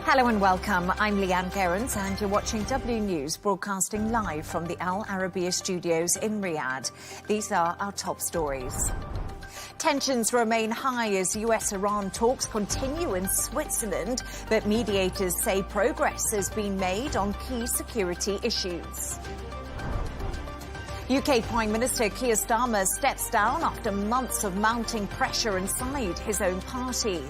Hello and welcome. I'm Leigh Ann Gerrans and you're watching W News, broadcasting live from the Al Arabiya studios in Riyadh. These are our top stories. Tensions remain high as US-Iran talks continue in Switzerland, but mediators say progress has been made on key security issues. UK Prime Minister Keir Starmer steps down after months of mounting pressure inside his own party.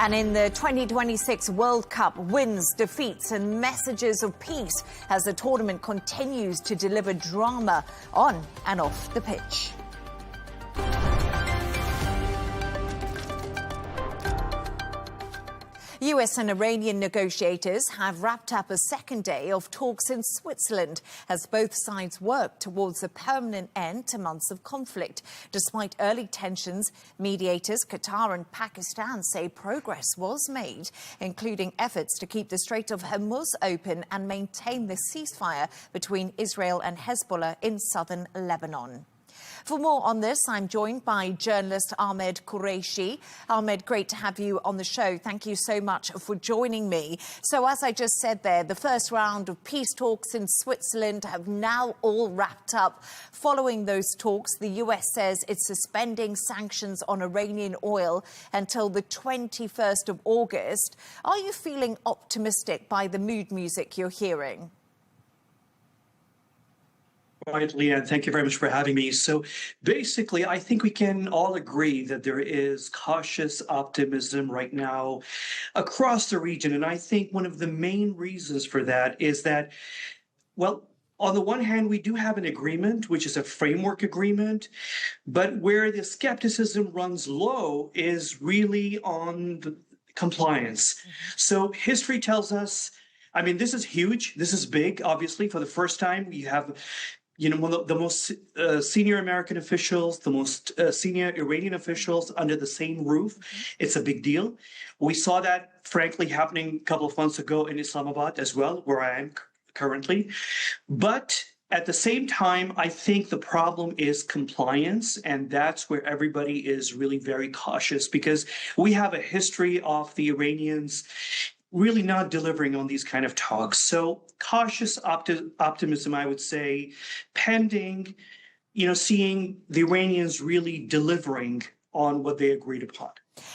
And in the 2026 World Cup, wins, defeats and messages of peace as the tournament continues to deliver drama on and off the pitch. US and Iranian negotiators have wrapped up a second day of talks in Switzerland as both sides work towards a permanent end to months of conflict. Despite early tensions, mediators Qatar and Pakistan say progress was made, including efforts to keep the Strait of Hormuz open and maintain the ceasefire between Israel and Hezbollah in southern Lebanon. For more on this, I'm joined by journalist Ahmed Qureshi. Ahmed, great to have you on the show. Thank you so much for joining me. So as I just said there, the first round of peace talks in Switzerland have now all wrapped up. Following those talks, the US says it's suspending sanctions on Iranian oil until the 21st of August. Are you feeling optimistic by the mood music you're hearing? Right, Leigh Ann, thank you very much for having me. So basically, I think we can all agree that there is cautious optimism right now across the region. And I think one of the main reasons for that is that, well, on the one hand, we do have an agreement, which is a framework agreement, but where the skepticism runs low is really on the compliance. So history tells us, I mean, this is huge. This is big, obviously. For the first time, we have one of the most senior American officials, the most senior Iranian officials under the same roof. It's a big deal. We saw that, frankly, happening a couple of months ago in Islamabad as well, where I am currently. But at the same time, I think the problem is compliance, and that's where everybody is really very cautious because we have a history of the Iranians really not delivering on these kind of talks. So cautious optimism, I would say, pending, seeing the Iranians really delivering on what they agreed upon.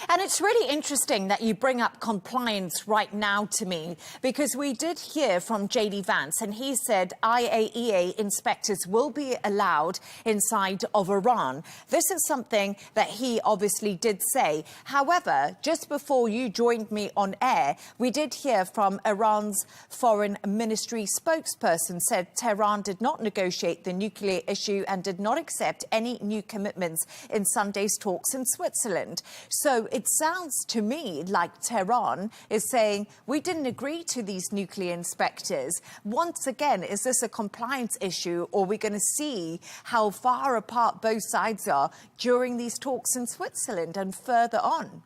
And it's really interesting that you bring up compliance right now to me, because we did hear from J.D. Vance, and he said IAEA inspectors will be allowed inside of Iran. This is something that he obviously did say. However, just before you joined me on air, we did hear from Iran's foreign ministry spokesperson said Tehran did not negotiate the nuclear issue and did not accept any new commitments in Sunday's talks in Switzerland. So it sounds to me like Tehran is saying, we didn't agree to these nuclear inspectors. Once again, is this a compliance issue, or are we going to see how far apart both sides are during these talks in Switzerland and further on?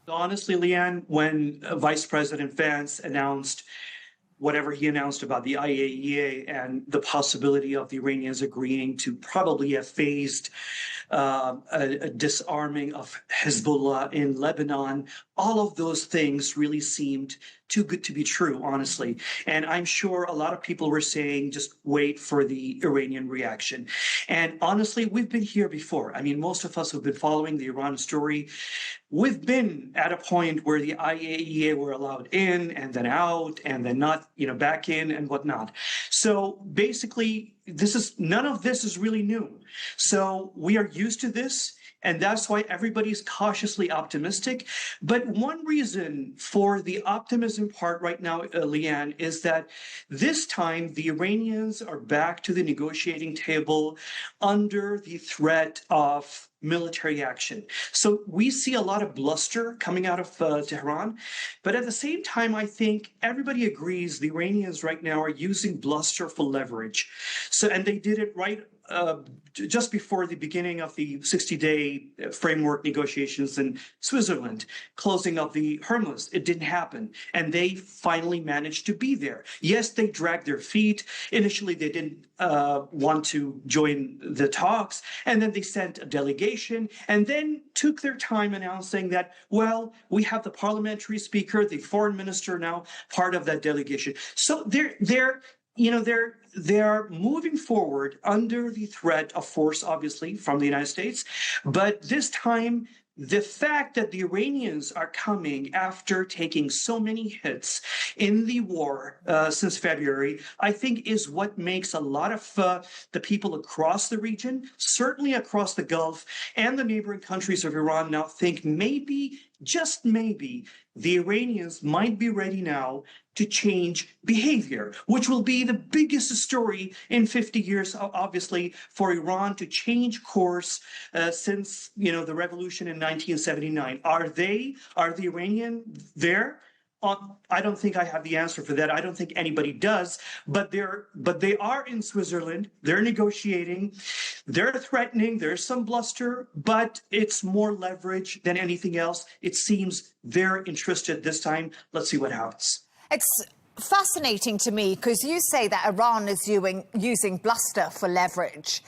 Honestly, Leigh Ann, when Vice President Vance announced whatever he announced about the IAEA and the possibility of the Iranians agreeing to probably a phased a disarming of Hezbollah in Lebanon, all of those things really seemed too good to be true, honestly. And I'm sure a lot of people were saying, just wait for the Iranian reaction. And honestly, we've been here before. I mean, most of us who've been following the Iran story, we've been at a point where the IAEA were allowed in and then out and then not, back in and whatnot. So basically, none of this is really new. So we are used to this. And that's why everybody's cautiously optimistic. But one reason for the optimism part right now, Leigh Ann, is that this time the Iranians are back to the negotiating table under the threat of military action. So we see a lot of bluster coming out of Tehran. But at the same time, I think everybody agrees the Iranians right now are using bluster for leverage. And they did it right just before the beginning of the 60-day framework negotiations in Switzerland, closing of the Hormuz. It didn't happen. And they finally managed to be there. Yes, they dragged their feet. Initially, they didn't want to join the talks. And then they sent a delegation and then took their time announcing that, well, we have the parliamentary speaker, the foreign minister now part of that delegation. So they're moving forward under the threat of force, obviously, from the United States. But this time, the fact that the Iranians are coming after taking so many hits in the war since February, I think is what makes a lot of the people across the region, certainly across the Gulf and the neighboring countries of Iran now think maybe, just maybe, the Iranians might be ready now to change behavior, which will be the biggest story in 50 years, obviously, for Iran to change course since, the revolution in 1979. Are the Iranians there? I don't think I have the answer for that. I don't think anybody does, but they are in Switzerland. They're negotiating. They're threatening. There's some bluster, but it's more leverage than anything else. It seems they're interested this time. Let's see what happens. It's fascinating to me because you say that Iran is using bluster for leverage.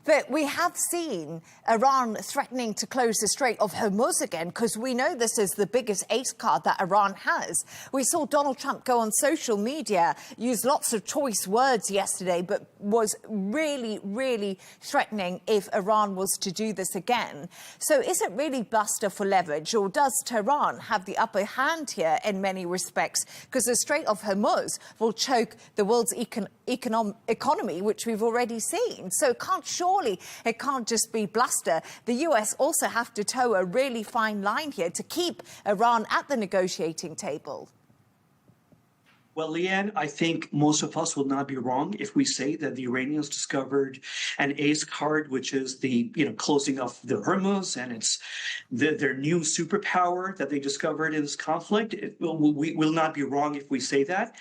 But we have seen Iran threatening to close the Strait of Hormuz again because we know this is the biggest ace card that Iran has. We saw Donald Trump go on social media, use lots of choice words yesterday, but was really, really threatening if Iran was to do this again. So is it really bluster for leverage, or does Tehran have the upper hand here in many respects? Because the Strait of Hormuz will choke the world's economy, which we've already seen. So it can't just be bluster. The US also have to toe a really fine line here to keep Iran at the negotiating table. Well, Leigh Ann, I think most of us will not be wrong if we say that the Iranians discovered an ace card, which is the closing of the Hormuz, and it's their new superpower that they discovered in this conflict. We will not be wrong if we say that.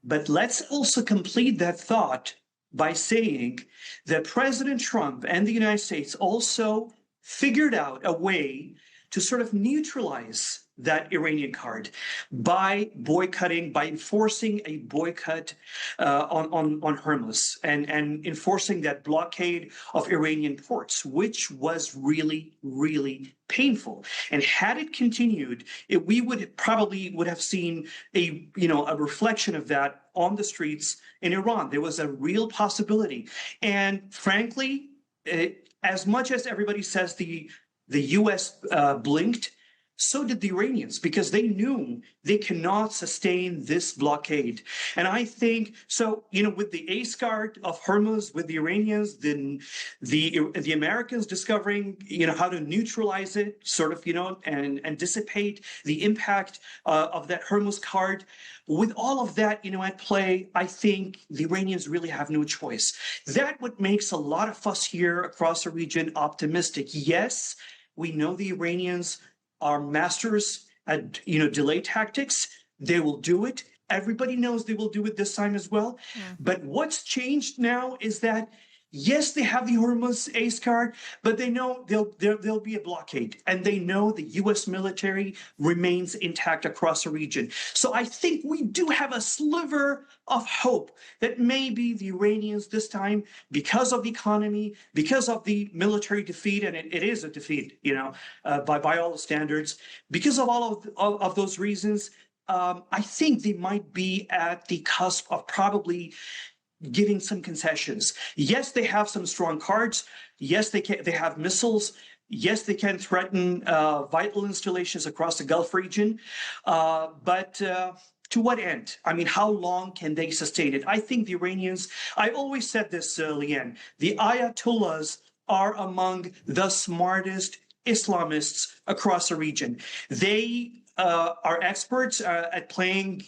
But let's also complete that thought by saying that President Trump and the United States also figured out a way to sort of neutralize that Iranian card by enforcing a boycott on Hormuz and enforcing that blockade of Iranian ports, which was really, really painful. And had it continued, we would have seen a reflection of that on the streets in Iran. There was a real possibility. And frankly, as much as everybody says the U.S. blinked, so did the Iranians, because they knew they cannot sustain this blockade. And I think, so, with the ace card of Hormuz, with the Iranians, then the Americans discovering, how to neutralize it, sort of, and dissipate the impact of that Hormuz card. With all of that, at play, I think the Iranians really have no choice. That what makes a lot of us here across the region optimistic. Yes, we know the Iranians are masters at, delay tactics. They will do it. Everybody knows they will do it this time as well. Yeah. But what's changed now is that, yes, they have the Hormuz ace card, but they know there'll be a blockade, and they know the U.S. military remains intact across the region. So I think we do have a sliver of hope that maybe the Iranians this time, because of the economy, because of the military defeat, and it is a defeat, by all the standards, because of all of those reasons, I think they might be at the cusp of probably giving some concessions. Yes, they have some strong cards. Yes, they have missiles. Yes, they can threaten vital installations across the Gulf region. But to what end? I mean, how long can they sustain it? I think the Iranians, I always said this, Leigh Ann, the Ayatollahs are among the smartest Islamists across the region. They are experts at playing,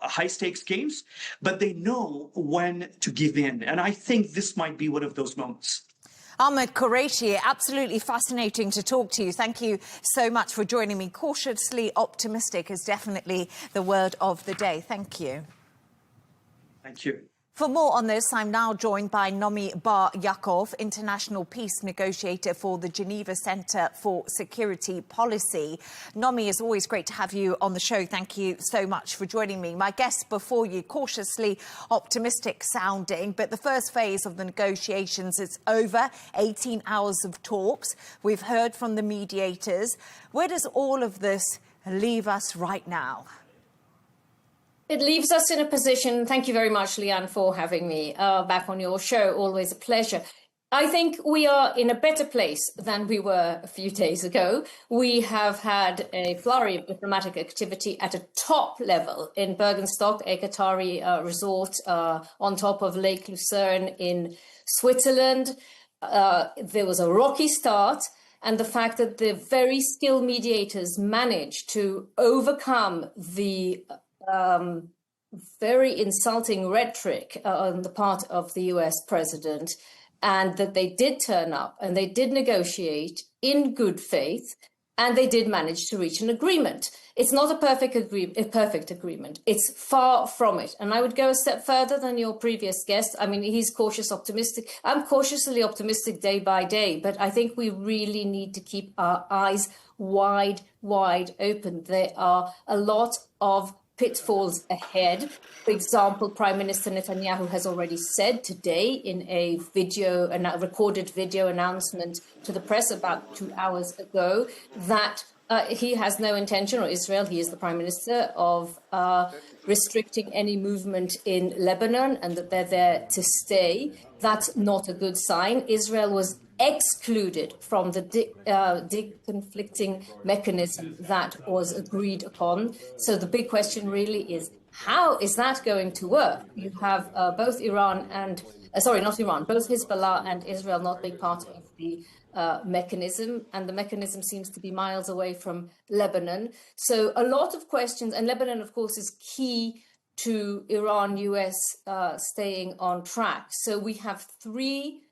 high stakes games, but they know when to give in. And I think this might be one of those moments. Ahmed Qureshi, absolutely fascinating to talk to you. Thank you so much for joining me. Cautiously optimistic is definitely the word of the day. Thank you. Thank you. For more on this, I'm now joined by Nomi Bar Yakov, international peace negotiator for the Geneva Centre for Security Policy. Nomi, it's always great to have you on the show. Thank you so much for joining me. My guest before you, cautiously optimistic sounding, but the first phase of the negotiations is over, 18 hours of talks. We've heard from the mediators. Where does all of this leave us right now? It leaves us in a position, thank you very much, Leigh Ann, for having me back on your show. Always a pleasure. I think we are in a better place than we were a few days ago. We have had a flurry of diplomatic activity at a top level in Bergenstock, a Qatari resort on top of Lake Lucerne in Switzerland. There was a rocky start. And the fact that the very skilled mediators managed to overcome the very insulting rhetoric on the part of the US president, and that they did turn up and they did negotiate in good faith, and they did manage to reach an agreement. It's not a perfect agreement. It's far from it. And I would go a step further than your previous guest. I mean, he's cautious optimistic. I'm cautiously optimistic day by day, but I think we really need to keep our eyes wide open. There are a lot of pitfalls ahead. For example, Prime Minister Netanyahu has already said today in a recorded video announcement to the press about 2 hours ago that he has no intention, or Israel, he is the Prime Minister, of restricting any movement in Lebanon, and that they're there to stay. That's not a good sign. Israel was excluded from the deconflicting mechanism that was agreed upon. So the big question really is, how is that going to work? You have both Iran and, both Hezbollah and Israel not being part of the mechanism, and the mechanism seems to be miles away from Lebanon. So a lot of questions, and Lebanon, of course, is key to Iran-US staying on track. So we have three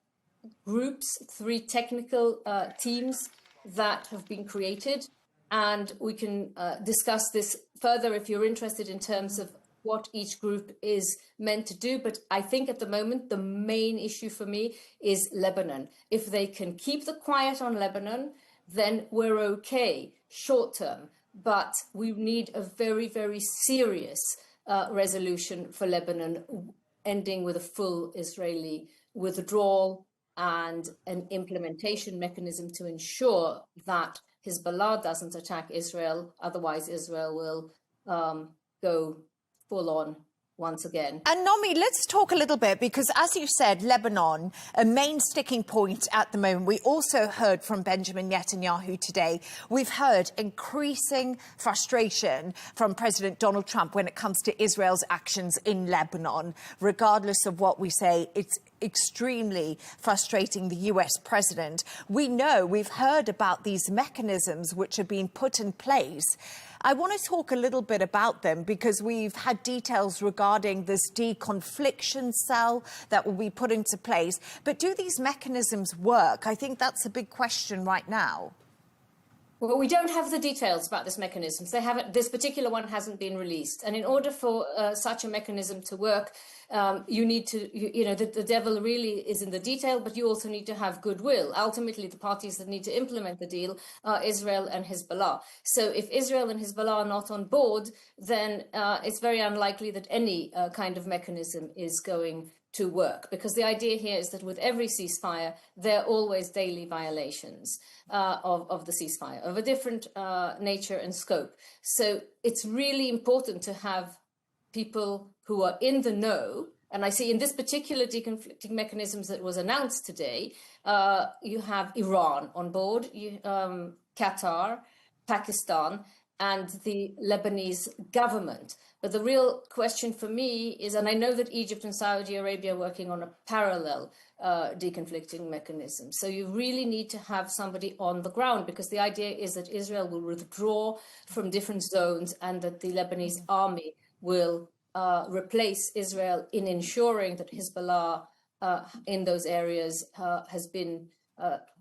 technical teams that have been created, and we can discuss this further if you're interested in terms of what each group is meant to do. But I think at the moment, the main issue for me is Lebanon. If they can keep the quiet on Lebanon, then we're okay short term. But we need a very, very serious resolution for Lebanon, ending with a full Israeli withdrawal and an implementation mechanism to ensure that Hezbollah doesn't attack Israel. Otherwise, Israel will go full on once again. And Nomi, let's talk a little bit, because as you said, Lebanon, a main sticking point at the moment. We also heard from Benjamin Netanyahu today. We've heard increasing frustration from President Donald Trump when it comes to Israel's actions in Lebanon. Regardless of what we say, it's extremely frustrating the US president. We know, we've heard about these mechanisms which have been put in place. I want to talk a little bit about them, because we've had details regarding this deconfliction cell that will be put into place. But do these mechanisms work? I think that's a big question right now. Well, we don't have the details about this mechanism. This particular one hasn't been released. And in order for such a mechanism to work, you need to, the devil really is in the detail, but you also need to have goodwill. Ultimately, the parties that need to implement the deal are Israel and Hezbollah. So if Israel and Hezbollah are not on board, then it's very unlikely that any kind of mechanism is going to work, because the idea here is that with every ceasefire, there are always daily violations of the ceasefire of a different nature and scope. So it's really important to have people who are in the know. And I see in this particular deconflicting mechanisms that was announced today, you have Iran on board, Qatar, Pakistan, and the Lebanese government. But the real question for me is, and I know that Egypt and Saudi Arabia are working on a parallel deconflicting mechanism. So you really need to have somebody on the ground, because the idea is that Israel will withdraw from different zones and that the Lebanese army will replace Israel in ensuring that Hezbollah in those areas has been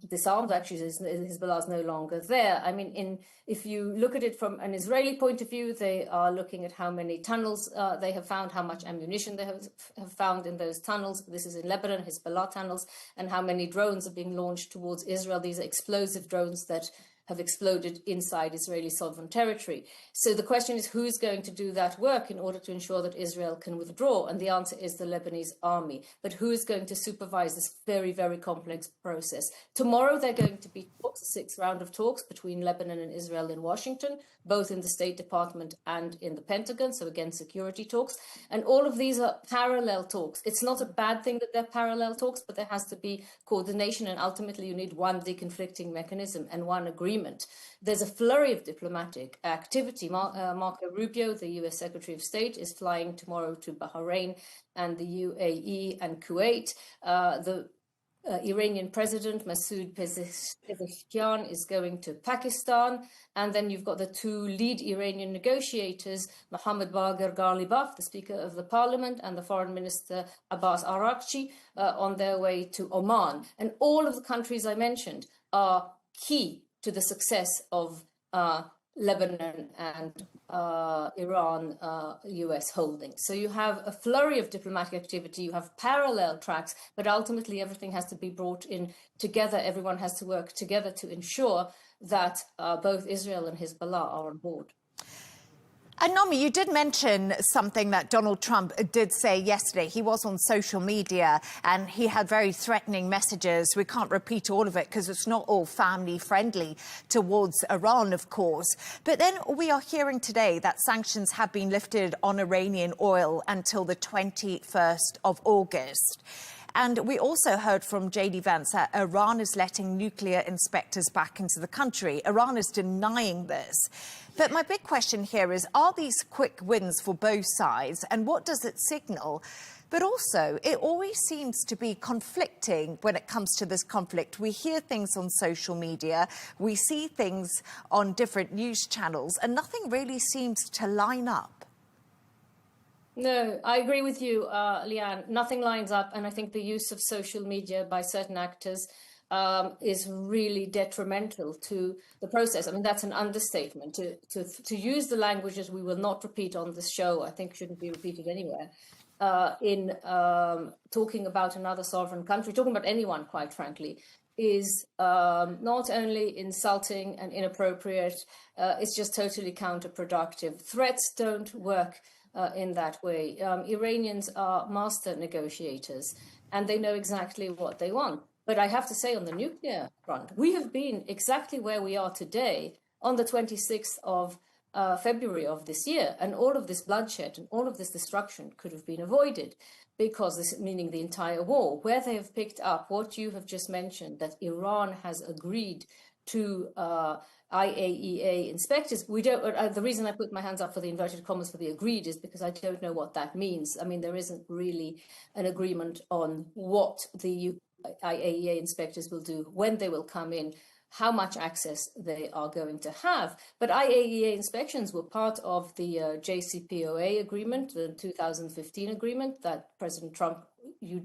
disarmed. Actually, Hezbollah is no longer there. I mean, if you look at it from an Israeli point of view, they are looking at how many tunnels they have found, how much ammunition they have found in those tunnels. This is in Lebanon, Hezbollah tunnels, and how many drones are being launched towards Israel. These are explosive drones that have exploded inside Israeli sovereign territory. So the question is, who's going to do that work in order to ensure that Israel can withdraw? And the answer is the Lebanese army. But who is going to supervise this very, very complex process? Tomorrow, there are going to be talks, a sixth round of talks between Lebanon and Israel in Washington, both in the State Department and in the Pentagon. So again, security talks. And all of these are parallel talks. It's not a bad thing that they're parallel talks, but there has to be coordination. And ultimately, you need one deconflicting mechanism and one agreement. There's a flurry of diplomatic activity. Marco Rubio, the US Secretary of State, is flying tomorrow to Bahrain and the UAE and Kuwait. The Iranian President Masoud Pezeshkian is going to Pakistan. And then you've got the two lead Iranian negotiators, Mohammad Bagher Ghalibaf, the Speaker of the Parliament, and the Foreign Minister Abbas Araghchi on their way to Oman. And all of the countries I mentioned are key to the success of Lebanon and Iran US holdings. So you have a flurry of diplomatic activity, you have parallel tracks, but ultimately everything has to be brought in together. Everyone has to work together to ensure that both Israel and Hezbollah are on board. And Nomi, you did mention something that Donald Trump did say yesterday. He was on social media and he had very threatening messages. We can't repeat all of it because it's not all family friendly towards Iran, of course. But then we are hearing today that sanctions have been lifted on Iranian oil until the 21st of August. And we also heard from J.D. Vance that Iran is letting nuclear inspectors back into the country. Iran is denying this. But my big question here is, are these quick wins for both sides? And what does it signal? But also, it always seems to be conflicting when it comes to this conflict. We hear things on social media, we see things on different news channels, and nothing really seems to line up. No, I agree with you, Leigh Ann. Nothing lines up, and I think the use of social media by certain actors is really detrimental to the process. I mean, that's an understatement. To use the languages we will not repeat on this show, I think shouldn't be repeated anywhere, in talking about another sovereign country, talking about anyone, quite frankly, is not only insulting and inappropriate, it's just totally counterproductive. Threats don't work in that way. Iranians are master negotiators and they know exactly what they want. But I have to say, on the nuclear front, we have been exactly where we are today on the 26th of February of this year. And all of this bloodshed and all of this destruction could have been avoided, because this, meaning the entire war, where they have picked up what you have just mentioned, that Iran has agreed to IAEA inspectors. We don't. The reason I put my hands up for the inverted commas for the agreed is because I don't know what that means. I mean, there isn't really an agreement on what the IAEA inspectors will do, when they will come in, how much access they are going to have. But IAEA inspections were part of the JCPOA agreement, the 2015 agreement that President Trump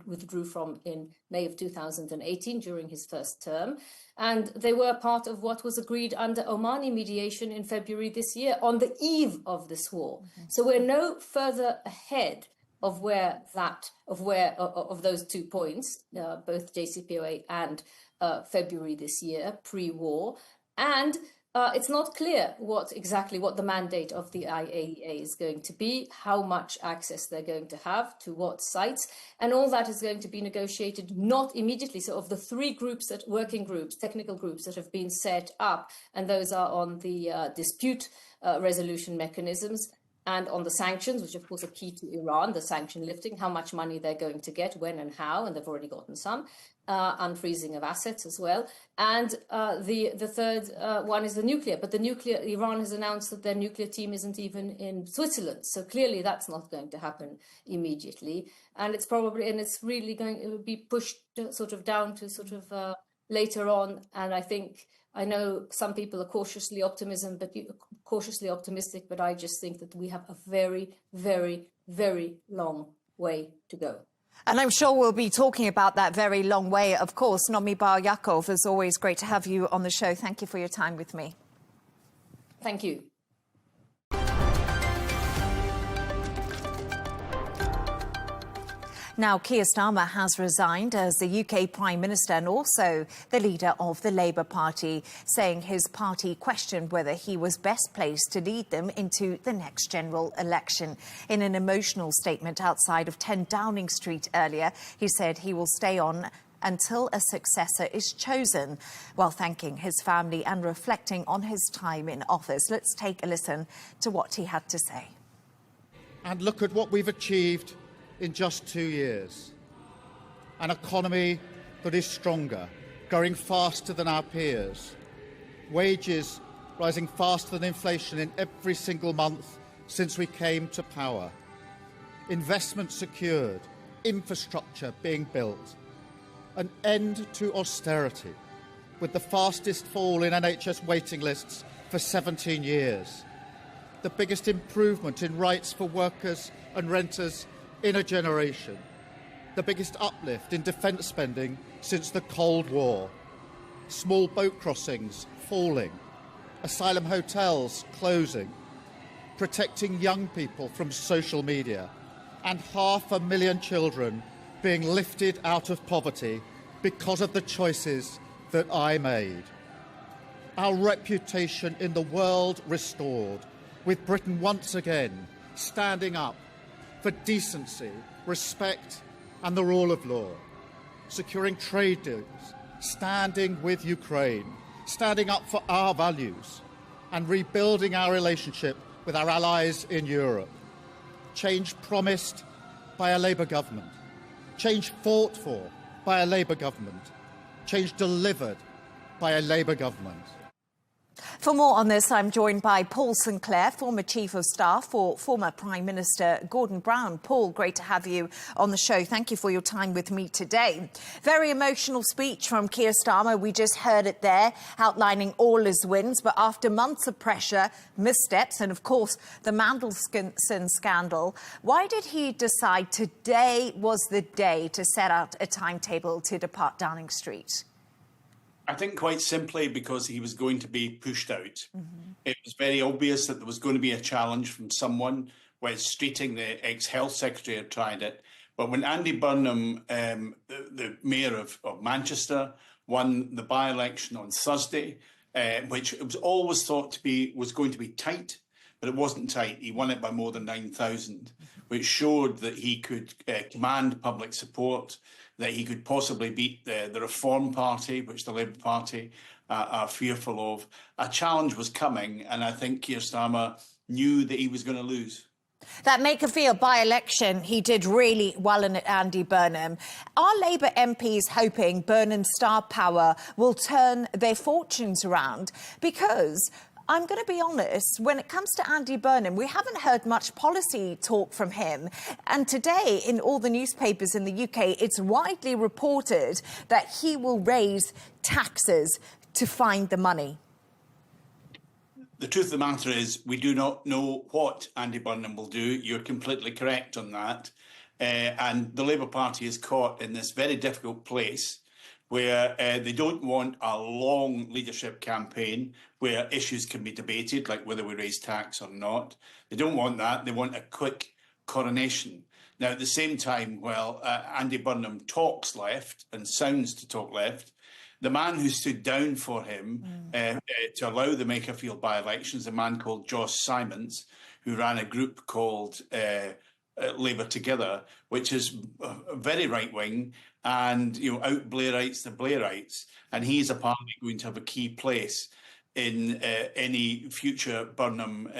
withdrew from in May of 2018 during his first term. And they were part of what was agreed under Omani mediation in February this year on the eve of this war. Mm-hmm. So we're no further ahead of those 2 points, both JCPOA and February this year, pre-war. And it's not clear exactly what the mandate of the IAEA is going to be, how much access they're going to have to what sites, and all that is going to be negotiated not immediately. So of the 3 groups, working groups, technical groups that have been set up, and those are on the dispute resolution mechanisms, and on the sanctions, which of course are key to Iran, the sanction lifting, how much money they're going to get, when and how, and they've already gotten some, unfreezing of assets as well. And the third one is the nuclear. But the nuclear, Iran has announced that their nuclear team isn't even in Switzerland. So clearly that's not going to happen immediately. And it's really going to be pushed sort of down to later on. And I know some people are cautiously optimistic, but I just think that we have a very, very, very long way to go. And I'm sure we'll be talking about that very long way, of course. Nomi Bar Yaakov, as always, great to have you on the show. Thank you for your time with me. Thank you. Now, Keir Starmer has resigned as the UK Prime Minister and also the leader of the Labour Party, saying his party questioned whether he was best placed to lead them into the next general election. In an emotional statement outside of 10 Downing Street earlier, he said he will stay on until a successor is chosen, while thanking his family and reflecting on his time in office. Let's take a listen to what he had to say. And look at what we've achieved in just 2 years. An economy that is stronger, growing faster than our peers. Wages rising faster than inflation in every single month since we came to power. Investment secured, infrastructure being built. An end to austerity, with the fastest fall in NHS waiting lists for 17 years. The biggest improvement in rights for workers and renters in a generation. The biggest uplift in defence spending since the Cold War. Small boat crossings falling. Asylum hotels closing. Protecting young people from social media. And 500,000 children being lifted out of poverty because of the choices that I made. Our reputation in the world restored, with Britain once again standing up for decency, respect and the rule of law, securing trade deals, standing with Ukraine, standing up for our values and rebuilding our relationship with our allies in Europe. Change promised by a Labour government, change fought for by a Labour government, change delivered by a Labour government. For more on this, I'm joined by Paul Sinclair, former Chief of Staff for former Prime Minister Gordon Brown. Paul, great to have you on the show. Thank you for your time with me today. Very emotional speech from Keir Starmer. We just heard it there, outlining all his wins. But after months of pressure, missteps, and of course, the Mandelson scandal, why did he decide today was the day to set out a timetable to depart Downing Street? I think quite simply because he was going to be pushed out. It was very obvious that there was going to be a challenge from someone. Wes Streeting, the ex-health secretary, had tried it. But when Andy Burnham, the mayor of Manchester, won the by-election on Thursday, which it was always thought to be was going to be tight, but it wasn't tight. He won it by more than 9,000, which showed that he could command public support, that he could possibly beat the Reform Party, which the Labour Party are fearful of. A challenge was coming, and I think Keir Starmer knew that he was going to lose. That Makerfield by-election, he did really well in it, Andy Burnham. Are Labour MPs hoping Burnham's star power will turn their fortunes around? Because I'm going to be honest, when it comes to Andy Burnham, we haven't heard much policy talk from him. And today, in all the newspapers in the UK, it's widely reported that he will raise taxes to find the money. The truth of the matter is we do not know what Andy Burnham will do. You're completely correct on that. And the Labour Party is caught in this very difficult place where they don't want a long leadership campaign where issues can be debated, like whether we raise tax or not. They don't want that. They want a quick coronation. Now, at the same time, while Andy Burnham talks left and sounds to talk left, the man who stood down for him to allow the Makerfield by-elections, a man called Josh Simons, who ran a group called Labour Together, which is very right-wing and out Blairites the Blairites, and he's apparently going to have a key place in any future Burnham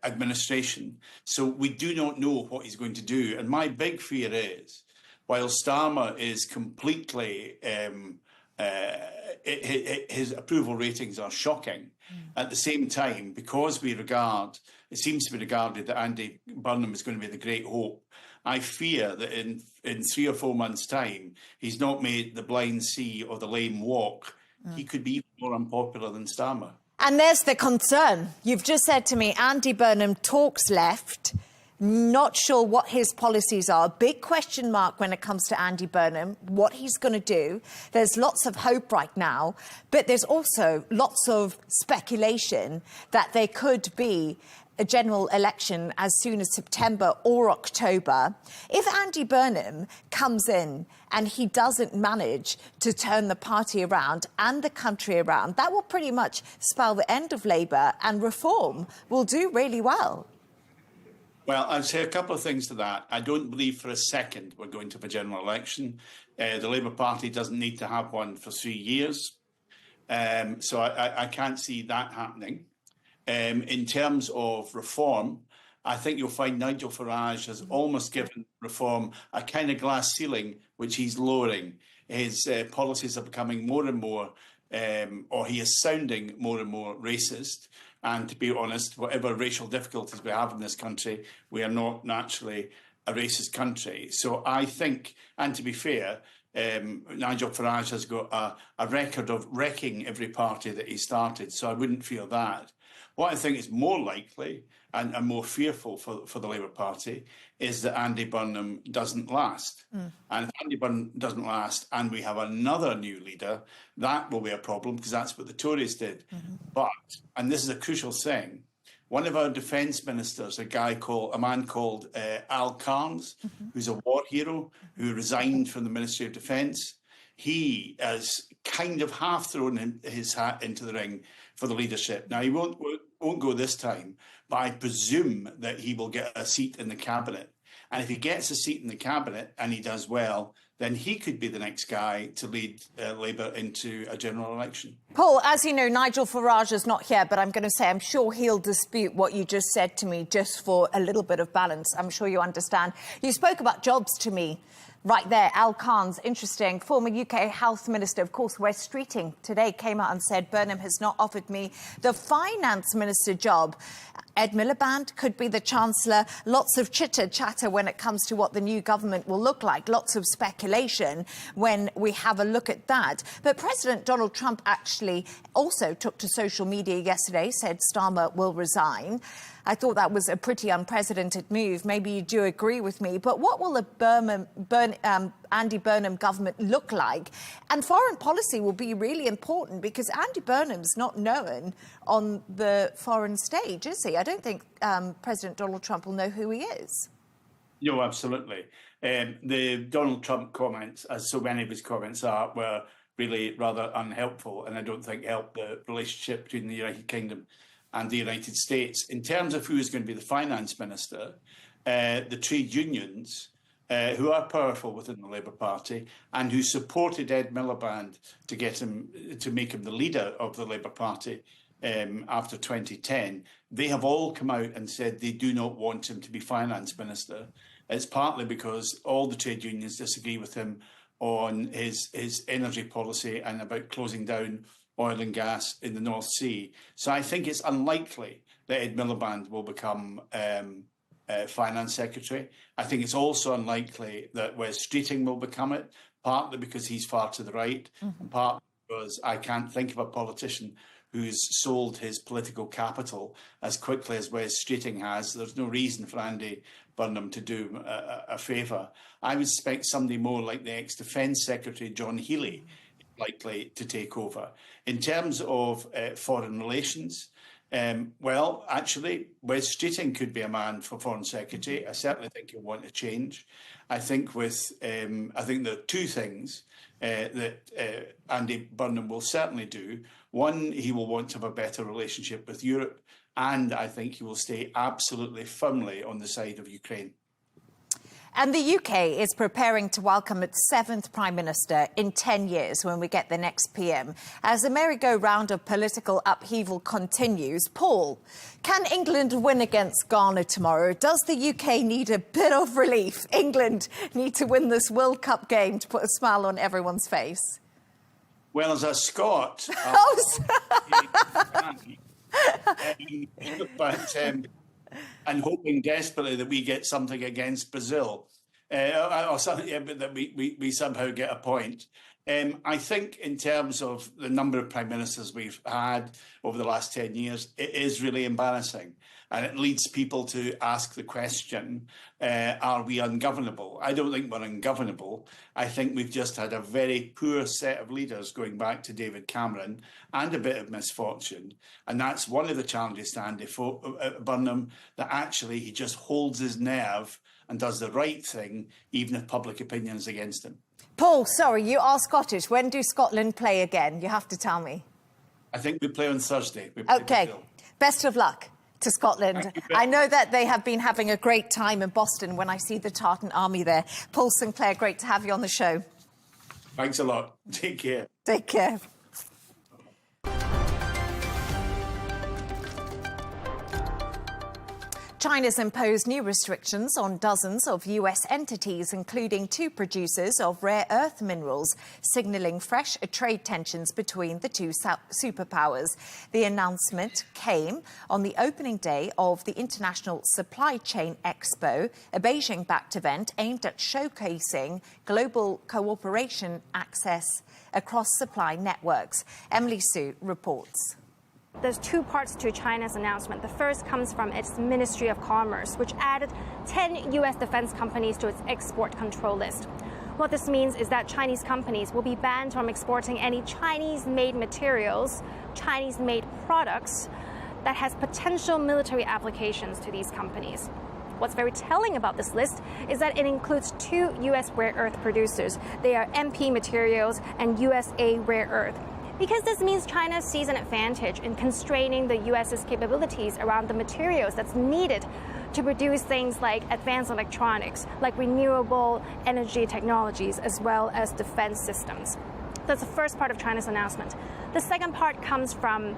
administration. So we do not know what he's going to do, and my big fear is, while Starmer is completely his approval ratings are shocking. At the same time, because it seems to be regarded that Andy Burnham is going to be the great hope, I fear that in 3 or 4 months' time, he's not made the blind see or the lame walk. He could be even more unpopular than Starmer. And there's the concern. You've just said to me, Andy Burnham talks left, Not sure what his policies are. Big question mark when it comes to Andy Burnham, what he's going to do. There's lots of hope right now, but there's also lots of speculation that there could be a general election as soon as September or October. If Andy Burnham comes in and he doesn't manage to turn the party around and the country around, that will pretty much spell the end of Labour, and Reform will do really well. Well, I'd say a couple of things to that. I don't believe for a second we're going to have a general election. The Labour Party doesn't need to have one for 3 years. So I can't see that happening. In terms of Reform, I think you'll find Nigel Farage has almost given Reform a kind of glass ceiling, which he's lowering. His policies are becoming more and more, or he is sounding more and more racist. And to be honest, whatever racial difficulties we have in this country, we are not naturally a racist country. So I think, and to be fair, Nigel Farage has got a record of wrecking every party that he started, so I wouldn't fear that. What I think is more likely and more fearful for the Labour Party is that Andy Burnham doesn't last. And if Andy Burnham doesn't last and we have another new leader, that will be a problem, because that's what the Tories did. But, and this is a crucial thing, one of our defence ministers, a man called Al Carnes, who's a war hero, who resigned from the Ministry of Defence, he has kind of half thrown his hat into the ring for the leadership. Now, he won't go this time, but I presume that he will get a seat in the cabinet. And if he gets a seat in the cabinet and he does well, then he could be the next guy to lead Labour into a general election. Paul, as you know, Nigel Farage is not here, but I'm going to say I'm sure he'll dispute what you just said to me, just for a little bit of balance. I'm sure you understand. You spoke about jobs to me. Right there, Al Carnes, interesting. Former UK Health Minister, of course, Wes Streeting, today came out and said Burnham has not offered me the Finance Minister job. Ed Miliband could be the Chancellor. Lots of chitter-chatter when it comes to what the new government will look like. Lots of speculation when we have a look at that. But President Donald Trump actually also took to social media yesterday, said Starmer will resign. I thought that was a pretty unprecedented move. Maybe you do agree with me. But what will the Andy Burnham government look like? And foreign policy will be really important, because Andy Burnham's not known on the foreign stage, is he? I don't think President Donald Trump will know who he is. No, absolutely. The Donald Trump comments, as so many of his comments are, were really rather unhelpful, and I don't think helped the relationship between the United Kingdom and the United States. In terms of who is going to be the finance minister, the trade unions, who are powerful within the Labour Party and who supported Ed Miliband to make him the leader of the Labour Party after 2010, they have all come out and said they do not want him to be finance minister. It's partly because all the trade unions disagree with him on his energy policy and about closing down oil and gas in the North Sea. So I think it's unlikely that Ed Miliband will become Finance Secretary. I think it's also unlikely that Wes Streeting will become it, partly because he's far to the right, and partly because I can't think of a politician who's sold his political capital as quickly as Wes Streeting has. There's no reason for Andy Burnham to do him a favour. I would expect somebody more like the ex-Defence Secretary, John Healey, likely to take over. In terms of foreign relations, well, actually, Wes Streeting could be a man for Foreign Secretary. I certainly think he'll want to change. I think there are two things that Andy Burnham will certainly do. One, he will want to have a better relationship with Europe, and I think he will stay absolutely firmly on the side of Ukraine. And the UK is preparing to welcome its 7th Prime Minister in 10 years when we get the next PM. As the merry-go-round of political upheaval continues, Paul, can England win against Ghana tomorrow? Does the UK need a bit of relief? England need to win this World Cup game to put a smile on everyone's face. Well, as a Scot... and hoping desperately that we get something against Brazil, or something, that we somehow get a point. I think in terms of the number of prime ministers we've had over the last 10 years, it is really embarrassing. And it leads people to ask the question, are we ungovernable? I don't think we're ungovernable. I think we've just had a very poor set of leaders going back to David Cameron and a bit of misfortune. And that's one of the challenges to Andy Burnham, that actually he just holds his nerve and does the right thing, even if public opinion is against him. Paul, sorry, you are Scottish. When do Scotland play again? You have to tell me. I think we play on Thursday. We play OK. Brazil. Best of luck to Scotland. I know that they have been having a great time in Boston when I see the Tartan Army there. Paul Sinclair, great to have you on the show. Thanks a lot. Take care. Take care. China's imposed new restrictions on dozens of US entities, including 2 producers of rare earth minerals, signalling fresh trade tensions between the 2 superpowers. The announcement came on the opening day of the International Supply Chain Expo, a Beijing-backed event aimed at showcasing global cooperation access across supply networks. Emily Sue reports. There's 2 parts to China's announcement. The first comes from its Ministry of Commerce, which added 10 U.S. defense companies to its export control list. What this means is that Chinese companies will be banned from exporting any Chinese-made materials, Chinese-made products that has potential military applications to these companies. What's very telling about this list is that it includes 2 U.S. rare earth producers. They are MP Materials and USA Rare Earth. Because this means China sees an advantage in constraining the U.S.'s capabilities around the materials that's needed to produce things like advanced electronics, like renewable energy technologies, as well as defense systems. That's the first part of China's announcement. The second part comes from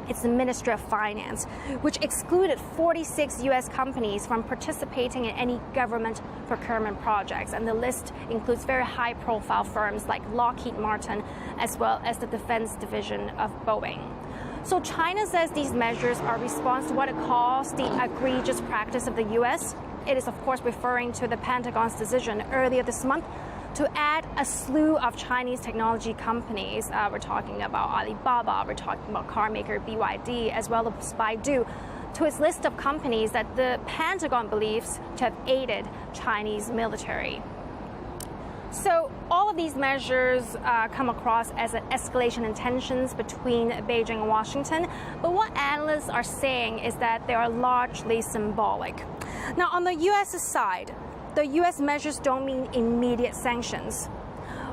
its Ministry of Finance, which excluded 46 U.S. companies from participating in any government procurement projects. And the list includes very high-profile firms like Lockheed Martin, as well as the defense division of Boeing. So China says these measures are a response to what it calls the egregious practice of the U.S. It is, of course, referring to the Pentagon's decision earlier this month to add a slew of Chinese technology companies. We're talking about Alibaba, we're talking about car maker BYD, as well as Baidu, to its list of companies that the Pentagon believes to have aided Chinese military. So all of these measures come across as an escalation in tensions between Beijing and Washington. But what analysts are saying is that they are largely symbolic. Now, on the U.S. side, the U.S. measures don't mean immediate sanctions.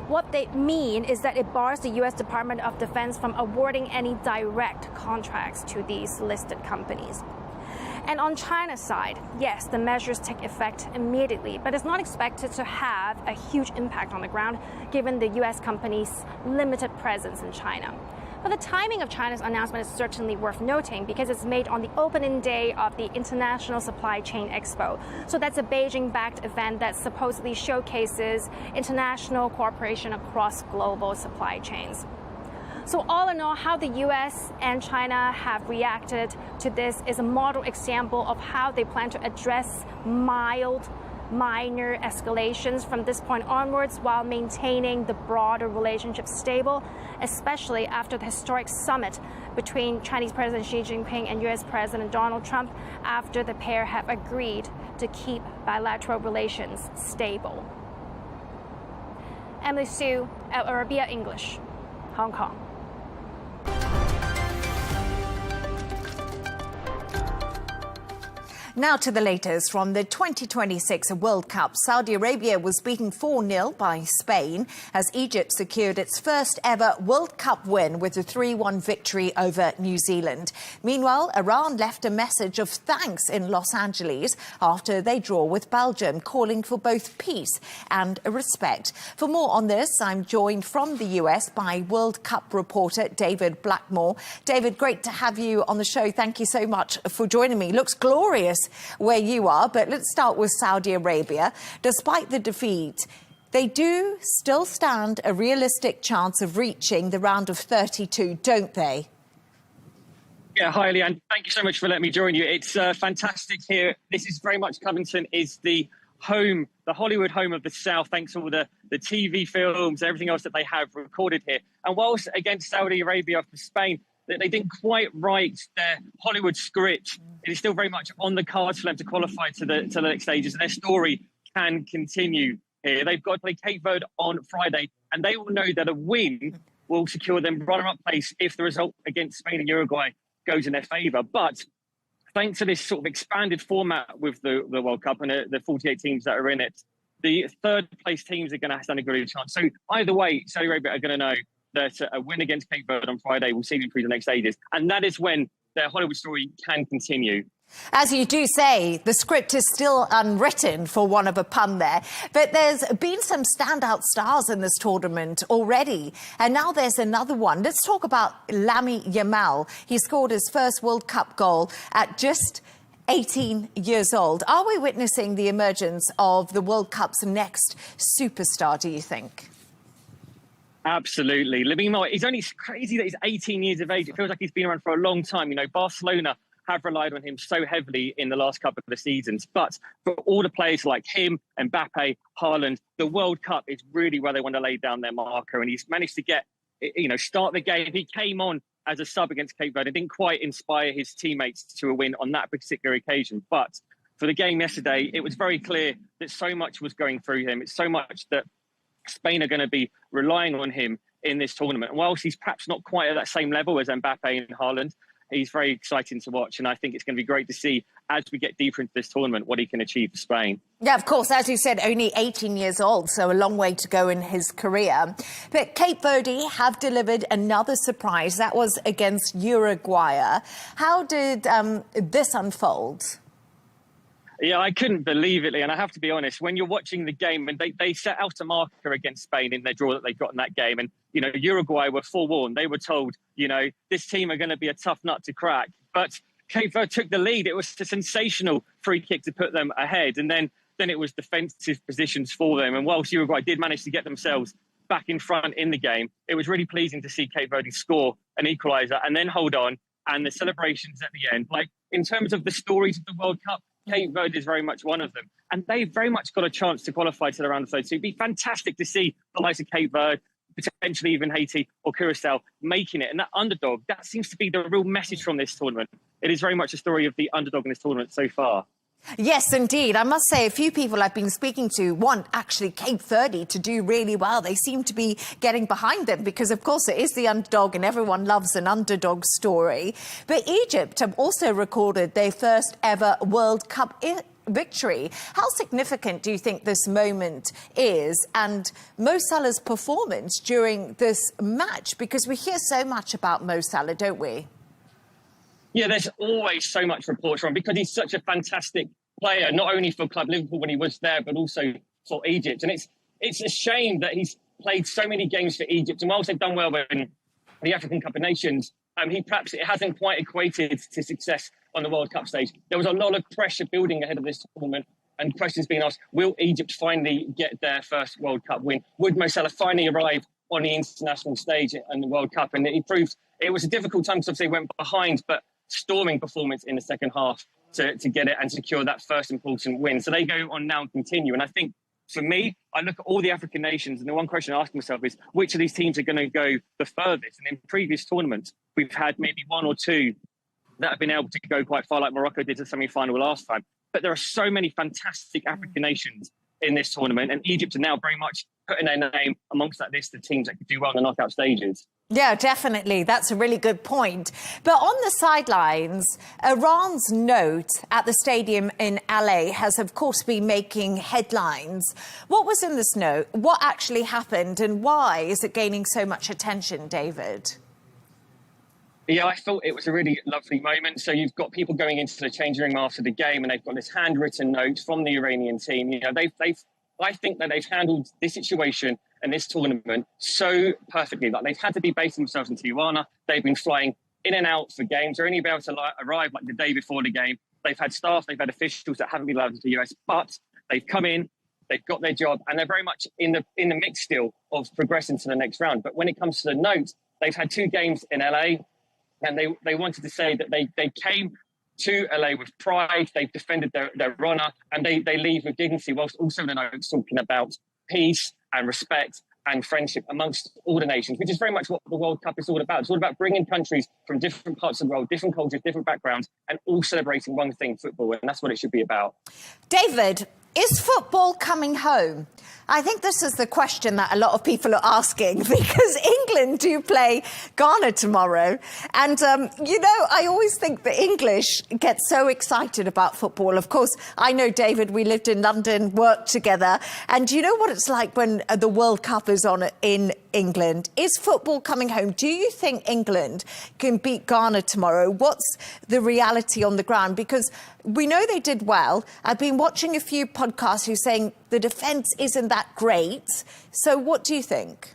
What they mean is that it bars the U.S. Department of Defense from awarding any direct contracts to these listed companies. And on China's side, yes, the measures take effect immediately, but it's not expected to have a huge impact on the ground, given the U.S. companies' limited presence in China. But the timing of China's announcement is certainly worth noting because it's made on the opening day of the International Supply Chain Expo. So that's a Beijing-backed event that supposedly showcases international cooperation across global supply chains. So all in all, how the U.S. and China have reacted to this is a model example of how they plan to address minor escalations from this point onwards while maintaining the broader relationship stable, especially after the historic summit between Chinese President Xi Jinping and U.S. President Donald Trump, after the pair have agreed to keep bilateral relations stable. Emily Sue, Arabiya English, Hong Kong. Now to the latest from the 2026 World Cup. Saudi Arabia was beaten 4-0 by Spain as Egypt secured its first ever World Cup win with a 3-1 victory over New Zealand. Meanwhile, Iran left a message of thanks in Los Angeles after they draw with Belgium, calling for both peace and respect. For more on this, I'm joined from the US by World Cup reporter David Blackmore. David, great to have you on the show. Thank you so much for joining me. Looks glorious where you are, but let's start with Saudi Arabia. Despite the defeat, they do still stand a realistic chance of reaching the round of 32, don't they? Yeah, hi, Leigh Ann. Thank you so much for letting me join you. It's fantastic here. This is very much Covington is the home, the Hollywood home of the South, thanks to all the TV films, everything else that they have recorded here. And whilst against Saudi Arabia for Spain, they didn't quite write their Hollywood script, it is still very much on the cards for them to qualify to the next stages, and their story can continue here. They've got to play Cape Verde on Friday, and they will know that a win will secure them runner-up place if the result against Spain and Uruguay goes in their favour. But thanks to this sort of expanded format with the World Cup and the 48 teams that are in it, the third-place teams are going to stand a good chance. So either way, Saudi Arabia are going to know that a win against Cape Verde on Friday will see them through the next stages. And that is when their Hollywood story can continue. As you do say, the script is still unwritten, for want of a pun there. But there's been some standout stars in this tournament already. And now there's another one. Let's talk about Lamine Yamal. He scored his first World Cup goal at just 18 years old. Are we witnessing the emergence of the World Cup's next superstar, do you think? Absolutely. Lamine Yamal, it's only crazy that he's 18 years of age. It feels like he's been around for a long time. You know, Barcelona have relied on him so heavily in the last couple of seasons. But for all the players like him, Mbappe, Haaland, the World Cup is really where they want to lay down their marker. And he's managed to get, start the game. He came on as a sub against Cape Verde and didn't quite inspire his teammates to a win on that particular occasion. But for the game yesterday, it was very clear that so much was going through him. It's so much that Spain are going to be relying on him in this tournament. And whilst he's perhaps not quite at that same level as Mbappe and Haaland, he's very exciting to watch. And I think it's going to be great to see, as we get deeper into this tournament, what he can achieve for Spain. Yeah, of course, as you said, only 18 years old, so a long way to go in his career. But Cape Verde have delivered another surprise. That was against Uruguay. How did this unfold? Yeah, I couldn't believe it, Leigh, and I have to be honest, when you're watching the game, and they set out a marker against Spain in their draw that they got in that game, and, Uruguay were forewarned. They were told, this team are going to be a tough nut to crack. But Cape Verde took the lead. It was a sensational free kick to put them ahead, and then it was defensive positions for them. And whilst Uruguay did manage to get themselves back in front in the game, it was really pleasing to see Cape Verde score an equaliser and then hold on, and the celebrations at the end. Like, in terms of the stories of the World Cup, Cape Verde is very much one of them. And they've very much got a chance to qualify to the round of 32. It'd be fantastic to see the likes of Cape Verde, potentially even Haiti or Curacao, making it. And that underdog, that seems to be the real message from this tournament. It is very much a story of the underdog in this tournament so far. Yes, indeed. I must say, a few people I've been speaking to want actually Cape Verde to do really well. They seem to be getting behind them because, of course, it is the underdog and everyone loves an underdog story. But Egypt have also recorded their first ever World Cup victory. How significant do you think this moment is, and Mo Salah's performance during this match? Because we hear so much about Mo Salah, don't we? Yeah, there's always so much reports from him because he's such a fantastic player, not only for Club Liverpool when he was there, but also for Egypt. And it's a shame that he's played so many games for Egypt. And whilst they've done well in the African Cup of Nations, it hasn't quite equated to success on the World Cup stage. There was a lot of pressure building ahead of this tournament and questions being asked, will Egypt finally get their first World Cup win? Would Mo Salah finally arrive on the international stage in the World Cup? And he proved it was a difficult time because they went behind, but storming performance in the second half to get it and secure that first important win. So they go on now and continue. And I think, for me, I look at all the African nations, and the one question I ask myself is, which of these teams are going to go the furthest? And in previous tournaments, we've had maybe one or two that have been able to go quite far, like Morocco did to the semi-final last time. But there are so many fantastic African nations in this tournament, and Egypt are now very much putting their name amongst that list of teams that could do well in the knockout stages. Yeah, definitely. That's a really good point. But on the sidelines, Iran's note at the stadium in LA has, of course, been making headlines. What was in this note? What actually happened? And why is it gaining so much attention, David? Yeah, I thought it was a really lovely moment. So you've got people going into the changing room after the game, and they've got this handwritten note from the Iranian team. I think that they've handled this situation and this tournament so perfectly. Like, they've had to be basing themselves in Tijuana. They've been flying in and out for games. They're only able to arrive like the day before the game. They've had staff, they've had officials that haven't been allowed into the US, but they've come in, they've got their job, and they're very much in the mix still of progressing to the next round. But when it comes to the note, they've had 2 games in LA, and they wanted to say that they came to LA with pride. They've defended their honour, and they leave with dignity, whilst also the notes talking about peace and respect and friendship amongst all the nations, which is very much what the World Cup is all about. It's all about bringing countries from different parts of the world, different cultures, different backgrounds, and all celebrating one thing, football, and that's what it should be about. David, is football coming home? I think this is the question that a lot of people are asking, because England do play Ghana tomorrow. And, I always think the English get so excited about football. Of course, I know, David, we lived in London, worked together. And you know what it's like when the World Cup is on in England? Is football coming home? Do you think England can beat Ghana tomorrow? What's the reality on the ground? Because we know they did well. I've been watching a few podcasts who are saying the defence isn't that great. So what do you think?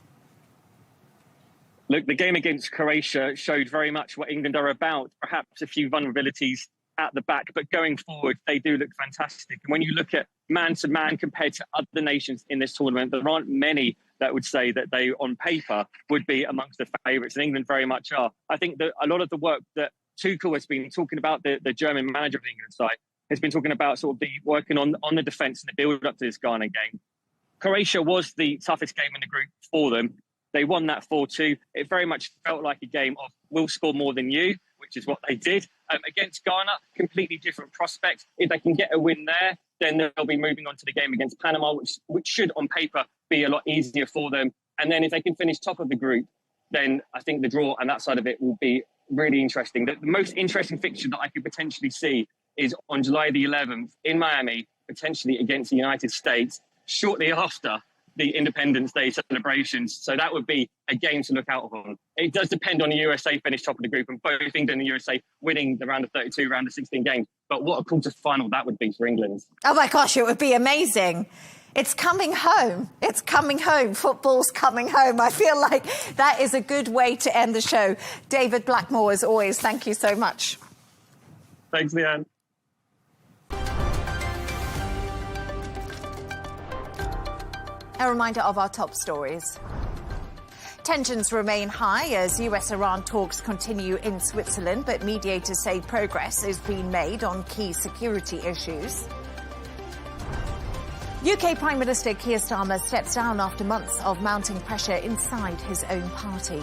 Look, the game against Croatia showed very much what England are about, perhaps a few vulnerabilities at the back, but going forward, they do look fantastic. And when you look at man-to-man compared to other nations in this tournament, there aren't many that would say that they, on paper, would be amongst the favourites, and England very much are. I think that a lot of the work that Tuchel has been talking about, the German manager of the England side, has been talking about sort of the working on the defence and the build-up to this Ghana game. Croatia was the toughest game in the group for them. They won that 4-2. It very much felt like a game of we'll score more than you, which is what they did. Against Ghana, completely different prospects. If they can get a win there, then they'll be moving on to the game against Panama, which should, on paper, be a lot easier for them. And then if they can finish top of the group, then I think the draw and that side of it will be really interesting. The most interesting fixture that I could potentially see is on July the 11th in Miami, potentially against the United States, shortly after the Independence Day celebrations. So that would be a game to look out on. It does depend on the USA finish top of the group and both England and the USA winning the round of 32, round of 16 games. But what a quarter-final that would be for England. Oh, my gosh, it would be amazing. It's coming home. It's coming home. Football's coming home. I feel like that is a good way to end the show. David Blackmore, as always, thank you so much. Thanks, Leigh Ann. A reminder of our top stories. Tensions remain high as US-Iran talks continue in Switzerland, but mediators say progress is being made on key security issues. UK Prime Minister Keir Starmer steps down after months of mounting pressure inside his own party.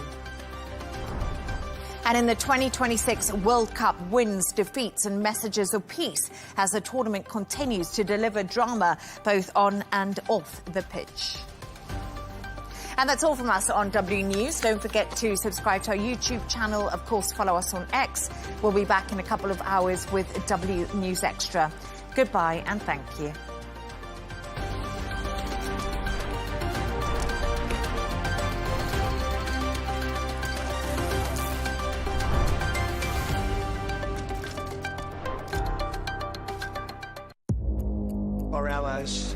And in the 2026 World Cup, wins, defeats and messages of peace as the tournament continues to deliver drama both on and off the pitch. And that's all from us on W News. Don't forget to subscribe to our YouTube channel. Of course, follow us on X. We'll be back in a couple of hours with W News Extra. Goodbye and thank you. Our allies,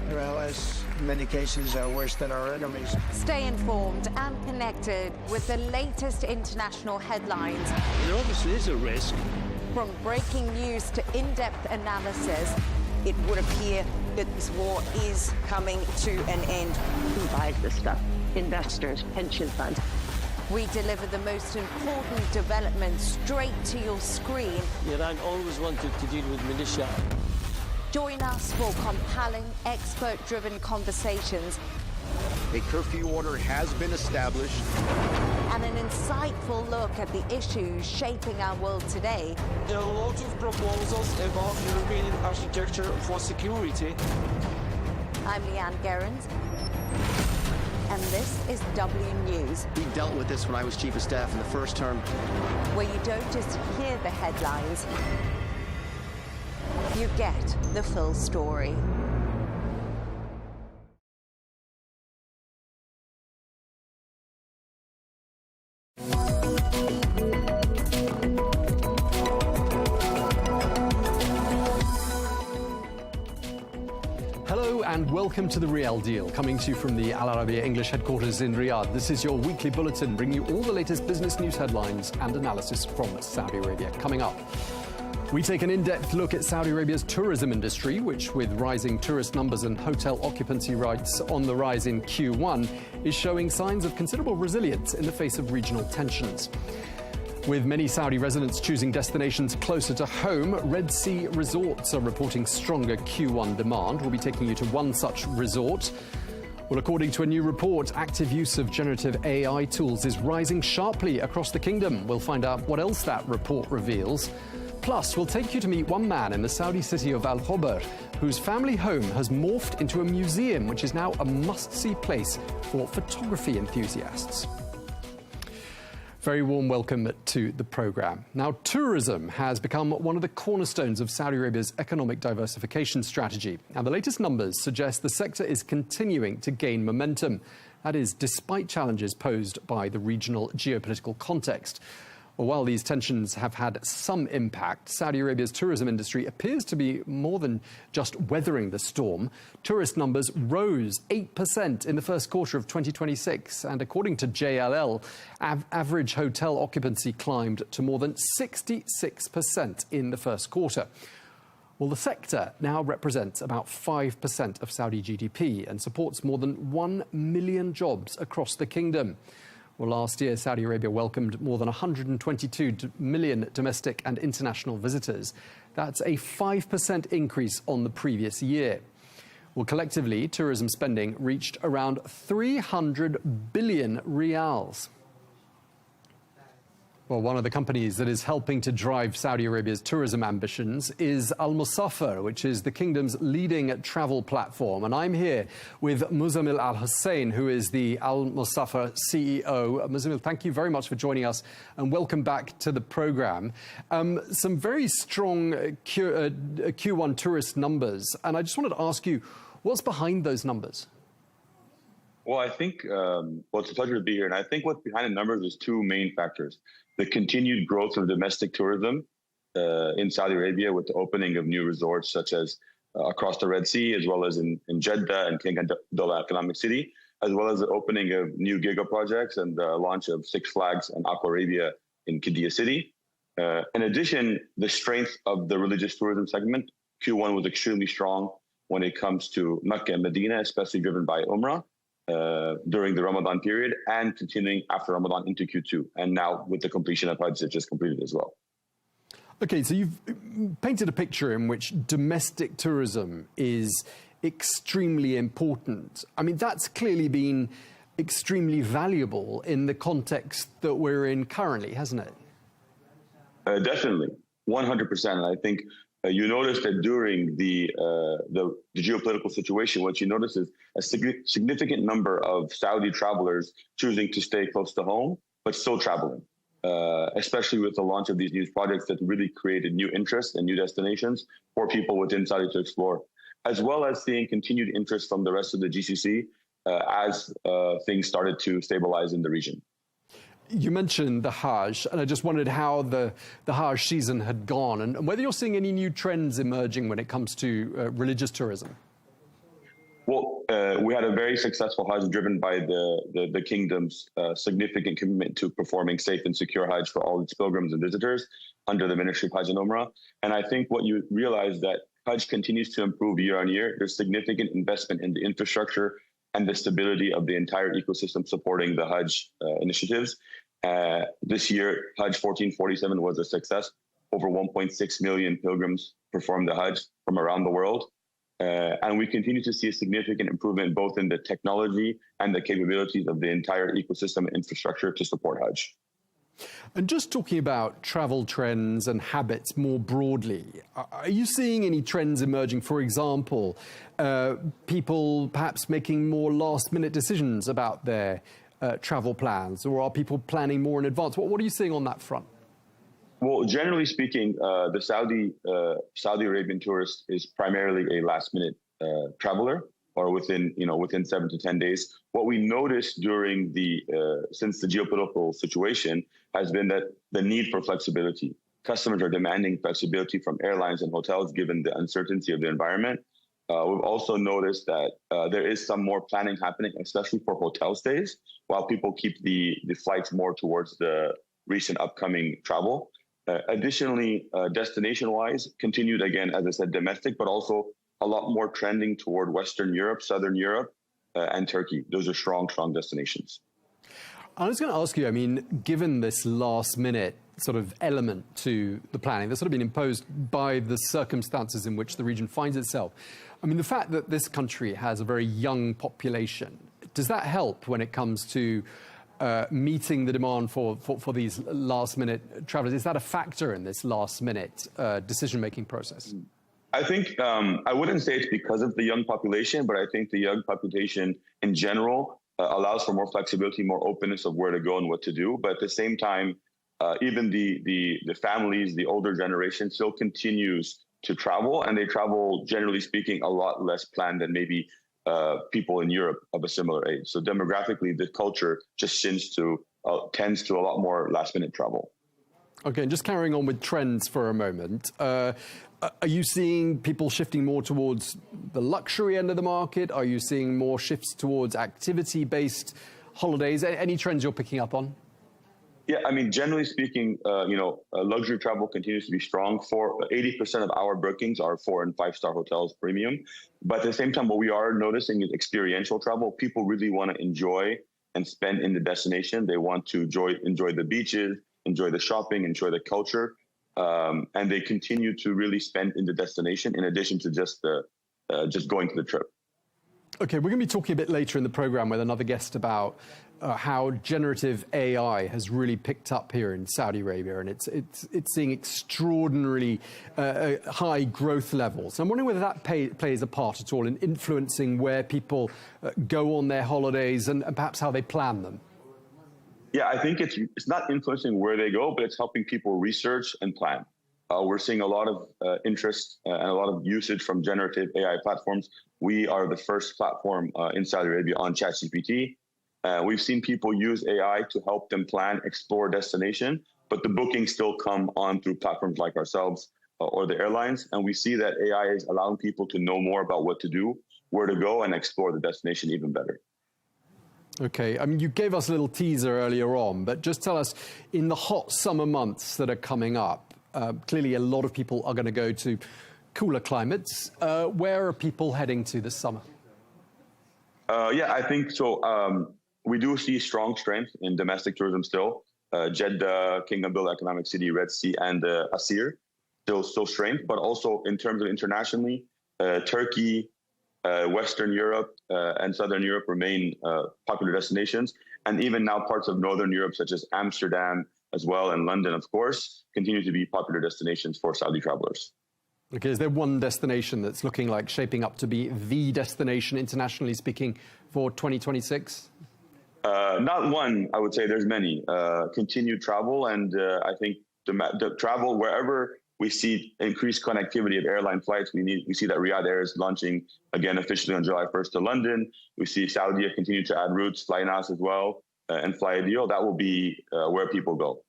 in many cases, are worse than our enemies. Stay informed and connected with the latest international headlines. There obviously is a risk. From breaking news to in-depth analysis. It would appear that this war is coming to an end. Who buys this stuff? Investors, pension funds. We deliver the most important developments straight to your screen. Iran always wanted to deal with militia. Join us for compelling, expert-driven conversations. A curfew order has been established. And an insightful look at the issues shaping our world today. There are lots of proposals about European architecture for security. I'm Leigh Ann Gerrans, and this is W News. We dealt with this when I was Chief of Staff in the first term. Where you don't just hear the headlines, you get the full story. Hello and welcome to The Real Deal, coming to you from the Al Arabiya English headquarters in Riyadh. This is your weekly bulletin, bringing you all the latest business news headlines and analysis from Saudi Arabia. Coming up, we take an in-depth look at Saudi Arabia's tourism industry, which, with rising tourist numbers and hotel occupancy rates on the rise in Q1, is showing signs of considerable resilience in the face of regional tensions. With many Saudi residents choosing destinations closer to home, Red Sea resorts are reporting stronger Q1 demand. We'll be taking you to one such resort. Well, according to a new report, active use of generative AI tools is rising sharply across the kingdom. We'll find out what else that report reveals. Plus, we'll take you to meet one man in the Saudi city of Al Khobar, whose family home has morphed into a museum, which is now a must-see place for photography enthusiasts. Very warm welcome to the programme. Now, tourism has become one of the cornerstones of Saudi Arabia's economic diversification strategy. And the latest numbers suggest the sector is continuing to gain momentum. That is, despite challenges posed by the regional geopolitical context. Well, while these tensions have had some impact, Saudi Arabia's tourism industry appears to be more than just weathering the storm. Tourist numbers rose 8% in the first quarter of 2026. And according to JLL, average hotel occupancy climbed to more than 66% in the first quarter. Well, the sector now represents about 5% of Saudi GDP and supports more than 1 million jobs across the kingdom. Well, last year, Saudi Arabia welcomed more than 122 million domestic and international visitors. That's a 5% increase on the previous year. Well, collectively, tourism spending reached around 300 billion riyals. Well, one of the companies that is helping to drive Saudi Arabia's tourism ambitions is Al Musafir, which is the kingdom's leading travel platform. And I'm here with Muzammil Al Hussein, who is the Al Musafir CEO. Muzammil, thank you very much for joining us and welcome back to the programme. Some very strong Q1 tourist numbers. And I just wanted to ask you, what's behind those numbers? Well, I think, it's a pleasure to be here. And I think what's behind the numbers is two main factors. The continued growth of domestic tourism in Saudi Arabia with the opening of new resorts such as across the Red Sea, as well as in Jeddah and King Abdullah Economic City, as well as the opening of new giga projects and the launch of Six Flags and Aqua Arabia in Qiddiya City. In addition, the strength of the religious tourism segment, Q1 was extremely strong when it comes to Mecca and Medina, especially driven by Umrah. During the Ramadan period and continuing after Ramadan into Q2. And now with the completion of Hajj, it just completed as well. Okay, so you've painted a picture in which domestic tourism is extremely important. I mean, that's clearly been extremely valuable in the context that we're in currently, hasn't it? Definitely, 100%. And I think you notice that during the geopolitical situation, what you notice is a significant number of Saudi travelers choosing to stay close to home, but still traveling, especially with the launch of these new projects that really created new interest and new destinations for people within Saudi to explore, as well as seeing continued interest from the rest of the GCC as things started to stabilize in the region. You mentioned the Hajj, and I just wondered how the Hajj season had gone and whether you're seeing any new trends emerging when it comes to religious tourism. Well, we had a very successful Hajj driven by the kingdom's significant commitment to performing safe and secure Hajj for all its pilgrims and visitors under the Ministry of Hajj and Umrah. And I think what you realize that Hajj continues to improve year on year. There's significant investment in the infrastructure and the stability of the entire ecosystem supporting the Hajj initiatives. This year, Hajj 1447 was a success. Over 1.6 million pilgrims performed the Hajj from around the world. And we continue to see a significant improvement both in the technology and the capabilities of the entire ecosystem and infrastructure to support Hajj. And just talking about travel trends and habits more broadly, are you seeing any trends emerging? For example, people perhaps making more last-minute decisions about their travel plans, or are people planning more in advance? What are you seeing on that front? Well, generally speaking, the Saudi Arabian tourist is primarily a last-minute traveler, or within 7 to 10 days. What we noticed during since the geopolitical situation has been that the need for flexibility. Customers are demanding flexibility from airlines and hotels given the uncertainty of the environment. We've also noticed that there is some more planning happening, especially for hotel stays, while people keep the flights more towards the recent upcoming travel. Additionally, destination-wise, continued again, as I said, domestic, but also a lot more trending toward Western Europe, Southern Europe, and Turkey. Those are strong destinations. I was going to ask you, I mean, given this last-minute sort of element to the planning that's sort of been imposed by the circumstances in which the region finds itself, I mean, the fact that this country has a very young population, does that help when it comes to meeting the demand for these last-minute travelers? Is that a factor in this last-minute decision-making process? I think I wouldn't say it's because of the young population, but I think the young population in general allows for more flexibility, more openness of where to go and what to do. But at the same time, even the families, the older generation still continues to travel, and they travel, generally speaking, a lot less planned than maybe people in Europe of a similar age. So demographically, the culture just tends to a lot more last-minute travel. Okay, and just carrying on with trends for a moment, are you seeing people shifting more towards the luxury end of the market? Are you seeing more shifts towards activity-based holidays? Any trends you're picking up on? Yeah, I mean, generally speaking, luxury travel continues to be strong. 80% of our bookings are 4- and 5-star hotels premium. But at the same time, what we are noticing is experiential travel. People really want to enjoy and spend in the destination. They want to enjoy the beaches, enjoy the shopping, enjoy the culture. And they continue to really spend in the destination in addition to just going to the trip. Okay, we're going to be talking a bit later in the program with another guest about how generative AI has really picked up here in Saudi Arabia, and it's seeing extraordinarily high growth levels. I'm wondering whether that plays a part at all in influencing where people go on their holidays and perhaps how they plan them. Yeah, I think it's not influencing where they go, but it's helping people research and plan. We're seeing a lot of interest and a lot of usage from generative AI platforms. We are the first platform in Saudi Arabia on ChatGPT. We've seen people use AI to help them plan, explore destination, but the bookings still come on through platforms like ourselves or the airlines. And we see that AI is allowing people to know more about what to do, where to go, and explore the destination even better. Okay, I mean, you gave us a little teaser earlier on, but just tell us, in the hot summer months that are coming up, clearly a lot of people are going to go to cooler climates. Where are people heading to this summer? Yeah, I think so. We do see strong strength in domestic tourism still. Jeddah, Kingdom Built Economic City, Red Sea, and Asir, still strength. But also in terms of internationally, Turkey, Western Europe, and Southern Europe remain popular destinations. And even now parts of Northern Europe, such as Amsterdam as well, and London, of course, continue to be popular destinations for Saudi travelers. Okay, is there one destination that's looking like shaping up to be the destination, internationally speaking, for 2026? Not one, I would say. There's many. Continued travel, and I think the travel wherever we see increased connectivity of airline flights. We see that Riyadh Air is launching again officially on July 1st to London. We see Saudi continue to add routes, FlyNas as well, and Flyadeal. That will be where people go.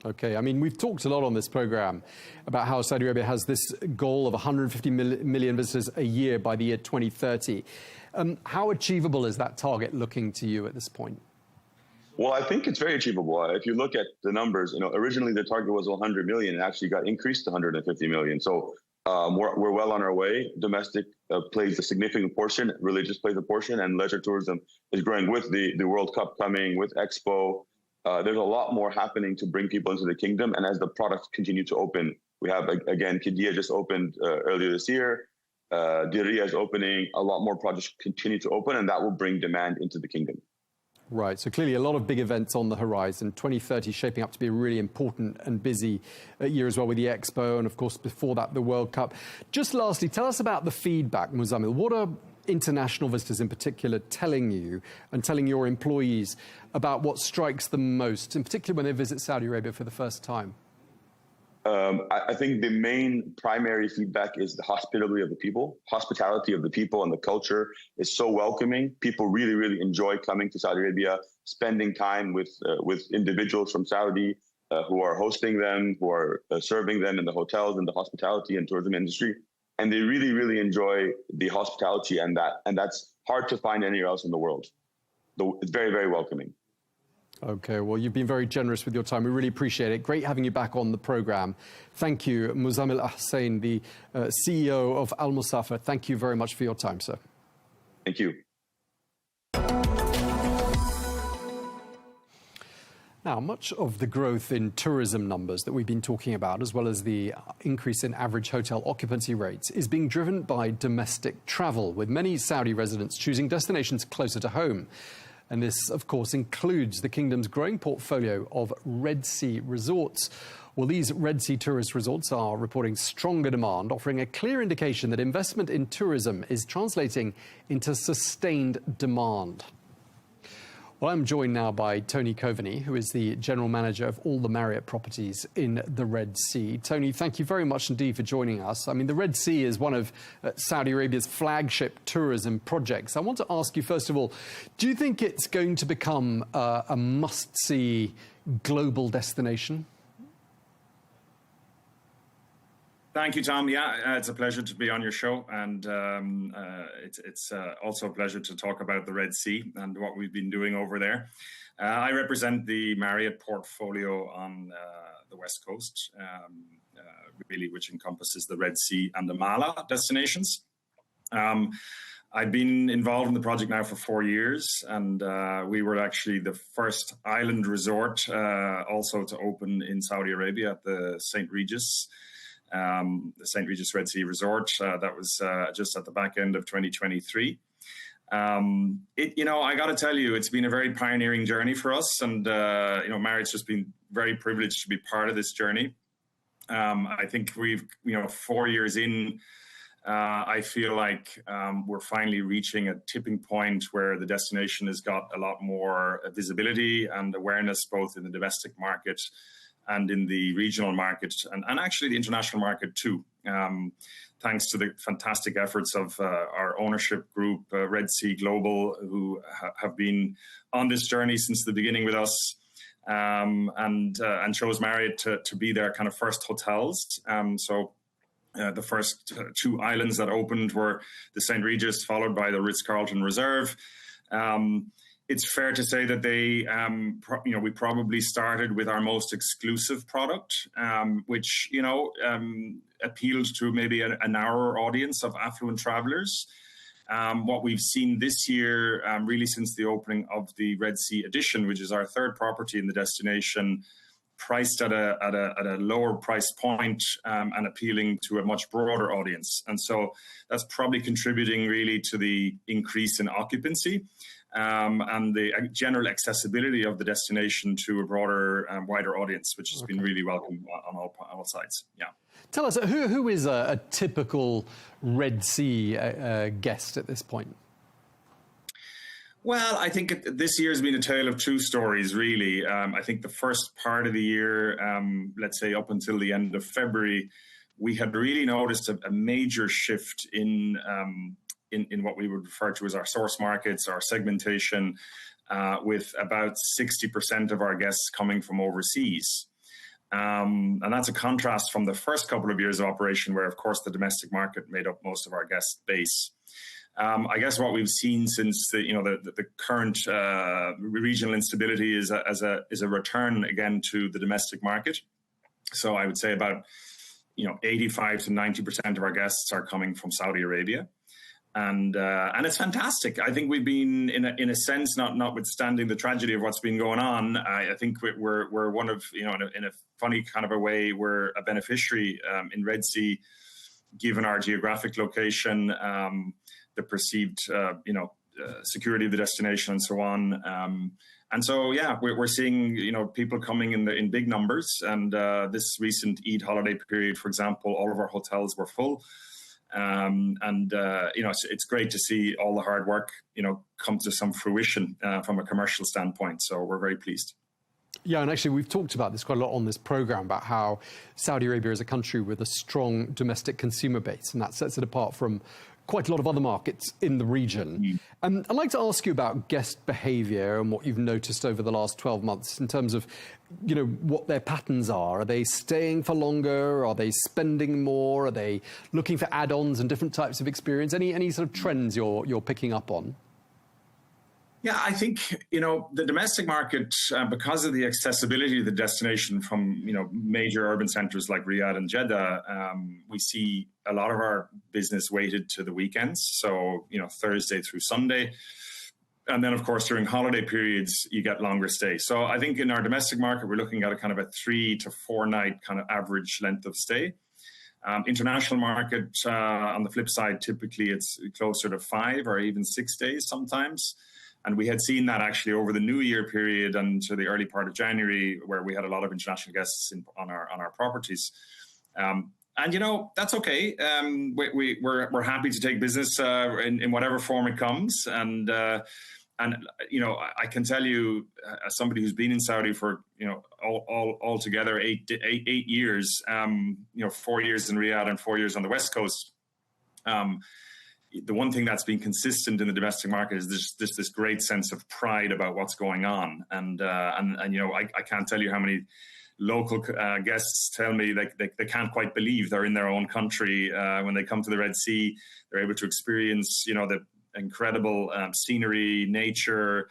Okay, I mean, we've talked a lot on this program about how Saudi Arabia has this goal of 150 million visitors a year by the year 2030. How achievable is that target looking to you at this point? Well, I think it's very achievable. If you look at the numbers, originally the target was 100 million. It actually got increased to 150 million. So we're well on our way. Domestic plays a significant portion, religious plays a portion, and leisure tourism is growing with the World Cup coming, with Expo. There's a lot more happening to bring people into the kingdom. And as the products continue to open, we have, again, Qiddiya just opened earlier this year. Diriyah is opening. A lot more projects continue to open, and that will bring demand into the kingdom. Right, so clearly a lot of big events on the horizon. 2030 shaping up to be a really important and busy year as well with the Expo, and of course before that the World Cup. Just lastly, tell us about the feedback, Muzammil. What are international visitors in particular telling you and telling your employees about what strikes them most, in particular when they visit Saudi Arabia for the first time? I think the main primary feedback is the hospitality of the people and the culture is so welcoming. People really, really enjoy coming to Saudi Arabia, spending time with individuals from Saudi who are hosting them, who are serving them in the hotels and the hospitality and tourism industry. And they really, really enjoy the hospitality, and that's hard to find anywhere else in the world. It's very, very welcoming. Okay, well, you've been very generous with your time. We really appreciate it. Great having you back on the program. Thank you, Muzammil Hussain, the CEO of Al Musafir. Thank you very much for your time, sir. Thank you. Now, much of the growth in tourism numbers that we've been talking about, as well as the increase in average hotel occupancy rates, is being driven by domestic travel, with many Saudi residents choosing destinations closer to home. And this, of course, includes the kingdom's growing portfolio of Red Sea resorts. Well, these Red Sea tourist resorts are reporting stronger demand, offering a clear indication that investment in tourism is translating into sustained demand. Well, I'm joined now by Tony Cohanim, who is the general manager of all the Marriott properties in the Red Sea. Tony, thank you very much indeed for joining us. I mean, the Red Sea is one of Saudi Arabia's flagship tourism projects. I want to ask you, first of all, do you think it's going to become a must-see global destination? Thank you, Tom. Yeah, it's a pleasure to be on your show, and it's also a pleasure to talk about the Red Sea and what we've been doing over there. I represent the Marriott portfolio on the West Coast, really, which encompasses the Red Sea and the Mala destinations. I've been involved in the project now for 4 years, and we were actually the first island resort also to open in Saudi Arabia at the St. Regis. The St. Regis Red Sea Resort. That was just at the back end of 2023. I got to tell you, it's been a very pioneering journey for us, and Marriott's just been very privileged to be part of this journey. I think we've, 4 years in, I feel like we're finally reaching a tipping point where the destination has got a lot more visibility and awareness, both in the domestic market and in the regional market, and actually the international market too, thanks to the fantastic efforts of our ownership group, Red Sea Global, who have been on this journey since the beginning with us, and chose Marriott to be their kind of first hotels. The first 2 islands that opened were the St. Regis, followed by the Ritz-Carlton Reserve. It's fair to say that we probably started with our most exclusive product, which, appealed to maybe a narrower audience of affluent travelers. What we've seen this year, really since the opening of the Red Sea Edition, which is our 3rd property in the destination, priced at a lower price point and appealing to a much broader audience. And so that's probably contributing really to the increase in occupancy. And the general accessibility of the destination to a broader, wider audience, which has been really welcome on all sides. Yeah. Tell us, who is a typical Red Sea guest at this point? Well, I think this year has been a tale of 2 stories, really. I think the first part of the year, let's say up until the end of February, we had really noticed a major shift in what we would refer to as our source markets, our segmentation, with about 60% of our guests coming from overseas. And that's a contrast from the first couple of years of operation, where, of course, the domestic market made up most of our guest base. I guess what we've seen since the current regional instability is a return again to the domestic market. So I would say about 85 to 90% of our guests are coming from Saudi Arabia. And it's fantastic. I think we've been, in a sense, notwithstanding the tragedy of what's been going on, I think we're one of, in a funny kind of a way, we're a beneficiary in Red Sea, given our geographic location, the perceived, security of the destination, and so on. And so, yeah, we're seeing, people coming in big numbers. And this recent Eid holiday period, for example, all of our hotels were full. It's great to see all the hard work, come to some fruition from a commercial standpoint. So we're very pleased. Yeah, and actually we've talked about this quite a lot on this program, about how Saudi Arabia is a country with a strong domestic consumer base, and that sets it apart from quite a lot of other markets in the region. I'd like to ask you about guest behavior and what you've noticed over the last 12 months in terms of, what their patterns are. Are they staying for longer? Are they spending more? Are they looking for add-ons and different types of experience? Any sort of trends you're picking up on? Yeah, I think, the domestic market, because of the accessibility of the destination from, major urban centers like Riyadh and Jeddah, we see a lot of our business weighted to the weekends. So, Thursday through Sunday. And then, of course, during holiday periods, you get longer stays. So I think in our domestic market, we're looking at a kind of a 3 to 4 night kind of average length of stay. International market, on the flip side, typically it's closer to 5 or even 6 days sometimes. And we had seen that actually over the New Year period and to the early part of January, where we had a lot of international guests on our properties. And, you know, that's okay. We're happy to take business in whatever form it comes. And you know, I can tell you, as somebody who's been in Saudi for, you know, all together 8 years, you know, 4 years in Riyadh and 4 years on the West Coast. The one thing that's been consistent in the domestic market is this great sense of pride about what's going on. And you know, I can't tell you how many local guests tell me they can't quite believe they're in their own country when they come to the Red Sea. They're able to experience, you know, the incredible scenery, nature,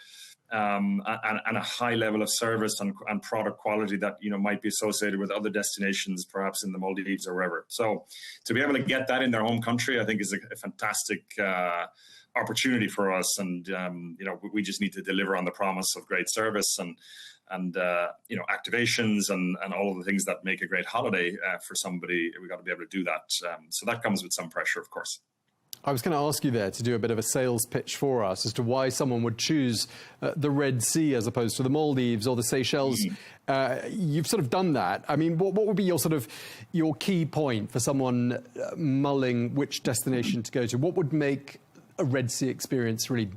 and a high level of service and product quality that, you know, might be associated with other destinations, perhaps in the Maldives or wherever. So to be able to get that in their home country, I think is a fantastic opportunity for us. And, you know, we just need to deliver on the promise of great service and you know, activations and all of the things that make a great holiday for somebody. We've got to be able to do that. So that comes with some pressure, of course. I was going to ask you there to do a bit of a sales pitch for us as to why someone would choose the Red Sea as opposed to the Maldives or the Seychelles. You've sort of done that. I mean, what would be your key point for someone mulling which destination to go to? What would make a Red Sea experience really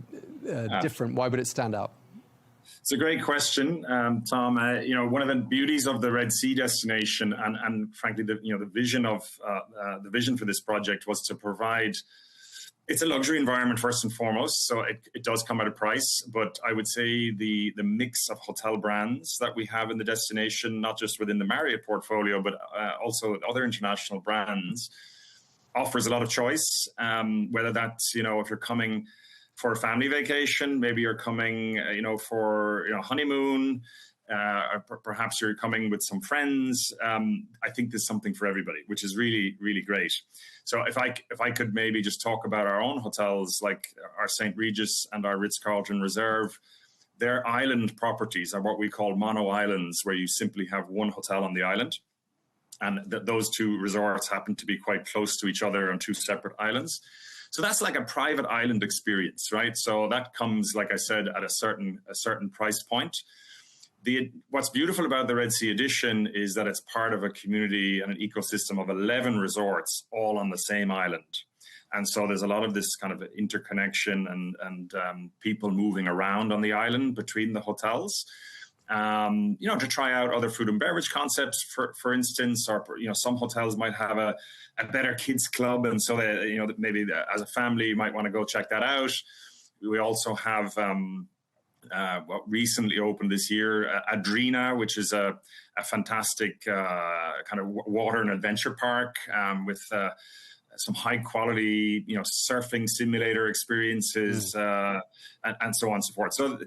different? Why would it stand out? It's a great question, Tom. You know, one of the beauties of the Red Sea destination, and frankly, the vision for this project was to provide. It's a luxury environment first and foremost, so it does come at a price. But I would say the mix of hotel brands that we have in the destination, not just within the Marriott portfolio, but also other international brands, offers a lot of choice. Whether that's, you know, if you're coming for a family vacation, maybe you're coming, you know, for, you know, honeymoon, or perhaps you're coming with some friends. I think there's something for everybody, which is really, really great. So if I could maybe just talk about our own hotels, like our St. Regis and our Ritz-Carlton Reserve, their island properties are what we call mono islands, where you simply have one hotel on the island. And those two resorts happen to be quite close to each other on 2 separate islands. So that's like a private island experience, right? So that comes, like I said, at a certain price point. What's beautiful about the Red Sea Edition is that it's part of a community and an ecosystem of 11 resorts, all on the same island. And so there's a lot of this kind of interconnection and people moving around on the island between the hotels. You know, to try out other food and beverage concepts, for instance, or, you know, some hotels might have a better kids club. And so, they, you know, maybe as a family, you might want to go check that out. We also have what recently opened this year, Adrina, which is a fantastic kind of water and adventure park with some high quality, you know, surfing simulator experiences and so on and so forth. So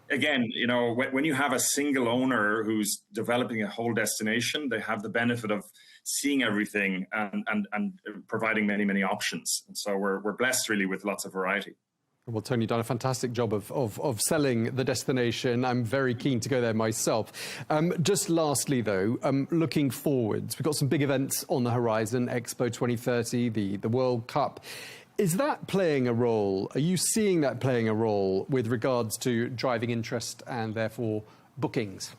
again, you know, when you have a single owner who's developing a whole destination, they have the benefit of seeing everything and providing many, many options. And so we're blessed really with lots of variety. Well, Tony, you've done a fantastic job of selling the destination. I'm very keen to go there myself. Just lastly, though, looking forwards, we've got some big events on the horizon, Expo 2030, the World Cup. Is that playing a role? Are you seeing that playing a role with regards to driving interest and therefore bookings?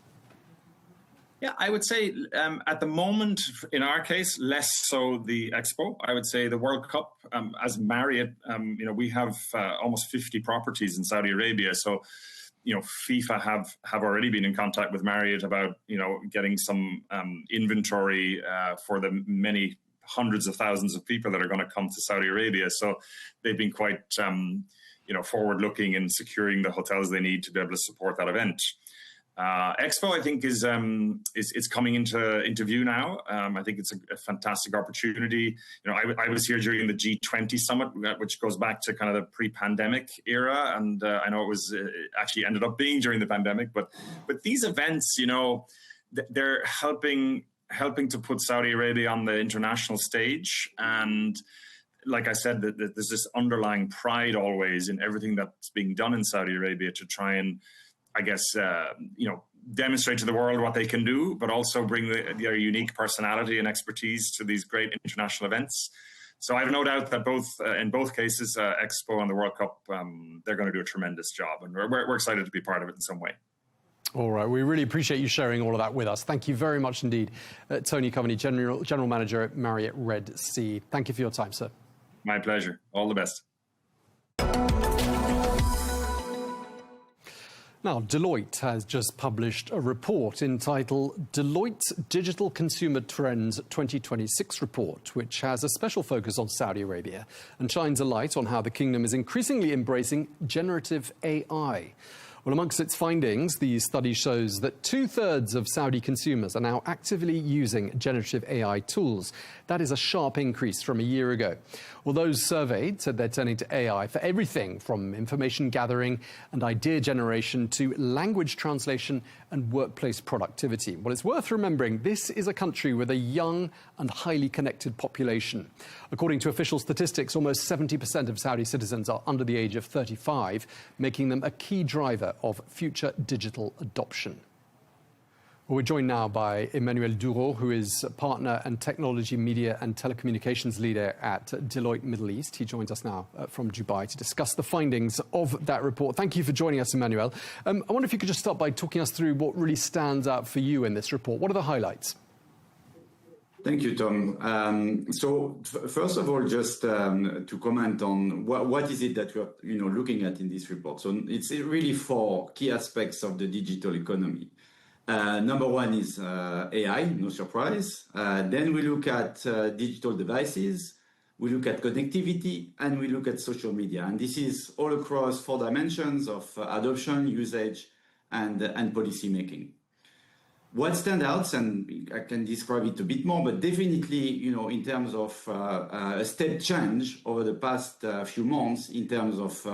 Yeah, I would say at the moment, in our case, less so the Expo. I would say the World Cup, as Marriott, you know, we have almost 50 properties in Saudi Arabia. So, you know, FIFA have already been in contact with Marriott about, you know, getting some inventory for the many hundreds of thousands of people that are going to come to Saudi Arabia. So they've been quite, you know, forward-looking in securing the hotels they need to be able to support that event. Expo, I think, is coming into view now. I think it's a fantastic opportunity. You know, I was here during the G20 summit, which goes back to kind of the pre-pandemic era, and I know it was actually ended up being during the pandemic. But these events, you know, they're helping to put Saudi Arabia on the international stage, and like I said, that there's this underlying pride always in everything that's being done in Saudi Arabia to try and, I guess, demonstrate to the world what they can do, but also bring their unique personality and expertise to these great international events. So I have no doubt that in both cases, Expo and the World Cup, they're going to do a tremendous job, and we're excited to be part of it in some way. All right, we really appreciate you sharing all of that with us. Thank you very much indeed, Tony Coveney, General Manager at Marriott Red Sea. Thank you for your time, sir. My pleasure. All the best. Now, Deloitte has just published a report entitled Deloitte's Digital Consumer Trends 2026 Report, which has a special focus on Saudi Arabia and shines a light on how the kingdom is increasingly embracing generative AI. Well, amongst its findings, the study shows that 2/3 of Saudi consumers are now actively using generative AI tools. That is a sharp increase from a year ago. Well, those surveyed said they're turning to AI for everything from information gathering and idea generation to language translation and workplace productivity. Well, it's worth remembering this is a country with a young and highly connected population. According to official statistics, almost 70% of Saudi citizens are under the age of 35, making them a key driver of future digital adoption. Well, we're joined now by Emmanuel Duro, who is partner and technology, media and telecommunications leader at Deloitte Middle East. He joins us now from Dubai to discuss the findings of that report. Thank you for joining us, Emmanuel. I wonder if you could just start by talking us through what really stands out for you in this report. What are the highlights? Thank you, Tom. So first of all, just to comment on what is it that we're looking at in this report. So it's really 4 key aspects of the digital economy. Number one is AI, no surprise. Then we look at digital devices, we look at connectivity, and we look at social media. And this is all across 4 dimensions of adoption, usage, and policy making. What stands out, and I can describe it a bit more, but definitely, in terms of a step change over the past few months in terms of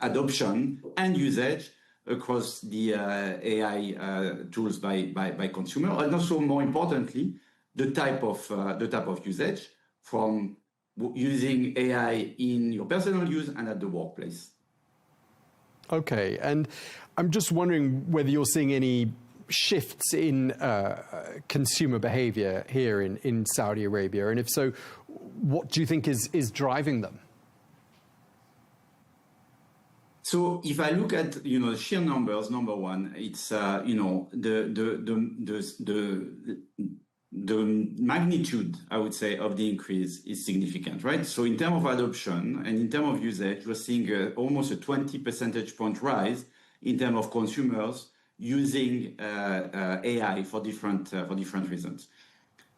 adoption and usage across the AI tools by consumer, and also more importantly, the type of usage, from using AI in your personal use and at the workplace. Okay, and I'm just wondering whether you're seeing any shifts in consumer behavior here in Saudi Arabia, and if so, what do you think is driving them? So if I look at the sheer numbers, number one, it's the magnitude, I would say, of the increase is significant, right? So in terms of adoption and in terms of usage, we're seeing almost a 20 percentage point rise in terms of consumers using AI for different reasons.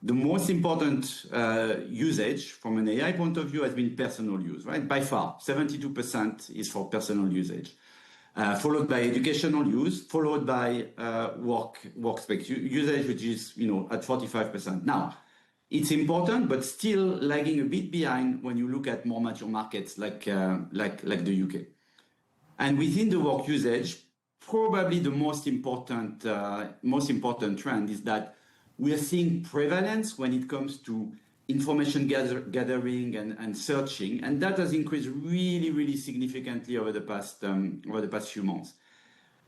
The most important usage from an AI point of view has been personal use, right? By far, 72% is for personal usage, followed by educational use, followed by workspace usage, which is at 45%. Now, it's important, but still lagging a bit behind when you look at more mature markets like the UK. And within the work usage, probably the most important trend is that we are seeing prevalence when it comes to information gathering and searching, and that has increased really, really significantly over the past few months.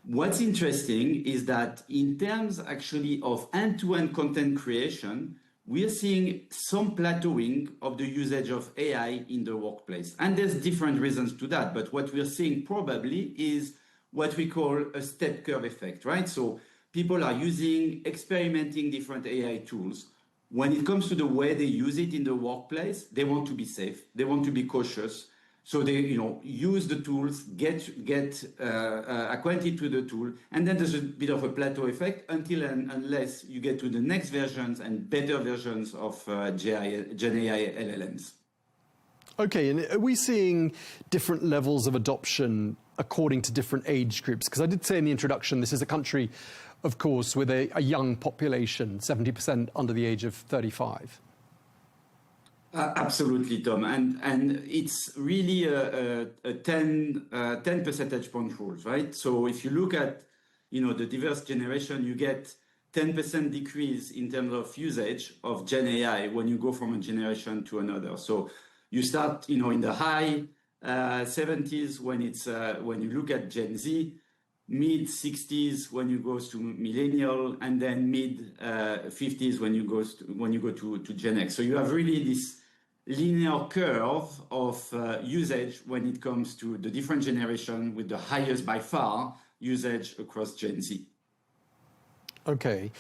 What's interesting is that in terms actually of end-to-end content creation, we are seeing some plateauing of the usage of AI in the workplace, and there's different reasons to that. But what we are seeing probably is what we call a step curve effect, right? So people are experimenting different AI tools. When it comes to the way they use it in the workplace, they want to be safe, they want to be cautious. So they, use the tools, get acquainted to the tool, and then there's a bit of a plateau effect unless you get to the next versions and better versions of Gen AI LLMs. Okay, and are we seeing different levels of adoption according to different age groups? Because I did say in the introduction, this is a country, of course, with a young population, 70% under the age of 35. Absolutely, Tom. And it's really a 10 percentage point rule, right? So if you look at, the diverse generation, you get 10% decrease in terms of usage of Gen AI when you go from a generation to another. So You start, in the high 70s when it's when you look at Gen Z, mid 60s when you go to millennial, and then mid 50s when you go to Gen X. So you have really this linear curve of usage when it comes to the different generation, with the highest by far usage across Gen Z. Okay.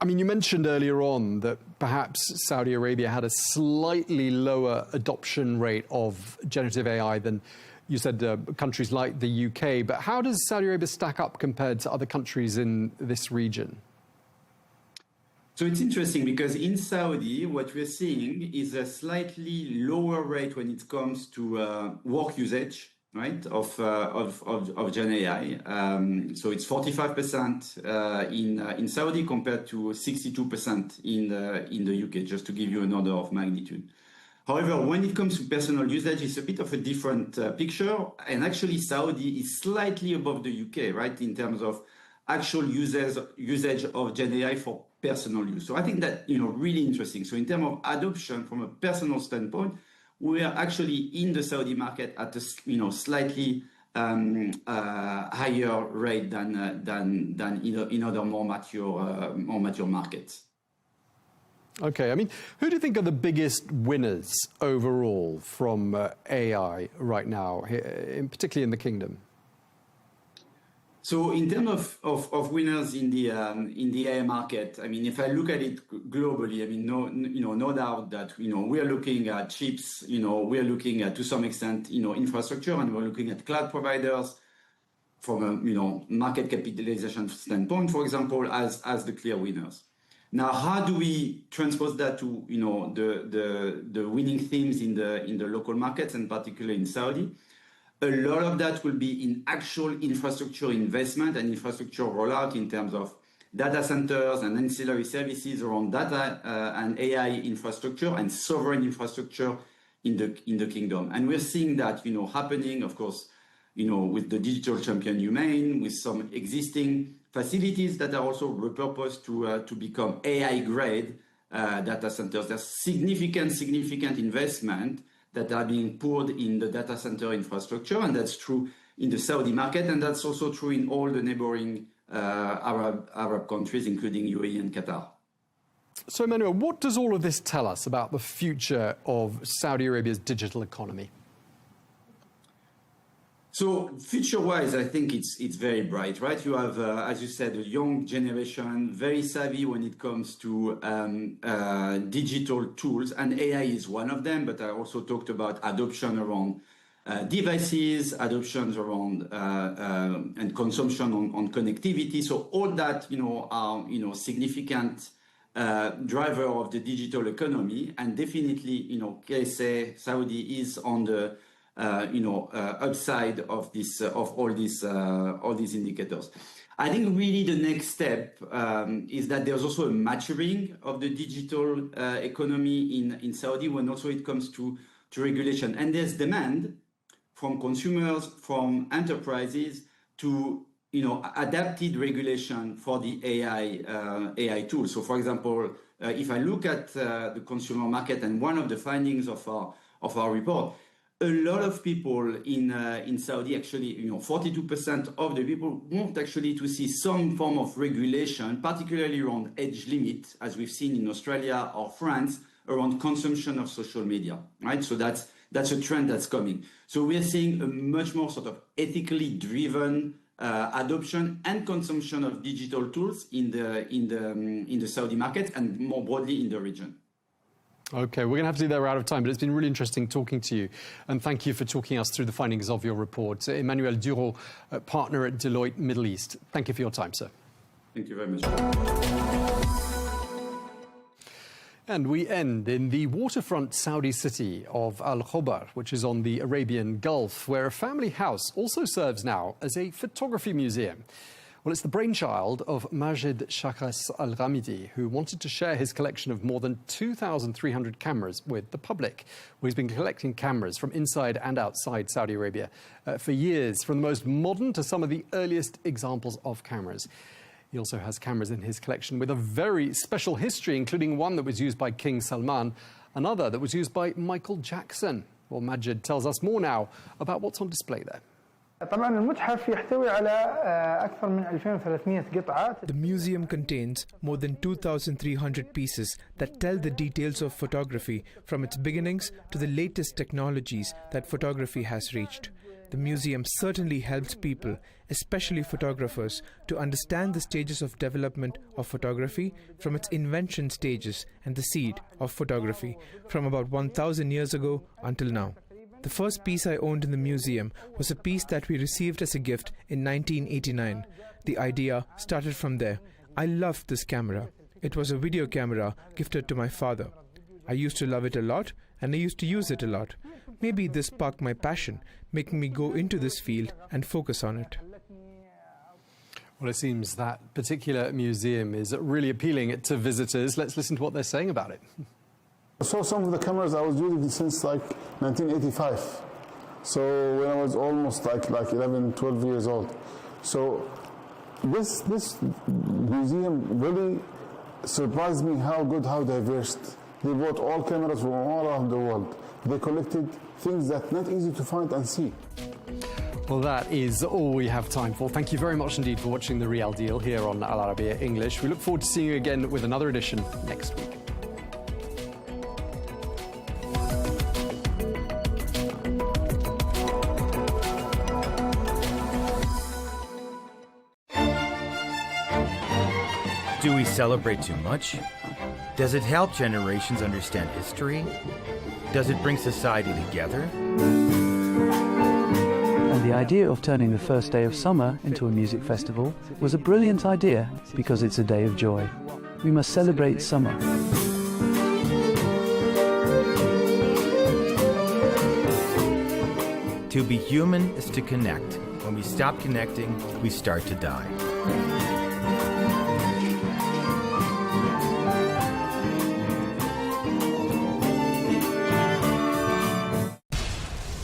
I mean, you mentioned earlier on that perhaps Saudi Arabia had a slightly lower adoption rate of generative AI than, you said, countries like the UK. But how does Saudi Arabia stack up compared to other countries in this region? So it's interesting because in Saudi, what we're seeing is a slightly lower rate when it comes to work usage, right, of Gen AI. So it's 45% in Saudi compared to 62% in the UK, just to give you an order of magnitude. However, when it comes to personal usage, it's a bit of a different picture. And actually, Saudi is slightly above the UK, right, in terms of actual usage of Gen AI for personal use. So I think that, really interesting. So in terms of adoption from a personal standpoint, we are actually in the Saudi market at a slightly higher rate than in other more mature markets. Okay, I mean, who do you think are the biggest winners overall from AI right now, particularly in the kingdom? So in terms of winners in the AI market, I mean, if I look at it globally, I mean, no doubt that we are looking at chips, we are looking at, to some extent, infrastructure, and we're looking at cloud providers from a market capitalization standpoint, for example, as the clear winners. Now, how do we transpose that to the winning themes in the local markets, and particularly in Saudi? A lot of that will be in actual infrastructure investment and infrastructure rollout in terms of data centers and ancillary services around data and AI infrastructure and sovereign infrastructure in the kingdom. And we're seeing that happening, of course, with the digital champion UMain, with some existing facilities that are also repurposed to become AI grade data centers. There's significant investment that are being poured in the data center infrastructure, and that's true in the Saudi market, and that's also true in all the neighboring Arab countries, including UAE and Qatar. So, Emmanuel, what does all of this tell us about the future of Saudi Arabia's digital economy? So future-wise, I think it's very bright, right? You have, as you said, a young generation, very savvy when it comes to digital tools, and AI is one of them. But I also talked about adoption around devices, adoptions around and consumption on connectivity. So all that, are significant driver of the digital economy, and definitely, KSA Saudi is on the upside of this, of all these indicators. I think really the next step is that there's also a maturing of the digital economy in Saudi when also it comes to regulation. And there's demand from consumers, from enterprises to adapted regulation for the AI tools. So for example, if I look at the consumer market, and one of the findings of our report, a lot of people in Saudi, actually, 42% of the people want actually to see some form of regulation, particularly around age limit, as we've seen in Australia or France, around consumption of social media, right? So that's a trend that's coming. So we're seeing a much more sort of ethically driven adoption and consumption of digital tools in the Saudi market and more broadly in the region. Okay, we're going to have to do that. We're out of time, but it's been really interesting talking to you. And thank you for talking us through the findings of your report. Emmanuel Duro, partner at Deloitte Middle East. Thank you for your time, sir. Thank you very much. And we end in the waterfront Saudi city of Al Khobar, which is on the Arabian Gulf, where a family house also serves now as a photography museum. Well, it's the brainchild of Majid Shakhas Al-Ghamidi, who wanted to share his collection of more than 2,300 cameras with the public. Well, he's been collecting cameras from inside and outside Saudi Arabia for years, from the most modern to some of the earliest examples of cameras. He also has cameras in his collection with a very special history, including one that was used by King Salman another that was used by Michael Jackson. Well, Majid tells us more now about what's on display there. The museum contains more than 2,300 pieces that tell the details of photography from its beginnings to the latest technologies that photography has reached. The museum certainly helps people, especially photographers, to understand the stages of development of photography from its invention stages and the seed of photography from about 1,000 years ago until now. The first piece I owned in the museum was a piece that we received as a gift in 1989. The idea started from there. I loved this camera. It was a video camera gifted to my father. I used to love it a lot and I used to use it a lot. Maybe this sparked my passion, making me go into this field and focus on it. Well, it seems that particular museum is really appealing to visitors. Let's listen to what they're saying about it. I saw some of the cameras I was using since like 1985. So when I was almost like 11, 12 years old. So this museum really surprised me how good, how diverse. They brought all cameras from all around the world. They collected things that not easy to find and see. Well, that is all we have time for. Thank you very much indeed for watching The Real Deal here on Al Arabiya English. We look forward to seeing you again with another edition next week. Do we celebrate too much? Does it help generations understand history? Does it bring society together? And the idea of turning the first day of summer into a music festival was a brilliant idea because it's a day of joy. We must celebrate summer. To be human is to connect. When we stop connecting, we start to die.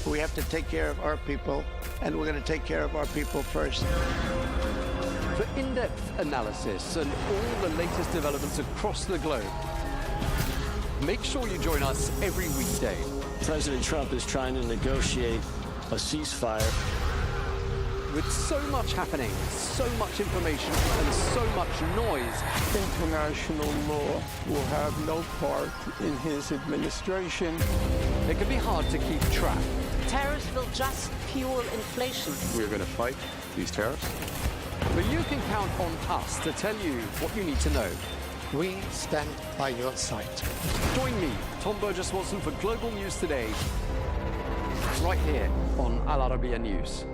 We have to take care of our people, and we're going to take care of our people first. For in-depth analysis and all the latest developments across the globe, make sure you join us every weekday. President Trump is trying to negotiate a ceasefire. With so much happening, so much information, and so much noise, International law will have no part in his administration. It can be hard to keep track. Tariffs will just fuel inflation. We're going to fight these tariffs. But you can count on us to tell you what you need to know. We stand by your side. Join me, Tom Burges Watson, for Global News Today, right here on Al Arabiya News.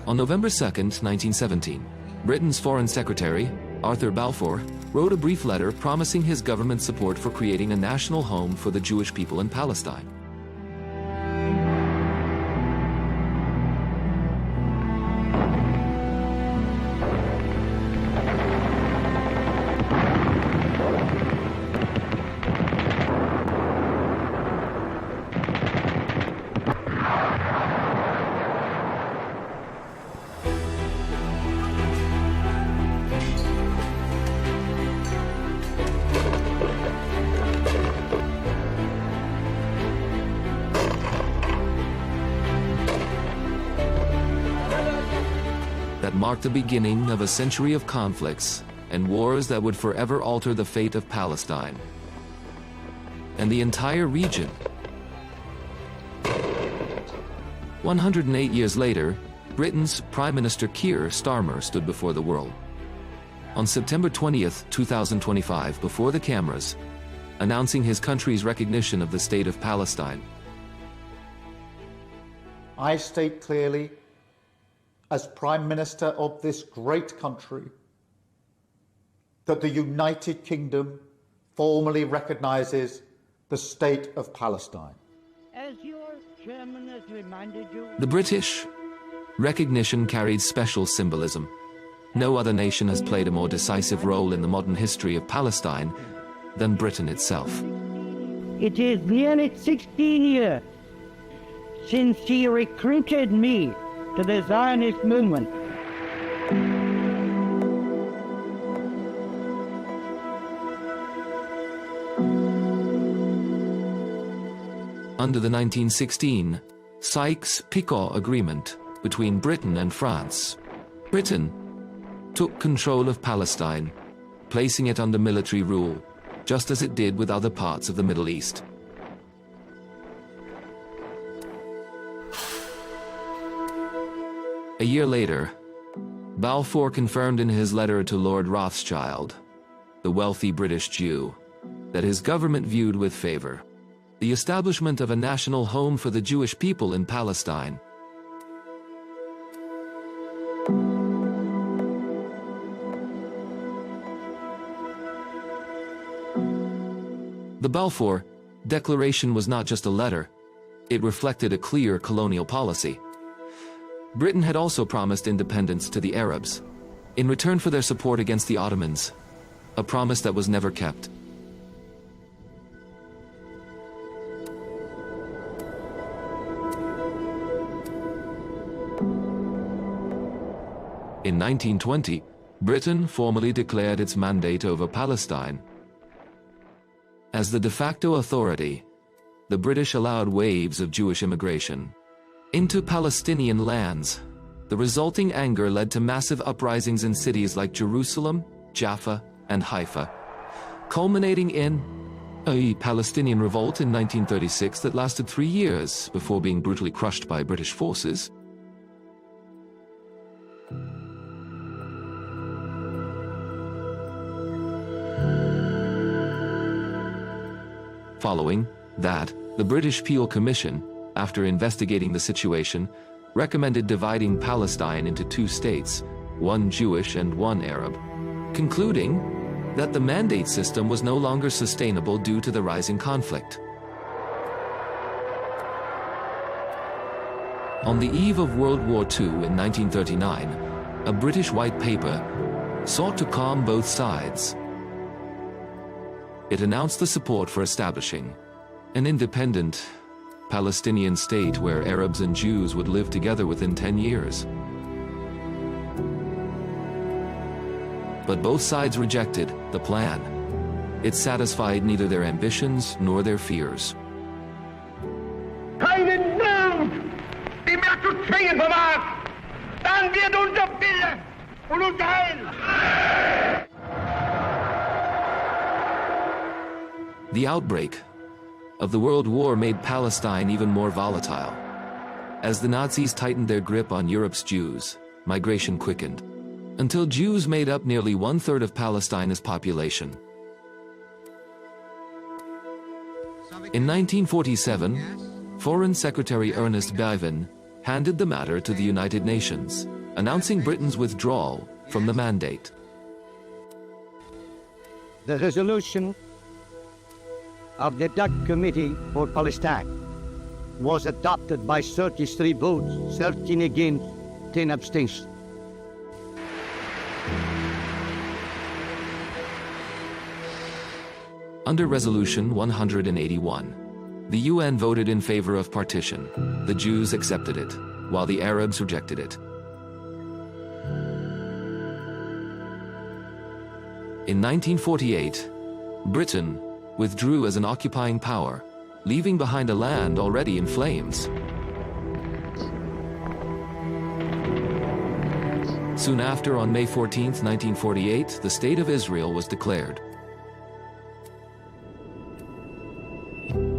On November 2nd, 1917, Britain's Foreign Secretary, Arthur Balfour, wrote a brief letter promising his government's support for creating a national home for the Jewish people in Palestine. That marked the beginning of a century of conflicts and wars that would forever alter the fate of Palestine and the entire region. 108 years later, Britain's Prime Minister Keir Starmer stood before the world. On September 20th, 2025, before the cameras, announcing his country's recognition of the state of Palestine. I state clearly, as Prime Minister of this great country, that the United Kingdom formally recognises the state of Palestine. As your chairman has reminded you, The British, recognition carried special symbolism. No other nation has played a more decisive role in the modern history of Palestine than Britain itself. It is nearly 16 years since she recruited me to the Zionist movement. Under the 1916 Sykes-Picot Agreement between Britain and France, Britain took control of Palestine, placing it under military rule, just as it did with other parts of the Middle East. A year later, Balfour confirmed in his letter to Lord Rothschild, the wealthy British Jew, that his government viewed with favor the establishment of a national home for the Jewish people in Palestine. The Balfour Declaration was not just a letter, it reflected a clear colonial policy. Britain had also promised independence to the Arabs, in return for their support against the Ottomans, a promise that was never kept. In 1920, Britain formally declared its mandate over Palestine. As the de facto authority, the British allowed waves of Jewish immigration into Palestinian lands. The resulting anger led to massive uprisings in cities like Jerusalem, Jaffa, and Haifa, culminating in a Palestinian revolt in 1936 that lasted 3 years before being brutally crushed by British forces. Following that, the British Peel Commission, after investigating the situation, recommended dividing Palestine into 2 states, one Jewish and one Arab, concluding that the mandate system was no longer sustainable due to the rising conflict. On the eve of World War II in 1939, a British white paper sought to calm both sides. It announced the support for establishing an independent Palestinian state where Arabs and Jews would live together within 10 years. But both sides rejected the plan. It satisfied neither their ambitions nor their fears. Keinen Mut, die mehr zu zwingen vermag, dann wird unser Wille und unser Heil. The outbreak of the World War made Palestine even more volatile. As the Nazis tightened their grip on Europe's Jews, migration quickened, until Jews made up nearly 1/3 of Palestine's population. In 1947, Foreign Secretary Ernest Bevin handed the matter to the United Nations, announcing Britain's withdrawal from the mandate. The resolution of the DUC Committee for Palestine was adopted by 33 votes, 13 against, 10 abstentions. Under Resolution 181, the UN voted in favor of partition. The Jews accepted it, while the Arabs rejected it. In 1948, Britain withdrew as an occupying power, leaving behind a land already in flames. Soon after, on May 14, 1948, the State of Israel was declared.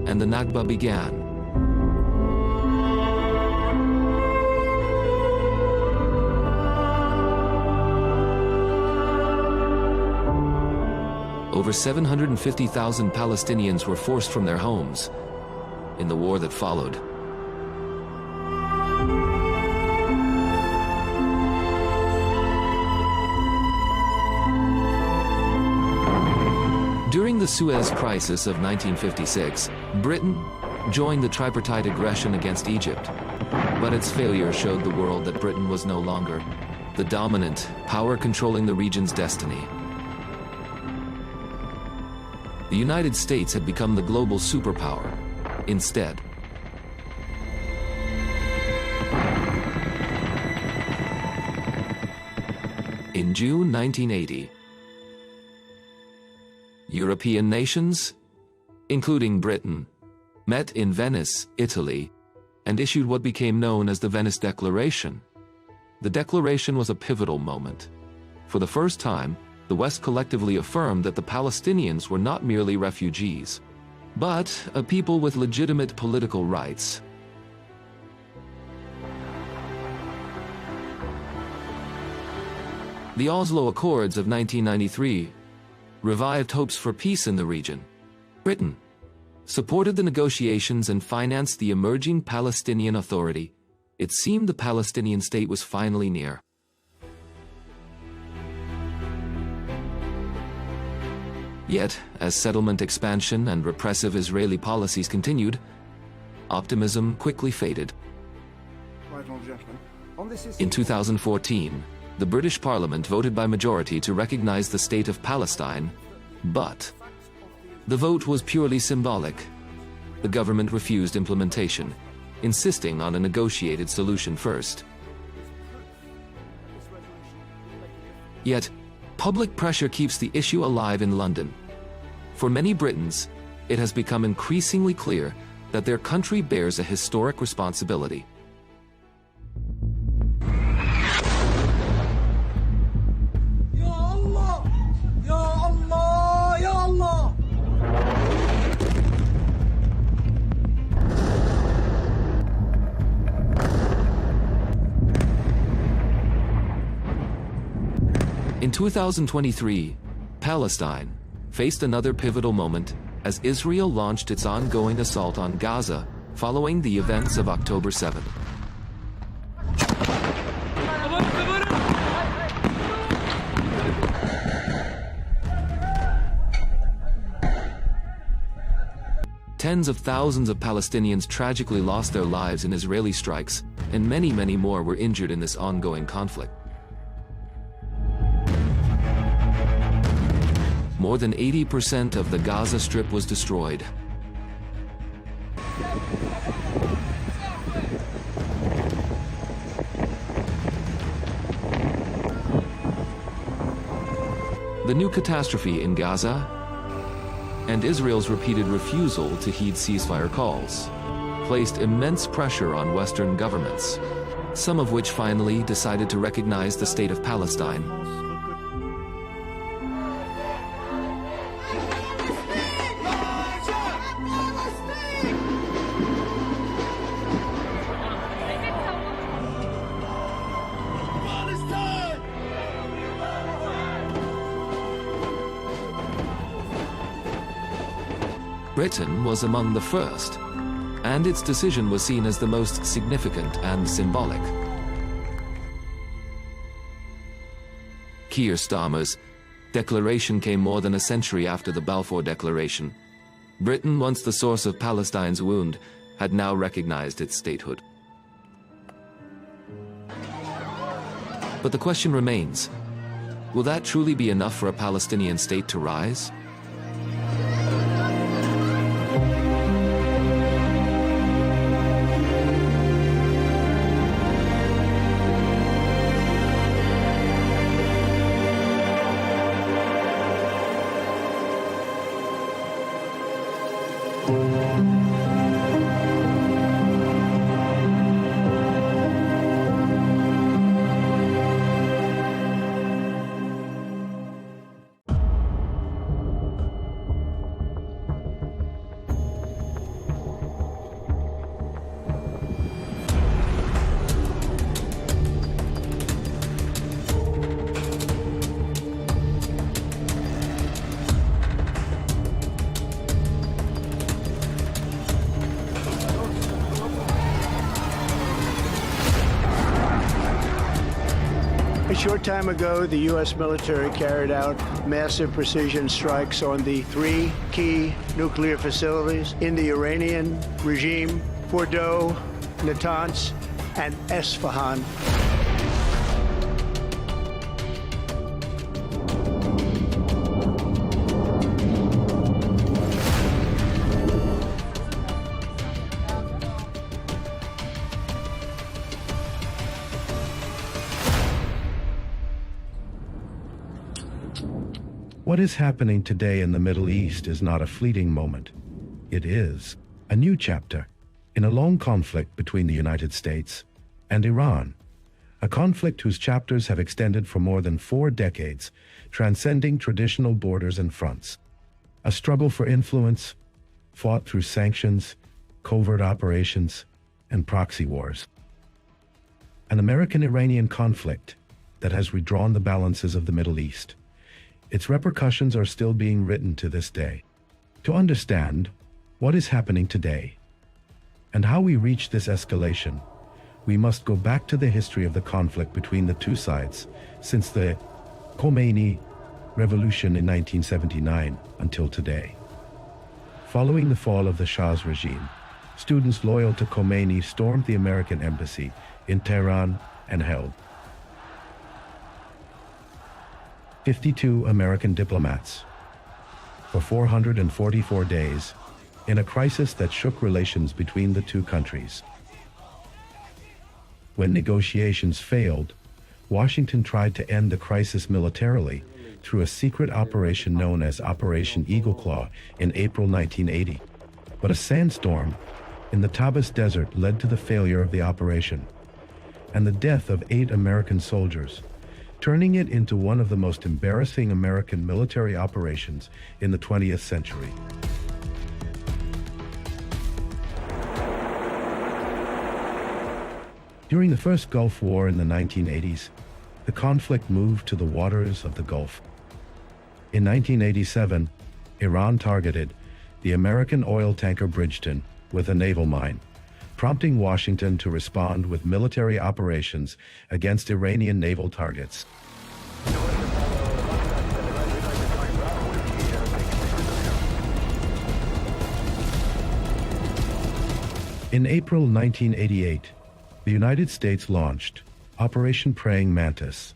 And the Nakba began. Over 750,000 Palestinians were forced from their homes in the war that followed. During the Suez Crisis of 1956, Britain joined the tripartite aggression against Egypt, But its failure showed the world that Britain was no longer the dominant power controlling the region's destiny. The United States had become the global superpower instead. In June 1980, European nations, including Britain, met in Venice, Italy, and issued what became known as the Venice Declaration. The declaration was a pivotal moment. For the first time, the West collectively affirmed that the Palestinians were not merely refugees, but a people with legitimate political rights. The Oslo Accords of 1993 revived hopes for peace in the region. Britain supported the negotiations and financed the emerging Palestinian Authority. It seemed the Palestinian state was finally near. Yet, as settlement expansion and repressive Israeli policies continued, optimism quickly faded. In 2014, the British Parliament voted by majority to recognize the state of Palestine, but the vote was purely symbolic. The government refused implementation, insisting on a negotiated solution first. Yet, public pressure keeps the issue alive in London. For many Britons, it has become increasingly clear that their country bears a historic responsibility. In 2023, Palestine faced another pivotal moment as Israel launched its ongoing assault on Gaza following the events of October 7th. Tens of thousands of Palestinians tragically lost their lives in Israeli strikes, and many, many more were injured in this ongoing conflict. More than 80% of the Gaza Strip was destroyed. The new catastrophe in Gaza and Israel's repeated refusal to heed ceasefire calls placed immense pressure on Western governments, some of which finally decided to recognize the state of Palestine. Britain was among the first, and its decision was seen as the most significant and symbolic. Keir Starmer's declaration came more than a century after the Balfour Declaration. Britain, once the source of Palestine's wound, had now recognized its statehood. But the question remains, will that truly be enough for a Palestinian state to rise? A short time ago, the U.S. military carried out massive precision strikes on the 3 key nuclear facilities in the Iranian regime: Fordow, Natanz, and Esfahan. What is happening today in the Middle East is not a fleeting moment. It is a new chapter in a long conflict between the United States and Iran, a conflict whose chapters have extended for more than 4 decades, transcending traditional borders and fronts. A struggle for influence, fought through sanctions, covert operations, and proxy wars. An American-Iranian conflict that has redrawn the balances of the Middle East. Its repercussions are still being written to this day. To understand what is happening today and how we reached this escalation, we must go back to the history of the conflict between the two sides since the Khomeini revolution in 1979 until today. Following the fall of the Shah's regime, students loyal to Khomeini stormed the American embassy in Tehran and held 52 American diplomats for 444 days in a crisis that shook relations between the two countries. When negotiations failed, Washington tried to end the crisis militarily through a secret operation known as Operation Eagle Claw in April 1980. But a sandstorm in the Tabriz Desert led to the failure of the operation and the death of 8 American soldiers, turning it into one of the most embarrassing American military operations in the 20th century. During the first Gulf War in the 1980s, the conflict moved to the waters of the Gulf. In 1987, Iran targeted the American oil tanker Bridgeton with a naval mine, prompting Washington to respond with military operations against Iranian naval targets. In April 1988, the United States launched Operation Praying Mantis,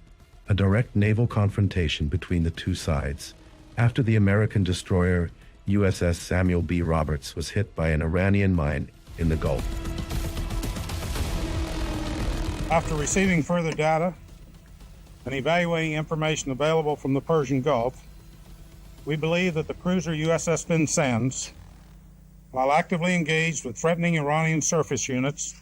a direct naval confrontation between the two sides, after the American destroyer USS Samuel B. Roberts was hit by an Iranian mine in the Gulf. After receiving further data and evaluating information available from the Persian Gulf, we believe that the cruiser USS Vincennes, while actively engaged with threatening Iranian surface units,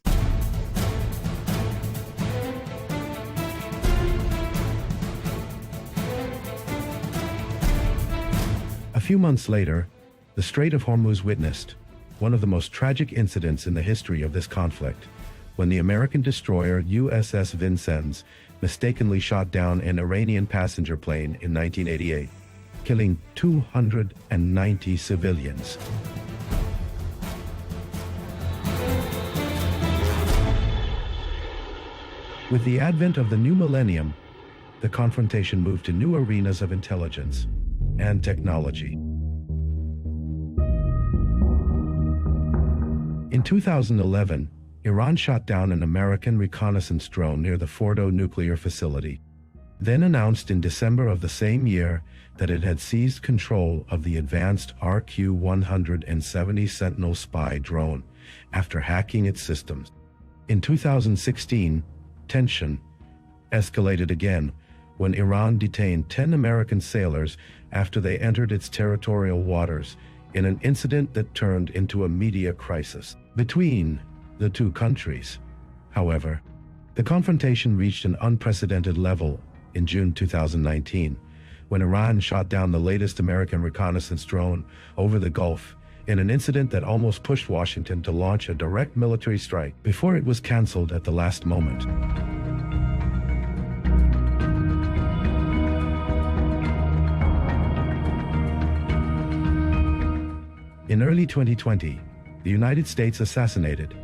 A few months later, the Strait of Hormuz witnessed one of the most tragic incidents in the history of this conflict, when the American destroyer USS Vincennes mistakenly shot down an Iranian passenger plane in 1988, killing 290 civilians. With the advent of the new millennium, the confrontation moved to new arenas of intelligence and technology. In 2011, Iran shot down an American reconnaissance drone near the Fordo nuclear facility, then announced in December of the same year that it had seized control of the advanced RQ-170 Sentinel spy drone after hacking its systems. In 2016, tension escalated again when Iran detained 10 American sailors after they entered its territorial waters in an incident that turned into a media crisis between the two countries. However, the confrontation reached an unprecedented level in June 2019, when Iran shot down the latest American reconnaissance drone over the Gulf in an incident that almost pushed Washington to launch a direct military strike before it was canceled at the last moment. In early 2020, the United States assassinated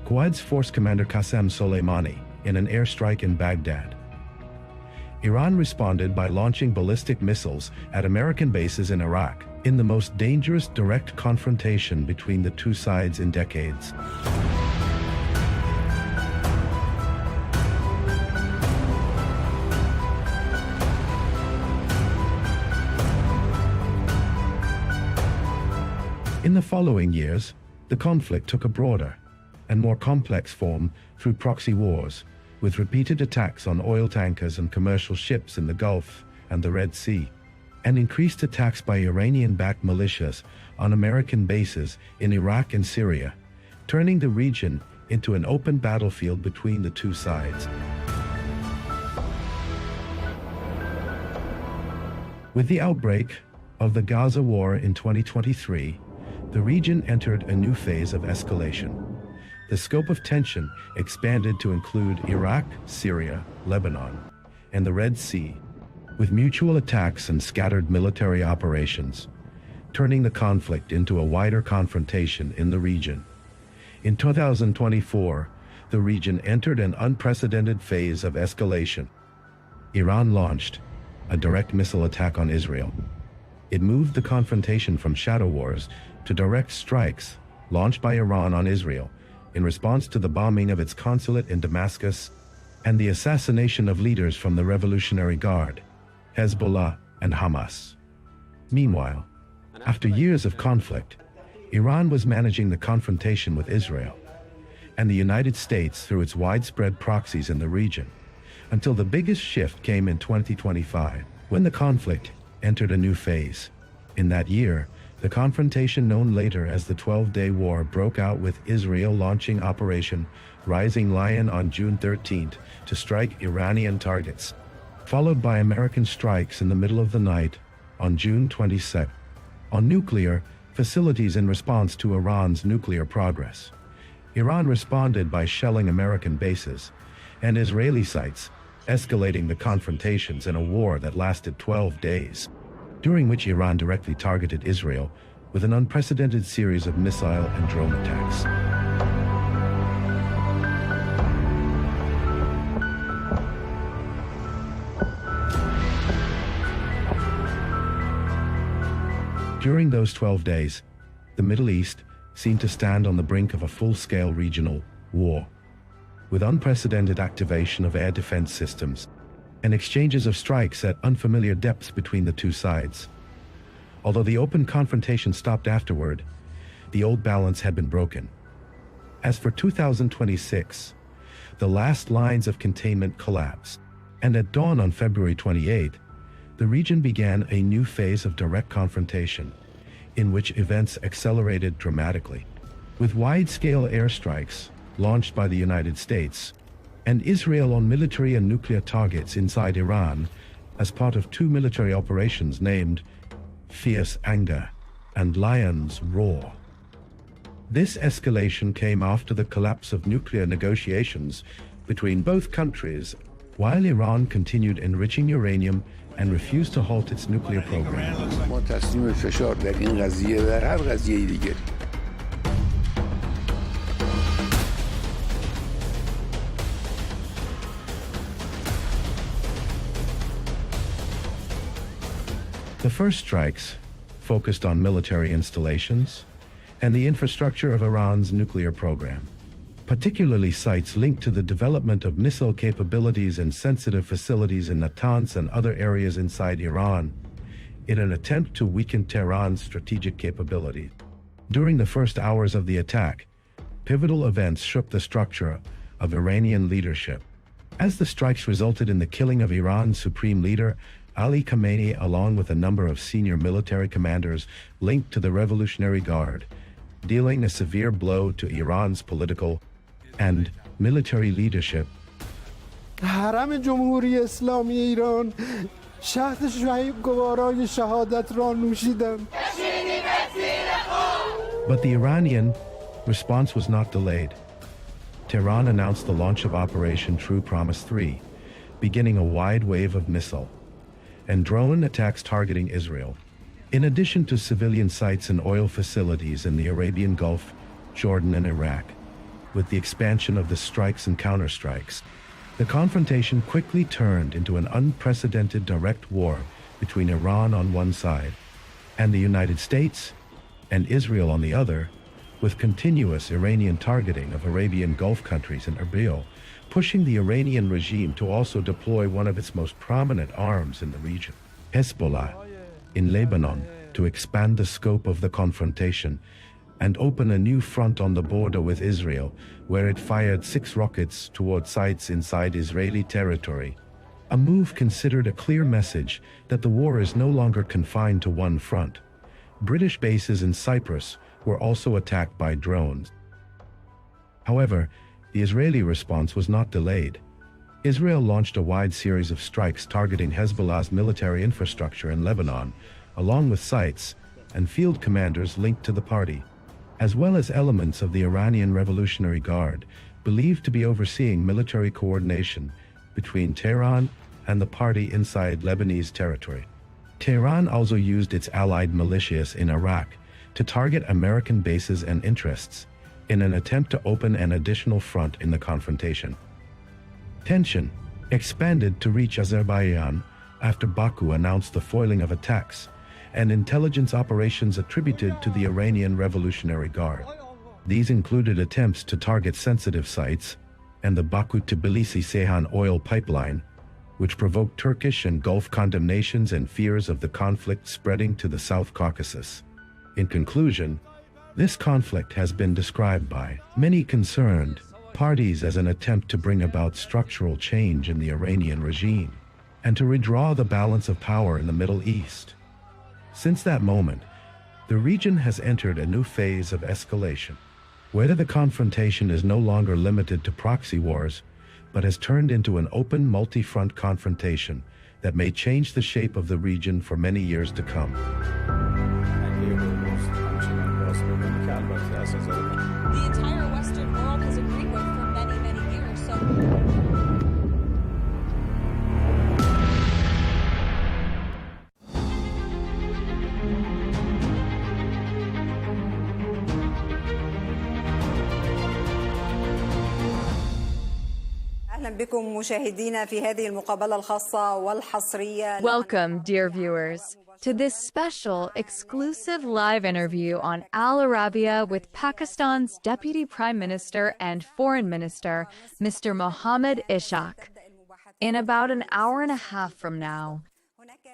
Quds Force Commander Qasem Soleimani in an airstrike in Baghdad. Iran responded by launching ballistic missiles at American bases in Iraq, in the most dangerous direct confrontation between the two sides in decades. In the following years, the conflict took a broader and more complex form through proxy wars, with repeated attacks on oil tankers and commercial ships in the Gulf and the Red Sea, and increased attacks by Iranian-backed militias on American bases in Iraq and Syria, turning the region into an open battlefield between the two sides. With the outbreak of the Gaza War in 2023, the region entered a new phase of escalation. The scope of tension expanded to include Iraq, Syria, Lebanon, and the Red Sea, with mutual attacks and scattered military operations, turning the conflict into a wider confrontation in the region. In 2024, the region entered an unprecedented phase of escalation. Iran launched a direct missile attack on Israel. It moved the confrontation from shadow wars to direct strikes launched by Iran on Israel in response to the bombing of its consulate in Damascus and the assassination of leaders from the Revolutionary Guard, Hezbollah and Hamas. Meanwhile, after years of conflict, Iran was managing the confrontation with Israel and the United States through its widespread proxies in the region, until the biggest shift came in 2025, when the conflict entered a new phase. In that year, the confrontation known later as the 12-Day War broke out, with Israel launching Operation Rising Lion on June 13th to strike Iranian targets, followed by American strikes in the middle of the night on June 22nd on nuclear facilities in response to Iran's nuclear progress. Iran responded by shelling American bases and Israeli sites, escalating the confrontations in a war that lasted 12 days, during which Iran directly targeted Israel with an unprecedented series of missile and drone attacks. During those 12 days, the Middle East seemed to stand on the brink of a full-scale regional war, with unprecedented activation of air defense systems and exchanges of strikes at unfamiliar depths between the two sides. Although the open confrontation stopped afterward, the old balance had been broken. As for 2026, the last lines of containment collapsed, and at dawn on February 28, the region began a new phase of direct confrontation, in which events accelerated dramatically, with wide-scale airstrikes launched by the United States and Israel on military and nuclear targets inside Iran as part of two military operations named Fierce Anger and Lion's Roar. This escalation came after the collapse of nuclear negotiations between both countries, while Iran continued enriching uranium and refused to halt its nuclear program. The first strikes focused on military installations and the infrastructure of Iran's nuclear program, particularly sites linked to the development of missile capabilities and sensitive facilities in Natanz and other areas inside Iran, in an attempt to weaken Tehran's strategic capability. During the first hours of the attack, pivotal events shook the structure of Iranian leadership, as the strikes resulted in the killing of Iran's supreme leader, Ali Khamenei, along with a number of senior military commanders linked to the Revolutionary Guard, dealing a severe blow to Iran's political and military leadership. حرم جمهوری اسلامی ایران شهد شهید گوارای شهادت را نوشیدم. But the Iranian response was not delayed. Tehran announced the launch of Operation True Promise 3, beginning a wide wave of missile and drone attacks targeting Israel, in addition to civilian sites and oil facilities in the Arabian Gulf, Jordan, and Iraq. With the expansion of the strikes and counterstrikes, the confrontation quickly turned into an unprecedented direct war between Iran on one side and the United States and Israel on the other, with continuous Iranian targeting of Arabian Gulf countries and Erbil, pushing the Iranian regime to also deploy one of its most prominent arms in the region, Hezbollah, in Lebanon, to expand the scope of the confrontation and open a new front on the border with Israel, where it fired 6 rockets toward sites inside Israeli territory. A move considered a clear message that the war is no longer confined to one front. British bases in Cyprus were also attacked by drones. However, the Israeli response was not delayed. Israel launched a wide series of strikes targeting Hezbollah's military infrastructure in Lebanon, along with sites and field commanders linked to the party, as well as elements of the Iranian Revolutionary Guard, believed to be overseeing military coordination between Tehran and the party inside Lebanese territory. Tehran also used its allied militias in Iraq to target American bases and interests in an attempt to open an additional front in the confrontation. Tension expanded to reach Azerbaijan after Baku announced the foiling of attacks and intelligence operations attributed to the Iranian Revolutionary Guard. These included attempts to target sensitive sites and the Baku-Tbilisi-Ceyhan oil pipeline, which provoked Turkish and Gulf condemnations and fears of the conflict spreading to the South Caucasus. In conclusion, this conflict has been described by many concerned parties as an attempt to bring about structural change in the Iranian regime and to redraw the balance of power in the Middle East. Since that moment, the region has entered a new phase of escalation, whether the confrontation is no longer limited to proxy wars, but has turned into an open multi-front confrontation that may change the shape of the region for many years to come. The entire Western world has agreed with for many, many years. Welcome, dear viewers, to this special, exclusive live interview on Al Arabiya with Pakistan's Deputy Prime Minister and Foreign Minister, Mr. Mohammad Ishaq. In about an hour and a half from now,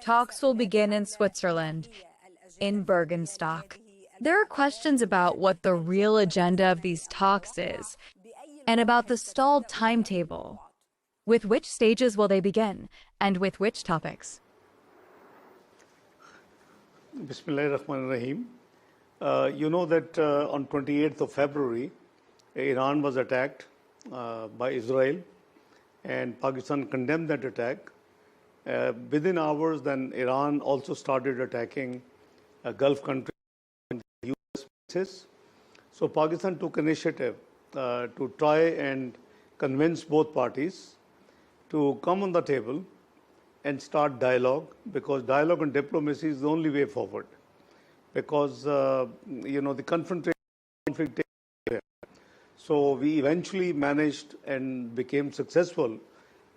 talks will begin in Switzerland, in Bergenstock. There are questions about what the real agenda of these talks is, and about the stalled timetable. With which stages will they begin, and with which topics? Bismillahirrahmanirrahim. You know that on 28th of February, Iran was attacked by Israel, and Pakistan condemned that attack. Within hours, then Iran also started attacking Gulf countries and US bases. So Pakistan took initiative to try and convince both parties to come on the table and start dialogue, because dialogue and diplomacy is the only way forward. Because the conflict takes place. So we eventually managed and became successful.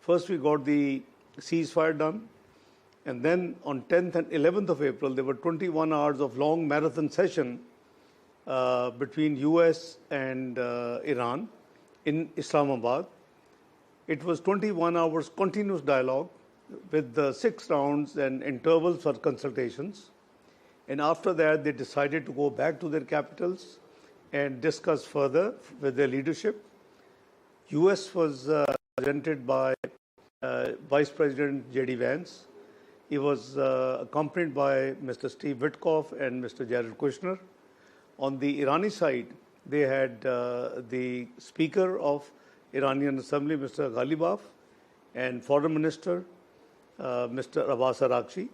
First, we got the ceasefire done, and then on 10th and 11th of April, there were 21 hours of long marathon session between US and Iran in Islamabad. It was 21 hours continuous dialogue with the 6 rounds and intervals for consultations. And after that, they decided to go back to their capitals and discuss further with their leadership. US was represented by Vice President J.D. Vance. He was accompanied by Mr. Steve Witkoff and Mr. Jared Kushner. On the Irani side, they had the Speaker of Iranian Assembly, Mr. Ghalibaf, and Foreign Minister, Mr. Abbas Araghchi,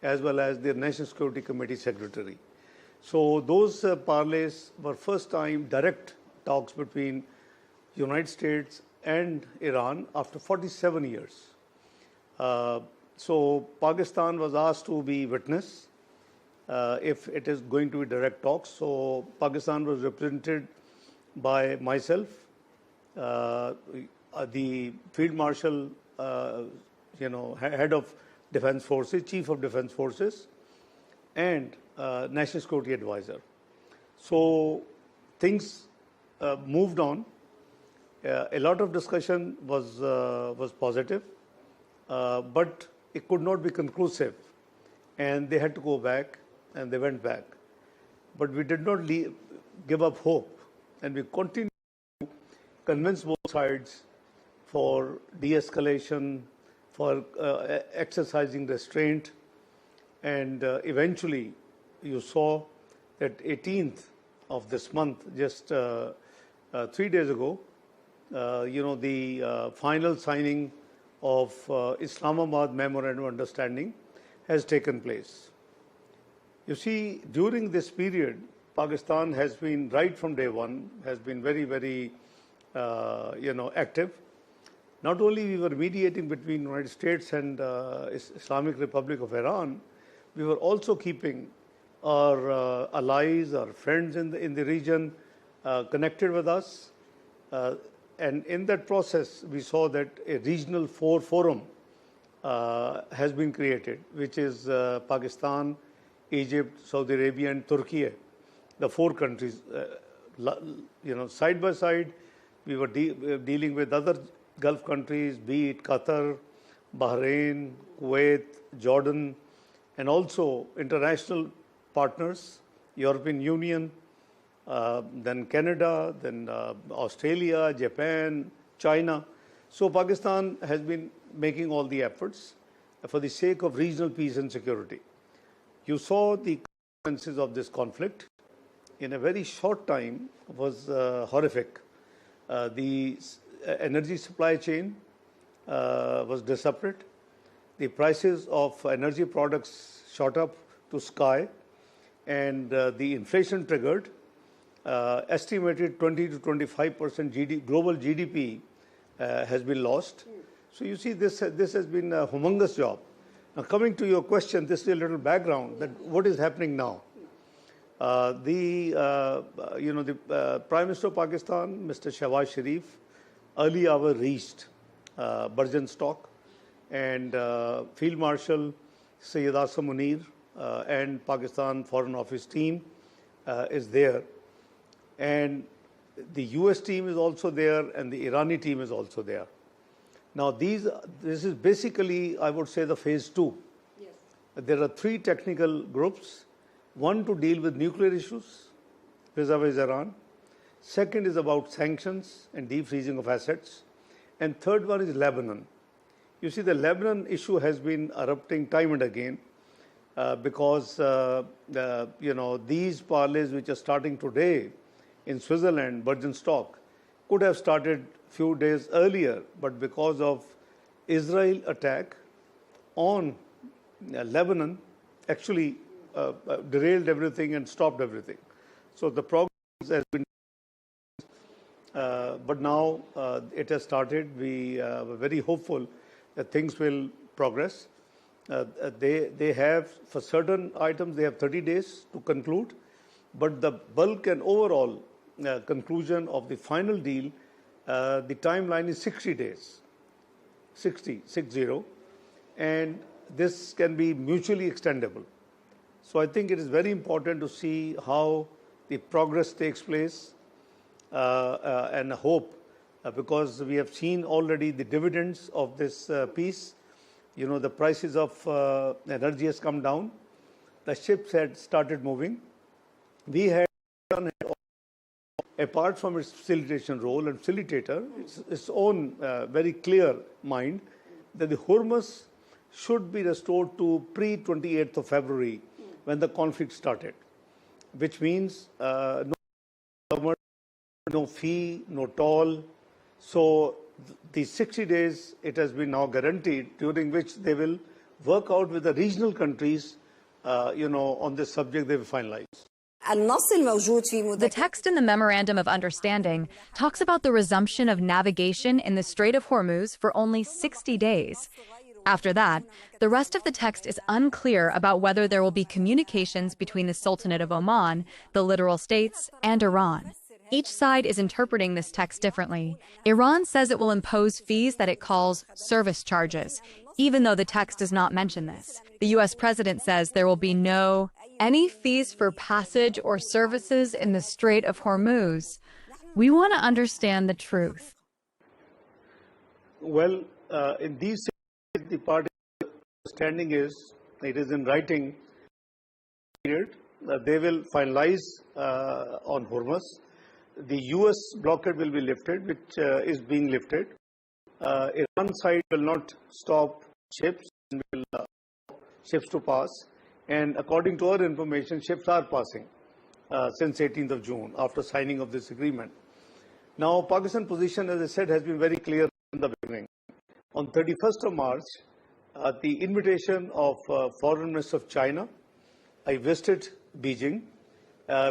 as well as the National Security Committee Secretary. So those parleys were first time direct talks between United States and Iran after 47 years. So Pakistan was asked to be witness if it is going to be direct talks. So Pakistan was represented by myself, the Field Marshal, Head of Defense Forces, Chief of Defense Forces, and National Security Advisor. So things moved on. A lot of discussion was positive, but it could not be conclusive, and they had to go back and they went back. But we did not give up hope, and we continued to convince both sides for de-escalation, for exercising restraint, and eventually you saw that 18th of this month, just 3 days ago, the final signing of Islamabad Memorandum of Understanding has taken place. You see, during this period, Pakistan has been, right from day one, has been very, very, active. Not only we were mediating between United States and Islamic Republic of Iran, we were also keeping our allies, our friends in the region connected with us. And in that process, we saw that a regional forum has been created, which is Pakistan, Egypt, Saudi Arabia, and Turkey, the 4 countries. Side by side, we were dealing with other Gulf countries, be it Qatar, Bahrain, Kuwait, Jordan, and also international partners, European Union, then Canada, then Australia, Japan, China. So Pakistan has been making all the efforts for the sake of regional peace and security. You saw the consequences of this conflict in a very short time was horrific. The energy supply chain was disrupted. The prices of energy products shot up to sky, and the inflation triggered. Estimated 20 to 25% global GDP has been lost. So you see, this has been a humongous job. Now, coming to your question, this is a little background that what is happening now. The Prime Minister of Pakistan, Mr. Shehbaz Sharif, early hour reached Stock, and Field Marshal Sayyid Asim Munir and Pakistan Foreign Office team is there. And the US team is also there, and the Irani team is also there. Now, this is basically, I would say, the phase 2. Yes. There are 3 technical groups. One to deal with nuclear issues vis-a-vis Iran. Second is about sanctions and defreezing of assets. And third one is Lebanon. You see, the Lebanon issue has been erupting time and again because, these parleys which are starting today in Switzerland, Stock, could have started few days earlier, but because of Israel attack on Lebanon, actually derailed everything and stopped everything. So the progress has been, but now it has started. We are very hopeful that things will progress. They have, for certain items, they have 30 days to conclude, but the bulk and overall conclusion of the final deal, the timeline is 60 days, 60, and this can be mutually extendable. So I think it is very important to see how the progress takes place and hope, because we have seen already the dividends of this peace. The prices of energy has come down. The ships had started moving. We had done, apart from its facilitation role and facilitator, its own very clear mind that the Hormuz should be restored to pre-28th of February when the conflict started, which means no government, no fee, no toll. So the 60 days, it has been now guaranteed, during which they will work out with the regional countries, on this subject they will finalize. The text in the Memorandum of Understanding talks about the resumption of navigation in the Strait of Hormuz for only 60 days. After that, the rest of the text is unclear about whether there will be communications between the Sultanate of Oman, the littoral states, and Iran. Each side is interpreting this text differently. Iran says it will impose fees that it calls service charges, even though the text does not mention this. The U.S. president says there will be any fees for passage or services in the Strait of Hormuz. We want to understand the truth. Well, in these the party standing is, it is in writing, period, they will finalize on Hormuz. The U.S. blockade will be lifted, which is being lifted. Iran side will not stop ships and will ships to pass. And according to our information, ships are passing since 18th of June after signing of this agreement. Now, Pakistan position, as I said, has been very clear in the beginning. On 31st of March, at the invitation of Foreign Minister of China, I visited Beijing.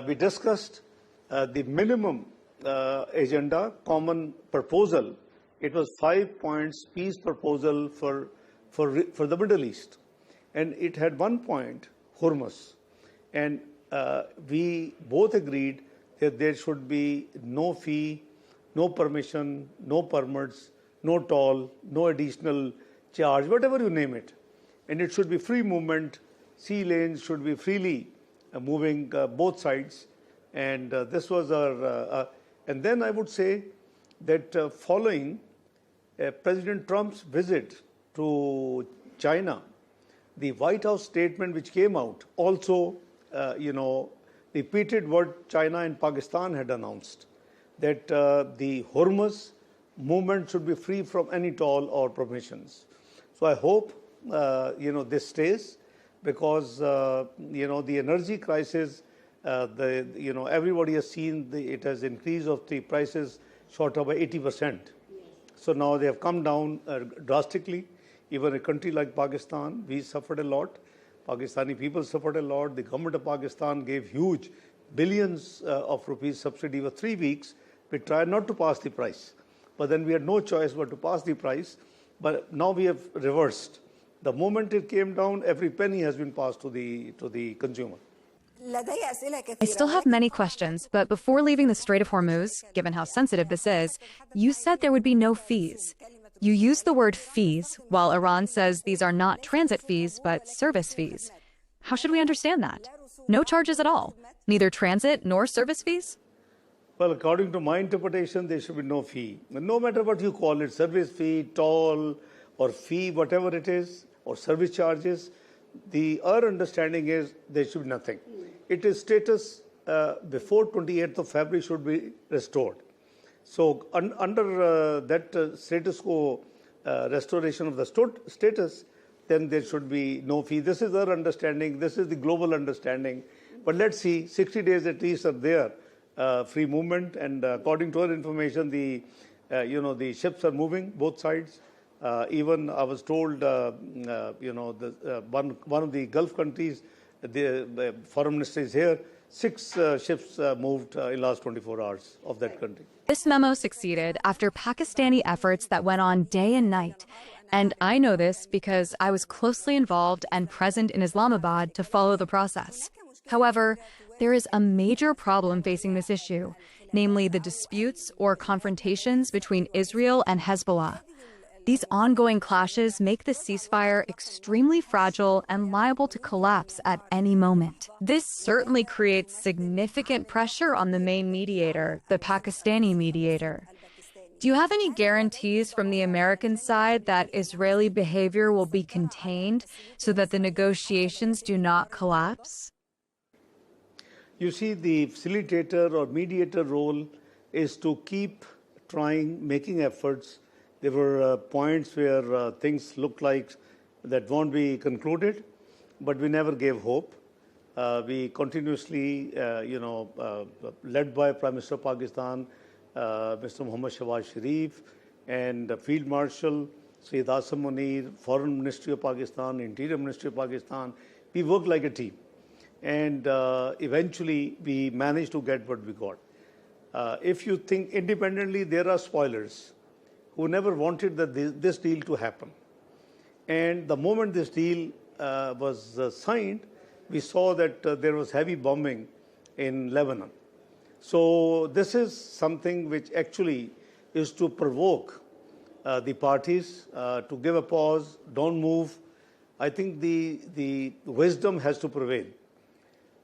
We discussed the minimum agenda, common proposal. It was 5 points peace proposal for the Middle East. And it had 1 point, Hormuz. And we both agreed that there should be no fee, no permission, no permits, no toll, no additional charge, whatever you name it. And it should be free movement. Sea lanes should be freely moving both sides. And this was our... and then I would say that following President Trump's visit to China, the White House statement which came out also, repeated what China and Pakistan had announced, that the Hormuz movement should be free from any toll or permissions. So I hope, this stays, because, the energy crisis, everybody has seen it has increased of the prices shot up by 80%. So now they have come down drastically. Even a country like Pakistan, we suffered a lot. Pakistani people suffered a lot. The government of Pakistan gave huge billions of rupees subsidy for 3 weeks. We tried not to pass the price, but then we had no choice but to pass the price. But now we have reversed. The moment it came down, every penny has been passed to the consumer. I still have many questions, but before leaving the Strait of Hormuz, given how sensitive this is, you said there would be no fees. You used the word fees, while Iran says these are not transit fees, but service fees. How should we understand that? No charges at all, neither transit nor service fees? Well, according to my interpretation, there should be no fee. No matter what you call it, service fee, toll, or fee, whatever it is, or service charges, our understanding is there should be nothing. It is status before 28th of February should be restored. So under that status quo restoration of the status, then there should be no fee. This is our understanding. This is the global understanding. But let's see, 60 days at least are there, free movement. And according to our information, the ships are moving both sides. Even I was told, one of the Gulf countries, the foreign minister is here, 6 ships moved in last 24 hours of that country. This memo succeeded after Pakistani efforts that went on day and night. And I know this because I was closely involved and present in Islamabad to follow the process. However, there is a major problem facing this issue, namely the disputes or confrontations between Israel and Hezbollah. These ongoing clashes make the ceasefire extremely fragile and liable to collapse at any moment. This certainly creates significant pressure on the main mediator, the Pakistani mediator. Do you have any guarantees from the American side that Israeli behavior will be contained so that the negotiations do not collapse? You see, the facilitator or mediator role is to keep trying, making efforts. There were points where things looked like that won't be concluded, but we never gave hope. We continuously, led by Prime Minister of Pakistan, Mr. Muhammad Shahbaz Sharif, and Field Marshal Sayyid Asim Munir, Foreign Ministry of Pakistan, Interior Ministry of Pakistan, we worked like a team. And eventually, we managed to get what we got. If you think independently, there are spoilers who never wanted this deal to happen. And the moment this deal was signed, we saw that there was heavy bombing in Lebanon. So this is something which actually is to provoke the parties to give a pause, don't move. I think the wisdom has to prevail.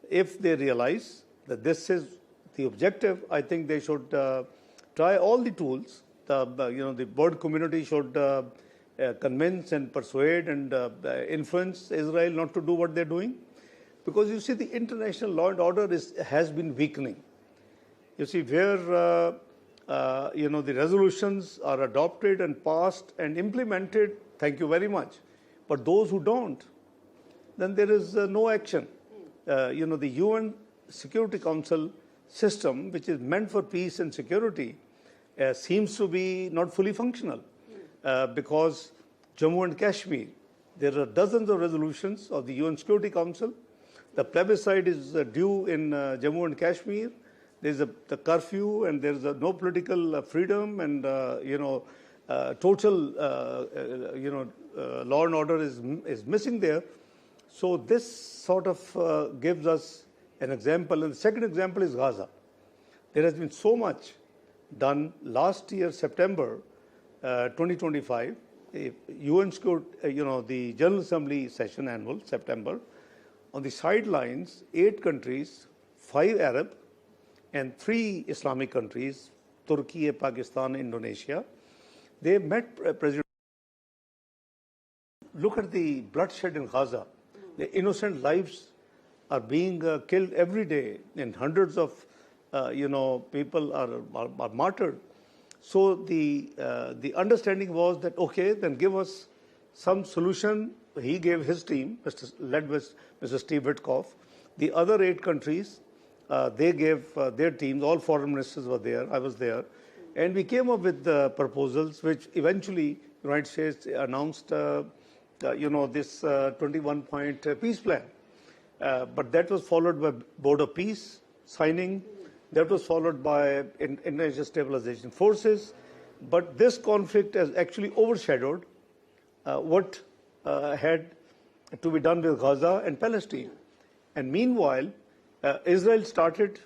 If they realize that this is the objective, I think they should try all the tools. The bird community should convince and persuade and influence Israel not to do what they're doing. Because you see, the international law and order has been weakening. You see, where the resolutions are adopted and passed and implemented, thank you very much. But those who don't, then there is no action. The UN Security Council system, which is meant for peace and security, seems to be not fully functional because Jammu and Kashmir, there are dozens of resolutions of the UN Security Council. The plebiscite is due in Jammu and Kashmir. There's the curfew, and there's no political freedom, and total law and order is missing there. So this sort of gives us an example. And the second example is Gaza. There has been so much done. Last year, September 2025, UN the General Assembly session, annual, September, on the sidelines, 8 countries, 5 Arab and 3 Islamic countries, Turkey, Pakistan, Indonesia, they met President. Look at the bloodshed in Gaza. The innocent lives are being killed every day, and hundreds of people are martyred. So the understanding was that, okay, then give us some solution. He gave his team, led with Mr. Steve Witkoff. The other 8 countries, they gave their teams. All foreign ministers were there. I was there. And we came up with the proposals, which eventually the United States announced, this 21-point peace plan. But that was followed by Board of Peace signing. That was followed by International Stabilization Forces. But this conflict has actually overshadowed what had to be done with Gaza and Palestine. And meanwhile, Israel started,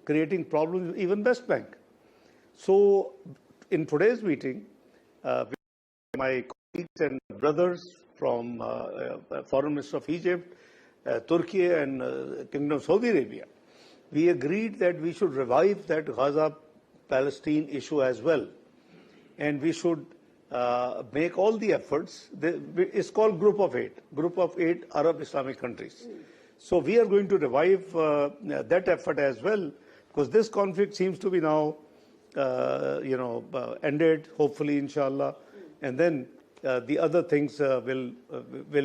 creating problems even West Bank. So in today's meeting, my colleagues and brothers from Foreign Minister of Egypt, Turkey and Kingdom of Saudi Arabia, we agreed that we should revive that Gaza-Palestine issue as well. And we should make all the efforts. It's called Group of 8 Arab Islamic countries. So we are going to revive that effort as well, because this conflict seems to be now, ended, hopefully, inshallah, and then the other things will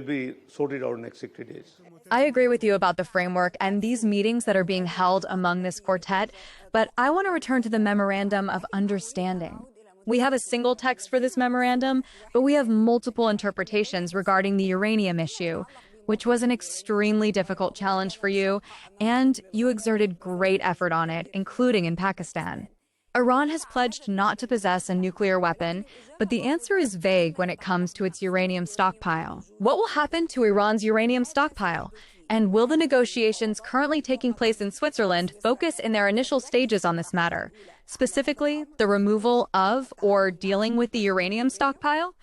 be sorted out in the next 60 days. I agree with you about the framework and these meetings that are being held among this quartet, but I want to return to the Memorandum of Understanding. We have a single text for this memorandum, but we have multiple interpretations regarding the uranium issue, which was an extremely difficult challenge for you, and you exerted great effort on it, including in Pakistan. Iran has pledged not to possess a nuclear weapon, but the answer is vague when it comes to its uranium stockpile. What will happen to Iran's uranium stockpile? And will the negotiations currently taking place in Switzerland focus in their initial stages on this matter, specifically the removal of or dealing with the uranium stockpile?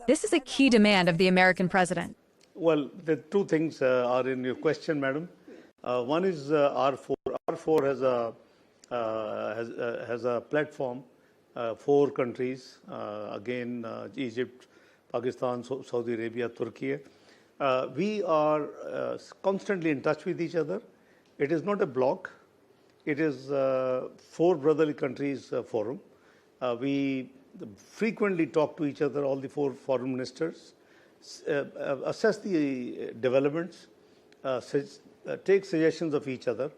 This is a key demand of the American president. Well, the 2 things are in your question, madam. One is R4. R4 has a platform, 4 countries, Egypt, Pakistan, Saudi Arabia, Turkey. We are constantly in touch with each other. It is not a bloc. It is 4 brotherly countries forum. We frequently talk to each other, all the 4 foreign ministers, assess the developments, take suggestions of each other,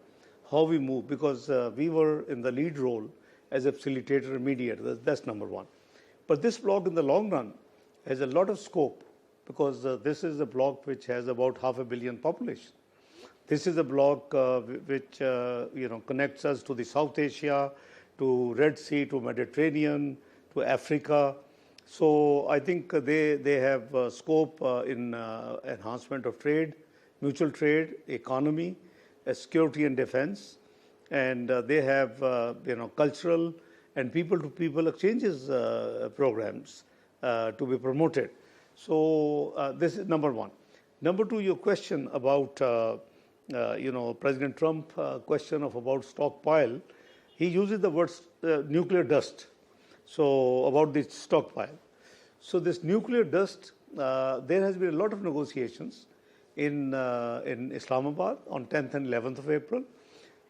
how we move, because we were in the lead role as a facilitator and mediator. That's number 1. But this bloc in the long run has a lot of scope, because this is a bloc which has about 500 million population. This is a bloc which connects us to the South Asia, to Red Sea, to Mediterranean, to Africa. So I think they have scope in enhancement of trade, mutual trade, economy, security and defense, and they have cultural and people-to-people exchanges programs to be promoted. So this is number 1. Number 2, your question about President Trump question about stockpile. He uses the word nuclear dust. So about this stockpile. So this nuclear dust, there has been a lot of negotiations. in Islamabad on 10th and 11th of April.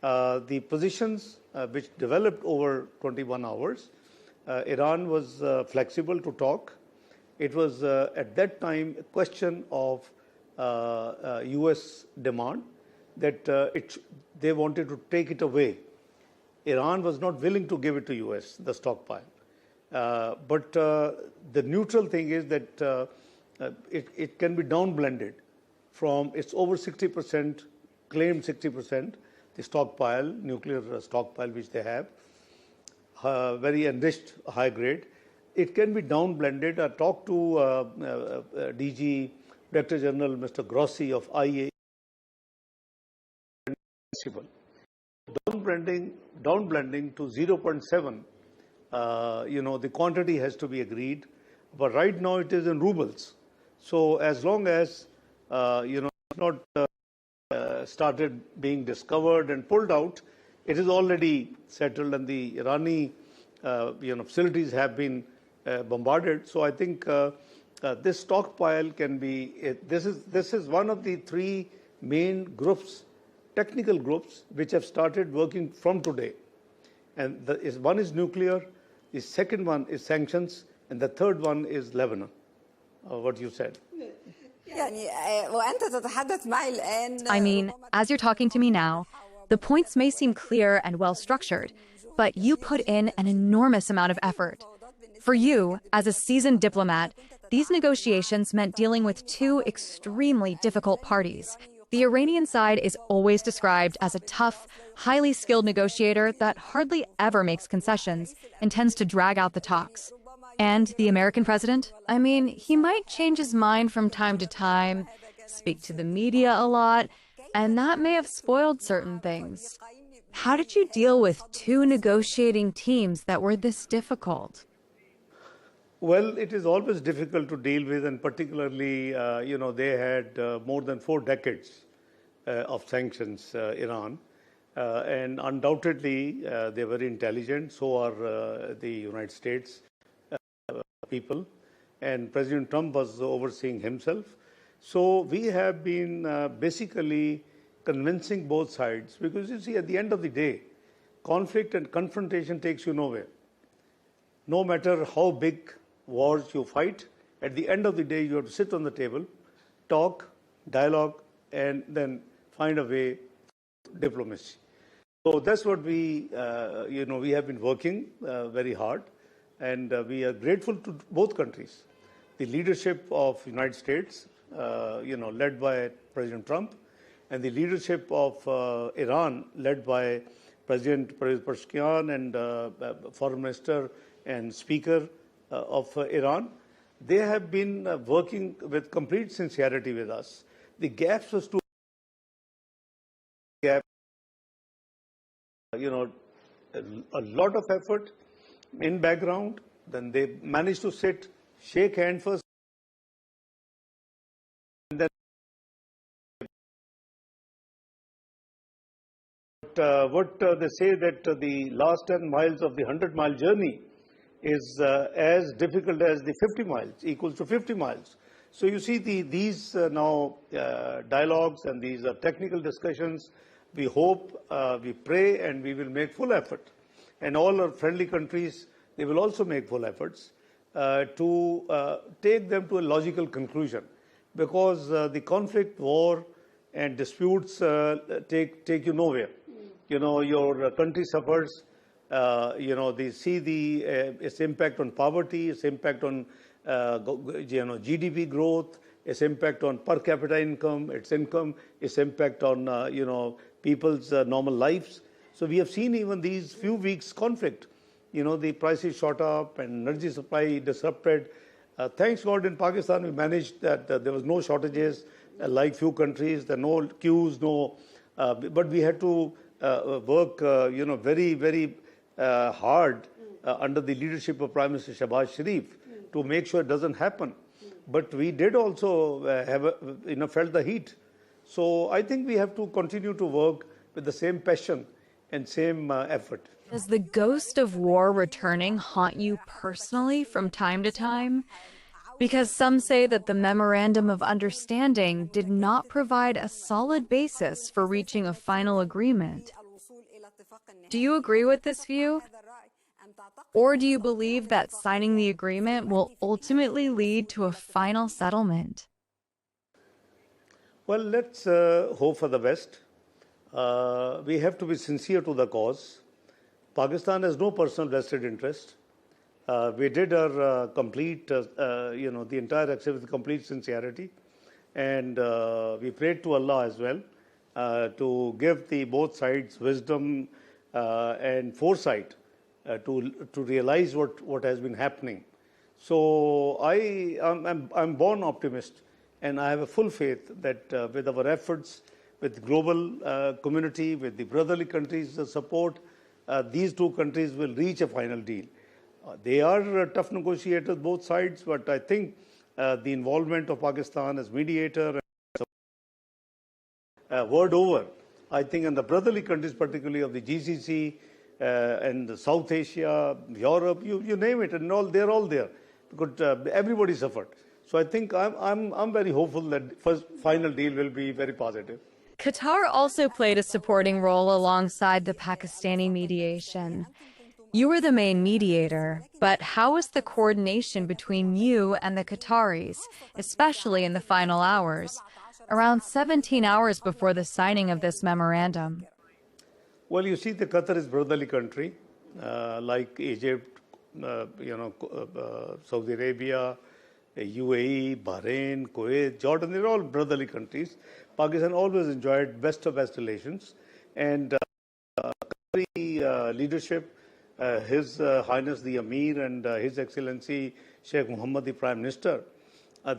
The positions which developed over 21 hours, Iran was flexible to talk. It was at that time a question of US demand that they wanted to take it away. Iran was not willing to give it to US, the stockpile. But the neutral thing is that it can be down blended from its over 60%, claimed 60%, the stockpile, nuclear stockpile which they have, very enriched high grade. It can be down blended. I talked to DG, Director General Mr. Grossi of IAEA. Down blending to 0.7, the quantity has to be agreed, but right now it is in rubles. So as long as it's not started being discovered and pulled out, it is already settled, and the Irani facilities have been bombarded. So I think this stockpile can be. This is one of the three main groups, technical groups, which have started working from today. And one is nuclear, the second one is sanctions, and the third one is Lebanon. What you said. I mean, as you're talking to me now, the points may seem clear and well structured, but you put in an enormous amount of effort. For you, as a seasoned diplomat, these negotiations meant dealing with two extremely difficult parties. The Iranian side is always described as a tough, highly skilled negotiator that hardly ever makes concessions and tends to drag out the talks. And the American president? I mean, he might change his mind from time to time, speak to the media a lot, and that may have spoiled certain things. How did you deal with two negotiating teams that were this difficult? Well, it is always difficult to deal with, and particularly, they had more than 4 decades of sanctions, Iran. And undoubtedly, they're very intelligent, so are the United States people. And President Trump was overseeing himself. So we have been basically convincing both sides, because you see, at the end of the day, conflict and confrontation takes you nowhere. No matter how big wars you fight, at the end of the day, you have to sit on the table, talk, dialogue, and then find a way diplomacy. So that's what we have been working very hard, and we are grateful to both countries. The leadership of the United States, led by President Trump, and the leadership of Iran, led by President Pervez Peshkian and Foreign Minister and Speaker of Iran. They have been working with complete sincerity with us. The gaps was too gap, a lot of effort in background. Then they managed to sit, shake hands first, and then what they say that the last 10 miles of the 100-mile journey is as difficult as the 50 miles, equals to 50 miles. So you see these now dialogues and these technical discussions, we hope, we pray, and we will make full effort. And all our friendly countries, they will also make full efforts to take them to a logical conclusion. Because the conflict, war, and disputes take you nowhere. Your country suffers. They see its impact on poverty, its impact on GDP growth, its impact on per capita income, its impact on people's normal lives. So we have seen even these few weeks conflict. The prices shot up and energy supply disrupted. Thanks God in Pakistan we managed that there was no shortages like few countries. There are no queues, but we had to work very, very hard under the leadership of Prime Minister Shahbaz Sharif to make sure it doesn't happen. But we did also have felt the heat. So I think we have to continue to work with the same passion and same effort. Does the ghost of war returning haunt you personally from time to time? Because some say that the Memorandum of Understanding did not provide a solid basis for reaching a final agreement. Do you agree with this view? Or do you believe that signing the agreement will ultimately lead to a final settlement? Well, let's hope for the best. We have to be sincere to the cause. Pakistan has no personal vested interest. We did our complete, the entire activity with complete sincerity. And we prayed to Allah as well to give the both sides wisdom and foresight to realize what has been happening. So I'm born optimist, and I have a full faith that with our efforts, with the global community, with the brotherly countries' support, these two countries will reach a final deal. They are tough negotiators, both sides, but I think the involvement of Pakistan as mediator, word over, I think, and the brotherly countries, particularly of the GCC and South Asia, Europe, you name it, and they're all there, because everybody suffered. So I think I'm very hopeful that first final deal will be very positive. Qatar also played a supporting role alongside the Pakistani mediation. You were the main mediator, but how was the coordination between you and the Qataris, especially in the final hours, around 17 hours before the signing of this memorandum? Well, you see, the Qatar is a brotherly country, like Egypt, Saudi Arabia, UAE, Bahrain, Kuwait, Jordan. They're all brotherly countries. Pakistan always enjoyed best of best relations, and Qatari leadership, His Highness the Amir and His Excellency Sheikh Mohammed, the Prime Minister,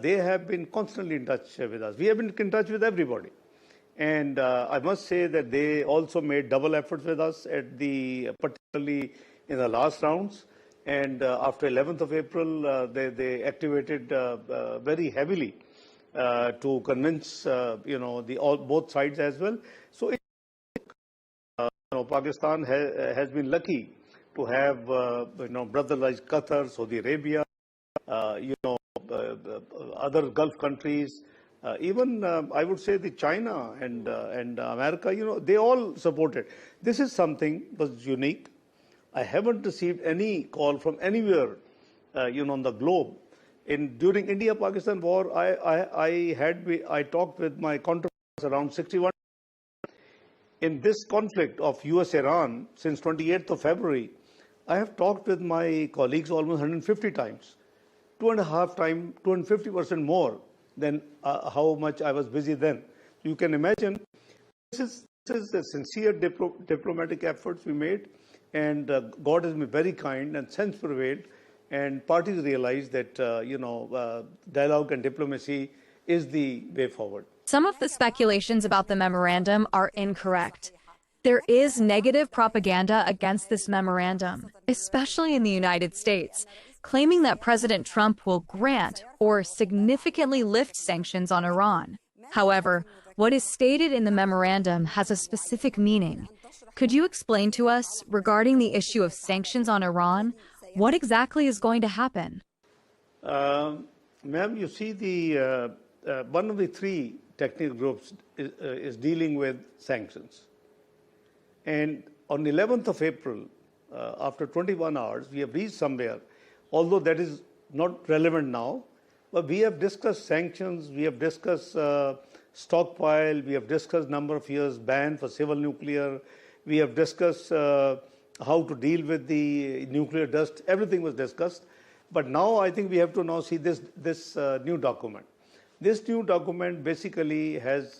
they have been constantly in touch with us. We have been in touch with everybody. And I must say that they also made double efforts with us particularly in the last rounds. And after 11th of April, they activated very heavily to convince both sides as well. So Pakistan has been lucky to have brothers like Qatar, Saudi Arabia, other Gulf countries. Even I would say the China and America, they all supported. This is something was unique. I haven't received any call from anywhere, on the globe. During India-Pakistan war, I talked with my counterparts around 61. In this conflict of US-Iran since 28th of February, I have talked with my colleagues almost 150 times, 2.5 times, 250% more than how much I was busy then. You can imagine this is the sincere diplomatic efforts we made, and God has been very kind, and sense prevailed, and parties realized that dialogue and diplomacy is the way forward. Some of the speculations about the memorandum are incorrect. There is negative propaganda against this memorandum, especially in the United States, claiming that President Trump will grant or significantly lift sanctions on Iran. However, what is stated in the memorandum has a specific meaning. Could you explain to us, regarding the issue of sanctions on Iran, what exactly is going to happen? Ma'am, you see, one of the three technical groups is dealing with sanctions. And on the 11th of April, after 21 hours, we have reached somewhere, although that is not relevant now, but we have discussed sanctions, we have discussed stockpile, we have discussed number of years ban for civil nuclear, we have discussed how to deal with the nuclear dust, everything was discussed. But now I think we have to now see this new document. This new document basically has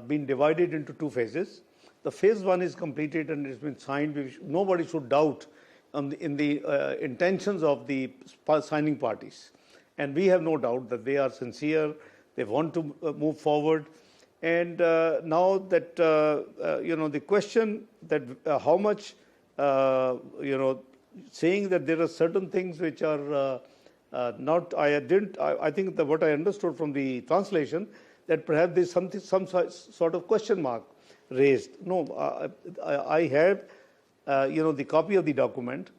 been divided into two phases. The phase one is completed and it's been signed. Nobody should doubt in the intentions of the signing parties. And we have no doubt that they are sincere, they want to move forward. And now that, the question that how much, saying that there are certain things which are not, I think that what I understood from the translation, that perhaps there's some sort of question mark raised. No, I have, the copy of the document.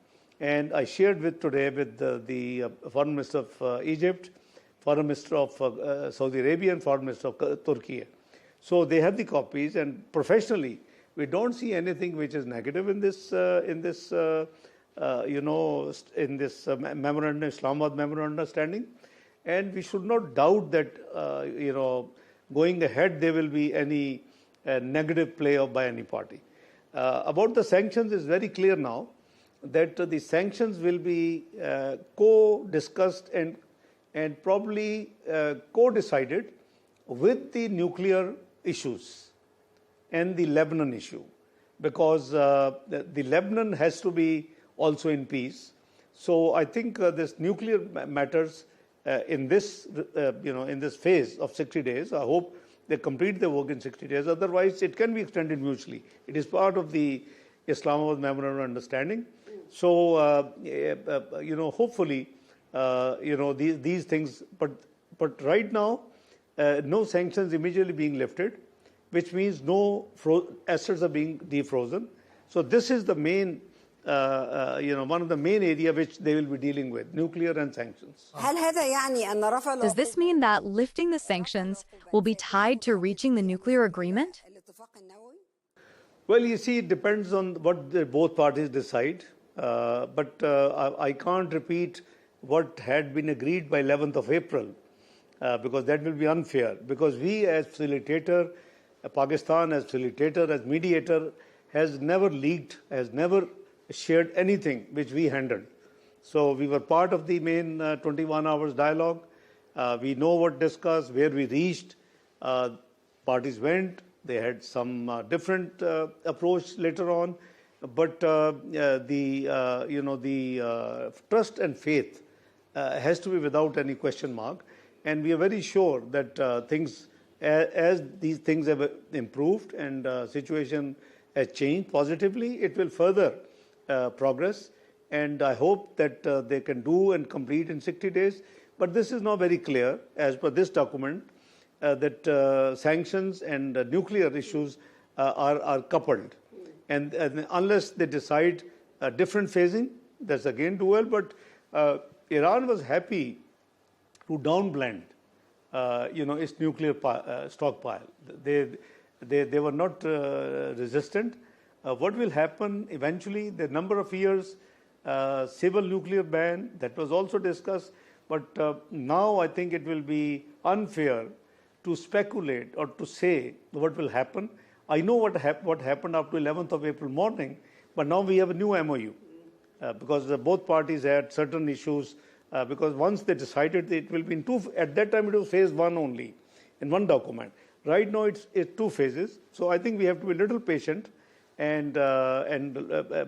And I shared today with the Foreign Minister of Egypt, Foreign Minister of Saudi Arabia, and Foreign Minister of Turkey. So they have the copies, and professionally, we don't see anything which is negative in this memorandum, Islamabad memorandum understanding, and we should not doubt that going ahead there will be any negative play by any party. About the sanctions, is very clear now that the sanctions will be co-discussed and probably co-decided with the nuclear issues and the Lebanon issue, because the Lebanon has to be also in peace. So I think this nuclear matters in this in this phase of 60 days. I hope they complete their work in 60 days. Otherwise, it can be extended mutually. It is part of the Islamabad Memorandum of Understanding. So hopefully these things. But right now, no sanctions immediately being lifted, which means no assets are being defrozen. So this is the main, one of the main area which they will be dealing with, nuclear and sanctions. Does this mean that lifting the sanctions will be tied to reaching the nuclear agreement? Well, you see, it depends on what both parties decide. But I can't repeat what had been agreed by 11th of April, because that will be unfair. Because we as facilitator, Pakistan as facilitator, as mediator, has never leaked, has never shared anything which we handled. So we were part of the main 21 hours dialogue. We know what discussed, where we reached. Parties went. They had some different approach later on. But the trust and faith has to be without any question mark. And we are very sure that things, as these things have improved and situation has changed positively, it will further progress. And I hope that they can do and complete in 60 days. But this is now very clear, as per this document, that sanctions and nuclear issues are coupled. And unless they decide a different phasing, that's again dual. But Iran was happy to downblend, its nuclear stockpile. They were not resistant. What will happen eventually? The number of years, civil nuclear ban, that was also discussed. But now I think it will be unfair to speculate or to say what will happen. I know what happened up to 11th of April morning, but now we have a new MOU because both parties had certain issues. Because once they decided it will be in two, at that time it was phase one only, in one document. Right now it's two phases. So I think we have to be a little patient and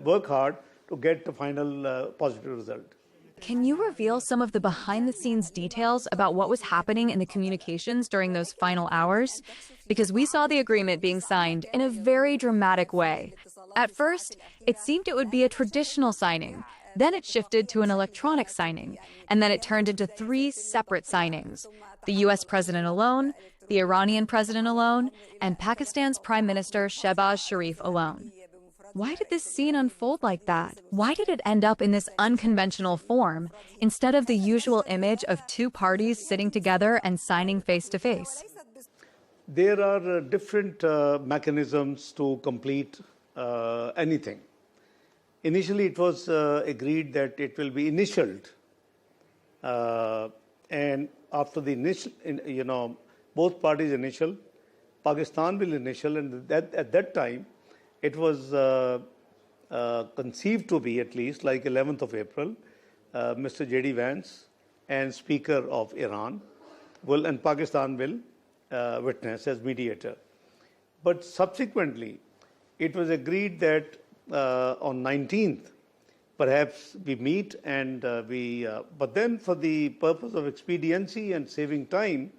work hard to get the final positive result. Can you reveal some of the behind-the-scenes details about what was happening in the communications during those final hours? Because we saw the agreement being signed in a very dramatic way. At first, it seemed it would be a traditional signing. Then it shifted to an electronic signing. And then it turned into 3 separate signings. The U.S. president alone, the Iranian president alone, and Pakistan's Prime Minister Shehbaz Sharif alone. Why did this scene unfold like that? Why did it end up in this unconventional form, instead of the usual image of 2 parties sitting together and signing face-to-face? There are different mechanisms to complete anything. Initially, it was agreed that it will be initialed. And after the initial, both parties initial, Pakistan will initial, and at that time, it was conceived to be at least like 11th of April, Mr. J.D. Vance and Speaker of Iran will, and Pakistan will witness as mediator. But subsequently, it was agreed that on 19th, perhaps we meet and but then for the purpose of expediency and saving time,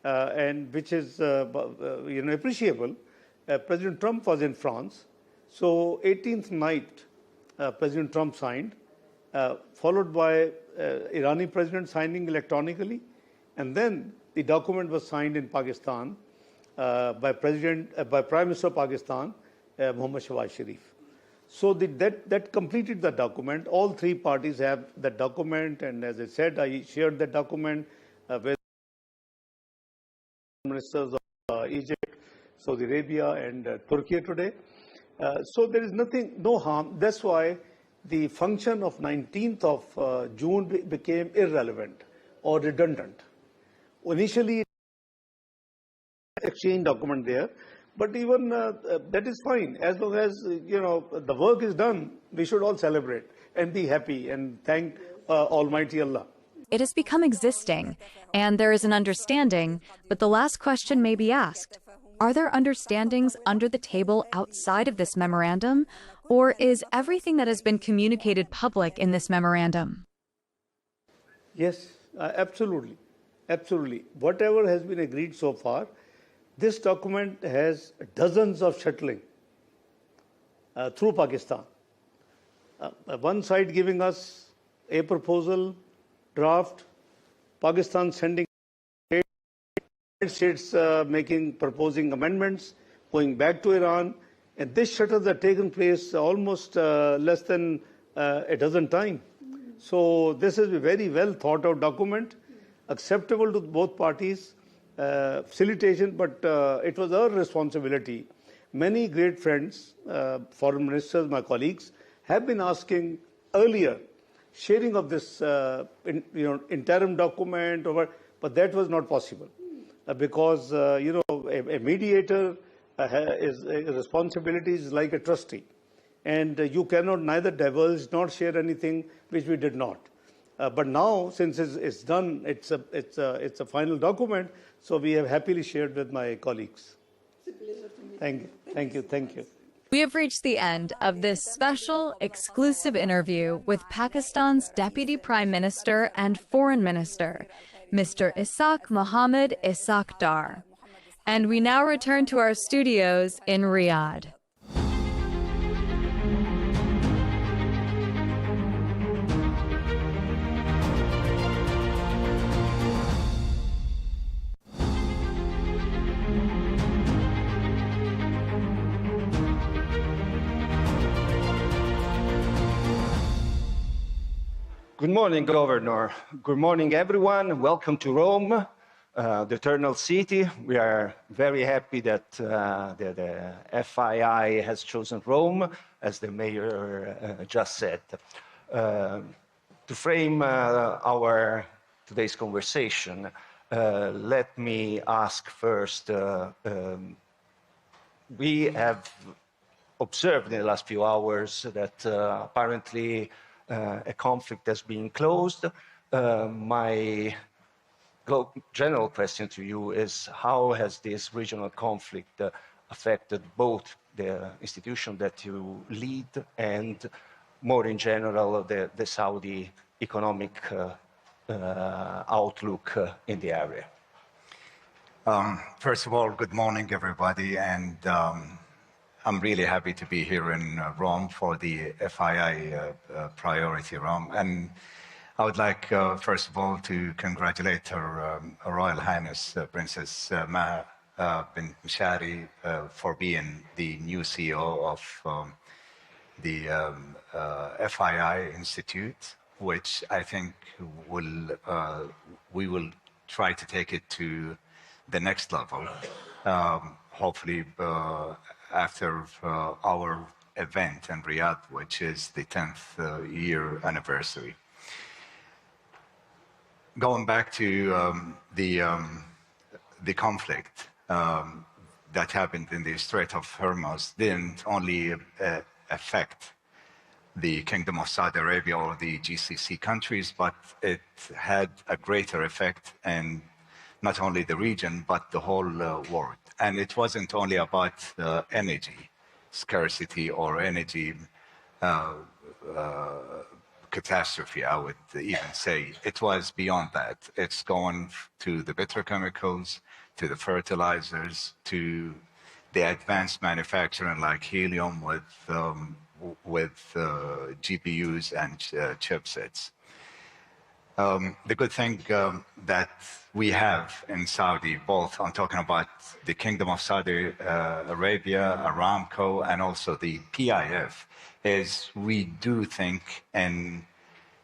and which is appreciable, President Trump was in France. So 18th night, President Trump signed, followed by Iranian president signing electronically, and then the document was signed in Pakistan by Prime Minister of Pakistan, Mohammad Shehbaz Sharif. So that completed the document. All three parties have the document, and as I said, I shared the document with ministers of Egypt, Saudi Arabia, and Turkey today. So there is no harm. That's why the function of 19th of June became irrelevant or redundant. Initially, exchange document there, but even that is fine as long as the work is done. We should all celebrate and be happy and thank Almighty Allah. It has become existing, and there is an understanding, but the last question may be asked. Are there understandings under the table outside of this memorandum, or is everything that has been communicated public in this memorandum? Yes, absolutely. Absolutely. Whatever has been agreed so far, this document has dozens of shuttling through Pakistan. One side giving us a proposal, draft, Pakistan sending states proposing amendments, going back to Iran, and this shuttles have taken place almost less than a dozen times. So this is a very well thought out document, acceptable to both parties, facilitation, but it was our responsibility. Many great friends, foreign ministers, my colleagues, have been asking earlier sharing of this interim document, but that was not possible. Because a mediator is responsibilities like a trustee, and you cannot neither divulge nor share anything which we did not. But now, since it's done, it's a final document, so we have happily shared with my colleagues. Thank you. We have reached the end of this special, exclusive interview with Pakistan's Deputy Prime Minister and Foreign Minister, Mr. Ishaq Mohammed Ishaq Dar. And we now return to our studios in Riyadh. Good morning, Governor. Good morning, everyone. Welcome to Rome, the Eternal City. We are very happy that the FII has chosen Rome, as the mayor just said. To frame our today's conversation, let me ask first, we have observed in the last few hours that apparently a conflict has been closed. My general question to you is, how has this regional conflict affected both the institution that you lead and, more in general, the Saudi economic outlook in the area? First of all, good morning, everybody, and I'm really happy to be here in Rome for the FII Priority Rome. And I would like, first of all, to congratulate Her Royal Highness Princess Maha bin Mashari for being the new CEO of the FII Institute, which I think we will try to take it to the next level, hopefully after our event in Riyadh, which is the 10th year anniversary. Going back to the conflict that happened in the Strait of Hormuz didn't only affect the Kingdom of Saudi Arabia or the GCC countries, but it had a greater effect in not only the region, but the whole world. And it wasn't only about energy scarcity or energy catastrophe, I would even say. It was beyond that. It's gone to the petrochemicals, to the fertilizers, to the advanced manufacturing like helium with GPUs and chipsets. The good thing that we have in Saudi, both I'm talking about the Kingdom of Saudi Arabia, Aramco, and also the PIF, is we do think in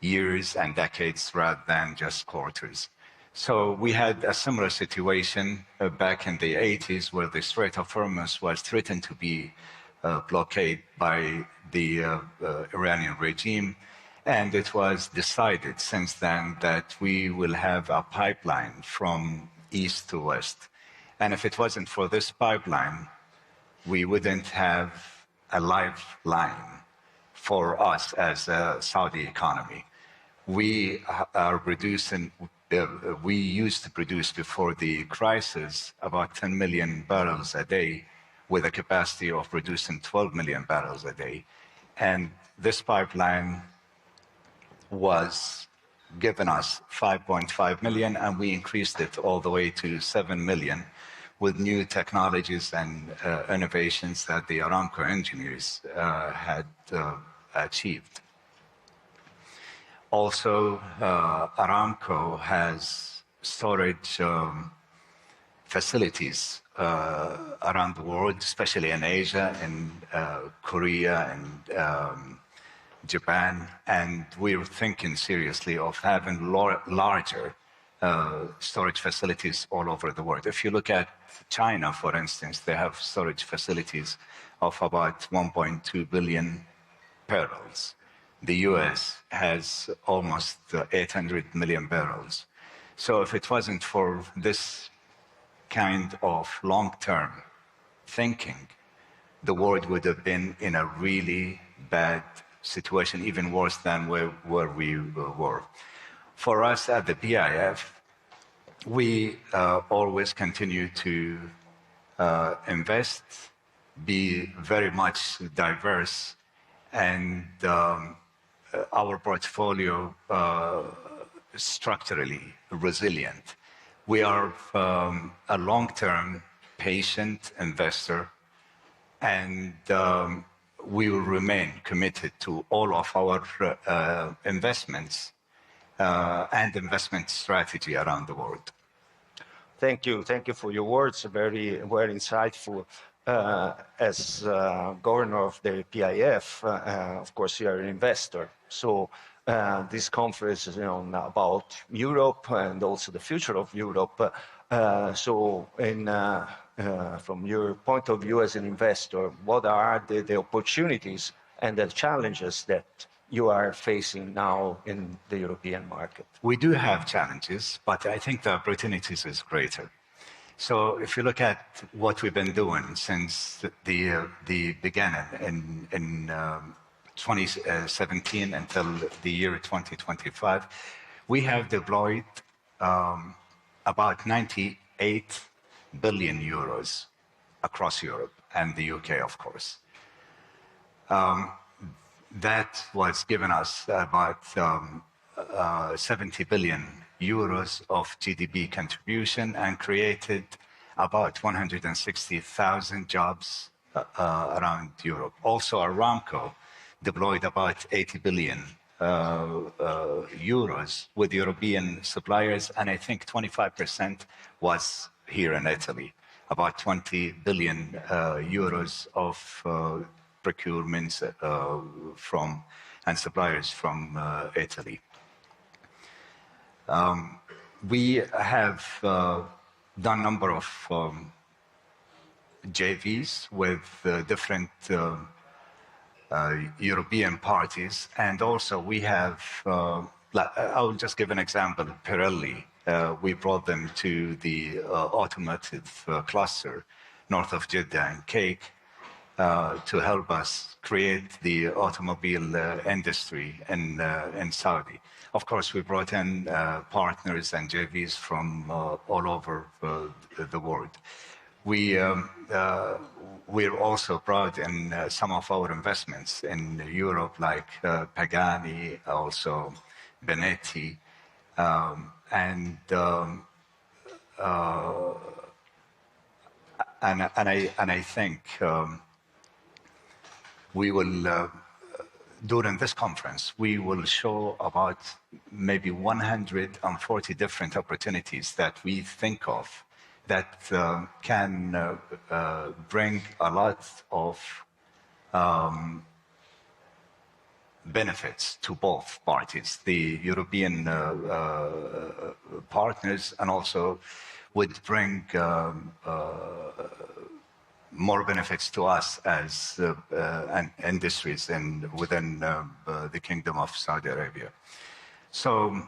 years and decades rather than just quarters. So we had a similar situation back in the 80s where the Strait of Hormuz was threatened to be blockaded by the Iranian regime. And it was decided since then that we will have a pipeline from east to west. And if it wasn't for this pipeline, we wouldn't have a lifeline for us as a Saudi economy. We are producing, we used to produce before the crisis about 10 million barrels a day with a capacity of producing 12 million barrels a day. And this pipeline was given us 5.5 million, and we increased it all the way to 7 million with new technologies and innovations that the Aramco engineers had achieved. Also, Aramco has storage facilities around the world, especially in Asia, in Korea, and Japan, and we're thinking seriously of having larger storage facilities all over the world. If you look at China, for instance, they have storage facilities of about 1.2 billion barrels. The US has almost 800 million barrels. So if it wasn't for this kind of long-term thinking, the world would have been in a really bad situation, even worse than where we were. For us at the PIF, we always continue to invest, be very much diverse, and our portfolio structurally resilient. We are a long-term, patient investor, and we will remain committed to all of our investments and investment strategy around the world. Thank you for your words. Very, very insightful. As governor of the PIF, of course, you are an investor. So this conference is about Europe and also the future of Europe. From your point of view as an investor, what are the opportunities and the challenges that you are facing now in the European market? We do have challenges, but I think the opportunities is greater. So if you look at what we've been doing since the beginning in 2017 until the year 2025, we have deployed about 98 billion euros across Europe and the UK, of course. That was given us about 70 billion euros of GDP contribution and created about 160,000 jobs around Europe. Also, Aramco deployed about 80 billion euros with European suppliers, and I think 25% was here in Italy, about 20 billion euros of procurements from and suppliers from Italy. We have done a number of JVs with different European parties, and also we have, I'll just give an example, Pirelli. We brought them to the automotive cluster north of Jeddah and Cake to help us create the automobile industry in Saudi. Of course, we brought in partners and JVs from all over the world. We're also proud in some of our investments in Europe, like Pagani, also Benetti, and I think we will during this conference, we will show about maybe 140 different opportunities that we think of that can bring a lot of benefits to both parties, the European partners, and also would bring more benefits to us as industries within the Kingdom of Saudi Arabia. So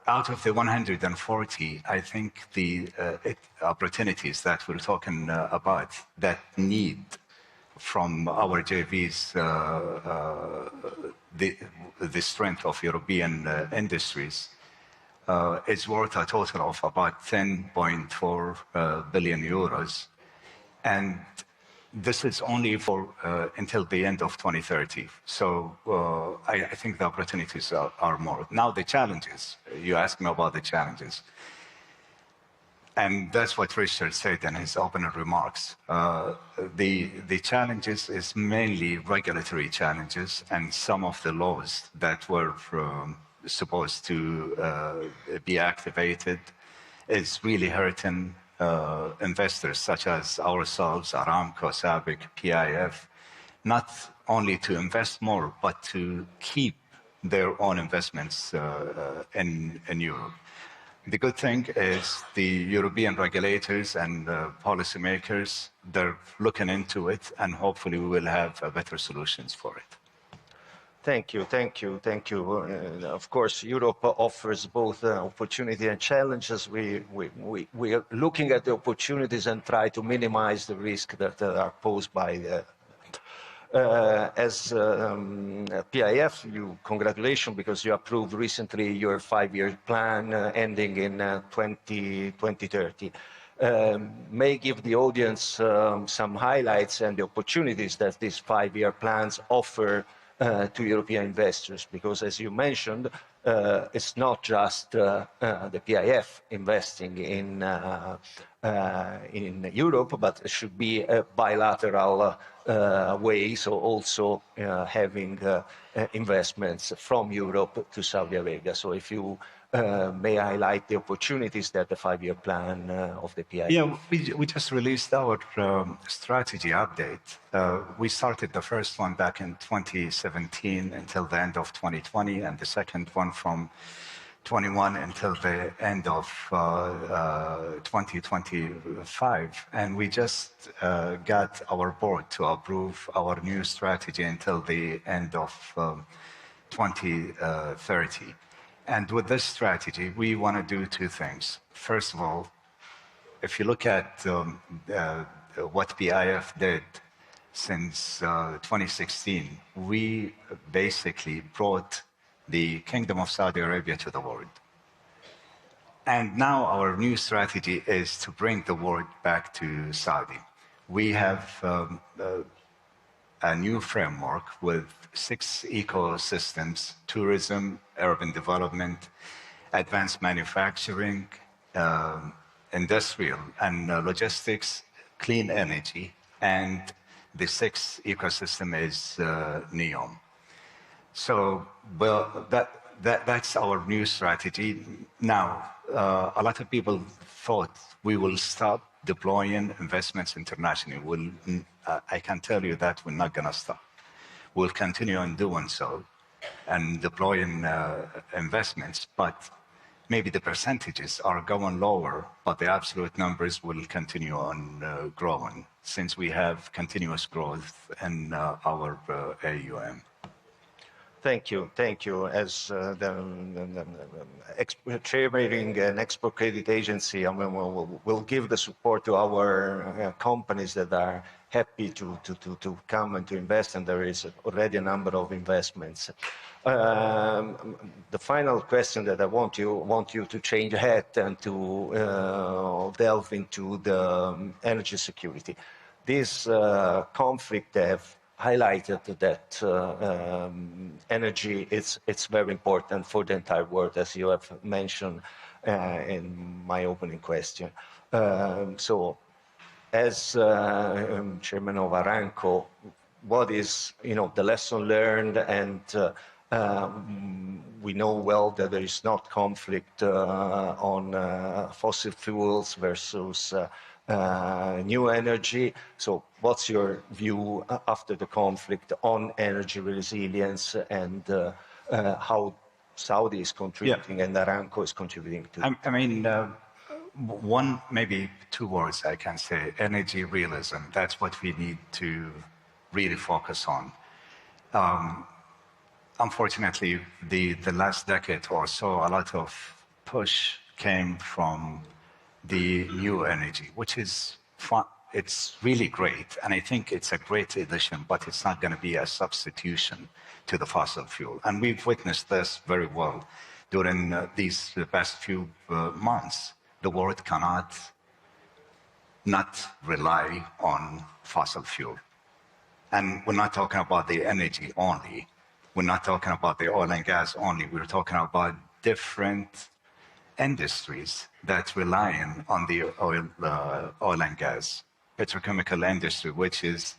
out of the 140, I think the opportunities that we're talking about that need from our JVs the strength of European industries is worth a total of about 10.4 billion euros. And this is only for until the end of 2030. So I think the opportunities are more. Now the challenges, you asked me about the challenges. And that's what Richard said in his opening remarks. The challenges is mainly regulatory challenges, and some of the laws that were supposed to be activated is really hurting investors such as ourselves, Aramco, SABIC, PIF, not only to invest more, but to keep their own investments in Europe. The good thing is the European regulators and policymakers, they're looking into it, and hopefully we will have better solutions for it. Thank you. Of course, Europe offers both opportunity and challenges. We are looking at the opportunities and try to minimize the risk that are posed by the as PIF, congratulations, because you approved recently your 5-year plan ending in 2030. May give the audience some highlights and the opportunities that these 5-year plans offer to European investors, because as you mentioned, it's not just the PIF investing in Europe, but it should be a bilateral way, so also having investments from Europe to Saudi Arabia. So if you may highlight the opportunities that the 5-year plan of the PIF. Yeah, we just released our strategy update. We started the first one back in 2017 until the end of 2020, and the second one from 21 until the end of 2025. And we just got our board to approve our new strategy until the end of 2030. And with this strategy, we want to do two things. First of all, if you look at what PIF did since 2016, we basically brought the Kingdom of Saudi Arabia to the world. And now our new strategy is to bring the world back to Saudi. We have a new framework with 6 ecosystems: tourism, urban development, advanced manufacturing, industrial and logistics, clean energy, and the 6th ecosystem is NEOM. So, well, that's our new strategy. Now, a lot of people thought we will stop deploying investments internationally. I can tell you that we're not going to stop. We'll continue on doing so and deploying investments, but maybe the percentages are going lower, but the absolute numbers will continue on growing since we have continuous growth in our AUM. Thank you. As the chairing an export credit agency, I mean, we'll give the support to our companies that are happy to come and to invest, and there is already a number of investments. The final question that I want you to change hat and to delve into the energy security. This conflict have highlighted that energy it's very important for the entire world, as you have mentioned in my opening question. So as chairman of Aramco, what is, the lesson learned, and we know well that there is not conflict on fossil fuels versus new energy. So what's your view after the conflict on energy resilience and how Saudi is contributing and Aramco is contributing to? I mean, one, maybe two words I can say, energy realism. That's what we need to really focus on. Unfortunately, the last decade or so, a lot of push came from the new energy, which is fun. It's really great, and I think it's a great addition, but it's not going to be a substitution to the fossil fuel. And we've witnessed this very well during these past few months. The world cannot not rely on fossil fuel. And we're not talking about the energy only. We're not talking about the oil and gas only. We're talking about different industries that rely on the oil and gas. Petrochemical industry, which is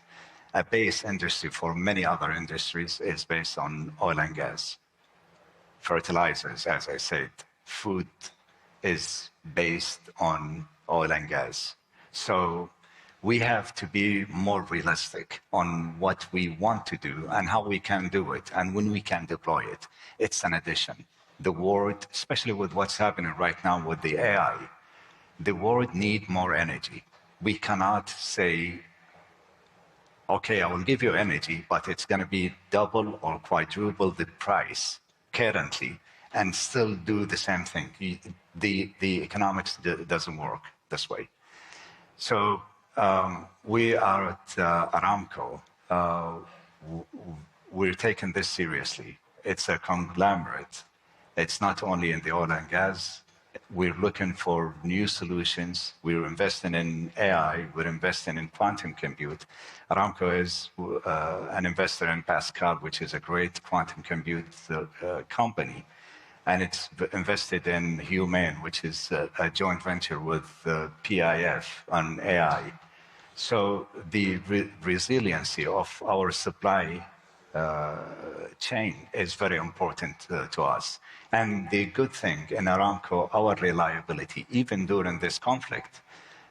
a base industry for many other industries, is based on oil and gas. Fertilizers, as I said, food is based on oil and gas. So we have to be more realistic on what we want to do and how we can do it and when we can deploy it. It's an addition. The world, especially with what's happening right now with the AI, the world needs more energy. We cannot say, okay, I will give you energy, but it's going to be double or quadruple the price currently and still do the same thing. The economics doesn't work this way. So we are at Aramco. We're taking this seriously. It's a conglomerate. It's not only in the oil and gas. We're looking for new solutions. We're investing in AI. We're investing in quantum compute. Aramco is an investor in Pascal, which is a great quantum compute company. And it's invested in Humane, which is a joint venture with PIF on AI. So the resiliency of our supply chain is very important to us. And the good thing in Aramco, our reliability, even during this conflict,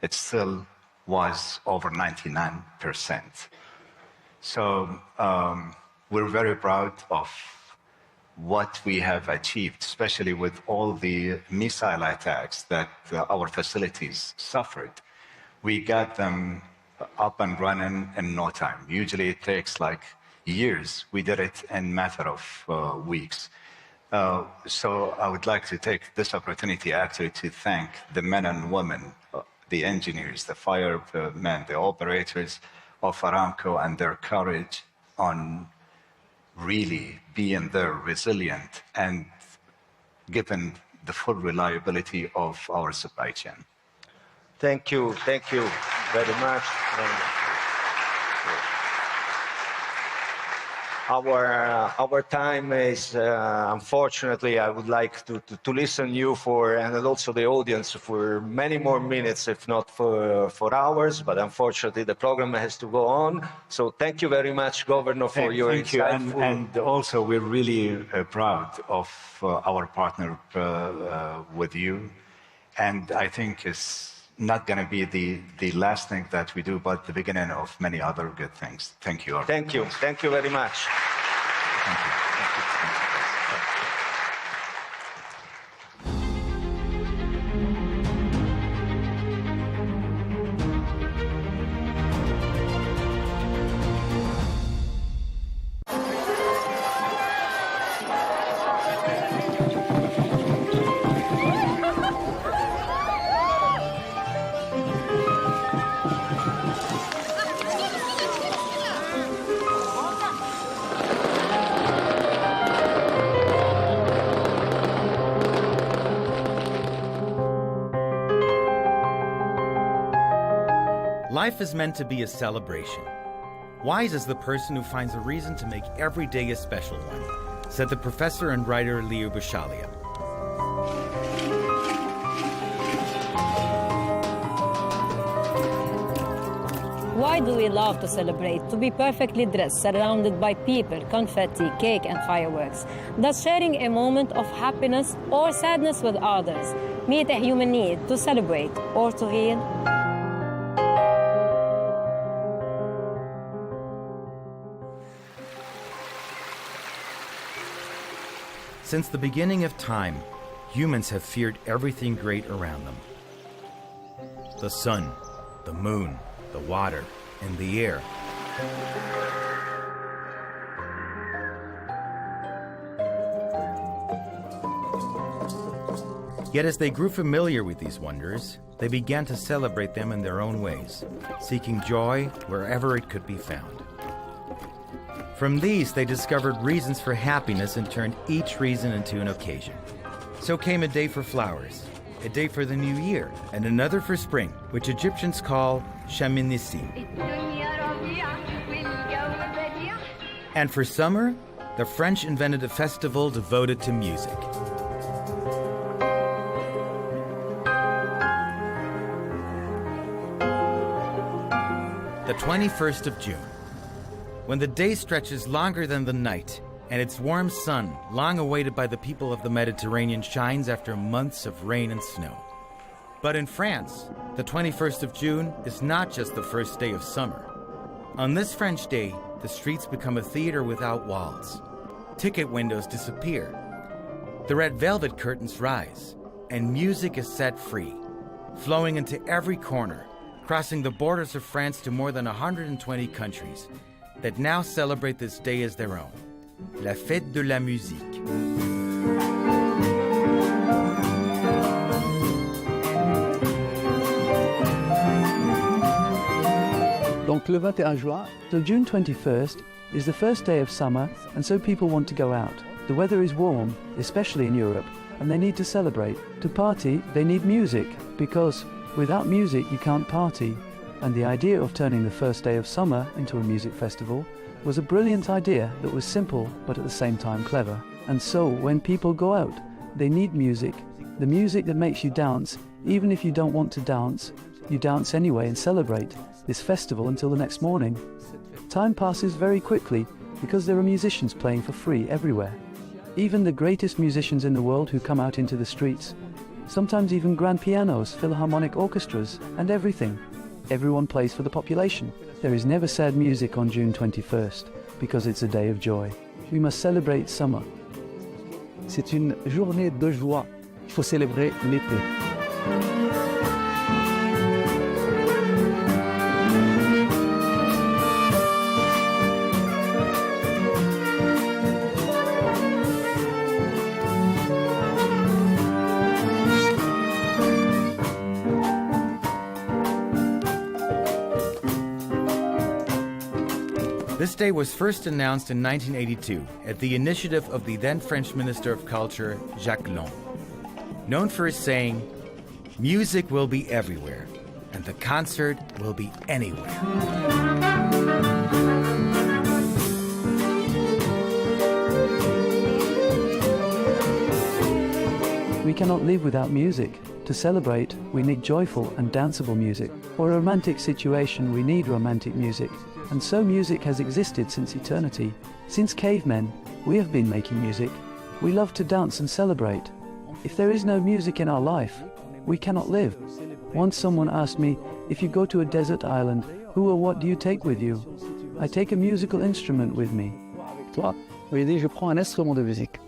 it still was over 99%. So we're very proud of what we have achieved, especially with all the missile attacks that our facilities suffered. We got them up and running in no time. Usually it takes like years. We did it in a matter of weeks. So I would like to take this opportunity actually to thank the men and women, the engineers, the firemen, the operators of Aramco and their courage on really being there resilient and given the full reliability of our supply chain. Thank you very much. Our time is, unfortunately, I would like to listen you for, and also the audience, for many more minutes, if not for hours, but unfortunately the program has to go on. So thank you very much, Governor, for your insightful... And also we're really proud of our partner with you. And I think it's not going to be the last thing that we do, but the beginning of many other good things. Thank you. Thank you. Thank you very much. Thank you. Life is meant to be a celebration. Wise is the person who finds a reason to make every day a special one, said the professor and writer Leigh Ann Gerrans. Why do we love to celebrate? To be perfectly dressed, surrounded by people, confetti, cake, and fireworks. Does sharing a moment of happiness or sadness with others meet a human need to celebrate or to heal? Since the beginning of time, humans have feared everything great around them. The sun, the moon, the water, and the air. Yet as they grew familiar with these wonders, they began to celebrate them in their own ways, seeking joy wherever it could be found. From these, they discovered reasons for happiness and turned each reason into an occasion. So came a day for flowers, a day for the new year, and another for spring, which Egyptians call Shaminissi. And for summer, the French invented a festival devoted to music. The 21st of June. When the day stretches longer than the night, and its warm sun, long awaited by the people of the Mediterranean, shines after months of rain and snow. But in France, the 21st of June is not just the first day of summer. On this French day, the streets become a theater without walls. Ticket windows disappear. The red velvet curtains rise, and music is set free, flowing into every corner, crossing the borders of France to more than 120 countries that now celebrate this day as their own. La fête de la musique. Donc le 21 juin. So June 21st is the first day of summer, and so people want to go out. The weather is warm, especially in Europe, and they need to celebrate. To party, they need music, because without music you can't party. And the idea of turning the first day of summer into a music festival was a brilliant idea that was simple but at the same time clever. And so when people go out, they need music, the music that makes you dance. Even if you don't want to dance, you dance anyway and celebrate this festival until the next morning. Time passes very quickly because there are musicians playing for free everywhere. Even the greatest musicians in the world who come out into the streets, sometimes even grand pianos, philharmonic orchestras, and everything. Everyone plays for the population. There is never sad music on June 21st because it's a day of joy. We must celebrate summer. C'est une journée de joie. Il faut célébrer l'été. This day was first announced in 1982 at the initiative of the then French Minister of Culture, Jacques Long. Known for his saying, "Music will be everywhere, and the concert will be anywhere." We cannot live without music. To celebrate, we need joyful and danceable music. For a romantic situation, we need romantic music. And so music has existed since eternity. Since cavemen, we have been making music. We love to dance and celebrate. If there is no music in our life, we cannot live. Once someone asked me, if you go to a desert island, who or what do you take with you? I take a musical instrument with me. Toi, oui, je prends un instrument de musique.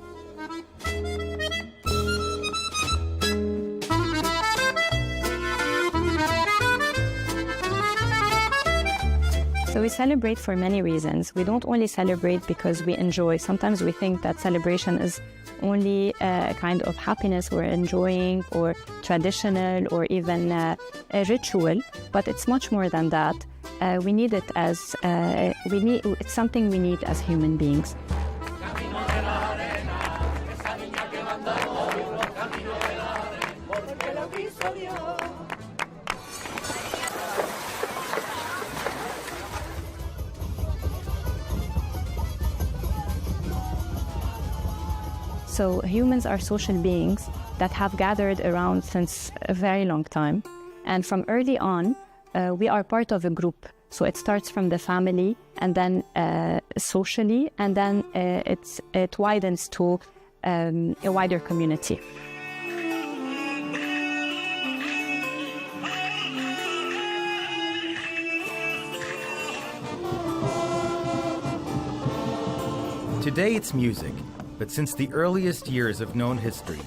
So we celebrate for many reasons. We don't only celebrate because we enjoy. Sometimes we think that celebration is only a kind of happiness we're enjoying, or traditional, or even a ritual. But it's much more than that. We need it as it's something we need as human beings. So humans are social beings that have gathered around since a very long time. And from early on, we are part of a group. So it starts from the family, and then socially, and then it widens to a wider community. Today it's music, but since the earliest years of known history,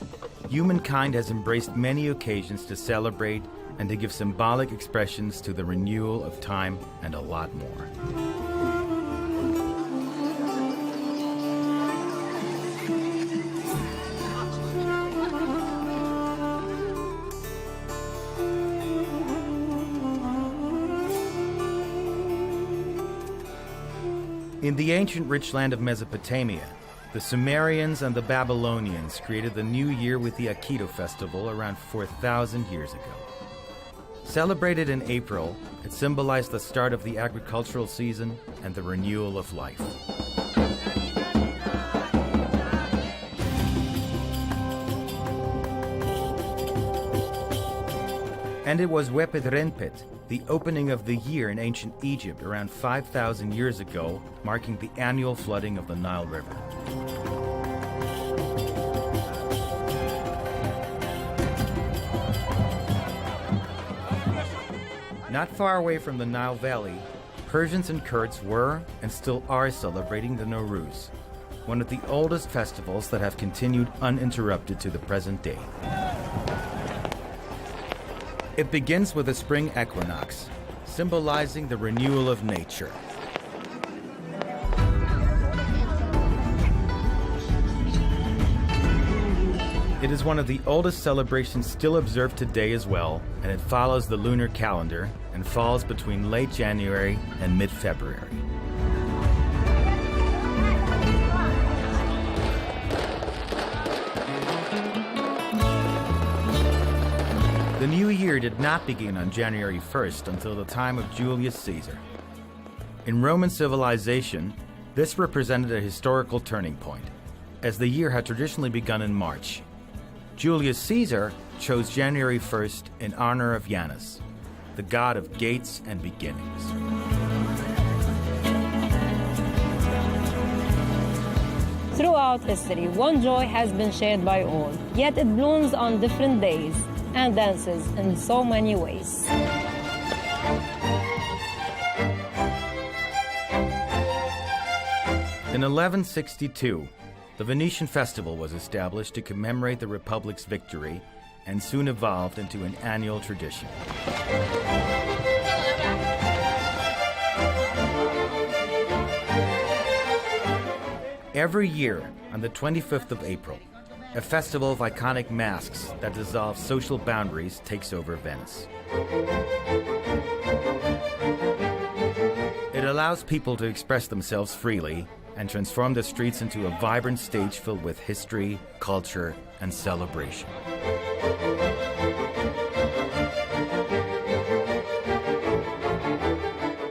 humankind has embraced many occasions to celebrate and to give symbolic expressions to the renewal of time and a lot more. In the ancient rich land of Mesopotamia, the Sumerians and the Babylonians created the new year with the Aikido festival around 4,000 years ago. Celebrated in April, it symbolized the start of the agricultural season and the renewal of life. And it was Wepet Renpet, the opening of the year in ancient Egypt around 5,000 years ago, marking the annual flooding of the Nile River. Not far away from the Nile Valley, Persians and Kurds were and still are celebrating the Nowruz, one of the oldest festivals that have continued uninterrupted to the present day. It begins with the spring equinox, symbolizing the renewal of nature. It is one of the oldest celebrations still observed today as well, and it follows the lunar calendar and falls between late January and mid-February. The new year did not begin on January 1st until the time of Julius Caesar. In Roman civilization, this represented a historical turning point, as the year had traditionally begun in March. Julius Caesar chose January 1st in honor of Janus, the god of gates and beginnings. Throughout history, one joy has been shared by all, yet it blooms on different days and dances in so many ways. In 1162, the Venetian festival was established to commemorate the Republic's victory and soon evolved into an annual tradition. Every year, on the 25th of April, a festival of iconic masks that dissolve social boundaries takes over Venice. It allows people to express themselves freely and transform the streets into a vibrant stage filled with history, culture, and celebration.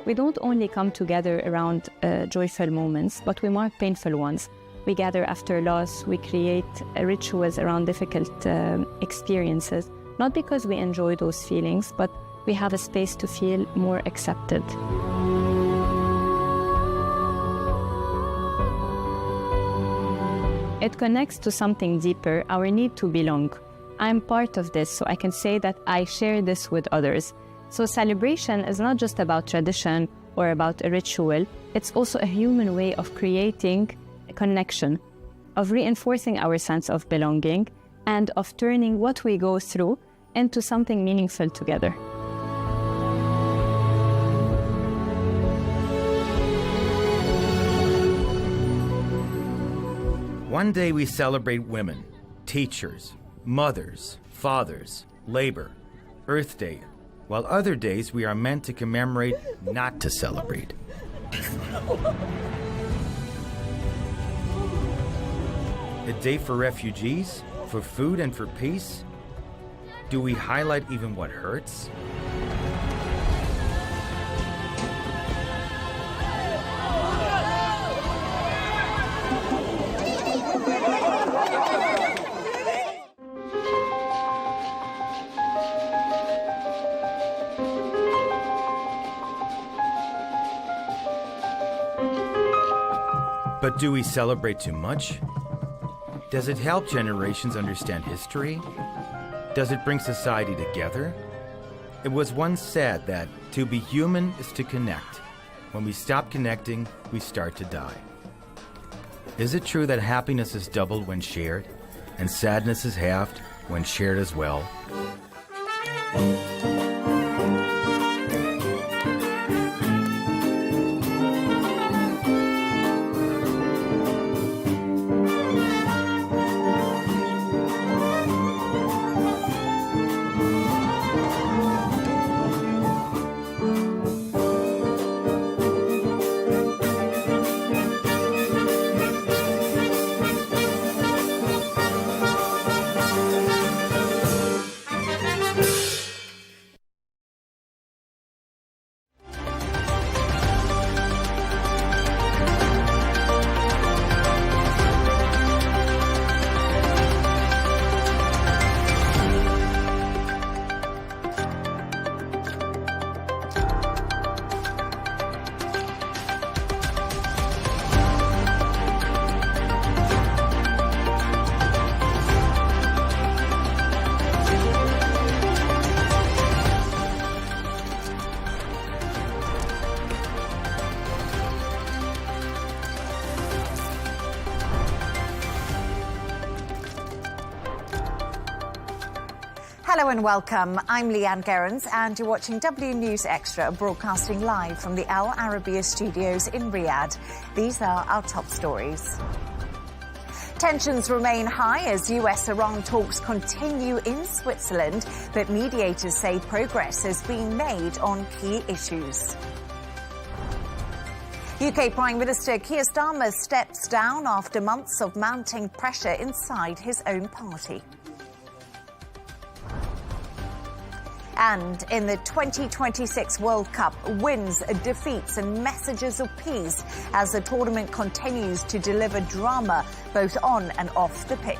We don't only come together around joyful moments, but we mark painful ones. We gather after loss, we create rituals around difficult experiences, not because we enjoy those feelings, but we have a space to feel more accepted. It connects to something deeper, our need to belong. I'm part of this, so I can say that I share this with others. So celebration is not just about tradition or about a ritual, it's also a human way of creating a connection, of reinforcing our sense of belonging, and of turning what we go through into something meaningful together. One day we celebrate women, teachers, mothers, fathers, labor, Earth Day, while other days we are meant to commemorate, not to celebrate. A day for refugees, for food and for peace? Do we highlight even what hurts? But do we celebrate too much? Does it help generations understand history? Does it bring society together? It was once said that to be human is to connect. When we stop connecting, we start to die. Is it true that happiness is doubled when shared, and sadness is halved when shared as well? Hello and welcome. I'm Leigh Ann Gerrans and you're watching W News Extra, broadcasting live from the Al Arabiya studios in Riyadh. These are our top stories. Tensions remain high as US-Iran talks continue in Switzerland, but mediators say progress is being made on key issues. UK Prime Minister Keir Starmer steps down after months of mounting pressure inside his own party. And in the 2026 World Cup, wins, defeats and messages of peace as the tournament continues to deliver drama both on and off the pitch.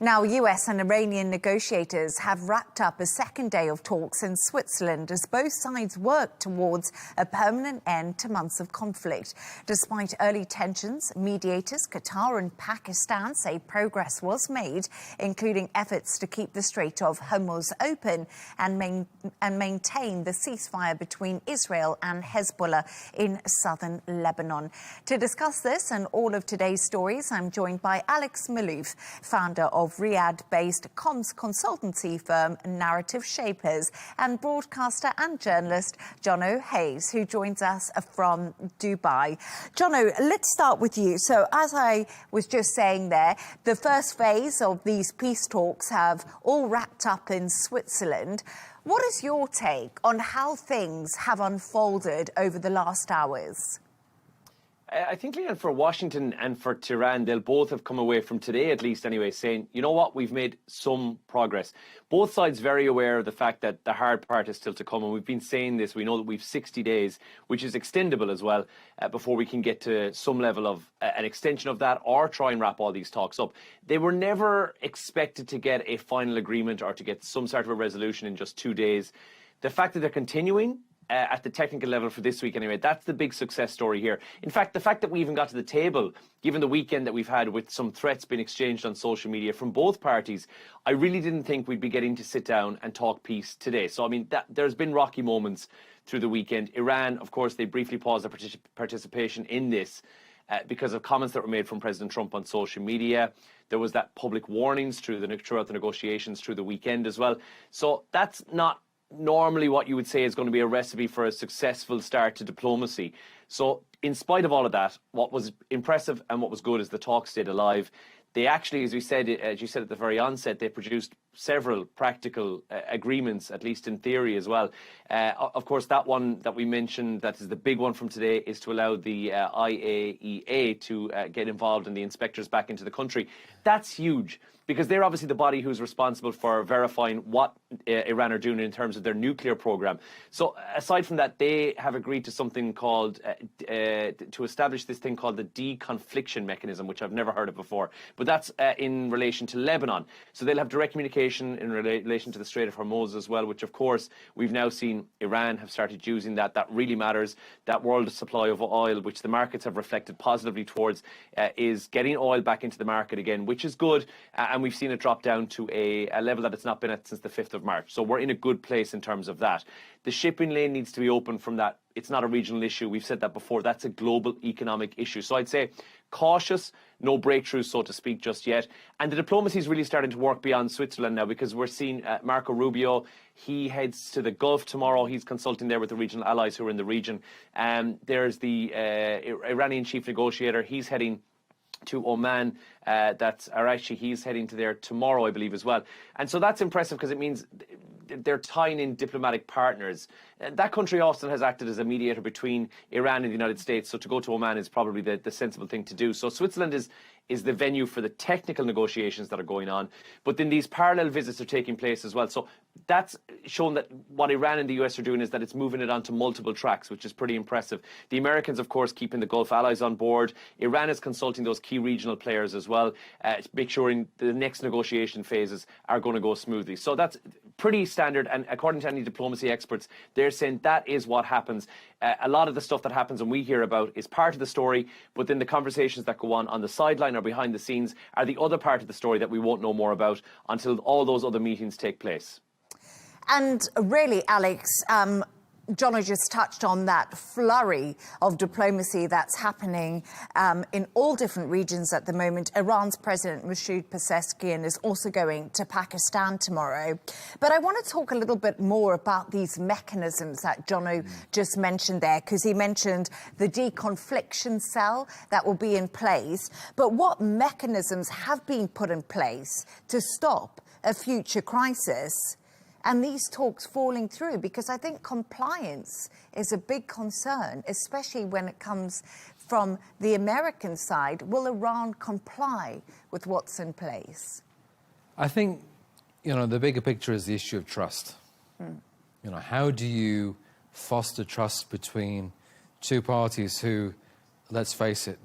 Now, US and Iranian negotiators have wrapped up a second day of talks in Switzerland as both sides work towards a permanent end to months of conflict. Despite early tensions, mediators Qatar and Pakistan say progress was made, including efforts to keep the Strait of Hormuz open and maintain the ceasefire between Israel and Hezbollah in southern Lebanon. To discuss this and all of today's stories, I'm joined by Alex Malouf, founder of Riyadh-based comms consultancy firm Narrative Shapers, and broadcaster and journalist Jono Hayes, who joins us from Dubai. Jono, let's start with you. So as I was just saying there, the first phase of these peace talks have all wrapped up in Switzerland. What is your take on how things have unfolded over the last hours? I think, Leanne, for Washington and for Tehran, they'll both have come away from today, at least anyway, saying, you know what, we've made some progress. Both sides very aware of the fact that the hard part is still to come, and we've been saying this. We know that we've 60 days, which is extendable as well, before we can get to some level of an extension of that or try and wrap all these talks up. They were never expected to get a final agreement or to get some sort of a resolution in just 2 days. The fact that they're continuing at the technical level for this week anyway, that's the big success story here. In fact, the fact that we even got to the table, given the weekend that we've had with some threats being exchanged on social media from both parties, I really didn't think we'd be getting to sit down and talk peace today. So, I mean, there's been rocky moments through the weekend. Iran, of course, they briefly paused their participation in this because of comments that were made from President Trump on social media. There was that public warnings throughout the negotiations through the weekend as well. So that's not normally what you would say is going to be a recipe for a successful start to diplomacy. So in spite of all of that, what was impressive and what was good is the talk stayed alive. They actually, as you said at the very onset, they produced several practical agreements, at least in theory as well. Of course, that one that we mentioned, that is the big one from today, is to allow the IAEA to get involved and the inspectors back into the country. That's huge, because they're obviously the body who's responsible for verifying what Iran are doing in terms of their nuclear program. So aside from that, they have agreed to something called, to establish this thing called the deconfliction mechanism, which I've never heard of before. But that's in relation to Lebanon. So they'll have direct communication situation in relation to the Strait of Hormuz as well, which of course we've now seen Iran have started using that. That really matters. That world supply of oil, which the markets have reflected positively towards, is getting oil back into the market again, which is good. And we've seen it drop down to a level that it's not been at since the 5th of March. So we're in a good place in terms of that. The shipping lane needs to be open from that. It's not a regional issue. We've said that before. That's a global economic issue. So I'd say cautious, no breakthroughs, so to speak, just yet. And the diplomacy is really starting to work beyond Switzerland now, because we're seeing Marco Rubio. He heads to the Gulf tomorrow. He's consulting there with the regional allies who are in the region. There's the Iranian chief negotiator. He's heading to Oman. He's heading to there tomorrow, I believe, as well. And so that's impressive, because it means they're tying in diplomatic partners. That country often has acted as a mediator between Iran and the United States, so to go to Oman is probably the sensible thing to do. So Switzerland is the venue for the technical negotiations that are going on, but then these parallel visits are taking place as well. So that's shown that what Iran and the US are doing is that it's moving it onto multiple tracks, which is pretty impressive. The Americans, of course, keeping the Gulf allies on board. Iran is consulting those key regional players as well, to make sure the next negotiation phases are going to go smoothly. So that's pretty standard, and according to any diplomacy experts, they're saying that is what happens. A lot of the stuff that happens and we hear about is part of the story, but then the conversations that go on the sideline or behind the scenes are the other part of the story that we won't know more about until all those other meetings take place. And really, Alex, Jono just touched on that flurry of diplomacy that's happening in all different regions at the moment. Iran's President Masoud Pezeshkian is also going to Pakistan tomorrow. But I want to talk a little bit more about these mechanisms that Jono just mentioned there, because he mentioned the deconfliction cell that will be in place. But what mechanisms have been put in place to stop a future crisis? And these talks falling through, because I think compliance is a big concern, especially when it comes from the American side. Will Iran comply with what's in place? I think, the bigger picture is the issue of trust. How do you foster trust between two parties who, let's face it,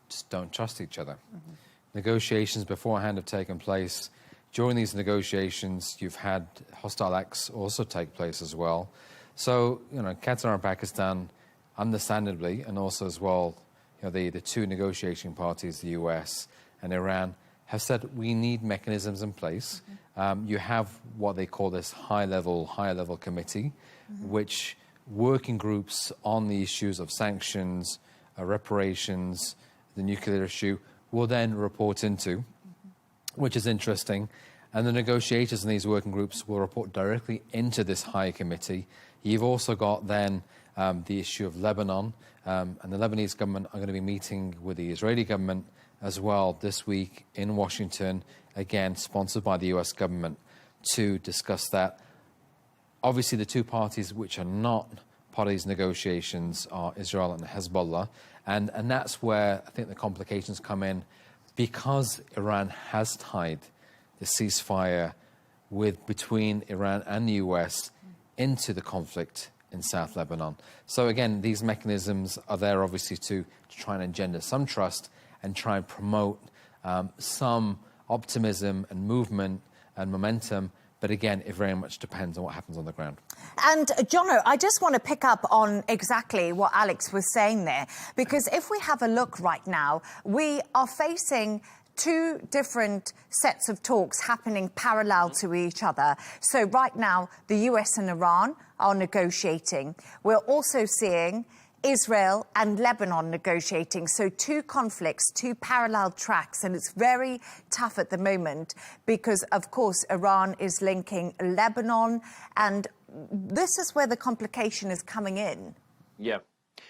just don't trust each other? Negotiations beforehand have taken place. During these negotiations, you've had hostile acts also take place as well. So, Qatar and Pakistan, understandably, and also as well, the two negotiating parties, the US and Iran, have said we need mechanisms in place. You have what they call this higher level committee, which working groups on the issues of sanctions, reparations, the nuclear issue, will then report into, which is interesting. And the negotiators in these working groups will report directly into this high committee. You've also got then the issue of Lebanon, and the Lebanese government are going to be meeting with the Israeli government as well this week in Washington, again sponsored by the US government, to discuss that. Obviously, the two parties which are not part of these negotiations are Israel and Hezbollah, and that's where I think the complications come in, because Iran has tied the ceasefire between Iran and the US into the conflict in South Lebanon. So again, these mechanisms are there obviously to try and engender some trust and try and promote some optimism and movement and momentum. But again, it very much depends on what happens on the ground. And, Jono, I just want to pick up on exactly what Alex was saying there, because if we have a look right now, we are facing two different sets of talks happening parallel to each other. So right now, the US and Iran are negotiating. We're also seeing Israel and Lebanon negotiating. So two conflicts, two parallel tracks, and it's very tough at the moment because, of course, Iran is linking Lebanon, and this is where the complication is coming in. Yeah.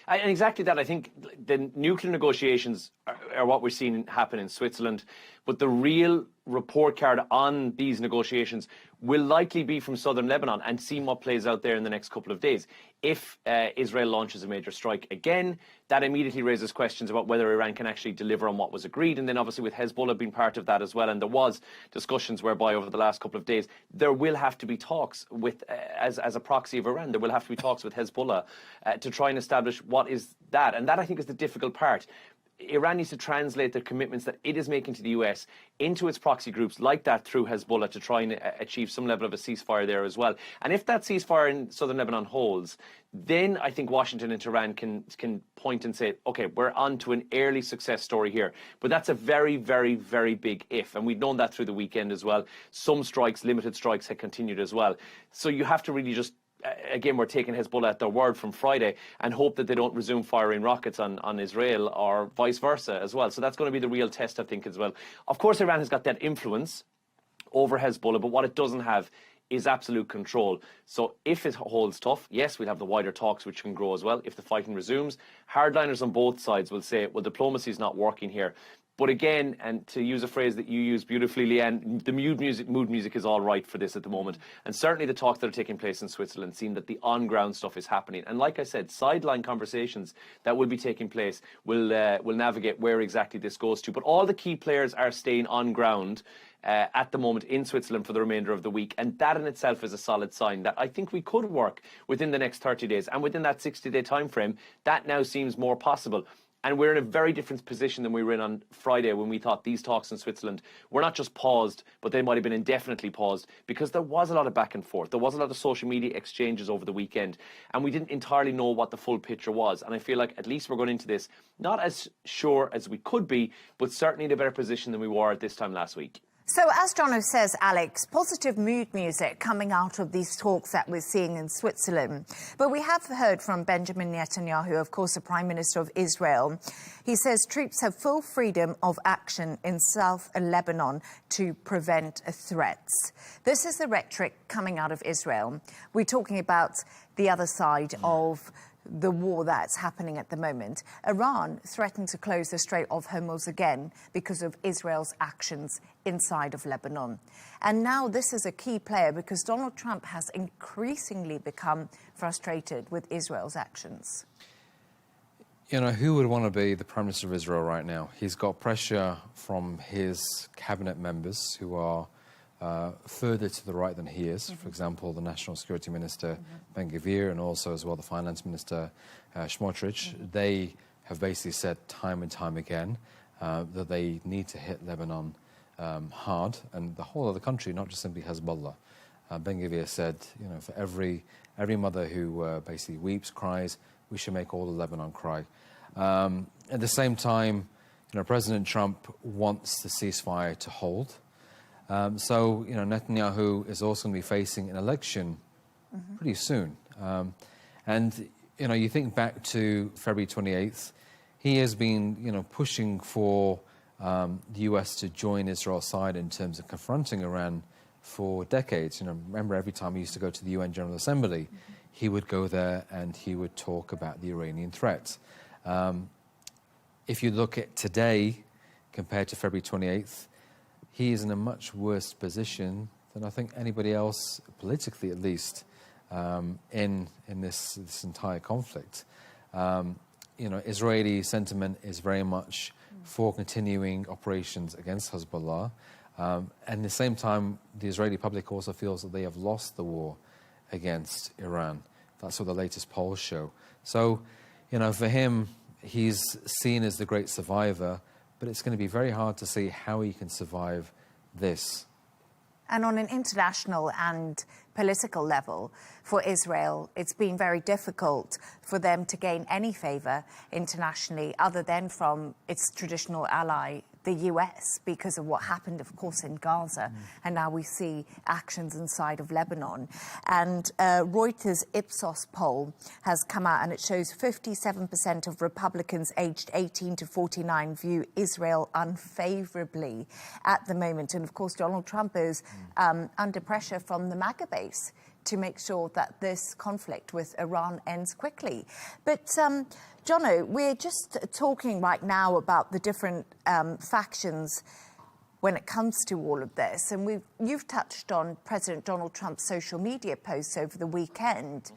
And exactly that. I think the nuclear negotiations are what we're seeing happen in Switzerland, but the real report card on these negotiations will likely be from southern Lebanon, and see what plays out there in the next couple of days. If Israel launches a major strike again, that immediately raises questions about whether Iran can actually deliver on what was agreed. And then obviously with Hezbollah being part of that as well, and there was discussions whereby over the last couple of days, there will have to be talks with, as a proxy of Iran, there will have to be talks with Hezbollah to try and establish what is that. And that, I think, is the difficult part. Iran needs to translate the commitments that it is making to the US into its proxy groups like that through Hezbollah to try and achieve some level of a ceasefire there as well. And if that ceasefire in southern Lebanon holds, then I think Washington and Tehran can point and say, okay, we're on to an early success story here. But that's a very, very, very big if. And we've known that through the weekend as well. Some strikes, limited strikes, had continued as well. So you have to really just, again, we're taking Hezbollah at their word from Friday and hope that they don't resume firing rockets on Israel or vice versa as well. So that's going to be the real test, I think, as well. Of course, Iran has got that influence over Hezbollah, but what it doesn't have is absolute control. So if it holds tough, yes, we'll have the wider talks, which can grow as well. If the fighting resumes, hardliners on both sides will say, well, diplomacy is not working here. But again, and to use a phrase that you use beautifully, Leigh Ann, the mood music is all right for this at the moment. And certainly the talks that are taking place in Switzerland seem that the on-ground stuff is happening. And like I said, sideline conversations that will be taking place will navigate where exactly this goes to. But all the key players are staying on ground at the moment in Switzerland for the remainder of the week. And that in itself is a solid sign that I think we could work within the next 30 days. And within that 60-day time frame, that now seems more possible. And we're in a very different position than we were in on Friday when we thought these talks in Switzerland were not just paused, but they might have been indefinitely paused because there was a lot of back and forth. There was a lot of social media exchanges over the weekend, and we didn't entirely know what the full picture was. And I feel like at least we're going into this not as sure as we could be, but certainly in a better position than we were at this time last week. So, as Jono says, Alex, positive mood music coming out of these talks that we're seeing in Switzerland. But we have heard from Benjamin Netanyahu, of course, the Prime Minister of Israel. He says troops have full freedom of action in South Lebanon to prevent threats. This is the rhetoric coming out of Israel. We're talking about the other side of the war that's happening at the moment. Iran threatened to close the Strait of Hormuz again because of Israel's actions inside of Lebanon. And now this is a key player because Donald Trump has increasingly become frustrated with Israel's actions. You know, who would want to be the Prime Minister of Israel right now? He's got pressure from his cabinet members who are further to the right than he is. For example, the National Security Minister, Ben-Gvir, and also as well the Finance Minister, Smotrich. They have basically said time and time again that they need to hit Lebanon hard, and the whole of the country, not just simply Hezbollah. Ben-Gvir said, you know, for every mother who basically weeps, cries, we should make all of Lebanon cry. At the same time, you know, President Trump wants the ceasefire to hold. So, you know, Netanyahu is also going to be facing an election pretty soon. And, you know, you think back to February 28th, he has been, you know, pushing for the US to join Israel's side in terms of confronting Iran for decades. You know, remember every time he used to go to the UN General Assembly, he would go there and he would talk about the Iranian threat. If you look at today compared to February 28th, he is in a much worse position than I think anybody else, politically at least, in this entire conflict. You know, Israeli sentiment is very much for continuing operations against Hezbollah. And at the same time, the Israeli public also feels that they have lost the war against Iran. That's what the latest polls show. So, you know, for him, he's seen as the great survivor, but it's going to be very hard to see how he can survive this. And on an international and political level, for Israel, it's been very difficult for them to gain any favour internationally other than from its traditional ally, the US, because of what happened, of course, in Gaza. And now we see actions inside of Lebanon. And Reuters' Ipsos poll has come out and it shows 57% of Republicans aged 18 to 49 view Israel unfavourably at the moment. And of course, Donald Trump is under pressure from the MAGA base to make sure that this conflict with Iran ends quickly. But, Jono, we're just talking right now about the different factions when it comes to all of this. And you've touched on President Donald Trump's social media posts over the weekend.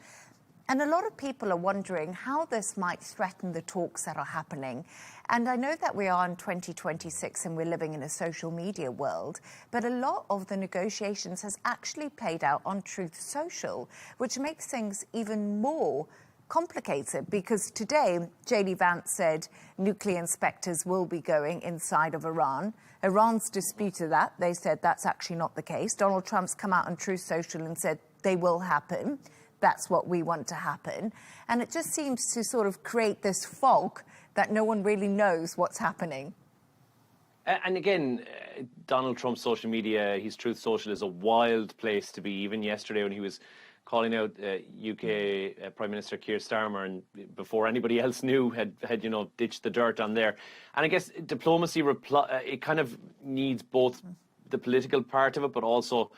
And a lot of people are wondering how this might threaten the talks that are happening. And I know that we are in 2026 and we're living in a social media world, but a lot of the negotiations has actually played out on Truth Social, which makes things even more complicated because today J.D. Vance said nuclear inspectors will be going inside of Iran. Iran's disputed that. They said that's actually not the case. Donald Trump's come out on Truth Social and said they will happen. That's what we want to happen. And it just seems to sort of create this fog that no one really knows what's happening. And again, Donald Trump's social media, his Truth Social, is a wild place to be. Even yesterday when he was calling out UK Prime Minister Keir Starmer, and before anybody else knew, had ditched the dirt on there. And I guess diplomacy, it kind of needs both the political part of it, but also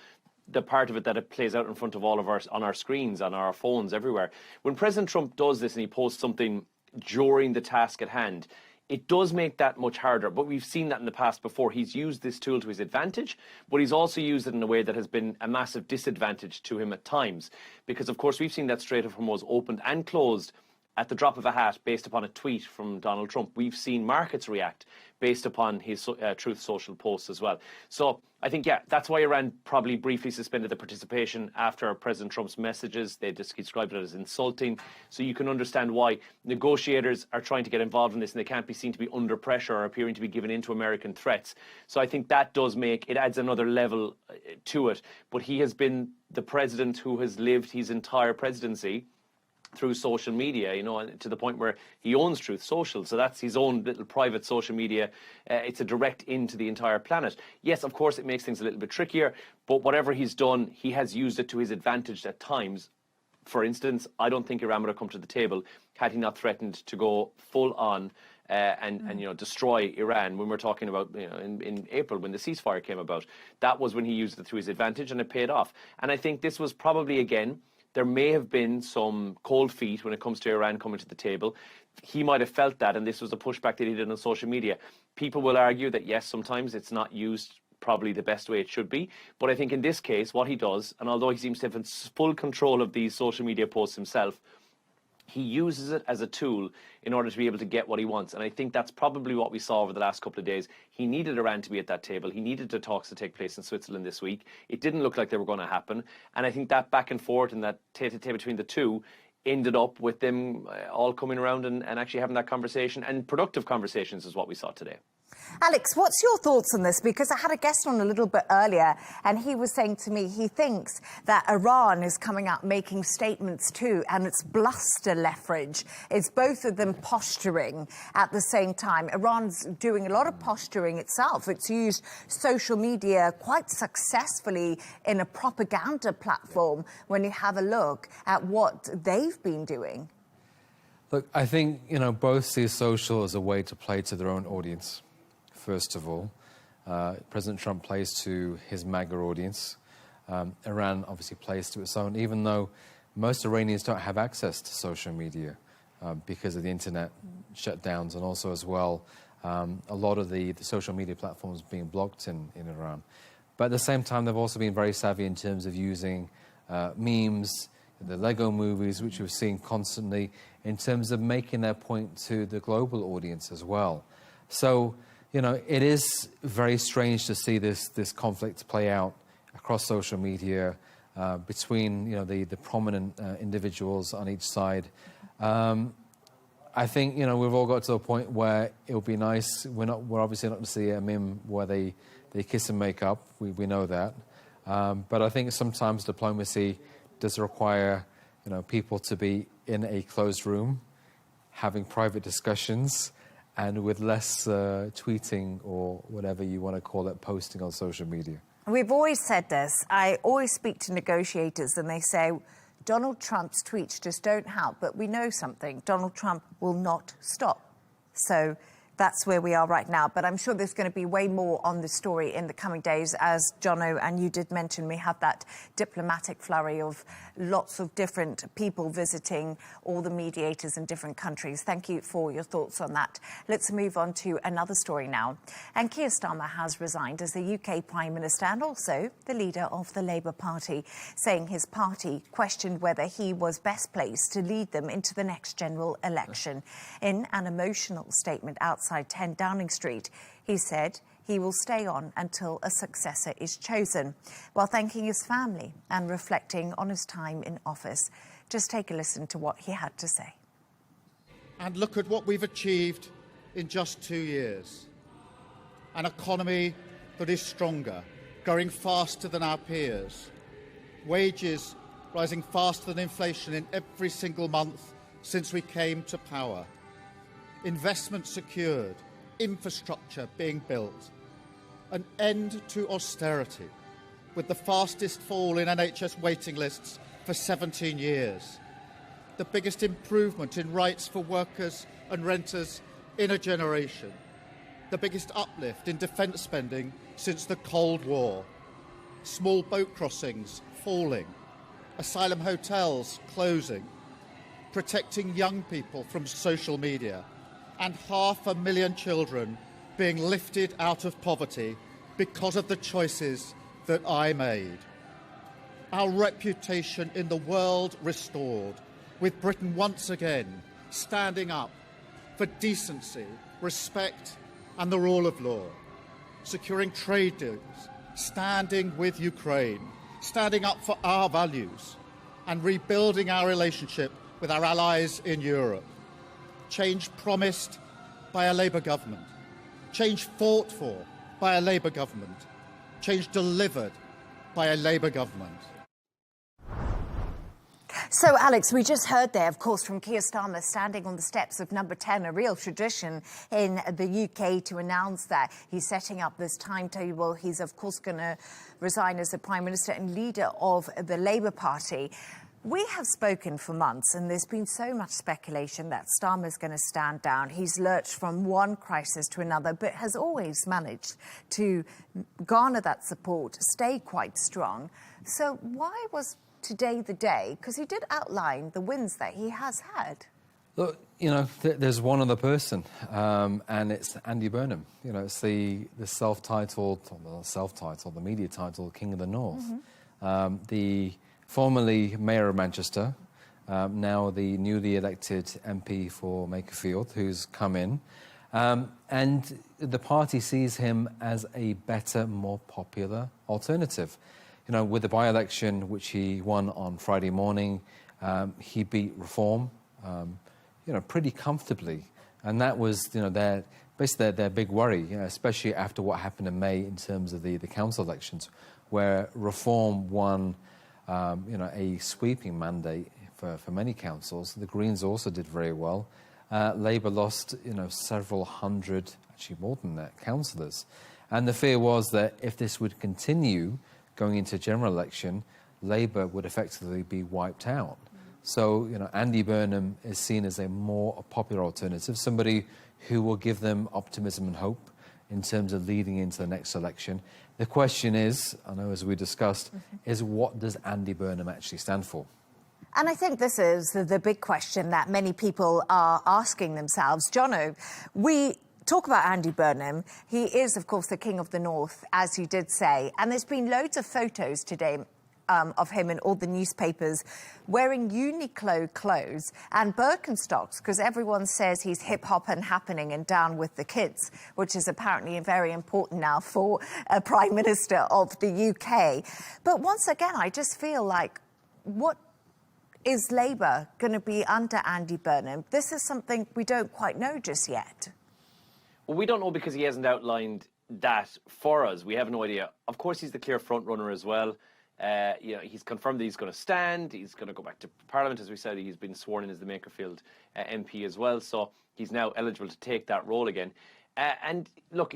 the part of it that it plays out in front of all of us on our screens, on our phones, everywhere. When President Trump does this and he posts something during the task at hand, it does make that much harder, but we've seen that in the past before. He's used this tool to his advantage, but he's also used it in a way that has been a massive disadvantage to him at times. Because, of course, we've seen that Strait of Hormuz opened and closed at the drop of a hat based upon a tweet from Donald Trump. We've seen markets react based upon his Truth Social posts as well. So I think, yeah, that's why Iran probably briefly suspended the participation after President Trump's messages. They just described it as insulting. So you can understand why negotiators are trying to get involved in this, and they can't be seen to be under pressure or appearing to be given into American threats. So I think that does it adds another level to it. But he has been the president who has lived his entire presidency through social media, to the point where he owns Truth Social. So that's his own little private social media. It's a direct into the entire planet. Yes, of course, it makes things a little bit trickier, but whatever he's done, he has used it to his advantage at times. For instance, I don't think Iran would have come to the table had he not threatened to go full on and destroy Iran when we're talking about, in April when the ceasefire came about. That was when he used it to his advantage, and it paid off. And I think this was probably, again, there may have been some cold feet when it comes to Iran coming to the table. He might have felt that, and this was a pushback that he did on social media. People will argue that, yes, sometimes it's not used probably the best way it should be. But I think in this case, what he does, and although he seems to have full control of these social media posts himself, he uses it as a tool in order to be able to get what he wants. And I think that's probably what we saw over the last couple of days. He needed Iran to be at that table. He needed the talks to take place in Switzerland this week. It didn't look like they were going to happen. And I think that back and forth and that tete-a-tete between the two ended up with them all coming around and actually having that conversation. And productive conversations is what we saw today. Alex, what's your thoughts on this? Because I had a guest on a little bit earlier, and he was saying to me he thinks that Iran is coming out making statements too, and it's bluster leverage. It's both of them posturing at the same time. Iran's doing a lot of posturing itself. It's used social media quite successfully in a propaganda platform when you have a look at what they've been doing. Look, I think, both see social as a way to play to their own audience. First of all, President Trump plays to his MAGA audience. Iran obviously plays to its own, even though most Iranians don't have access to social media because of the internet shutdowns, and also as well a lot of the social media platforms being blocked in Iran. But at the same time, they've also been very savvy in terms of using memes, the Lego movies, which we've seen constantly, in terms of making their point to the global audience as well. So, it is very strange to see this conflict play out across social media between, the prominent individuals on each side. I think, we've all got to a point where it would be nice. We're obviously not going to see a meme where they kiss and make up. We know that. But I think sometimes diplomacy does require, people to be in a closed room, having private discussions, and with less tweeting or whatever you want to call it, posting on social media. We've always said this. I always speak to negotiators and they say, Donald Trump's tweets just don't help. But we know something. Donald Trump will not stop. So that's where we are right now. But I'm sure there's going to be way more on the story in the coming days. As Jono and you did mention, we have that diplomatic flurry of lots of different people visiting all the mediators in different countries. Thank you for your thoughts on that. Let's move on to another story now. And Keir Starmer has resigned as the UK Prime Minister and also the leader of the Labour Party, saying his party questioned whether he was best placed to lead them into the next general election. In an emotional statement outside 10 Downing Street, he said he will stay on until a successor is chosen, while thanking his family and reflecting on his time in office. Just take a listen to what he had to say. And look at what we've achieved in just 2 years. An economy that is stronger, growing faster than our peers. Wages rising faster than inflation in every single month since we came to power. Investment secured, infrastructure being built. An end to austerity, with the fastest fall in NHS waiting lists for 17 years. The biggest improvement in rights for workers and renters in a generation. The biggest uplift in defence spending since the Cold War. Small boat crossings falling. Asylum hotels closing. Protecting young people from social media. And 500,000 children being lifted out of poverty because of the choices that I made. Our reputation in the world restored, with Britain once again standing up for decency, respect and the rule of law, securing trade deals, standing with Ukraine, standing up for our values and rebuilding our relationship with our allies in Europe. Change promised by a Labour government, change fought for by a Labour government, change delivered by a Labour government. So, Alex, we just heard there, of course, from Keir Starmer standing on the steps of Number 10, a real tradition in the UK, to announce that he's setting up this timetable. He's, of course, going to resign as the Prime Minister and leader of the Labour Party. We have spoken for months, and there's been so much speculation that Starmer's going to stand down. He's lurched from one crisis to another, but has always managed to garner that support, stay quite strong. So why was today the day? Because he did outline the wins that he has had. Look, you know, there's one other person, and it's Andy Burnham. You know, it's the self-titled, the media title, King of the North. The formerly Mayor of Manchester, now the newly elected MP for Makerfield, who's come in. And the party sees him as a better, more popular alternative. You know, with the by-election, which he won on Friday morning, he beat Reform, you know, pretty comfortably. And that was, you know, basically their big worry, you know, especially after what happened in May in terms of the council elections, where Reform won, you know, a sweeping mandate for many councils. The Greens also did very well. Labour lost, you know, several hundred, actually more than that, councillors. And the fear was that if this would continue going into general election, Labour would effectively be wiped out. So, you know, Andy Burnham is seen as a more popular alternative, somebody who will give them optimism and hope in terms of leading into the next election. The question is, I know as we discussed, is what does Andy Burnham actually stand for? And I think this is the big question that many people are asking themselves. Jono, we talk about Andy Burnham. He is, of course, the King of the North, as you did say. And there's been loads of photos today of him in all the newspapers wearing Uniqlo clothes and Birkenstocks, because everyone says he's hip-hop and happening and down with the kids, which is apparently very important now for a Prime Minister of the UK. But once again, I just feel like, what is Labour going to be under Andy Burnham? This is something we don't quite know just yet. Well, we don't know because he hasn't outlined that for us. We have no idea. Of course, he's the clear front runner as well. You know, he's confirmed that he's going to stand. He's going to go back to Parliament, as we said. He's been sworn in as the Makerfield MP as well, so he's now eligible to take that role again. And look,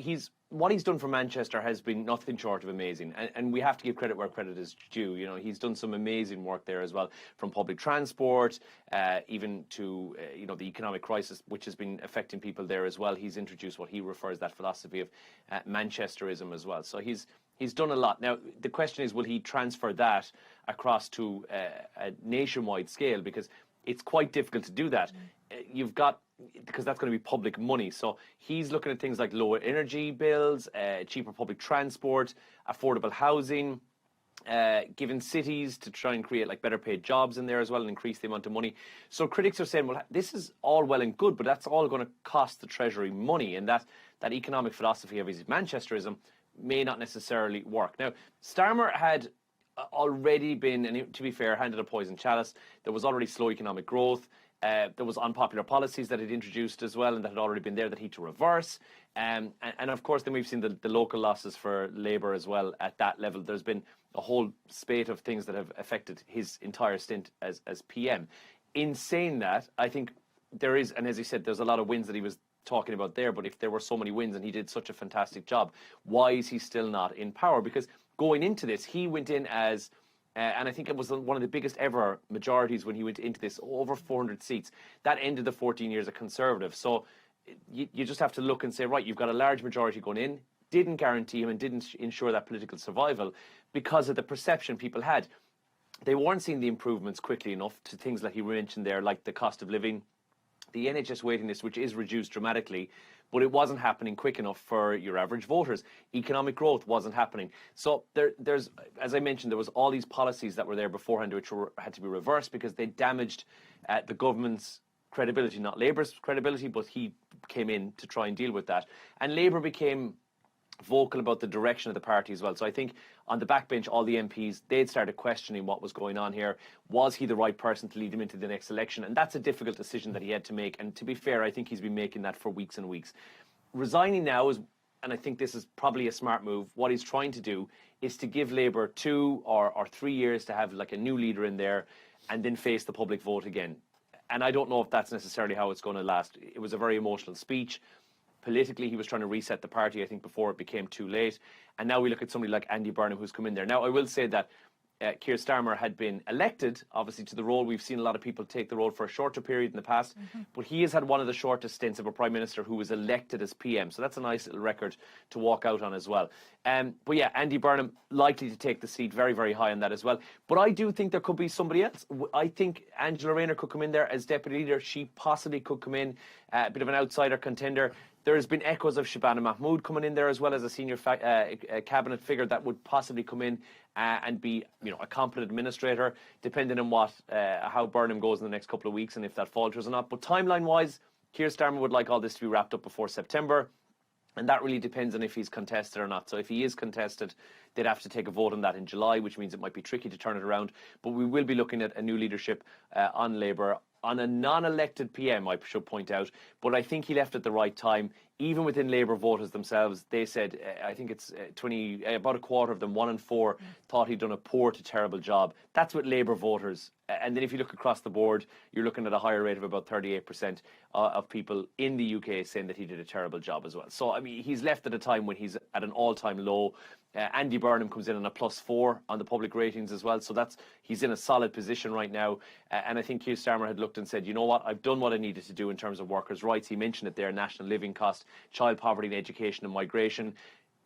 what he's done for Manchester has been nothing short of amazing, and we have to give credit where credit is due. You know, he's done some amazing work there as well, from public transport, even to you know, the economic crisis which has been affecting people there as well. He's introduced what he refers that philosophy of Manchesterism as well. So he's done a lot. Now the question is, will he transfer that across to a nationwide scale? Because it's quite difficult to do that. Because that's going to be public money. So he's looking at things like lower energy bills, cheaper public transport, affordable housing, given cities to try and create like better paid jobs in there as well and increase the amount of money. So critics are saying, well, this is all well and good, but that's all going to cost the Treasury money, and that economic philosophy of his Manchesterism may not necessarily work. Now, Starmer had already been, and to be fair, handed a poison chalice. There was already slow economic growth. There was unpopular policies that he'd introduced as well and that had already been there that he had to reverse. And of course, then we've seen the local losses for Labour as well at that level. There's been a whole spate of things that have affected his entire stint as PM. In saying that, I think there is, and as he said, there's a lot of wins that he was talking about there, but if there were so many wins and he did such a fantastic job, why is he still not in power? Because going into this, he went in as... and I think it was one of the biggest ever majorities when he went into this, over 400 seats. That ended the 14 years of Conservative. So you just have to look and say, right, you've got a large majority going in, didn't guarantee him and didn't ensure that political survival because of the perception people had. They weren't seeing the improvements quickly enough to things like he mentioned there, like the cost of living, the NHS waiting list, which is reduced dramatically, but it wasn't happening quick enough for your average voters. Economic growth wasn't happening. So there's, as I mentioned, there was all these policies that were there beforehand which had to be reversed because they damaged the government's credibility, not Labour's credibility, but he came in to try and deal with that. And Labour became vocal about the direction of the party as well. So I think on the backbench, all the MPs, they'd started questioning what was going on here. Was he the right person to lead him into the next election? And that's a difficult decision that he had to make. And to be fair, I think he's been making that for weeks and weeks. Resigning now is, and I think this is probably a smart move, what he's trying to do is to give Labour 2 or 3 years to have like a new leader in there and then face the public vote again. And I don't know if that's necessarily how it's going to last. It was a very emotional speech. Politically, he was trying to reset the party, I think, before it became too late. And now we look at somebody like Andy Burnham who's come in there. Now, I will say that Keir Starmer had been elected, obviously, to the role. We've seen a lot of people take the role for a shorter period in the past. But he has had one of the shortest stints of a Prime Minister who was elected as PM. So that's a nice little record to walk out on as well. But yeah, Andy Burnham likely to take the seat, very, very high on that as well. But I do think there could be somebody else. I think Angela Rayner could come in there as deputy leader. She possibly could come in, a bit of an outsider contender. There's been echoes of Shabana Mahmood coming in there as well as a senior cabinet figure that would possibly come in and be, a competent administrator, depending on how Burnham goes in the next couple of weeks and if that falters or not. But timeline-wise, Keir Starmer would like all this to be wrapped up before September. And that really depends on if he's contested or not. So if he is contested, they'd have to take a vote on that in July, which means it might be tricky to turn it around. But we will be looking at a new leadership on Labour, on a non-elected PM, I should point out. But I think he left at the right time. Even within Labour voters themselves, they said, I think it's about a quarter of them, 1 in 4, thought he'd done a poor to terrible job. That's with Labour voters. And then if you look across the board, you're looking at a higher rate of about 38% of people in the UK saying that he did a terrible job as well. So, I mean, he's left at a time when he's at an all-time low. Andy Burnham comes in on a +4 on the public ratings as well. So he's in a solid position right now. And I think Keir Starmer had looked and said, you know what, I've done what I needed to do in terms of workers' rights. He mentioned it there, national living cost, child poverty and education and migration.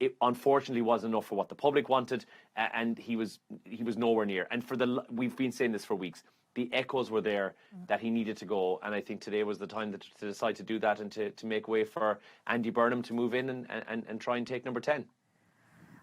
It unfortunately wasn't enough for what the public wanted, and he was nowhere near. And we've been saying this for weeks. The echoes were there that he needed to go, and I think today was the time to decide to do that and to make way for Andy Burnham to move in and try and take number 10.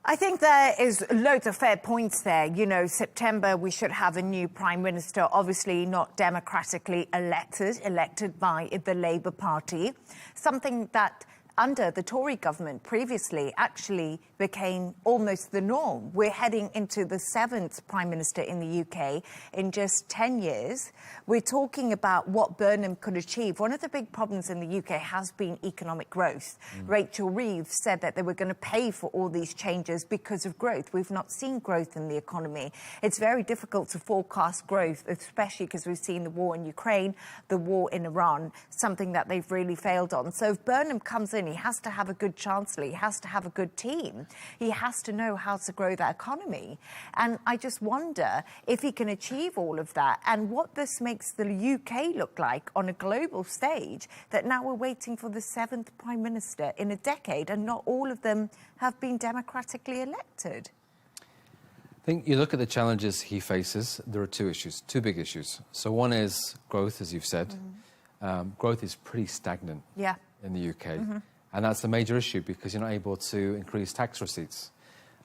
I think there is loads of fair points there. September, we should have a new Prime Minister, obviously not democratically elected by the Labour Party. Something that under the Tory government previously actually became almost the norm. We're heading into the 7th Prime Minister in the UK in just 10 years. We're talking about what Burnham could achieve. One of the big problems in the UK has been economic growth. Rachel Reeves said that they were going to pay for all these changes because of growth. We've not seen growth in the economy. It's very difficult to forecast growth, especially because we've seen the war in Ukraine, the war in Iran, something that they've really failed on. So if Burnham comes in, he has to have a good chancellor, he has to have a good team, he has to know how to grow that economy. And I just wonder if he can achieve all of that and what this makes the UK look like on a global stage, that now we're waiting for the 7th Prime Minister in a decade and not all of them have been democratically elected. I think you look at the challenges he faces, there are two big issues. So one is growth, as you've said. Growth is pretty stagnant in the UK. And that's a major issue because you're not able to increase tax receipts.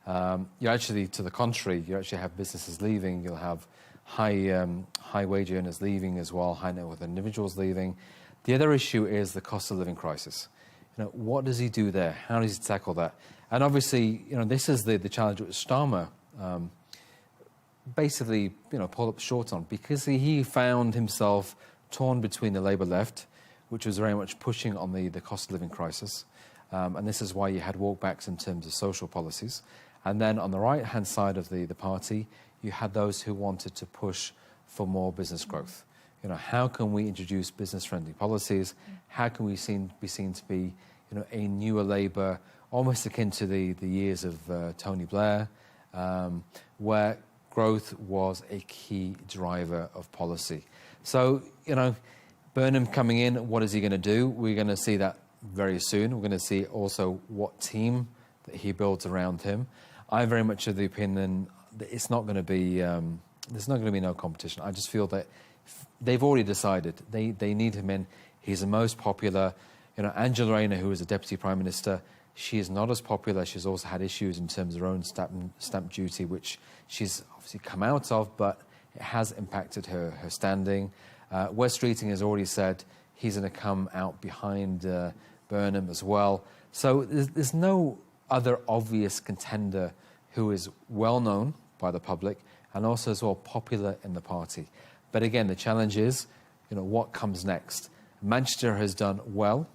You actually, to the contrary, you actually have businesses leaving. You'll have high wage earners leaving as well, high net worth individuals leaving. The other issue is the cost of living crisis. What does he do there? How does he tackle that? And obviously, this is the challenge with Starmer. basically, pull up short on, because he found himself torn between the Labour left, which was very much pushing on the cost of living crisis. And this is why you had walkbacks in terms of social policies. And then on the right-hand side of the party, you had those who wanted to push for more business growth. How can we introduce business-friendly policies? How can we be seen to be, a newer Labour, almost akin to the years of Tony Blair, where growth was a key driver of policy. So, Burnham coming in, what is he going to do? We're going to see that very soon. We're going to see also what team that he builds around him. I'm very much of the opinion that it's not going to be, there's not going to be no competition. I just feel that they've already decided they need him in. He's the most popular. Angela Rayner, who is a deputy prime minister, she is not as popular. She's also had issues in terms of her own stamp duty, which she's obviously come out of, but it has impacted her standing. Wes Streeting has already said he's going to come out behind Burnham as well. So there's no other obvious contender who is well known by the public and also as well popular in the party. But again, the challenge is, what comes next? Manchester has done well,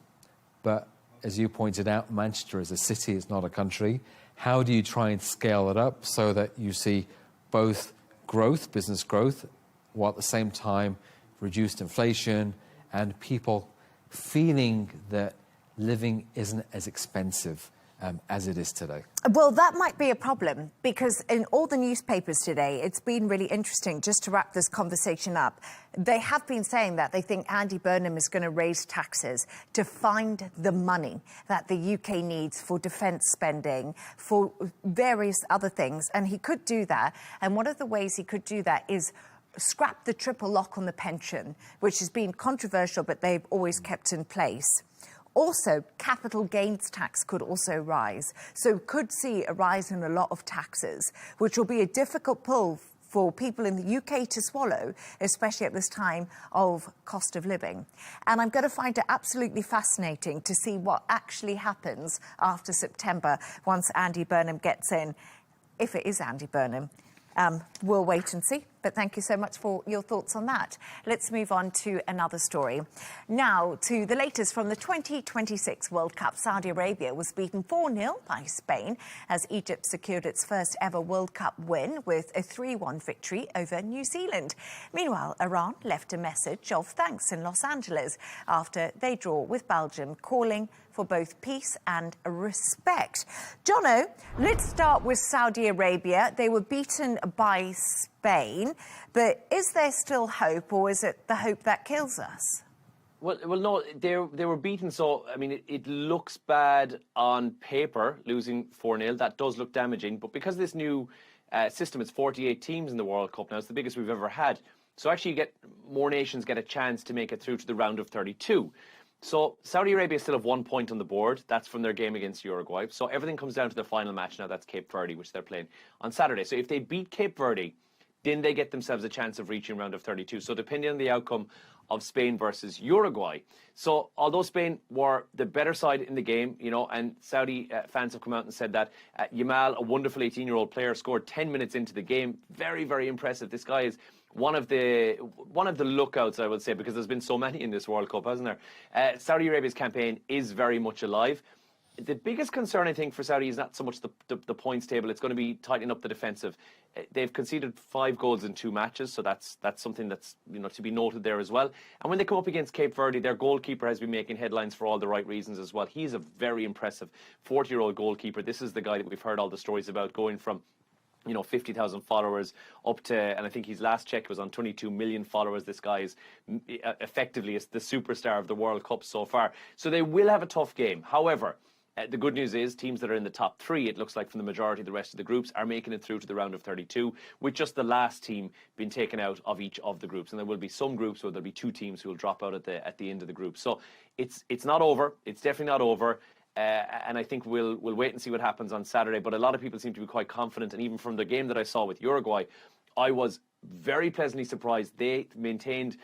but as you pointed out, Manchester is a city, it's not a country. How do you try and scale it up so that you see both growth, business growth, while at the same time reduced inflation and people feeling that living isn't as expensive as it is today? Well, that might be a problem, because in all the newspapers today, it's been really interesting, just to wrap this conversation up. They have been saying that they think Andy Burnham is going to raise taxes to find the money that the UK needs for defence spending, for various other things, and he could do that. And one of the ways he could do that is scrap the triple lock on the pension, which has been controversial, but they've always kept in place. Also, capital gains tax could also rise. So could see a rise in a lot of taxes, which will be a difficult pull for people in the UK to swallow, especially at this time of cost of living. And I'm going to find it absolutely fascinating to see what actually happens after September once Andy Burnham gets in. If it is Andy Burnham, we'll wait and see. But thank you so much for your thoughts on that. Let's move on to another story. Now, to the latest from the 2026 World Cup. Saudi Arabia was beaten 4-0 by Spain as Egypt secured its first ever World Cup win with a 3-1 victory over New Zealand. Meanwhile, Iran left a message of thanks in Los Angeles after they draw with Belgium, calling for both peace and respect. Jono, let's start with Saudi Arabia. They were beaten by Spain, but is there still hope, or is it the hope that kills us? Well, no, they were beaten, so, I mean, it looks bad on paper, losing 4-0. That does look damaging, but because this new system, it's 48 teams in the World Cup now, it's the biggest we've ever had. So actually more nations get a chance to make it through to the round of 32. So Saudi Arabia still have 1 point on the board. That's from their game against Uruguay. So everything comes down to the final match now. That's Cape Verde, which they're playing on Saturday. So if they beat Cape Verde, then they get themselves a chance of reaching round of 32. So depending on the outcome of Spain versus Uruguay. So although Spain were the better side in the game, and Saudi fans have come out and said that Yamal, a wonderful 18-year-old player, scored 10 minutes into the game. Very, very impressive. This guy is one of the lookouts, I would say, because there's been so many in this World Cup, hasn't there? Saudi Arabia's campaign is very much alive. The biggest concern, I think, for Saudi is not so much the points table. It's going to be tightening up the defensive. They've conceded 5 goals in 2 matches, so that's something that's to be noted there as well. And when they come up against Cape Verde, their goalkeeper has been making headlines for all the right reasons as well. He's a very impressive 40-year-old goalkeeper. This is the guy that we've heard all the stories about, going from 50,000 followers up to, and I think his last check was on 22 million followers. This guy is effectively the superstar of the World Cup so far. So they will have a tough game. However, the good news is teams that are in the top 3, it looks like from the majority of the rest of the groups, are making it through to the round of 32, with just the last team being taken out of each of the groups. And there will be some groups where there'll be 2 teams who will drop out at the end of the group. So it's not over. It's definitely not over. And I think we'll wait and see what happens on Saturday. But a lot of people seem to be quite confident. And even from the game that I saw with Uruguay, I was very pleasantly surprised. They maintained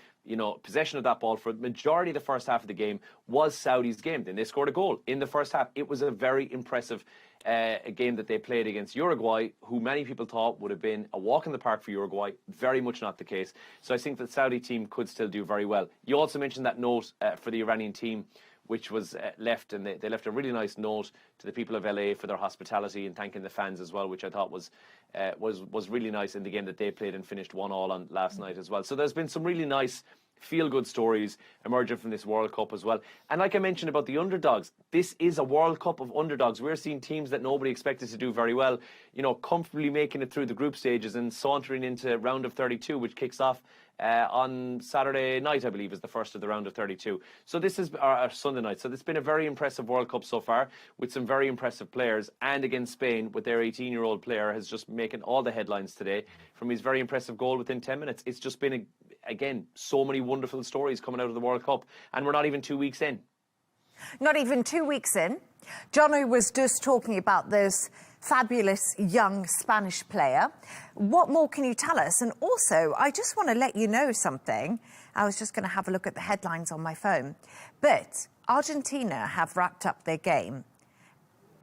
possession of that ball for the majority of the first half of the game was Saudi's game. Then they scored a goal in the first half. It was a very impressive game that they played against Uruguay, who many people thought would have been a walk in the park for Uruguay. Very much not the case. So I think the Saudi team could still do very well. You also mentioned that note for the Iranian team, which was left, and they left a really nice note to the people of LA for their hospitality and thanking the fans as well, which I thought was really nice in the game that they played and finished 1-1 on last night as well. So there's been some really nice feel-good stories emerging from this World Cup as well. And like I mentioned about the underdogs, this is a World Cup of underdogs. We're seeing teams that nobody expected to do very well, comfortably making it through the group stages and sauntering into round of 32, which kicks off on Saturday night, I believe, is the first of the round of 32. So this is Sunday night. So it's been a very impressive World Cup so far with some very impressive players. And against Spain, with their 18-year-old player, has just making all the headlines today from his very impressive goal within 10 minutes. It's just been, again, so many wonderful stories coming out of the World Cup. And we're not even 2 weeks in. Not even 2 weeks in. Jono was just talking about this fabulous young Spanish player. What more can you tell us? And also, I just want to let you know something. I was just going to have a look at the headlines on my phone. But Argentina have wrapped up their game.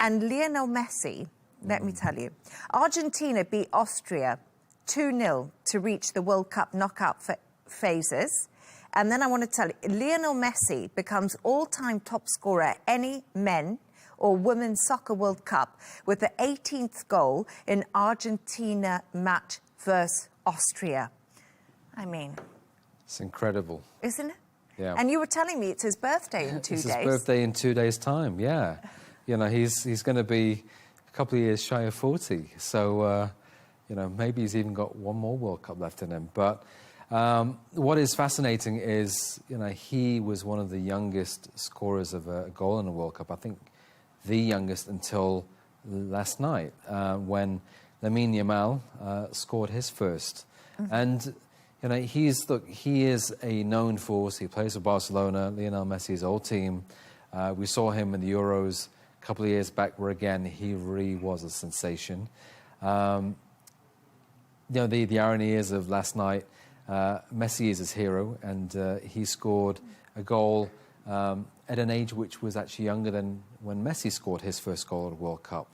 And Lionel Messi, let me tell you, Argentina beat Austria 2-0 to reach the World Cup knockout phases. And then I want to tell you, Lionel Messi becomes all-time top scorer any men or Women's Soccer World Cup with the 18th goal in Argentina match versus Austria. I mean... It's incredible. Isn't it? Yeah. And you were telling me it's his birthday in 2 days. It's his birthday in 2 days' time, yeah. He's going to be a couple of years shy of 40. So, maybe he's even got one more World Cup left in him. But what is fascinating is, he was one of the youngest scorers of a goal in a World Cup. I think the youngest until last night when Lamine Yamal scored his first. And, he is a known force. He plays for Barcelona, Lionel Messi's old team. We saw him in the Euros a couple of years back where, again, he really was a sensation. The irony is of last night, Messi is his hero, and he scored a goal at an age which was actually younger than when Messi scored his first goal at a World Cup.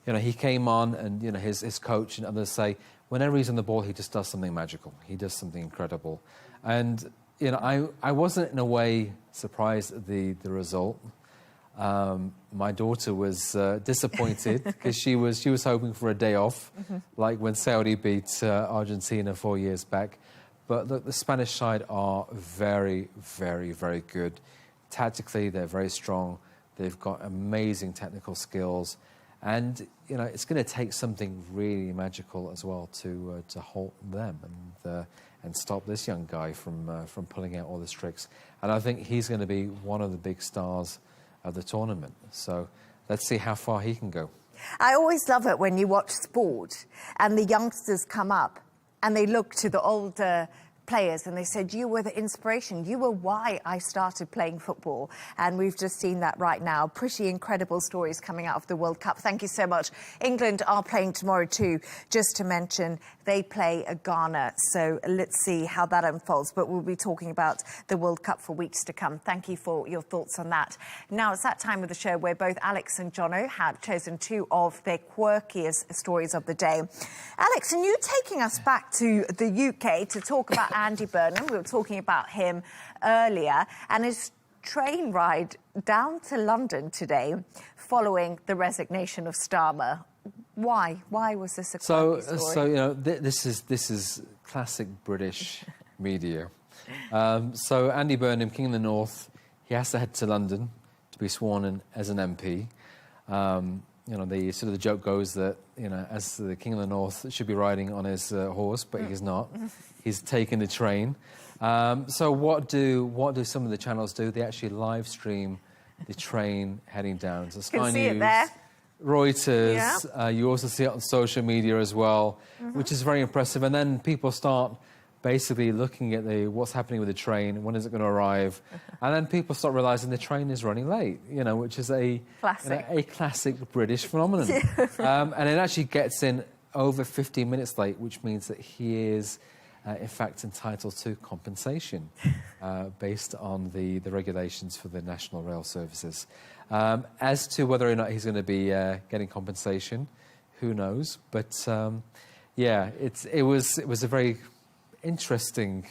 He came on, and his coach and others say, whenever he's on the ball, he just does something magical. He does something incredible. And I wasn't in a way surprised at the result. My daughter was disappointed because she was hoping for a day off, like when Saudi beat Argentina 4 years back. But look, the Spanish side are very, very, very good. Tactically, they're very strong. They've got amazing technical skills. And, it's going to take something really magical as well to halt them and stop this young guy from pulling out all the tricks. And I think he's going to be one of the big stars of the tournament. So let's see how far he can go. I always love it when you watch sport and the youngsters come up and they look to the older players and they said, you were the inspiration. You were why I started playing football. And we've just seen that right now. Pretty incredible stories coming out of the World Cup. Thank you so much. England are playing tomorrow too, just to mention. They play Ghana. So let's see how that unfolds. But we'll be talking about the World Cup for weeks to come. Thank you for your thoughts on that. Now, it's that time of the show where both Alex and Jono have chosen two of their quirkiest stories of the day. Alex, and you taking us back to the UK to talk about Andy Burnham. We were talking about him earlier, and his train ride down to London today following the resignation of Starmer. Why? Why was this a quirky story? So this is classic British media. So Andy Burnham, King of the North, he has to head to London to be sworn in as an MP. The joke goes that as the King of the North should be riding on his horse, but he's not. He's taking the train. So what do some of the channels do? They actually live stream the train heading down. So Sky News, it there. Reuters. Yeah. You also see it on social media as well, which is very impressive. And then people start basically looking at what's happening with the train, when is it going to arrive, and then people start realising the train is running late, which is a classic British phenomenon. And it actually gets in over 15 minutes late, which means that he is in fact entitled to compensation based on the regulations for the national rail services. As to whether or not he's going to be getting compensation, who knows? But yeah, it was a very interesting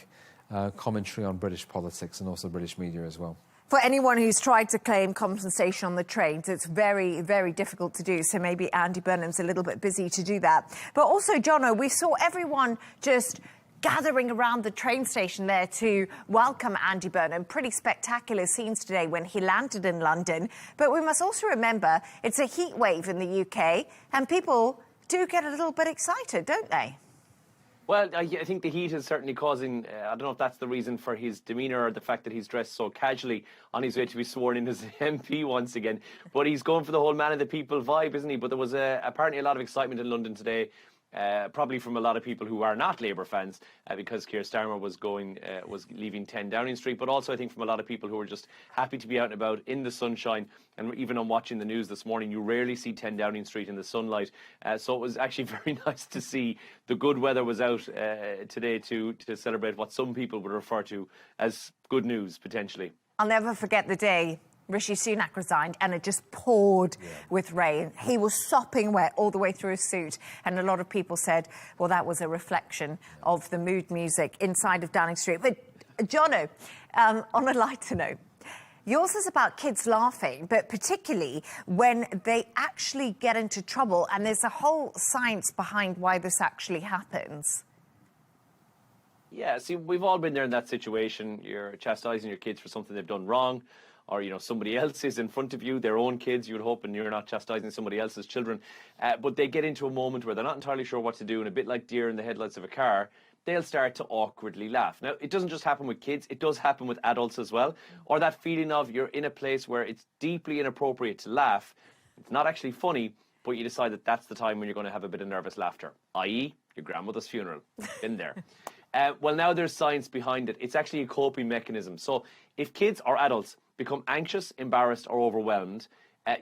commentary on British politics and also British media as well. For anyone who's tried to claim compensation on the trains, it's very, very difficult to do. So maybe Andy Burnham's a little bit busy to do that. But also, Jono, we saw everyone just gathering around the train station there to welcome Andy Burnham. Pretty spectacular scenes today when he landed in London. But we must also remember it's a heat wave in the UK and people do get a little bit excited, don't they? Well, I think the heat is certainly causing, I don't know if that's the reason for his demeanour or the fact that he's dressed so casually on his way to be sworn in as MP once again. But he's going for the whole man of the people vibe, isn't he? But there was apparently a lot of excitement in London today, probably from a lot of people who are not Labour fans, because Keir Starmer was leaving 10 Downing Street, but also I think from a lot of people who were just happy to be out and about in the sunshine. And even on watching the news this morning, you rarely see 10 Downing Street in the sunlight. So it was actually very nice to see the good weather was out today to celebrate what some people would refer to as good news, potentially. I'll never forget the day Rishi Sunak resigned and it just poured with rain. He was sopping wet all the way through his suit. And a lot of people said, well, that was a reflection of the mood music inside of Downing Street. But, Jono, on a lighter note, yours is about kids laughing, but particularly when they actually get into trouble. And there's a whole science behind why this actually happens. Yeah, see, we've all been there in that situation. You're chastising your kids for something they've done wrong, or, you know, somebody else is in front of you, their own kids, you would hope, and you're not chastising somebody else's children. But they get into a moment where they're not entirely sure what to do, and a bit like deer in the headlights of a car, they'll start to awkwardly laugh. Now, it doesn't just happen with kids, it does happen with adults as well. Or that feeling of you're in a place where it's deeply inappropriate to laugh. It's not actually funny, but you decide that that's the time when you're going to have a bit of nervous laughter, i.e. your grandmother's funeral. Been there. Well, now there's science behind it. It's actually a coping mechanism. So if kids or adults become anxious, embarrassed, or overwhelmed,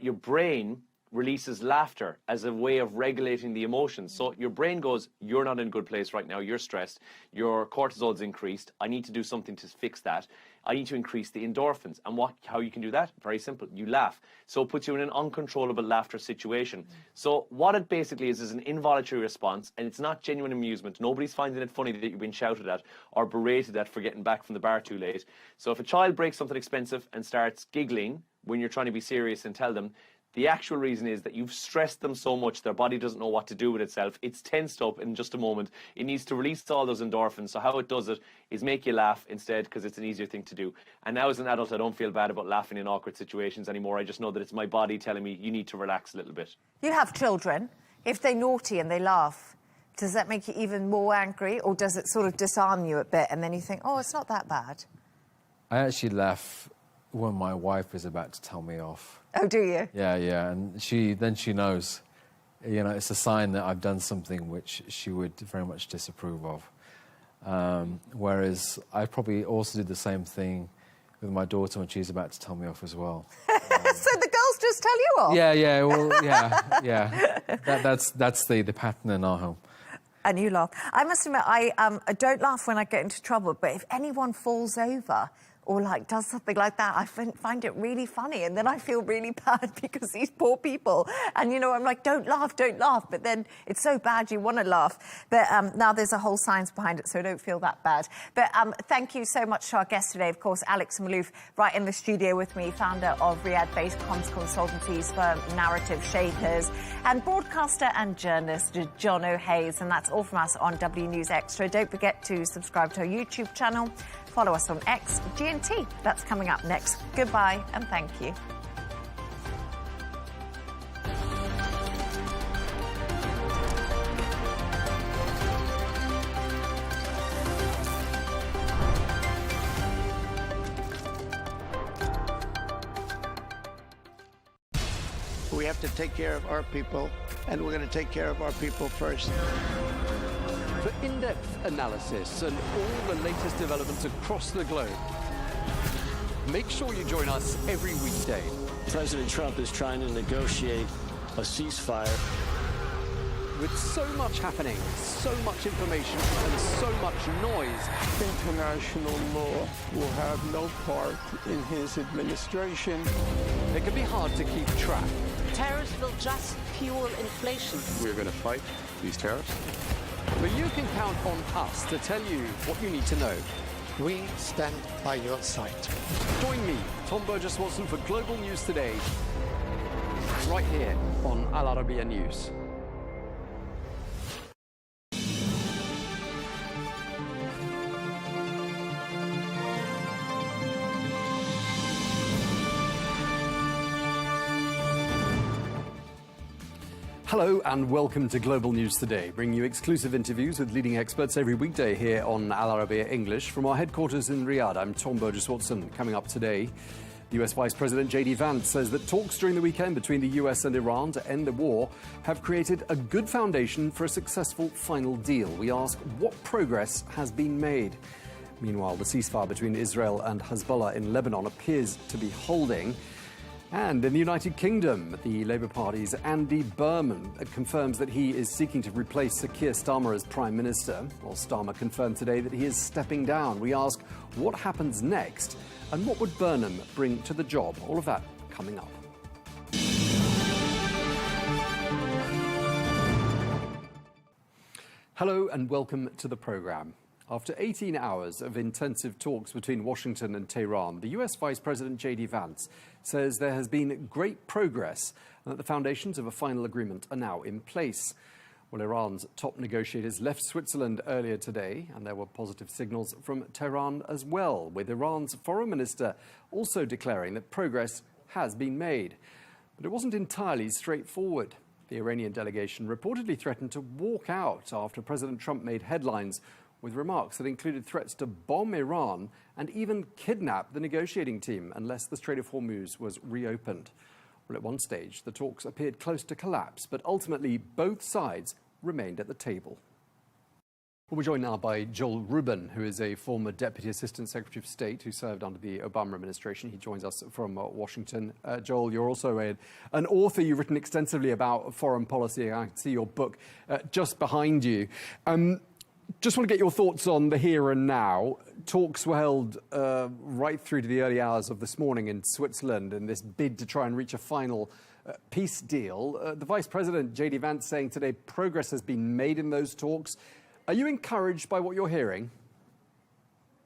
your brain releases laughter as a way of regulating the emotions. So your brain goes, you're not in a good place right now, you're stressed, your cortisol's increased, I need to do something to fix that. I need to increase the endorphins. And how you can do that? Very simple, you laugh. So it puts you in an uncontrollable laughter situation. So what it basically is an involuntary response, and it's not genuine amusement. Nobody's finding it funny that you've been shouted at or berated at for getting back from the bar too late. So if a child breaks something expensive and starts giggling when you're trying to be serious and tell them, the actual reason is that you've stressed them so much their body doesn't know what to do with itself. It's tensed up in just a moment. It needs to release all those endorphins. So how it does it is make you laugh instead, because it's an easier thing to do. And now as an adult, I don't feel bad about laughing in awkward situations anymore. I just know that it's my body telling me you need to relax a little bit. You have children. If they're naughty and they laugh, does that make you even more angry, or does it sort of disarm you a bit and then you think, oh, it's not that bad? I actually laugh when my wife is about to tell me off. Oh, do you? Yeah, and she knows, you know, it's a sign that I've done something which she would very much disapprove of. Whereas I probably also do the same thing with my daughter when she's about to tell me off as well. So the girls just tell you off? Yeah, well, yeah. That's the pattern in our home. And you laugh. I must admit, I don't laugh when I get into trouble, but if anyone falls over or like does something like that, I find it really funny, and then I feel really bad because these poor people, and you know, I'm like, don't laugh, but then it's so bad you want to laugh. But now there's a whole science behind it, so don't feel that bad. But thank you so much to our guest today, of course, Alex Malouf, right in the studio with me, founder of Riyadh-based comms consultancies firm Narrative Shapers, and broadcaster and journalist Jono Hayes. And that's all from us on W News Extra. Don't forget to subscribe to our YouTube channel. Follow us on X, GNT. That's coming up next. Goodbye and thank you. We have to take care of our people, and we're going to take care of our people first. For in-depth analysis and all the latest developments across the globe, make sure you join us every weekday. President Trump is trying to negotiate a ceasefire. with so much happening, so much information and so much noise. International law will have no part in his administration. It can be hard to keep track. Tariffs will just fuel inflation. We're going to fight these tariffs. But you can count on us to tell you what you need to know. We stand by your side. Join me, Tom Burges Watson, for Global News Today, right here on Al Arabiya News. Hello and welcome to Global News Today, bringing you exclusive interviews with leading experts every weekday here on Al Arabiya English. From our headquarters in Riyadh, I'm Tom Burges Watson. Coming up today, US Vice President J.D. Vance says that talks during the weekend between the US and Iran to end the war have created a good foundation for a successful final deal. We ask what progress has been made. Meanwhile, the ceasefire between Israel and Hezbollah in Lebanon appears to be holding. And in the United Kingdom, the Labour Party's Andy Berman confirms that he is seeking to replace Sir Keir Starmer as Prime Minister, while Starmer confirmed today that he is stepping down. We ask what happens next and what would Burnham bring to the job? All of that coming up. Hello and welcome to the programme. After 18 hours of intensive talks between Washington and Tehran, the US Vice President J.D. Vance says there has been great progress and that the foundations of a final agreement are now in place. Well, Iran's top negotiators left Switzerland earlier today, and there were positive signals from Tehran as well, with Iran's foreign minister also declaring that progress has been made. But it wasn't entirely straightforward. The Iranian delegation reportedly threatened to walk out after President Trump made headlines with remarks that included threats to bomb Iran and even kidnap the negotiating team unless the Strait of Hormuz was reopened. Well, at one stage, the talks appeared close to collapse, but ultimately both sides remained at the table. Well, we're joined now by Joel Rubin, who is a former Deputy Assistant Secretary of State who served under the Obama administration. He joins us from Washington. Joel, you're also an author. You've written extensively about foreign policy. I can see your book just behind you. Just want to get your thoughts on the here and now. Talks were held right through to the early hours of this morning in Switzerland in this bid to try and reach a final peace deal. The Vice President, J.D. Vance, saying today progress has been made in those talks. Are you encouraged by what you're hearing?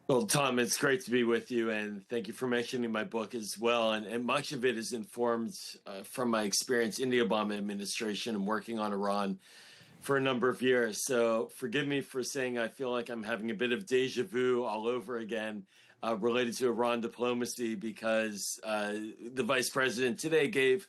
Well, Tom, it's great to be with you, and thank you for mentioning my book as well. And much of it is informed from my experience in the Obama administration and working on Iran for a number of years. So forgive me for saying I feel like I'm having a bit of deja vu all over again related to Iran diplomacy, because the vice president today gave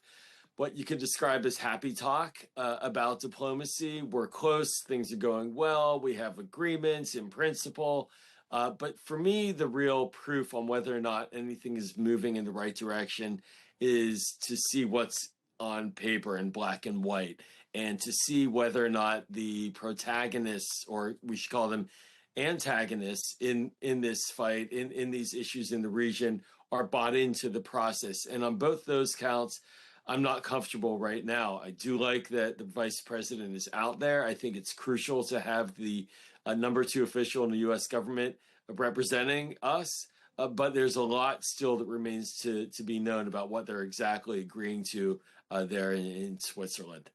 what you could describe as happy talk about diplomacy. We're close, things are going well, we have agreements in principle. But for me, the real proof on whether or not anything is moving in the right direction is to see what's on paper in black and white, and to see whether or not the protagonists, or we should call them antagonists in this fight, in these issues in the region, are bought into the process. And on both those counts, I'm not comfortable right now. I do like that the vice president is out there. I think it's crucial to have the number 2 official in the U.S. government representing us. But there's a lot still that remains to be known about what they're exactly agreeing to there in Switzerland.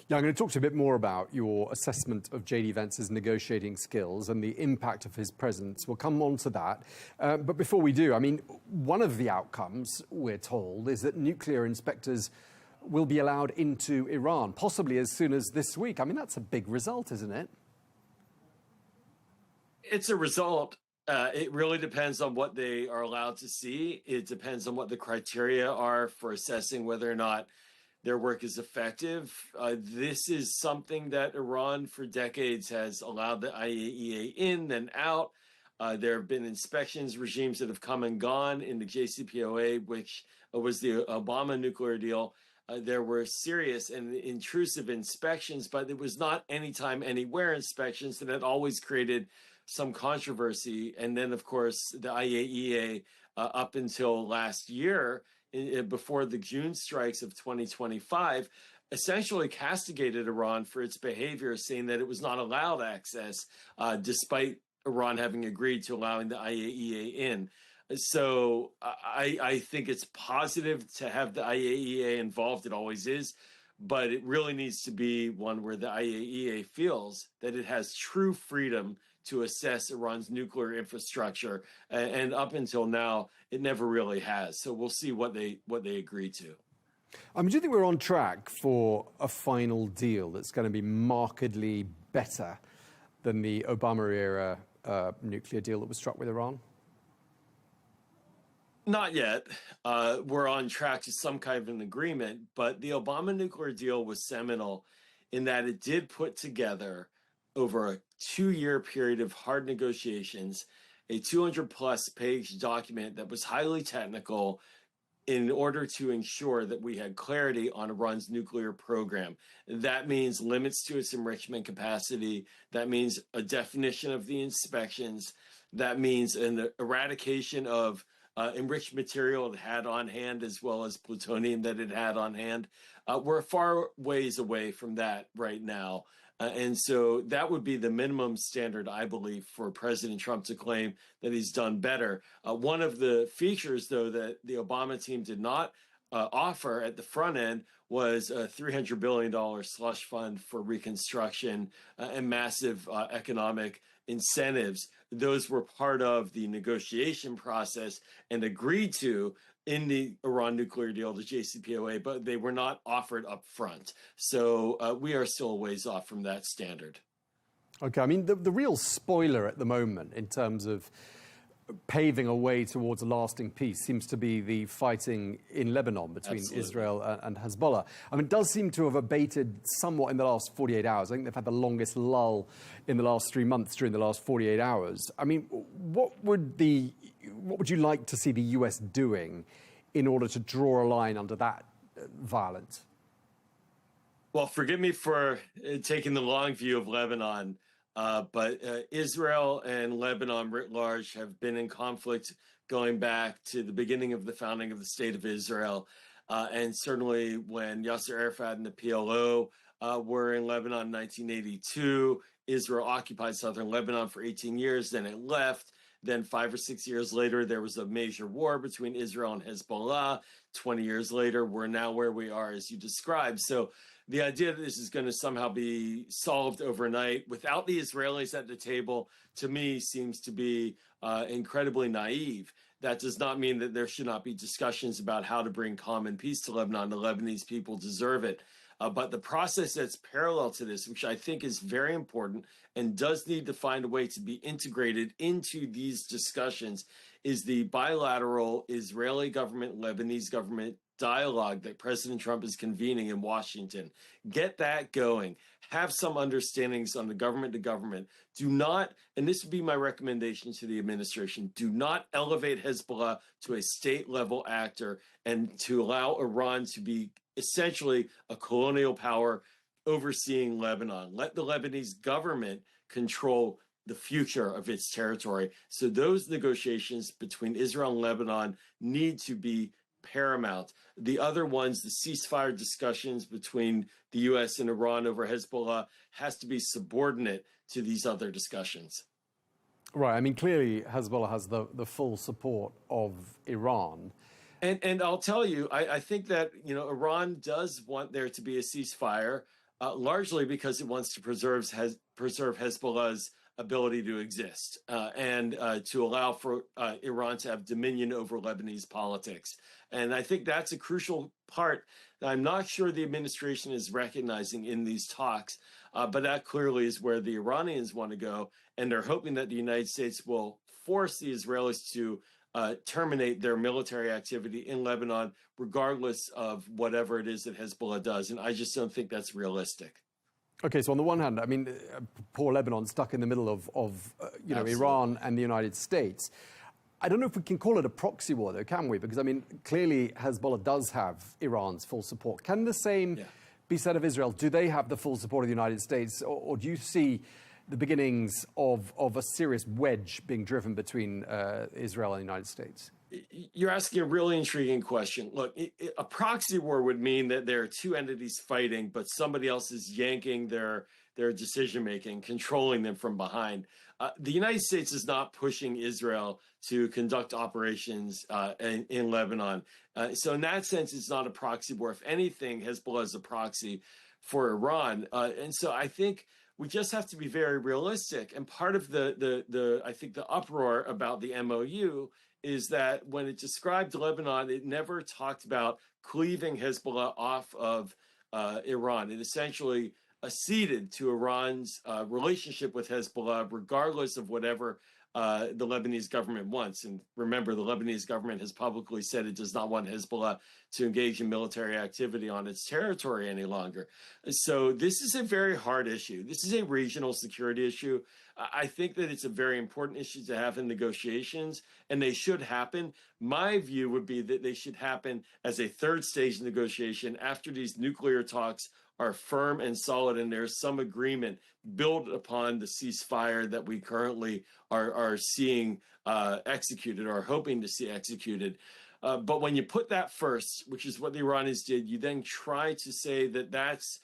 Yeah, I'm going to talk to you a bit more about your assessment of J.D. Vance's negotiating skills and the impact of his presence. We'll come on to that. But before we do, I mean, one of the outcomes, we're told, is that nuclear inspectors will be allowed into Iran, possibly as soon as this week. I mean, that's a big result, isn't it? It's a result. It really depends on what they are allowed to see. It depends on what the criteria are for assessing whether or not their work is effective. This is something that Iran for decades has allowed the IAEA in, then out. There have been inspections regimes that have come and gone in the JCPOA, which was the Obama nuclear deal. There were serious and intrusive inspections, but it was not anytime, anywhere inspections, and it always created some controversy. And then, of course, the IAEA, up until last year, before the June strikes of 2025, essentially castigated Iran for its behavior, saying that it was not allowed access, despite Iran having agreed to allowing the IAEA in. So I think it's positive to have the IAEA involved. It always is. But it really needs to be one where the IAEA feels that it has true freedom to assess Iran's nuclear infrastructure. And up until now, it never really has. So we'll see what they agree to. Do you think we're on track for a final deal that's going to be markedly better than the Obama-era nuclear deal that was struck with Iran? Not yet. We're on track to some kind of an agreement, but the Obama nuclear deal was seminal in that it did put together, over a 2-year period of hard negotiations, a 200-plus page document that was highly technical in order to ensure that we had clarity on Iran's nuclear program. That means limits to its enrichment capacity. That means a definition of the inspections. That means an eradication of enriched material it had on hand, as well as plutonium that it had on hand. We're far ways away from that right now. And so that would be the minimum standard, I believe, for President Trump to claim that he's done better. One of the features, though, that the Obama team did not offer at the front end was a $300 billion slush fund for reconstruction and massive economic incentives. Those were part of the negotiation process and agreed to in the Iran nuclear deal, the JCPOA, but they were not offered up front. So we are still a ways off from that standard. Okay, I mean, the real spoiler at the moment in terms of paving a way towards a lasting peace seems to be the fighting in Lebanon between Israel and Hezbollah. I mean, it does seem to have abated somewhat in the last 48 hours. I think they've had the longest lull in the last 3 months during the last 48 hours. I mean, what would you like to see the US doing in order to draw a line under that violence? Well, forgive me for taking the long view of Lebanon. But Israel and Lebanon writ large have been in conflict going back to the beginning of the founding of the State of Israel. And certainly when Yasser Arafat and the PLO were in Lebanon in 1982, Israel occupied southern Lebanon for 18 years, then it left. Then 5 or 6 years later, there was a major war between Israel and Hezbollah. 20 years later, we're now where we are, as you described. So the idea that this is going to somehow be solved overnight without the Israelis at the table, to me, seems to be incredibly naive. That does not mean that there should not be discussions about how to bring calm and peace to Lebanon. The Lebanese people deserve it. But the process that's parallel to this, which I think is very important and does need to find a way to be integrated into these discussions, is the bilateral Israeli government, Lebanese government dialogue that President Trump is convening in Washington. Get that going. Have some understandings on the government to government. Do not, and this would be my recommendation to the administration, do not elevate Hezbollah to a state level actor and to allow Iran to be essentially a colonial power overseeing Lebanon. Let the Lebanese government control the future of its territory. So those negotiations between Israel and Lebanon need to be paramount. The other ones, the ceasefire discussions between the U.S. and Iran over Hezbollah, has to be subordinate to these other discussions. Right. I mean, clearly Hezbollah has the full support of Iran. And I'll tell you, I think that, Iran does want there to be a ceasefire, largely because it wants to preserve Hezbollah's ability to exist and to allow for Iran to have dominion over Lebanese politics. And I think that's a crucial part that I'm not sure the administration is recognizing in these talks, but that clearly is where the Iranians want to go. And they're hoping that the United States will force the Israelis to terminate their military activity in Lebanon, regardless of whatever it is that Hezbollah does. And I just don't think that's realistic. Okay, so on the one hand, I mean, poor Lebanon stuck in the middle of Iran and the United States. I don't know if we can call it a proxy war, though, can we? Because, I mean, clearly Hezbollah does have Iran's full support. Can the same be said of Israel? Do they have the full support of the United States? Or do you see the beginnings of a serious wedge being driven between Israel and the United States? You're asking a really intriguing question. Look, a proxy war would mean that there are two entities fighting, but somebody else is yanking their decision making, controlling them from behind. The United States is not pushing Israel to conduct operations in Lebanon. So in that sense, it's not a proxy war. If anything, Hezbollah is a proxy for Iran. And so I think we just have to be very realistic. And part of I think the uproar about the MOU is that when it described Lebanon, it never talked about cleaving Hezbollah off of Iran. It essentially acceded to Iran's relationship with Hezbollah, regardless of whatever the Lebanese government wants. And remember, the Lebanese government has publicly said it does not want Hezbollah to engage in military activity on its territory any longer. So this is a very hard issue. This is a regional security issue. I think that it's a very important issue to have in negotiations, and they should happen. My view would be that they should happen as a third stage negotiation after these nuclear talks are firm and solid, and there's some agreement built upon the ceasefire that we currently are seeing executed or hoping to see executed. But when you put that first, which is what the Iranians did, you then try to say that that's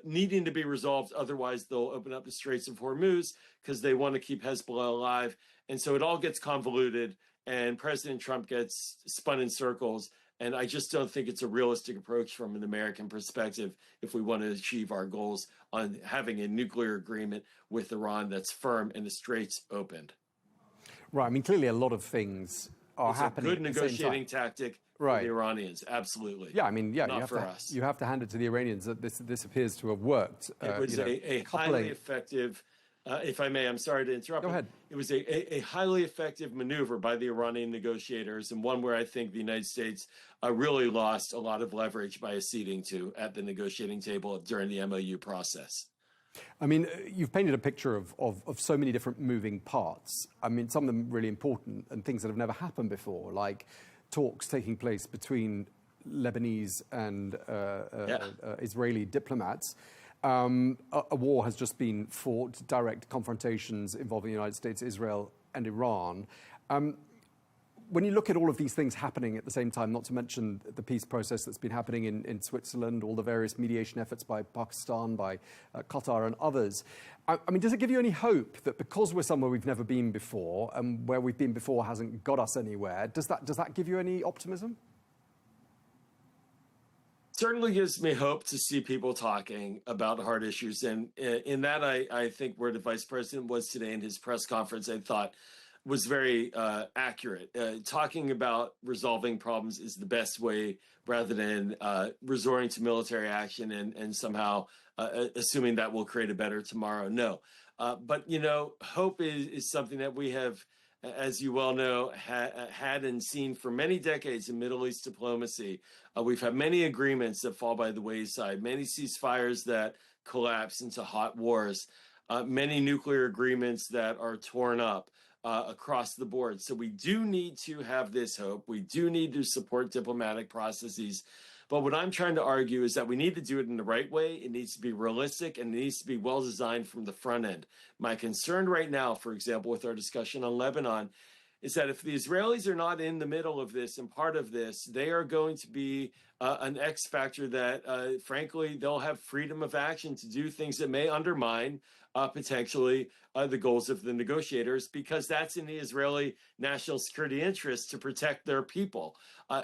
needing to be resolved. Otherwise, they'll open up the Straits of Hormuz because they want to keep Hezbollah alive. And so it all gets convoluted, and President Trump gets spun in circles. And I just don't think it's a realistic approach from an American perspective if we want to achieve our goals on having a nuclear agreement with Iran that's firm and the Straits opened. Right. I mean, clearly a lot of things are happening. It's a good negotiating tactic for the Iranians, absolutely. Yeah, I mean, yeah, not for us. You have to hand it to the Iranians that this appears to have worked. It was a highly effective, if I may, I'm sorry to interrupt. Go ahead. It was a highly effective maneuver by the Iranian negotiators, and one where I think the United States really lost a lot of leverage by acceding to at the negotiating table during the MOU process. I mean, you've painted a picture of so many different moving parts. I mean, some of them really important and things that have never happened before, like talks taking place between Lebanese and Israeli diplomats. A war has just been fought, direct confrontations involving the United States, Israel, and Iran. When you look at all of these things happening at the same time, not to mention the peace process that's been happening in Switzerland, all the various mediation efforts by Pakistan, by Qatar and others, I mean, does it give you any hope that because we're somewhere we've never been before and where we've been before hasn't got us anywhere, does that give you any optimism? Certainly gives me hope to see people talking about hard issues. And in that, I think where the vice president was today in his press conference, I thought was very accurate. Talking about resolving problems is the best way rather than resorting to military action and somehow assuming that will create a better tomorrow. No. But, you know, hope is something that we have, as you well know, had and seen for many decades in Middle East diplomacy. We've had many agreements that fall by the wayside, many ceasefires that collapse into hot wars, many nuclear agreements that are torn up across the board. So we do need to have this hope. We do need to support diplomatic processes. But what I'm trying to argue is that we need to do it in the right way. It needs to be realistic and it needs to be well designed from the front end. My concern right now, for example, with our discussion on Lebanon, is that if the Israelis are not in the middle of this and part of this, they are going to be an X factor that, frankly, they'll have freedom of action to do things that may undermine potentially the goals of the negotiators, because that's in the Israeli national security interest to protect their people.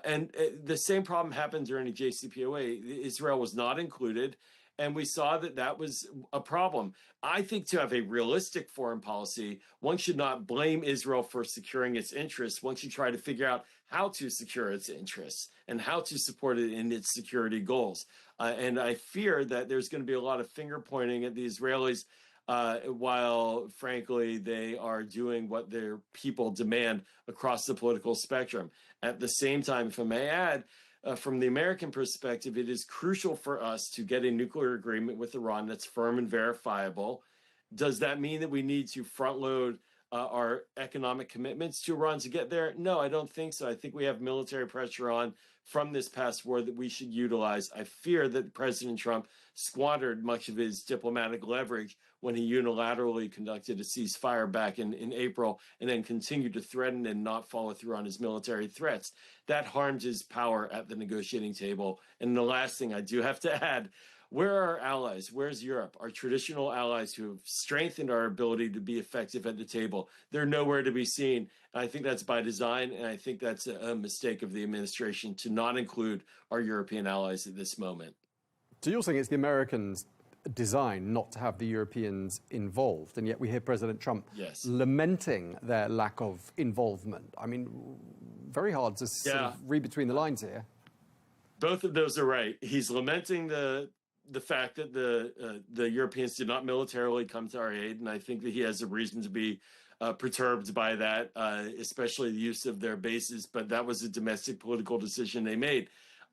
And the same problem happened during the JCPOA. Israel was not included, and we saw that that was a problem. I think to have a realistic foreign policy, one should not blame Israel for securing its interests. One should try to figure out how to secure its interests and how to support it in its security goals. And I fear that there's going to be a lot of finger pointing at the Israelis while, frankly, they are doing what their people demand across the political spectrum. At the same time, if I may add, from the American perspective, it is crucial for us to get a nuclear agreement with Iran that's firm and verifiable. Does that mean that we need to front load our economic commitments to Iran to get there? No, I don't think so. I think we have military pressure on from this past war that we should utilize. I fear that President Trump squandered much of his diplomatic leverage when he unilaterally conducted a ceasefire back in April and then continued to threaten and not follow through on his military threats. That harmed his power at the negotiating table. And the last thing I do have to add, where are our allies? Where's Europe? Our traditional allies who have strengthened our ability to be effective at the table. They're nowhere to be seen. I think that's by design, and I think that's a mistake of the administration to not include our European allies at this moment. So you're saying it's the Americans' design not to have the Europeans involved, and yet we hear President Trump lamenting their lack of involvement. I mean, very hard to sort of read between the lines here. Both of those are right. He's lamenting the fact that the Europeans did not militarily come to our aid, and I think that he has a reason to be perturbed by that, especially the use of their bases, but that was a domestic political decision they made.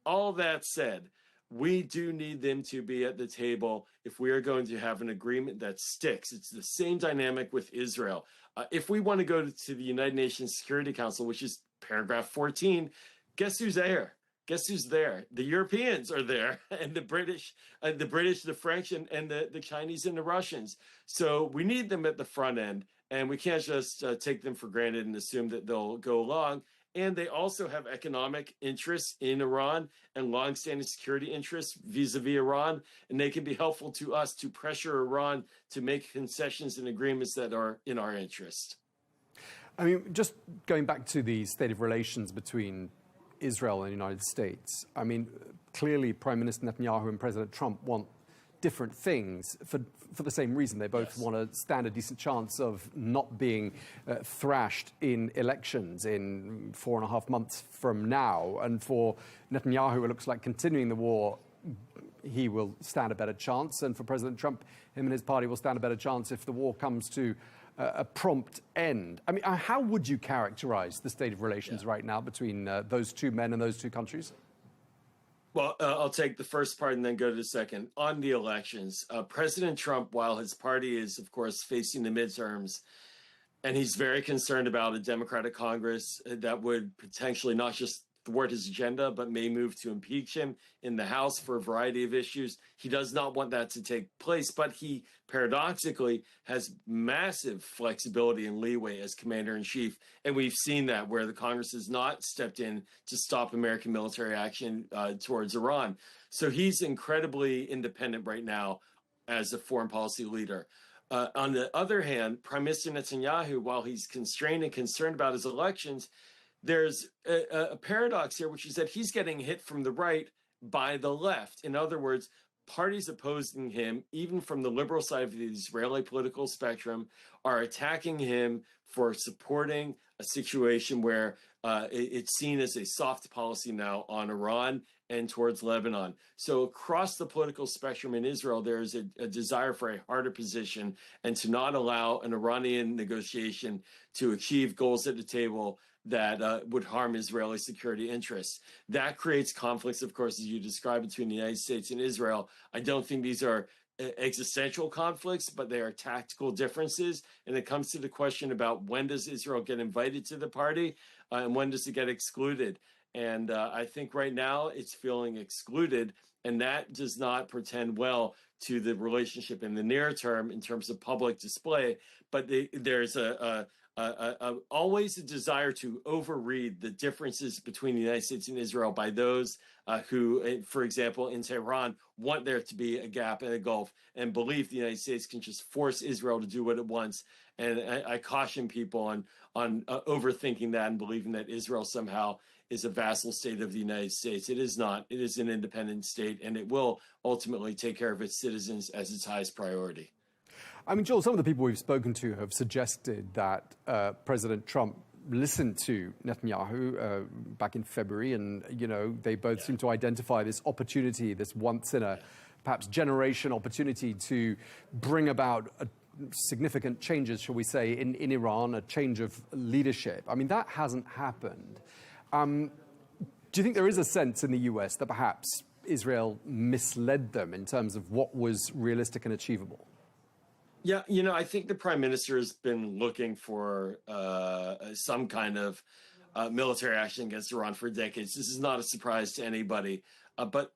All that said, we do need them to be at the table if we are going to have an agreement that sticks. It's the same dynamic with Israel. If we want to go to the United Nations Security Council, which is paragraph 14, guess who's there? Guess who's there? The Europeans are there, and the British, the French, and the Chinese and the Russians. So we need them at the front end, and we can't just take them for granted and assume that they'll go along. And they also have economic interests in Iran and longstanding security interests vis-a-vis Iran, and they can be helpful to us to pressure Iran to make concessions and agreements that are in our interest. I mean, just going back to the state of relations between Israel and the United States, I mean, clearly Prime Minister Netanyahu and President Trump want different things for the same reason. They both want to stand a decent chance of not being thrashed in elections in 4.5 months from now. And for Netanyahu, it looks like continuing the war, he will stand a better chance. And for President Trump, him and his party will stand a better chance if the war comes to a prompt end. I mean, how would you characterize the state of relations right now between those two men and those two countries? Well, I'll take the first part and then go to the second. On the elections, President Trump, while his party is, of course, facing the midterms, and he's very concerned about a Democratic Congress that would potentially not just thwart his agenda, but may move to impeach him in the House for a variety of issues. He does not want that to take place, but he paradoxically has massive flexibility and leeway as commander-in-chief. And we've seen that where the Congress has not stepped in to stop American military action towards Iran. So he's incredibly independent right now as a foreign policy leader. On the other hand, Prime Minister Netanyahu, while he's constrained and concerned about his elections, there's a paradox here, which is that he's getting hit from the right by the left. In other words, parties opposing him, even from the liberal side of the Israeli political spectrum, are attacking him for supporting a situation where it's seen as a soft policy now on Iran and towards Lebanon. So across the political spectrum in Israel, there is a desire for a harder position and to not allow an Iranian negotiation to achieve goals at the table that would harm Israeli security interests. That creates conflicts, of course, as you described, between the United States and Israel. I don't think these are existential conflicts, but they are tactical differences. And it comes to the question about when does Israel get invited to the party and when does it get excluded? And I think right now it's feeling excluded, and that does not portend well to the relationship in the near term in terms of public display. But there's always a desire to overread the differences between the United States and Israel by those who, for example, in Tehran, want there to be a gap and a gulf and believe the United States can just force Israel to do what it wants. And I caution people on overthinking that and believing that Israel somehow is a vassal state of the United States. It is not. It is an independent state, and it will ultimately take care of its citizens as its highest priority. I mean, Joel, some of the people we've spoken to have suggested that President Trump listened to Netanyahu back in February, and, you know, they both seem to identify this opportunity, this once in a perhaps generation opportunity to bring about significant changes, shall we say, in Iran, a change of leadership. I mean, that hasn't happened. Do you think there is a sense in the US that perhaps Israel misled them in terms of what was realistic and achievable? Yeah, I think the prime minister has been looking for some kind of military action against Iran for decades. This is not a surprise to anybody. But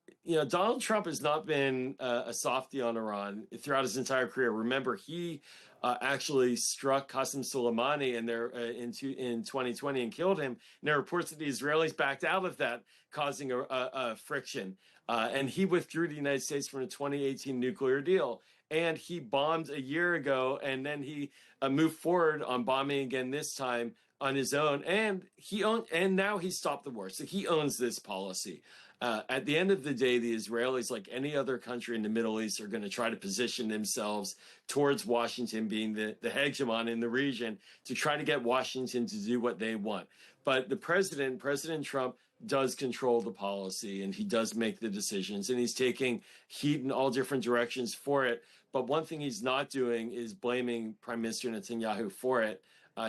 Donald Trump has not been a softie on Iran throughout his entire career. Remember, he actually struck Qasem Soleimani in 2020 and killed him. And there are reports that the Israelis backed out of that, causing a friction. And he withdrew the United States from the 2018 nuclear deal. And he bombed a year ago, and then he moved forward on bombing again this time on his own. And now he stopped the war. So he owns this policy. At the end of the day, the Israelis, like any other country in the Middle East, are going to try to position themselves towards Washington being the hegemon in the region to try to get Washington to do what they want. But the President Trump, does control the policy, and he does make the decisions, and he's taking heat in all different directions for it. But one thing he's not doing is blaming Prime Minister Netanyahu for it.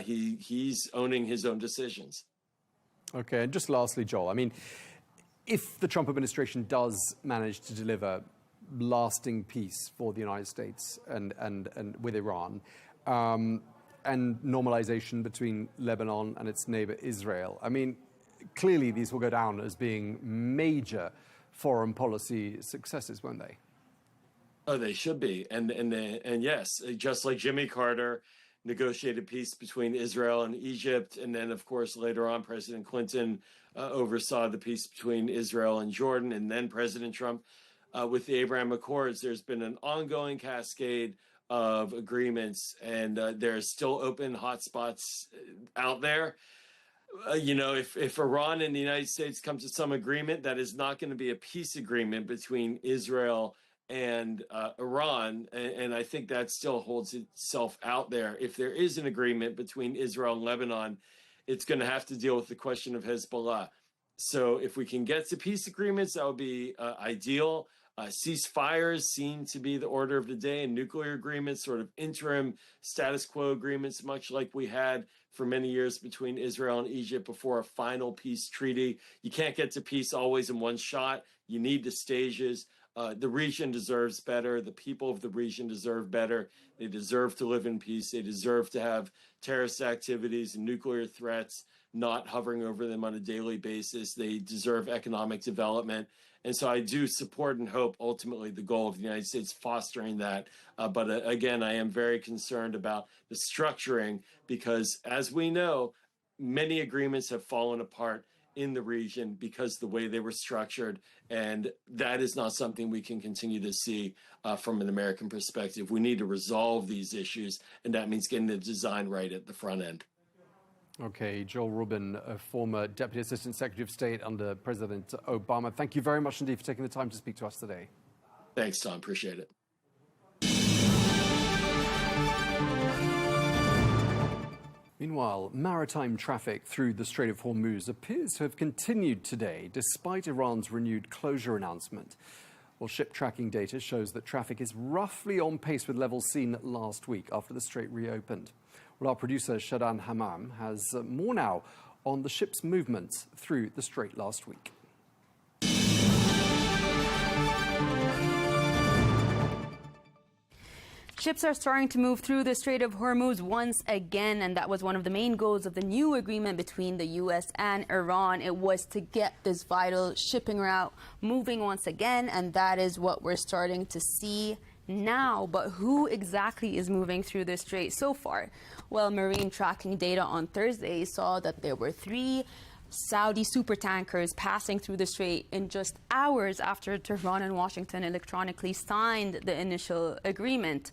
He's owning his own decisions. Okay, and just lastly, Joel, I mean, if the Trump administration does manage to deliver lasting peace for the United States and with Iran, and normalization between Lebanon and its neighbor Israel, I mean, clearly these will go down as being major foreign policy successes, won't they? Oh, they should be. And yes, just like Jimmy Carter negotiated peace between Israel and Egypt. And then, of course, later on, President Clinton oversaw the peace between Israel and Jordan. And then President Trump with the Abraham Accords. There's been an ongoing cascade of agreements, and there's still open hotspots out there. If Iran and the United States come to some agreement, that is not going to be a peace agreement between Israel and Iran. And I think that still holds itself out there. If there is an agreement between Israel and Lebanon, it's going to have to deal with the question of Hezbollah. So if we can get to peace agreements, that would be ideal. Ceasefires seem to be the order of the day, and nuclear agreements, sort of interim status quo agreements, much like we had for many years between Israel and Egypt before a final peace treaty. You can't get to peace always in one shot. You need the stages. The region deserves better. The people of the region deserve better. They deserve to live in peace. They deserve to have terrorist activities and nuclear threats not hovering over them on a daily basis. They deserve economic development. And so I do support and hope ultimately the goal of the United States fostering that. But again, I am very concerned about the structuring because, as we know, many agreements have fallen apart in the region because the way they were structured. And that is not something we can continue to see from an American perspective. We need to resolve these issues, and that means getting the design right at the front end. Okay, Joel Rubin, a former Deputy Assistant Secretary of State under President Obama. Thank you very much indeed for taking the time to speak to us today. Thanks, Tom. Appreciate it. Meanwhile, maritime traffic through the Strait of Hormuz appears to have continued today, despite Iran's renewed closure announcement. Well, ship tracking data shows that traffic is roughly on pace with levels seen last week after the strait reopened. Well, our producer, Shadan Hammam, has more now on the ship's movements through the strait last week. Ships are starting to move through the Strait of Hormuz once again, and that was one of the main goals of the new agreement between the U.S. and Iran. It was to get this vital shipping route moving once again, and that is what we're starting to see now. But who exactly is moving through the strait so far? Well, marine tracking data on Thursday saw that there were 3 Saudi supertankers passing through the strait in just hours after Tehran and Washington electronically signed the initial agreement.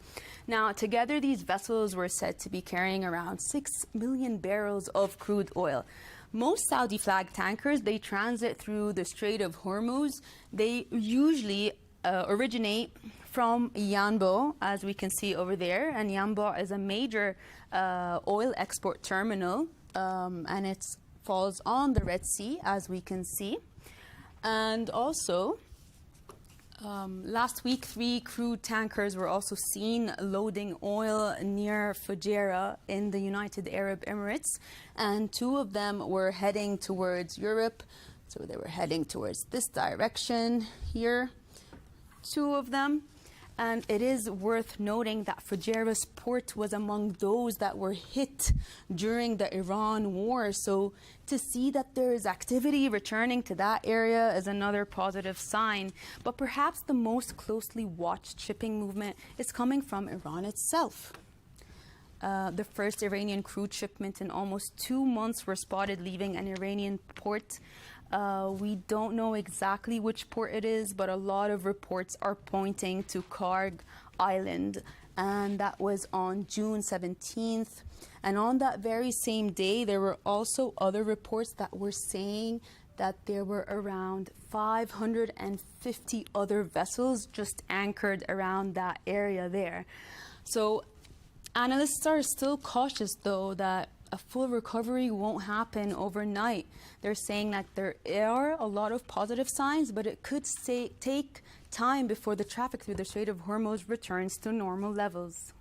Now, together, these vessels were said to be carrying around 6 million barrels of crude oil. Most Saudi flag tankers, they transit through the Strait of Hormuz. They usually originate from Yanbu, as we can see over there. And Yanbu is a major oil export terminal, and it falls on the Red Sea, as we can see. And also, last week, 3 crude tankers were also seen loading oil near Fujairah in the United Arab Emirates, and 2 of them were heading towards Europe. So they were heading towards this direction here, 2 of them. And it is worth noting that Fujairah's port was among those that were hit during the Iran war. So to see that there is activity returning to that area is another positive sign. But perhaps the most closely watched shipping movement is coming from Iran itself. The first Iranian crude shipment in almost 2 months were spotted leaving an Iranian port. We don't know exactly which port it is, but a lot of reports are pointing to Karg Island, and that was on June 17th. And on that very same day, there were also other reports that were saying that there were around 550 other vessels just anchored around that area there. So analysts are still cautious, though, that a full recovery won't happen overnight. They're saying that there are a lot of positive signs, but it could take time before the traffic through the Strait of Hormuz returns to normal levels.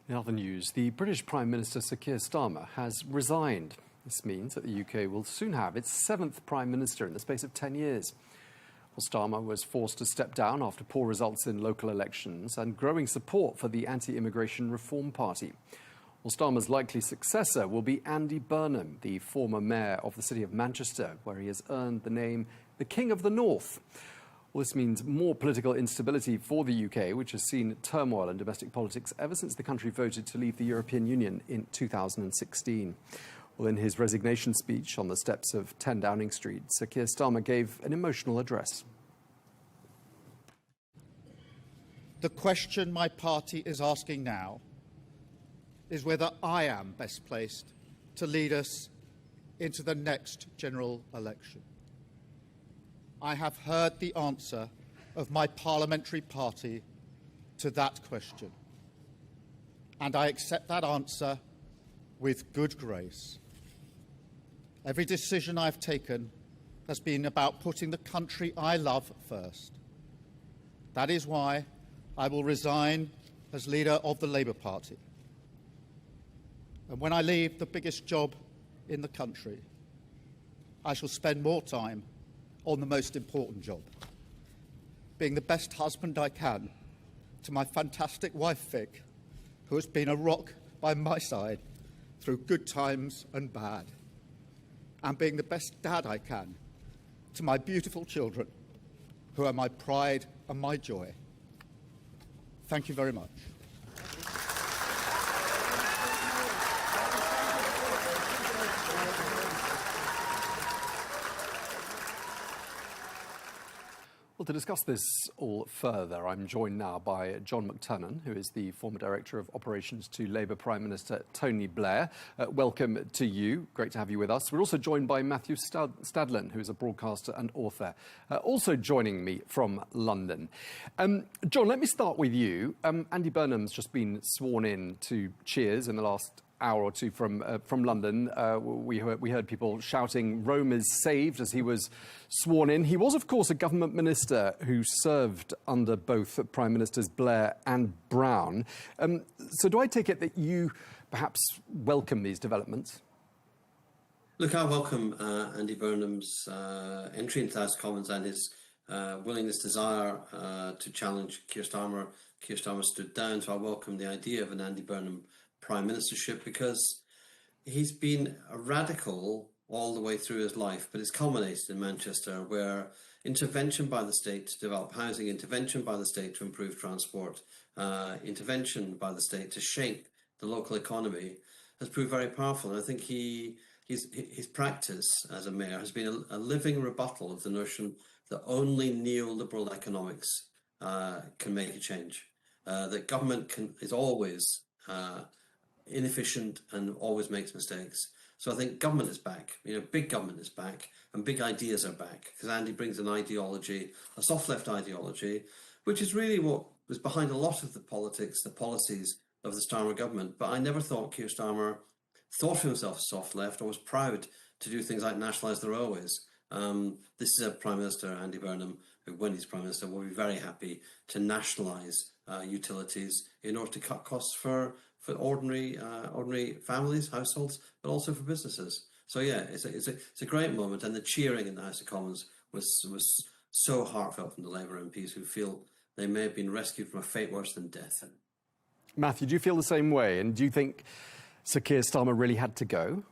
In other news, the British Prime Minister Sir Keir Starmer has resigned. This means that the UK will soon have its 7th Prime Minister in the space of 10 years. Well, Starmer was forced to step down after poor results in local elections and growing support for the anti-immigration Reform Party. Well, Starmer's likely successor will be Andy Burnham, the former mayor of the city of Manchester, where he has earned the name the King of the North. Well, this means more political instability for the UK, which has seen turmoil in domestic politics ever since the country voted to leave the European Union in 2016. Well, in his resignation speech on the steps of 10 Downing Street, Sir Keir Starmer gave an emotional address. The question my party is asking now is whether I am best placed to lead us into the next general election. I have heard the answer of my parliamentary party to that question, and I accept that answer with good grace. Every decision I've taken has been about putting the country I love first. That is why I will resign as leader of the Labour Party. And when I leave the biggest job in the country, I shall spend more time on the most important job, being the best husband I can to my fantastic wife, Vic, who has been a rock by my side through good times and bad, and being the best dad I can to my beautiful children, who are my pride and my joy. Thank you very much. Well, to discuss this all further, I'm joined now by John McTernan, who is the former Director of Operations to Labour Prime Minister Tony Blair. Welcome to you. Great to have you with us. We're also joined by Matthew Stadlen, who is a broadcaster and author, also joining me from London. John, let me start with you. Andy Burnham's just been sworn in to Cheers in the last hour or two from London. We heard people shouting "Rome is saved" as he was sworn in. He was, of course, a government minister who served under both Prime Ministers Blair and Brown. So do I take it that you perhaps welcome these developments? Look, I welcome Andy Burnham's entry into the House of Commons and his willingness, desire to challenge Keir Starmer. Keir Starmer stood down, so I welcome the idea of an Andy Burnham Prime Ministership, because he's been a radical all the way through his life, but it's culminated in Manchester, where intervention by the state to develop housing, intervention by the state to improve transport, intervention by the state to shape the local economy has proved very powerful. And I think his practice as a mayor has been a living rebuttal of the notion that only neoliberal economics can make a change, that government is always inefficient and always makes mistakes. So I think government is back, big government is back, and big ideas are back, because Andy brings an ideology, a soft left ideology, which is really what was behind a lot of the politics, the policies of the Starmer government. But I never thought Keir Starmer thought of himself as soft left or was proud to do things like nationalise the railways. This is a Prime Minister, Andy Burnham, who, when he's Prime Minister, will be very happy to nationalise utilities in order to cut costs for ordinary families, households, but also for businesses. So yeah, it's a great moment, and the cheering in the House of Commons was so heartfelt from the Labour MPs who feel they may have been rescued from a fate worse than death. Matthew, do you feel the same way? And do you think Sir Keir Starmer really had to go?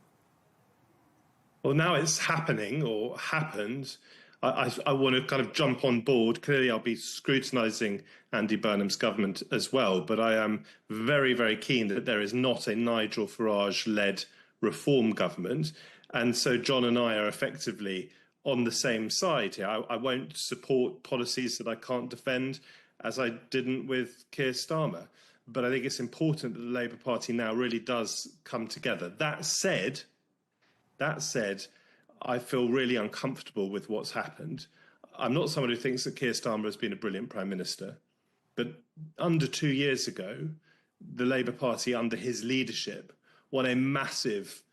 Well, now it's happening or happened. I want to kind of jump on board. Clearly, I'll be scrutinising Andy Burnham's government as well, but I am very, very keen that there is not a Nigel Farage-led reform government. And so John and I are effectively on the same side here. I won't support policies that I can't defend, as I didn't with Keir Starmer. But I think it's important that the Labour Party now really does come together. That said, I feel really uncomfortable with what's happened. I'm not someone who thinks that Keir Starmer has been a brilliant Prime Minister, but under 2 years ago, the Labour Party under his leadership won a massive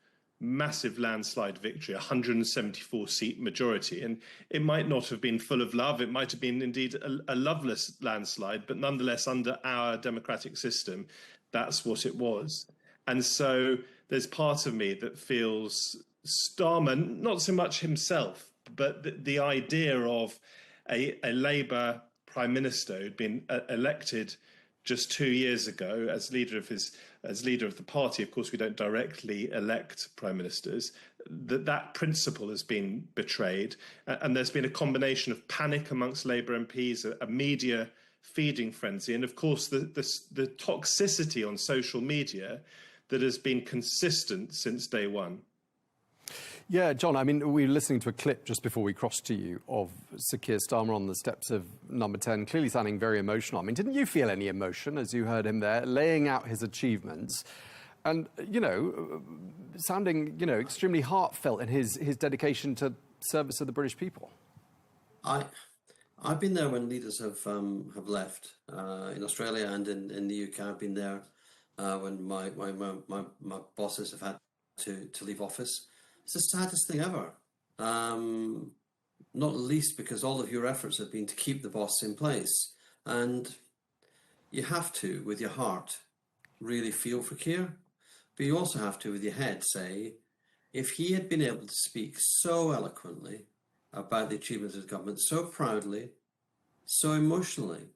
landslide victory, 174-seat majority. And it might not have been full of love. It might have been indeed a loveless landslide, but nonetheless, under our democratic system, that's what it was. And so there's part of me that feels Starmer, not so much himself, but the idea of a Labour Prime Minister who'd been elected just 2 years ago as leader of the party. Of course, we don't directly elect prime ministers. That principle has been betrayed, and there's been a combination of panic amongst Labour MPs, a media feeding frenzy, and of course the toxicity on social media that has been consistent since day one. Yeah, John, I mean, we were listening to a clip just before we crossed to you of Sir Keir Starmer on the steps of Number 10, clearly sounding very emotional. I mean, didn't you feel any emotion as you heard him there, laying out his achievements and, sounding, extremely heartfelt in his dedication to service of the British people? I've been there when leaders have left in Australia and in the UK. I've been there when my bosses have had to leave office. It's the saddest thing ever, not least because all of your efforts have been to keep the boss in place. And you have to, with your heart, really feel for Keir, but you also have to, with your head, say, if he had been able to speak so eloquently about the achievements of the government, so proudly, so emotionally,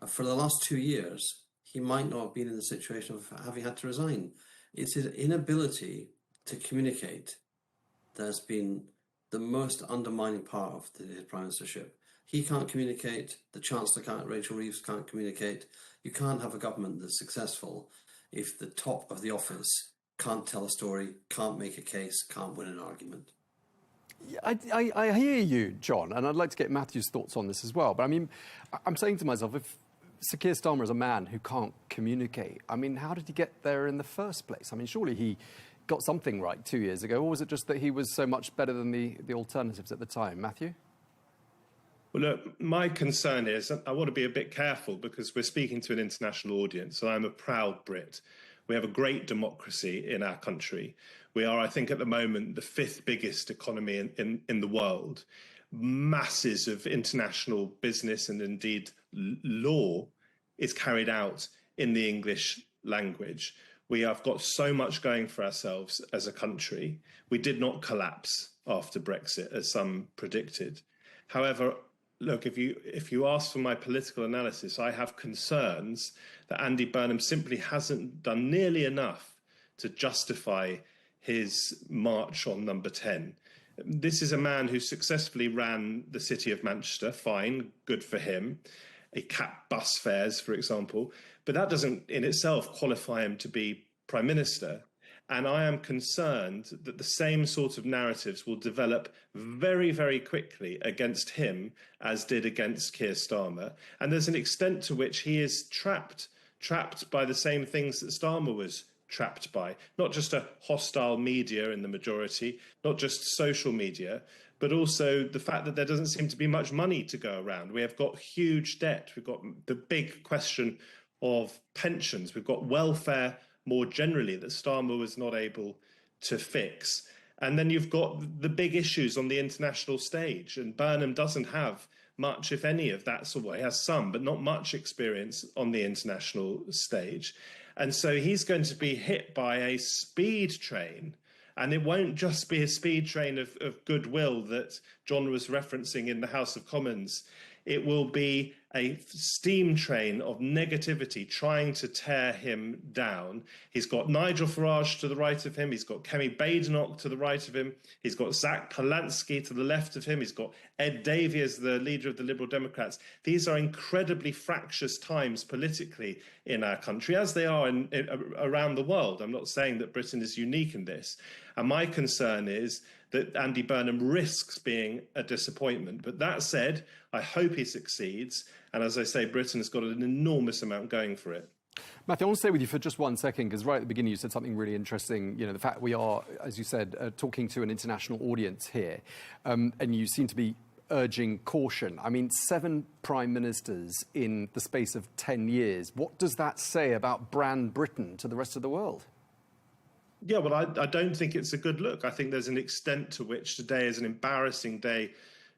for the last 2 years, he might not have been in the situation of having had to resign. It's his inability to communicate that has been the most undermining part of his prime ministership. He can't communicate, the Chancellor can't, Rachel Reeves can't communicate. You can't have a government that's successful if the top of the office can't tell a story, can't make a case, can't win an argument. I hear you, John, and I'd like to get Matthew's thoughts on this as well. But I mean, I'm saying to myself, if Sir Keir Starmer is a man who can't communicate, I mean, how did he get there in the first place? I mean, surely he got something right 2 years ago, or was it just that he was so much better than the alternatives at the time? Matthew? Well, look, my concern is I want to be a bit careful because we're speaking to an international audience, and I'm a proud Brit. We have a great democracy in our country. We are, I think, at the moment, the 5th biggest economy in the world. Masses of international business and indeed law is carried out in the English language. We have got so much going for ourselves as a country. We did not collapse after Brexit, as some predicted. However, look, if you ask for my political analysis, I have concerns that Andy Burnham simply hasn't done nearly enough to justify his march on Number 10. This is a man who successfully ran the city of Manchester, fine, good for him. He capped bus fares, for example, but that doesn't in itself qualify him to be Prime Minister. And I am concerned that the same sort of narratives will develop very, very quickly against him as did against Keir Starmer. And there's an extent to which he is trapped by the same things that Starmer was trapped by. Not just a hostile media in the majority, not just social media, but also the fact that there doesn't seem to be much money to go around. We have got huge debt. We've got the big question of pensions. We've got welfare more generally that Starmer was not able to fix. And then you've got the big issues on the international stage. And Burnham doesn't have much, if any, of that sort of way. He has some, but not much experience on the international stage. And so he's going to be hit by a speed train And it won't just be a speed train of goodwill that John was referencing in the House of Commons. It will be a steam train of negativity trying to tear him down. He's got Nigel Farage to the right of him. He's got Kemi Badenoch to the right of him. He's got Zach Polanski to the left of him. He's got Ed Davey as the leader of the Liberal Democrats. These are incredibly fractious times politically in our country, as they are around the world. I'm not saying that Britain is unique in this. And my concern is that Andy Burnham risks being a disappointment. But that said, I hope he succeeds. And as I say, Britain has got an enormous amount going for it. Matthew, I want to stay with you for just 1 second, because right at the beginning you said something really interesting. You know, the fact we are, as you said, talking to an international audience here, and you seem to be urging caution. I mean, 7 prime ministers in the space of 10 years. What does that say about brand Britain to the rest of the world? Yeah, well, I don't think it's a good look. I think there's an extent to which today is an embarrassing day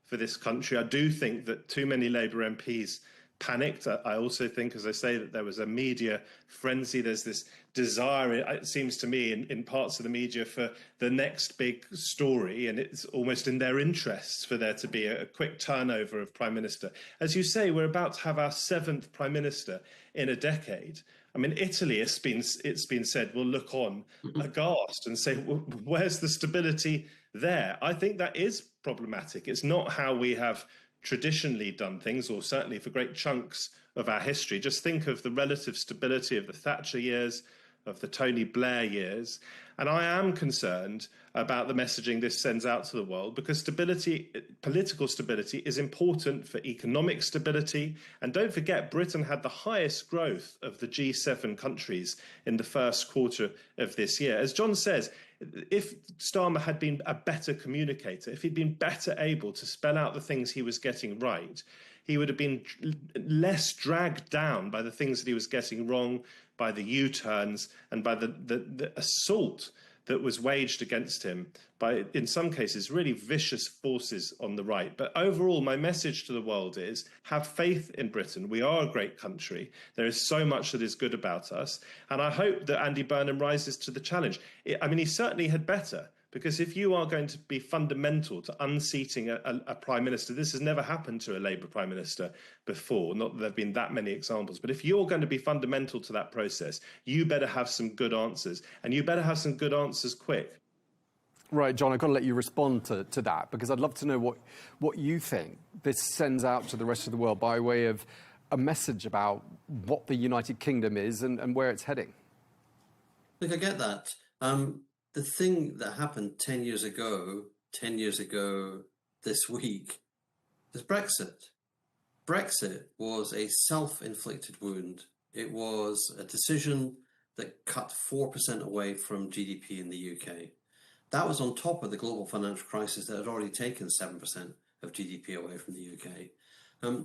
for this country. I do think that too many Labour MPs panicked. I also think, as I say, that there was a media frenzy. There's this desire, it seems to me, in parts of the media for the next big story, and it's almost in their interests for there to be a quick turnover of Prime Minister. As you say, we're about to have our 7th Prime Minister in a decade. I mean, Italy, it's been said, will look on aghast and say, well, where's the stability there? I think that is problematic. It's not how we have traditionally done things, or certainly for great chunks of our history. Just think of the relative stability of the Thatcher years, of the Tony Blair years. And I am concerned about the messaging this sends out to the world, because stability, political stability, is important for economic stability. And don't forget, Britain had the highest growth of the G7 countries in the first quarter of this year. As John says, if Starmer had been a better communicator, if he'd been better able to spell out the things he was getting right, he would have been less dragged down by the things that he was getting wrong, by the U-turns, and by the assault that was waged against him by, in some cases, really vicious forces on the right. But overall, my message to the world is, have faith in Britain. We are a great country. There is so much that is good about us. And I hope that Andy Burnham rises to the challenge. I mean, he certainly had better, because if you are going to be fundamental to unseating a Prime Minister, this has never happened to a Labour Prime Minister before, not that there have been that many examples, but if you're going to be fundamental to that process, you better have some good answers, and you better have some good answers quick. Right, John, I've got to let you respond to that, because I'd love to know what you think this sends out to the rest of the world by way of a message about what the United Kingdom is and where it's heading. Look, I get that. The thing that happened 10 years ago this week, is Brexit. Brexit was a self-inflicted wound. It was a decision that cut 4% away from GDP in the UK. That was on top of the global financial crisis that had already taken 7% of GDP away from the UK.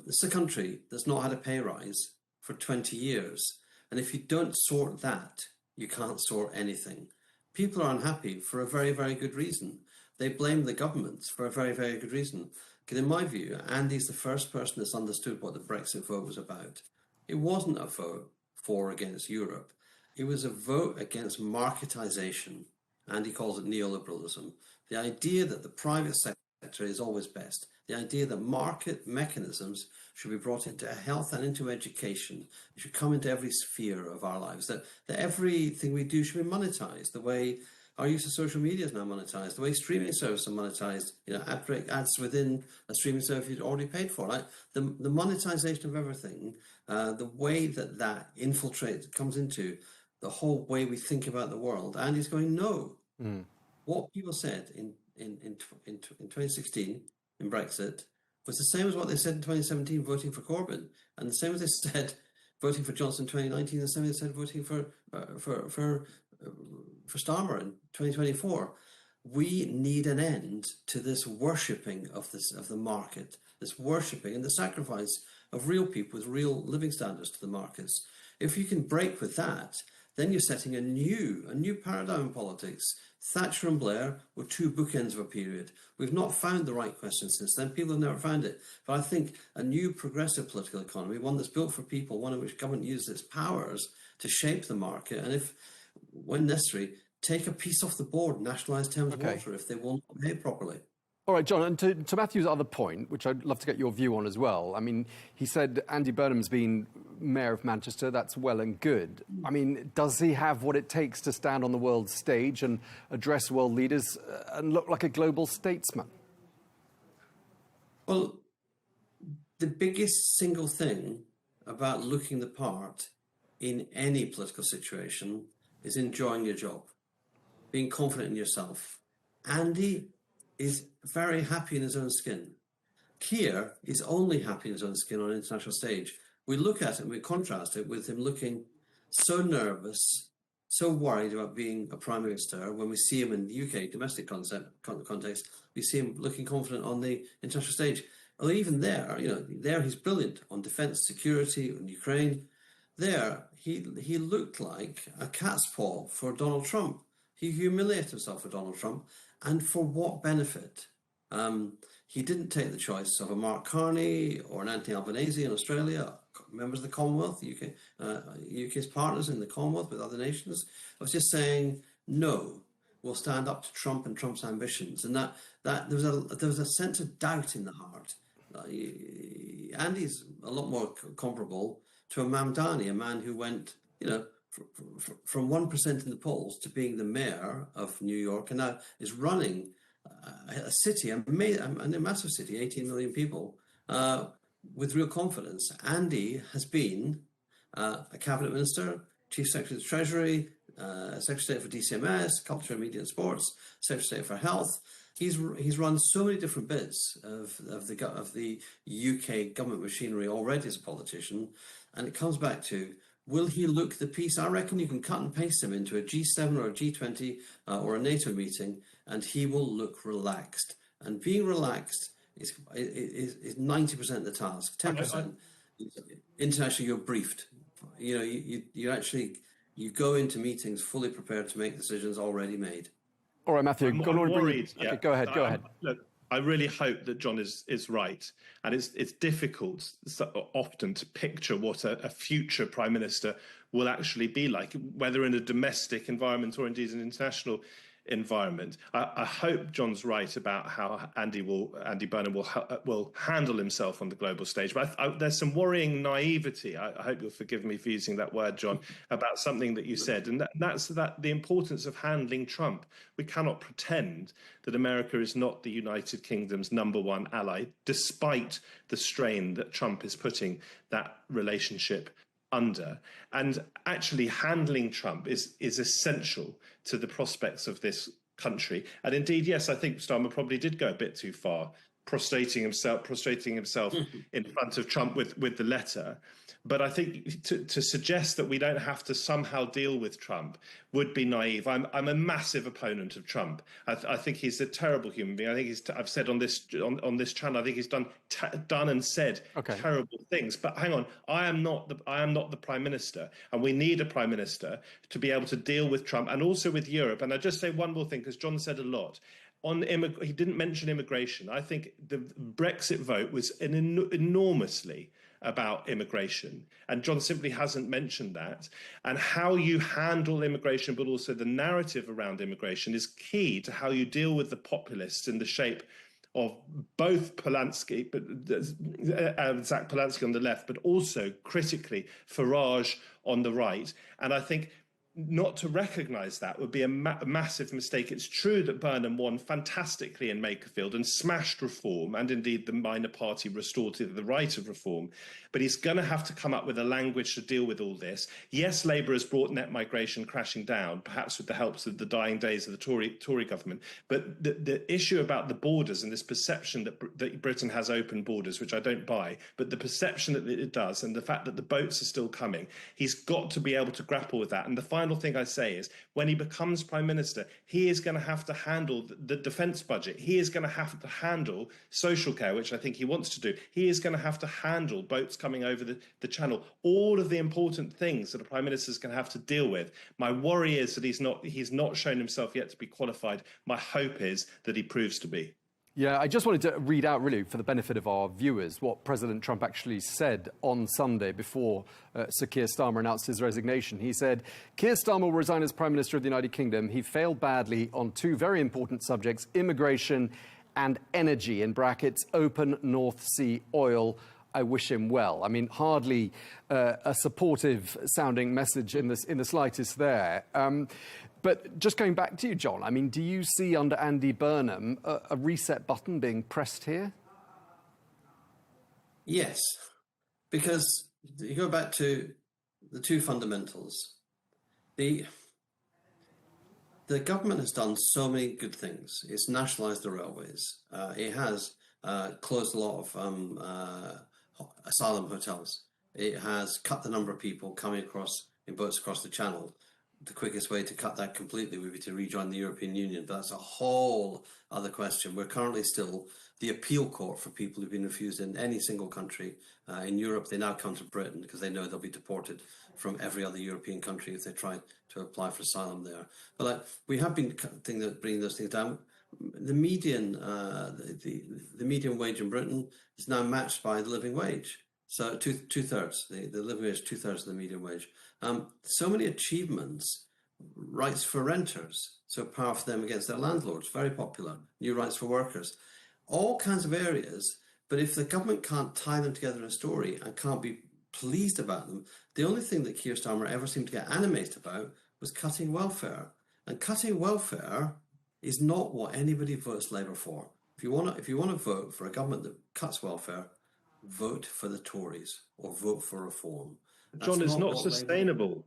It's a country that's not had a pay rise for 20 years. And if you don't sort that, you can't sort anything. People are unhappy for a very, very good reason. They blame the governments for a very, very good reason. Because in my view, Andy's the first person that's understood what the Brexit vote was about. It wasn't a vote for or against Europe. It was a vote against marketisation. Andy calls it neoliberalism. The idea that the private sector is always best. The idea that market mechanisms should be brought into health and into education. It should come into every sphere of our lives. That everything we do should be monetized. The way our use of social media is now monetized. The way streaming services are monetized. You know, ads within a streaming service you'd already paid for. Right? The monetization of everything. The way that infiltrates, comes into the whole way we think about the world. And he's going, no. What people said in 2016 in Brexit was the same as what they said in 2017 voting for Corbyn, and the same as they said voting for Johnson in 2019, the same as they said voting for Starmer in 2024. We need an end to this worshipping of the market, this worshipping and the sacrifice of real people with real living standards to the markets. If you can break with that, then you're setting a new paradigm in politics. Thatcher and Blair were 2 bookends of a period. We've not found the right question since then. People have never found it. But I think a new progressive political economy, one that's built for people, one in which government uses its powers to shape the market, and if, when necessary, take a piece off the board, nationalise Thames Water if they won't behave properly. All right, John, and to Matthew's other point, which I'd love to get your view on as well. I mean, he said Andy Burnham's been Mayor of Manchester. That's well and good. I mean, does he have what it takes to stand on the world stage and address world leaders and look like a global statesman? Well, the biggest single thing about looking the part in any political situation is enjoying your job, being confident in yourself. Andy is very happy in his own skin. Keir is only happy in his own skin on an international stage. We look at it and we contrast it with him looking so nervous, so worried about being a prime minister. When we see him in the UK domestic context, we see him looking confident on the international stage. Well, even there, there he's brilliant on defence, security, on Ukraine. There, he looked like a cat's paw for Donald Trump. He humiliated himself for Donald Trump. And for what benefit? He didn't take the choice of a Mark Carney or an Anthony Albanese in Australia, members of the Commonwealth, UK's partners in the Commonwealth with other nations. I was just saying, no, we'll stand up to Trump and Trump's ambitions. And that there was a sense of doubt in the heart. Andy's a lot more comparable to a Mamdani, a man who went, from 1% in the polls to being the mayor of New York, and now is running a city, a massive city, 18 million people, with real confidence. Andy has been a cabinet minister, chief secretary of the Treasury, secretary of state for DCMS, culture, media and sports, secretary of state for health. He's run so many different bits of the UK government machinery already as a politician, and it comes back to, will he look the piece? I reckon you can cut and paste him into a G7 or a G20 or a NATO meeting, and he will look relaxed. And being relaxed is 90% of the task. 10%. Internationally, you're briefed. You go into meetings fully prepared to make decisions already made. All right, Matthew. I'm worried. Okay, go ahead. Look, I really hope that John is right, and it's difficult often to picture what a future prime minister will actually be like, whether in a domestic environment or indeed an international environment. I hope John's right about how Andy Burnham will handle himself on the global stage. But there's some worrying naivety. I hope you'll forgive me for using that word, John, about something that you said, and that's the importance of handling Trump. We cannot pretend that America is not the United Kingdom's #1 ally, despite the strain that Trump is putting that relationship under. And actually handling Trump is essential to the prospects of this country. And indeed, yes, I think Starmer probably did go a bit too far, prostrating himself in front of Trump with the letter. But I think to suggest that we don't have to somehow deal with Trump would be naive. I'm a massive opponent of Trump. I think he's a terrible human being. I think I've said on this channel, I think he's done and said terrible things. But hang on, I am not the prime minister, and we need a prime minister to be able to deal with Trump and also with Europe. And I just say one more thing, because John said a lot. He didn't mention immigration. I think the Brexit vote was enormously about immigration, and John simply hasn't mentioned that. And how you handle immigration, but also the narrative around immigration, is key to how you deal with the populists in the shape of both Zach Polanski on the left, but also critically Farage on the right. And I think not to recognise that would be a massive mistake. It's true that Burnham won fantastically in Makerfield and smashed reform, and indeed the minor party restored the right of reform. But he's going to have to come up with a language to deal with all this. Yes, Labour has brought net migration crashing down, perhaps with the helps of the dying days of the Tory government. But the issue about the borders and this perception that Britain has open borders, which I don't buy, but the perception that it does, and the fact that the boats are still coming, he's got to be able to grapple with that. And the final thing I say is, when he becomes prime minister, he is going to have to handle the defence budget. He is going to have to handle social care, which I think he wants to do. He is going to have to handle boats coming over the channel. All of the important things that a prime minister is going to have to deal with. My worry is that he's not shown himself yet to be qualified. My hope is that he proves to be. Yeah, I just wanted to read out, really, for the benefit of our viewers, what President Trump actually said on Sunday before Sir Keir Starmer announced his resignation. He said, Keir Starmer will resign as Prime Minister of the United Kingdom. He failed badly on two very important subjects, immigration and energy, in brackets, open North Sea oil. I wish him well. I mean, hardly a supportive-sounding message in the slightest there. But just going back to you, John, I mean, do you see under Andy Burnham a reset button being pressed here? Yes, because you go back to the two fundamentals. The government has done so many good things. It's nationalised the railways. It has closed a lot of asylum hotels. It has cut the number of people coming across in boats across the Channel. The quickest way to cut that completely would be to rejoin the European Union, but that's a whole other question. We're currently still the appeal court for people who've been refused in any single country. In Europe, they now come to Britain because they know they'll be deported from every other European country if they try to apply for asylum there. But we have been bringing those things down. The median, the median wage in Britain is now matched by the living wage. So two-thirds, the living wage is two-thirds of the median wage. So many achievements, rights for renters, so power for them against their landlords, very popular, new rights for workers, all kinds of areas. But if the government can't tie them together in a story and can't be pleased about them, the only thing that Keir Starmer ever seemed to get animated about was cutting welfare. And cutting welfare is not what anybody votes Labour for. If you want to vote for a government that cuts welfare, vote for the Tories or vote for reform. John, it's not sustainable.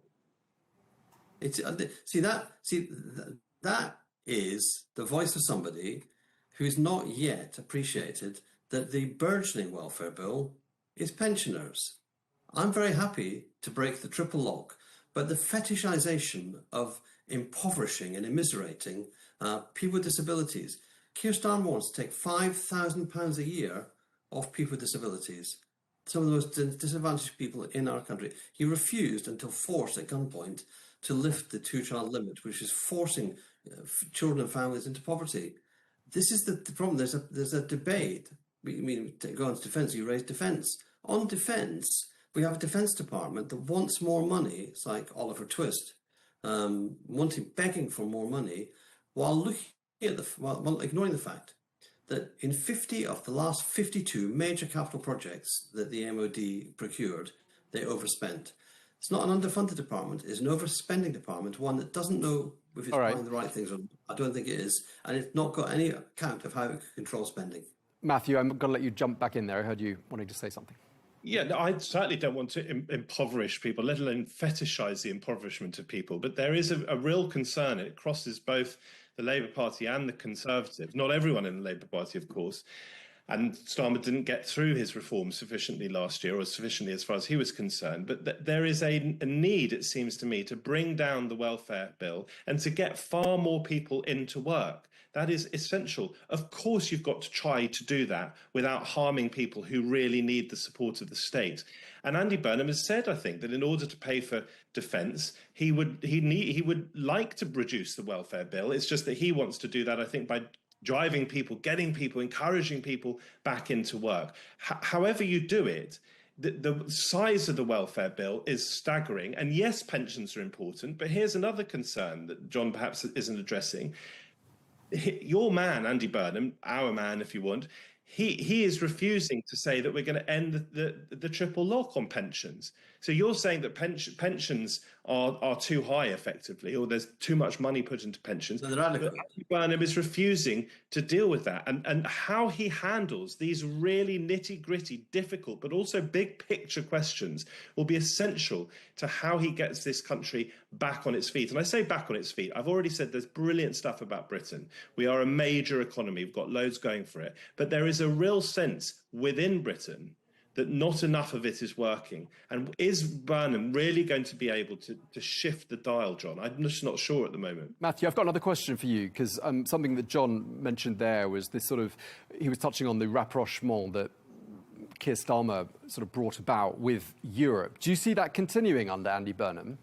That is the voice of somebody who's not yet appreciated that the burgeoning welfare bill is pensioners. I'm very happy to break the triple lock, but the fetishization of impoverishing and immiserating people with disabilities. Keir Starmer wants to take £5,000 a year off people with disabilities, some of the most disadvantaged people in our country. He refused until forced at gunpoint to lift the two-child limit, which is forcing children and families into poverty. This is the problem. There's a debate. To go on to defence, you raise defence. On defence, we have a defence department that wants more money. It's like Oliver Twist, begging for more money, while looking at while ignoring the fact that in 50 of the last 52 major capital projects that the MOD procured, they overspent. It's not an underfunded department, it's an overspending department, one that doesn't know if it's buying the right things or not. I don't think it is, and it's not got any account of how it can control spending. Matthew, I'm going to let you jump back in there. I heard you wanting to say something. Yeah, no, I certainly don't want to impoverish people, let alone fetishize the impoverishment of people. But there is a real concern. It crosses both the Labour Party and the Conservatives. Not everyone in the Labour Party, of course. And Starmer didn't get through his reform sufficiently last year, or sufficiently as far as he was concerned. But there is a need, it seems to me, to bring down the welfare bill and to get far more people into work. That is essential. Of course, you've got to try to do that without harming people who really need the support of the state. And Andy Burnham has said, I think, that in order to pay for defence, he would like to reduce the welfare bill. It's just that he wants to do that, I think, by driving people, getting people, encouraging people back into work. However you do it, the size of the welfare bill is staggering. And yes, pensions are important, but here's another concern that John perhaps isn't addressing. Your man, Andy Burnham, our man, if you want, he is refusing to say that we're going to end the triple lock on pensions. So you're saying that pensions are too high, effectively, or there's too much money put into pensions. But Andy Burnham is refusing to deal with that. And how he handles these really nitty-gritty, difficult, but also big picture questions will be essential to how he gets this country back on its feet. And I say back on its feet. I've already said there's brilliant stuff about Britain. We are a major economy. We've got loads going for it. But there is a real sense within Britain that not enough of it is working. And is Burnham really going to be able to shift the dial, John? I'm just not sure at the moment. Matthew, I've got another question for you, because something that John mentioned there was this sort of, he was touching on the rapprochement that Keir Starmer sort of brought about with Europe. Do you see that continuing under Andy Burnham?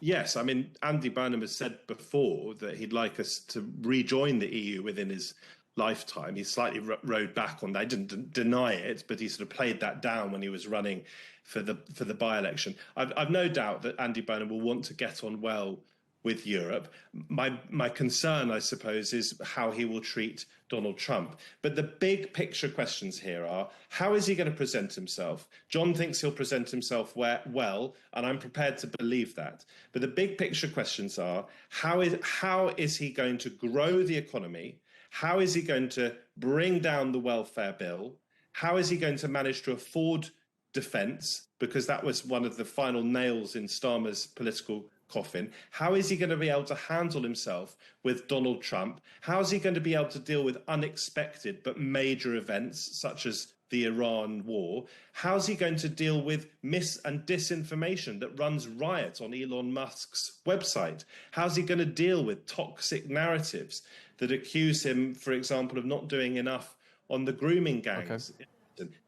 Yes, I mean, Andy Burnham has said before that he'd like us to rejoin the EU within his lifetime. He slightly rode back on that. He didn't deny it, but he sort of played that down when he was running for the by-election. I've no doubt that Andy Burnham will want to get on well with Europe. My concern, I suppose, is how he will treat Donald Trump. But the big picture questions here are, how is he going to present himself? John thinks he'll present himself well, and I'm prepared to believe that. But the big picture questions are, how is he going to grow the economy? How is he going to bring down the welfare bill? How is he going to manage to afford defence? Because that was one of the final nails in Starmer's political coffin. How is he going to be able to handle himself with Donald Trump? How is he going to be able to deal with unexpected but major events such as the Iran war? How's he going to deal with mis and disinformation that runs riot on Elon Musk's website? How's he going to deal with toxic narratives that accuse him, for example, of not doing enough on the grooming gangs? Okay.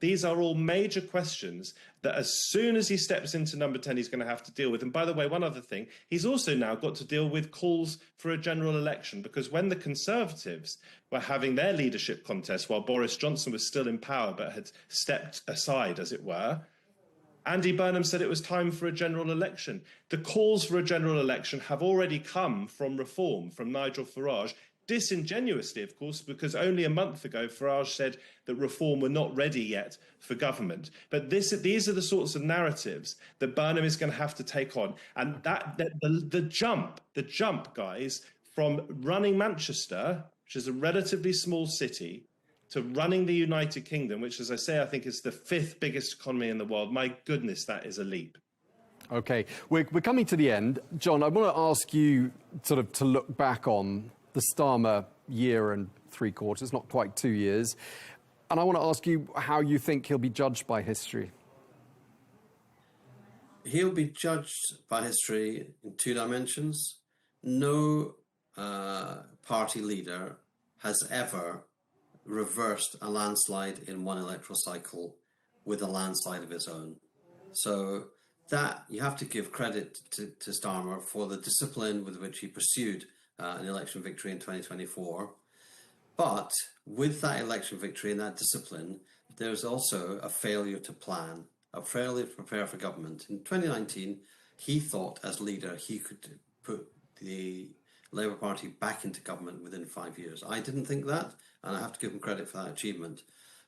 These are all major questions that as soon as he steps into number 10, he's going to have to deal with. And by the way, one other thing, he's also now got to deal with calls for a general election, because when the Conservatives were having their leadership contest while Boris Johnson was still in power but had stepped aside, as it were, Andy Burnham said it was time for a general election. The calls for a general election have already come from Reform, from Nigel Farage. Disingenuously, of course, because only a month ago Farage said that Reform were not ready yet for government. But these are the sorts of narratives that Burnham is going to have to take on. And the jump, guys, from running Manchester, which is a relatively small city, to running the United Kingdom, which, as I say, I think is the 5th biggest economy in the world. My goodness, that is a leap. OK, we're coming to the end. John, I want to ask you sort of to look back on the Starmer year and 3 quarters, not quite 2 years. And I want to ask you how you think he'll be judged by history. He'll be judged by history in 2 dimensions. No party leader has ever reversed a landslide in one electoral cycle with a landslide of its own. So that you have to give credit to Starmer for the discipline with which he pursued an election victory in 2024. But with that election victory and that discipline, there's also a failure to plan, a failure to prepare for government. In 2019, he thought as leader he could put the Labour Party back into government within 5 years. I didn't think that, and I have to give him credit for that achievement.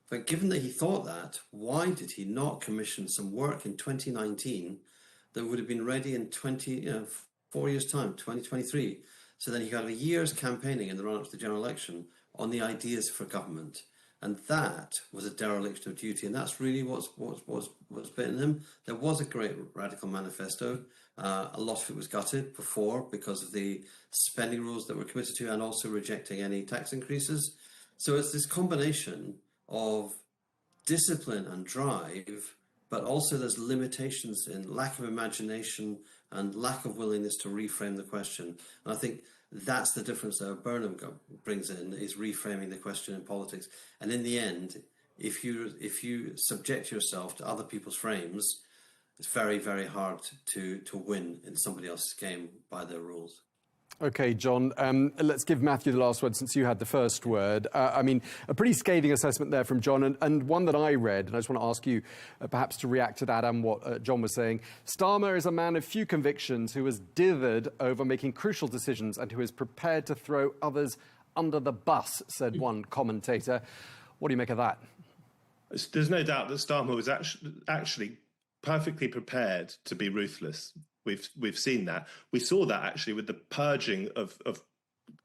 But given that he thought that, why did he not commission some work in 2019 that would have been ready in 4 years' time, 2023? So then he got a year's campaigning in the run-up to the general election on the ideas for government. And that was a dereliction of duty. And that's really what's bitten him. There was a great radical manifesto. A lot of it was gutted before because of the spending rules that were committed to and also rejecting any tax increases. So it's this combination of discipline and drive, but also there's limitations in lack of imagination and lack of willingness to reframe the question. And I think that's the difference that Burnham brings in, is reframing the question in politics. And in the end, if you subject yourself to other people's frames, it's very, very hard to win in somebody else's game by their rules. OK, John, let's give Matthew the last word since you had the first word. I mean, a pretty scathing assessment there from John, and one that I read, and I just want to ask you perhaps to react to that and what John was saying. Starmer is a man of few convictions who has dithered over making crucial decisions and who is prepared to throw others under the bus, said one commentator. What do you make of that? There's no doubt that Starmer was actually perfectly prepared to be ruthless. We've seen that. We saw that actually with the purging of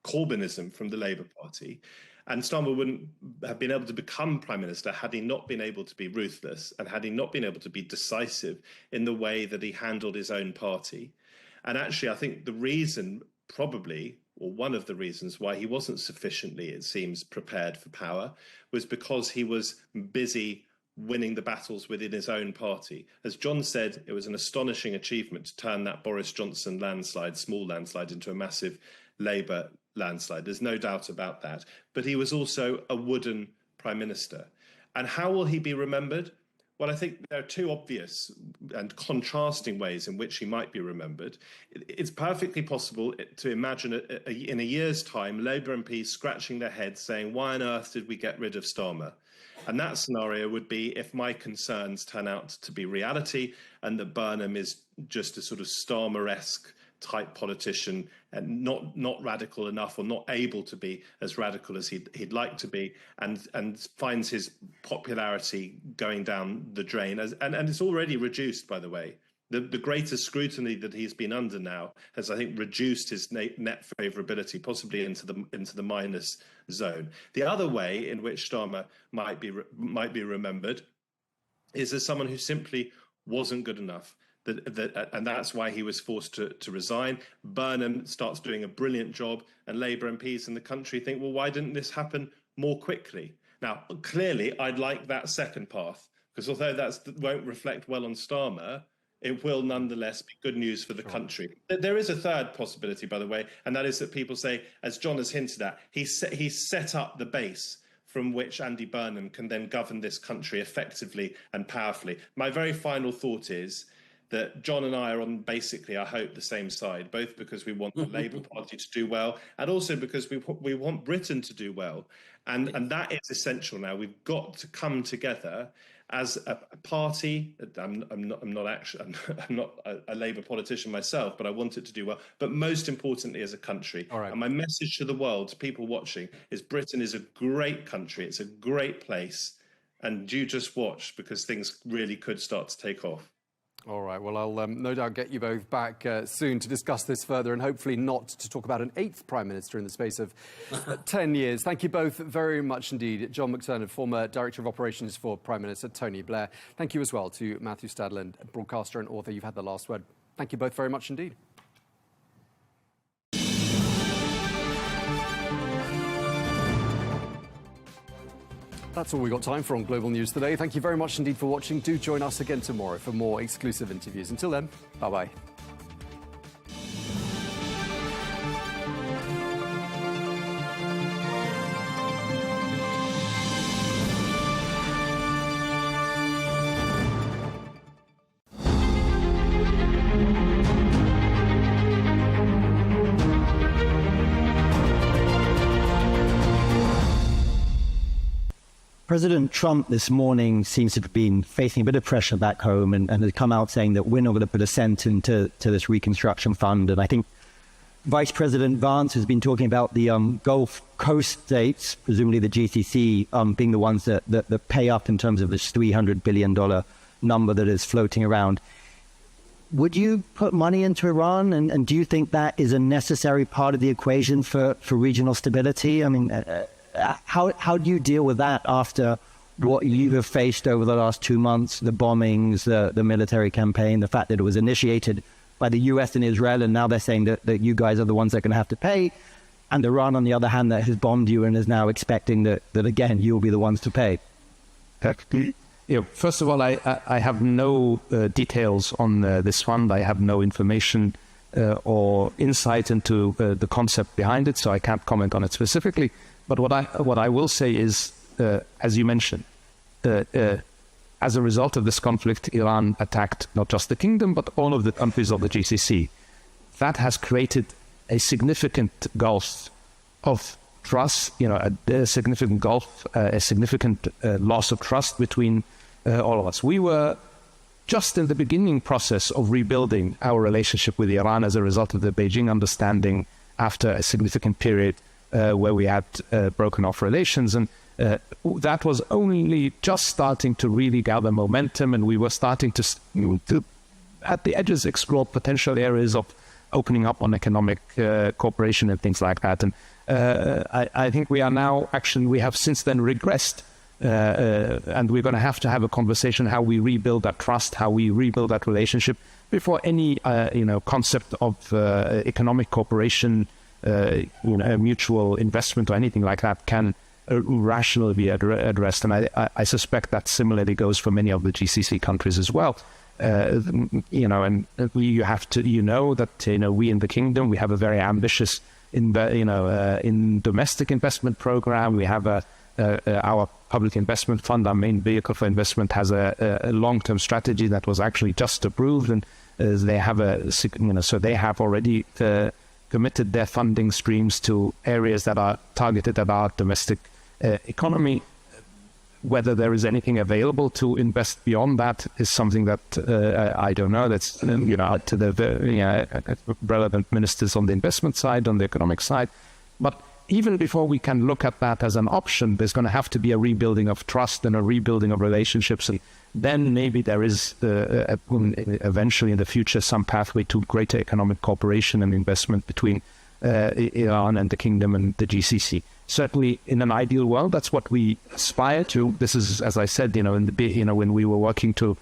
Corbynism from the Labour Party. And Starmer wouldn't have been able to become Prime Minister had he not been able to be ruthless and had he not been able to be decisive in the way that he handled his own party. And actually, I think the reason probably, or one of the reasons why he wasn't sufficiently, it seems, prepared for power was because he was busy winning the battles within his own party. As John said, it was an astonishing achievement to turn that Boris Johnson landslide, small landslide, into a massive Labour landslide. There's no doubt about that. But he was also a wooden Prime Minister. And how will he be remembered? Well, I think there are two obvious and contrasting ways in which he might be remembered. It's perfectly possible to imagine in a year's time, Labour MPs scratching their heads saying, why on earth did we get rid of Starmer? And that scenario would be if my concerns turn out to be reality and that Burnham is just a sort of Starmer-esque type politician and not radical enough or not able to be as radical as he'd like to be, and finds his popularity going down the drain. And it's already reduced, by the way. The greater scrutiny that he's been under now has, I think, reduced his net favourability, possibly into the minus zone. The other way in which Starmer might be remembered is as someone who simply wasn't good enough. And that's why he was forced to resign. Burnham starts doing a brilliant job, and Labour MPs in the country think, well, why didn't this happen more quickly? Now, clearly, I'd like that second path, because although that won't reflect well on Starmer, it will nonetheless be good news for the country. There is a third possibility, by the way, and that is that people say, as John has hinted at, he's set up the base from which Andy Burnham can then govern this country effectively and powerfully. My very final thought is that John and I are on basically, I hope, the same side, both because we want the Labour Party to do well and also because we want Britain to do well. And that is essential now. We've got to come together as a party. I'm not a Labour politician myself, but I want it to do well. But most importantly, as a country. All right. And my message to the world, to people watching, is Britain is a great country. It's a great place. And you just watch, because things really could start to take off. All right, well, I'll no doubt get you both back soon to discuss this further, and hopefully not to talk about an eighth Prime Minister in the space of 10 years. Thank you both very much indeed. John McTernan, former Director of Operations for Prime Minister Tony Blair. Thank you as well to Matthew Stadland, broadcaster and author. You've had the last word. Thank you both very much indeed. That's all we've got time for on Global News today. Thank you very much indeed for watching. Do join us again tomorrow for more exclusive interviews. Until then, bye-bye. President Trump this morning seems to have been facing a bit of pressure back home and has come out saying that we're not going to put a cent into this reconstruction fund. And I think Vice President Vance has been talking about the Gulf Coast states, presumably the GCC, being the ones that pay up in terms of this $300 billion number that is floating around. Would you put money into Iran? And do you think that is a necessary part of the equation for regional stability? I mean, how do you deal with that after what you have faced over the last 2 months, the bombings, the military campaign, the fact that it was initiated by the US and Israel, and now they're saying that you guys are the ones that are going to have to pay, and Iran, on the other hand, that has bombed you and is now expecting that again, you'll be the ones to pay? First of all, I have no details on this fund. I have no information or insight into the concept behind it, so I can't comment on it specifically. But what I will say is, as you mentioned, as a result of this conflict, Iran attacked not just the kingdom, but all of the countries of the GCC. That has created a significant gulf of trust, a significant gulf, a significant loss of trust between all of us. We were just in the beginning process of rebuilding our relationship with Iran as a result of the Beijing understanding after a significant period where we had broken off relations, and that was only just starting to really gather momentum, and we were starting to at the edges explore potential areas of opening up on economic cooperation and things like that. And I think we are now we have since then regressed, and we're going to have a conversation how we rebuild that trust, how we rebuild that relationship before any concept of economic cooperation, mutual investment or anything like that can rationally be addressed. And I suspect that similarly goes for many of the GCC countries as well. And you have to, that, we in the kingdom, we have a very ambitious, in domestic investment program. We have a our public investment fund, our main vehicle for investment, has a long-term strategy that was actually just approved, and they have so they have already committed their funding streams to areas that are targeted at our domestic economy. Whether there is anything available to invest beyond that is something that I don't know. That's up to the relevant ministers on the investment side, on the economic side. But even before we can look at that as an option, there's going to have to be a rebuilding of trust and a rebuilding of relationships. And then maybe there is eventually in the future some pathway to greater economic cooperation and investment between Iran and the Kingdom and the GCC. Certainly, in an ideal world, that's what we aspire to. This is, as I said, when we were working to,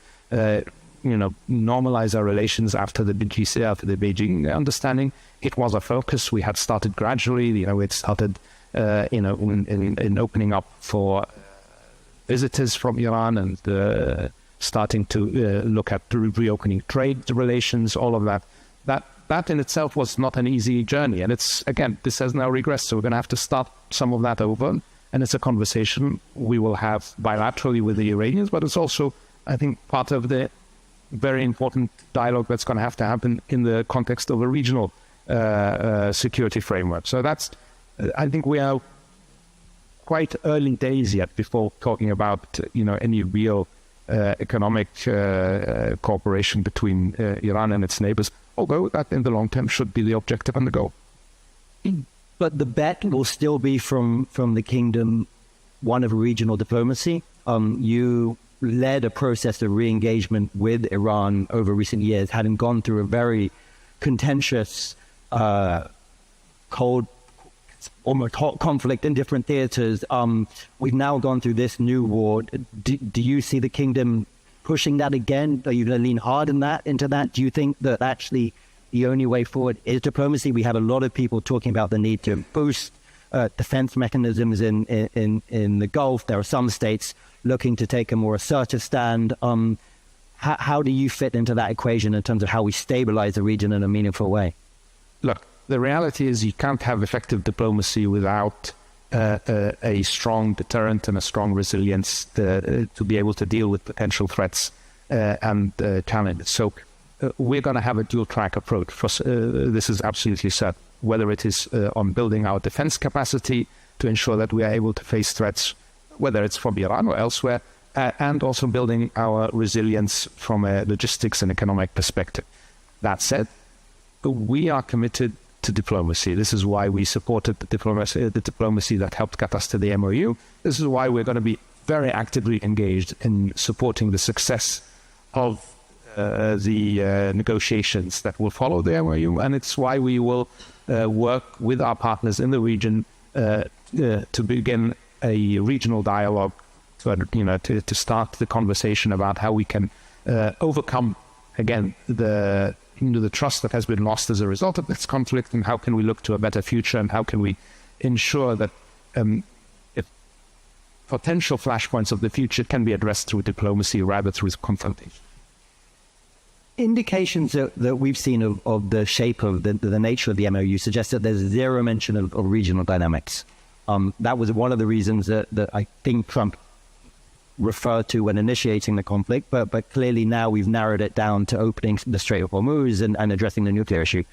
normalize our relations after the GCC, after the Beijing understanding, it was a focus. We had started gradually. It started, in opening up for visitors from Iran and starting to look at reopening trade relations. All of that. That in itself was not an easy journey. And this has now regressed. So we're going to have to start some of that over. And it's a conversation we will have bilaterally with the Iranians, but it's also, I think, part of the very important dialogue that's going to have to happen in the context of a regional security framework. So I think we are quite early days yet before talking about, any real economic cooperation between Iran and its neighbors. Although that in the long term should be the objective and the goal. But the bet will still be from the Kingdom one of regional diplomacy. You led a process of re-engagement with Iran over recent years, having gone through a very contentious, cold, almost hot conflict in different theaters. We've now gone through this new war. Do you see the Kingdom pushing that again? Are you going to lean hard into that? Do you think that actually the only way forward is diplomacy? We have a lot of people talking about the need to boost defense mechanisms in the Gulf. There are some states looking to take a more assertive stand. How do you fit into that equation in terms of how we stabilize the region in a meaningful way? Look, the reality is you can't have effective diplomacy without a strong deterrent and a strong resilience to be able to deal with potential threats and challenges. So we're going to have a dual-track approach. This is absolutely set, whether it is on building our defense capacity to ensure that we are able to face threats, whether it's from Iran or elsewhere, and also building our resilience from a logistics and economic perspective. That said, we are committed to diplomacy. This is why we supported the diplomacy that helped get us to the MOU. This is why we're going to be very actively engaged in supporting the success of the negotiations that will follow the MOU, and it's why we will work with our partners in the region to begin a regional dialogue, to start the conversation about how we can overcome again the trust that has been lost as a result of this conflict, and how can we look to a better future, and how can we ensure that if potential flashpoints of the future can be addressed through diplomacy rather through confrontation. Indications that we've seen of the shape of the nature of the MOU suggest that there's zero mention of regional dynamics. That was one of the reasons that I think Trump referred to when initiating the conflict, but clearly now we've narrowed it down to opening the Strait of Hormuz and addressing the nuclear issue.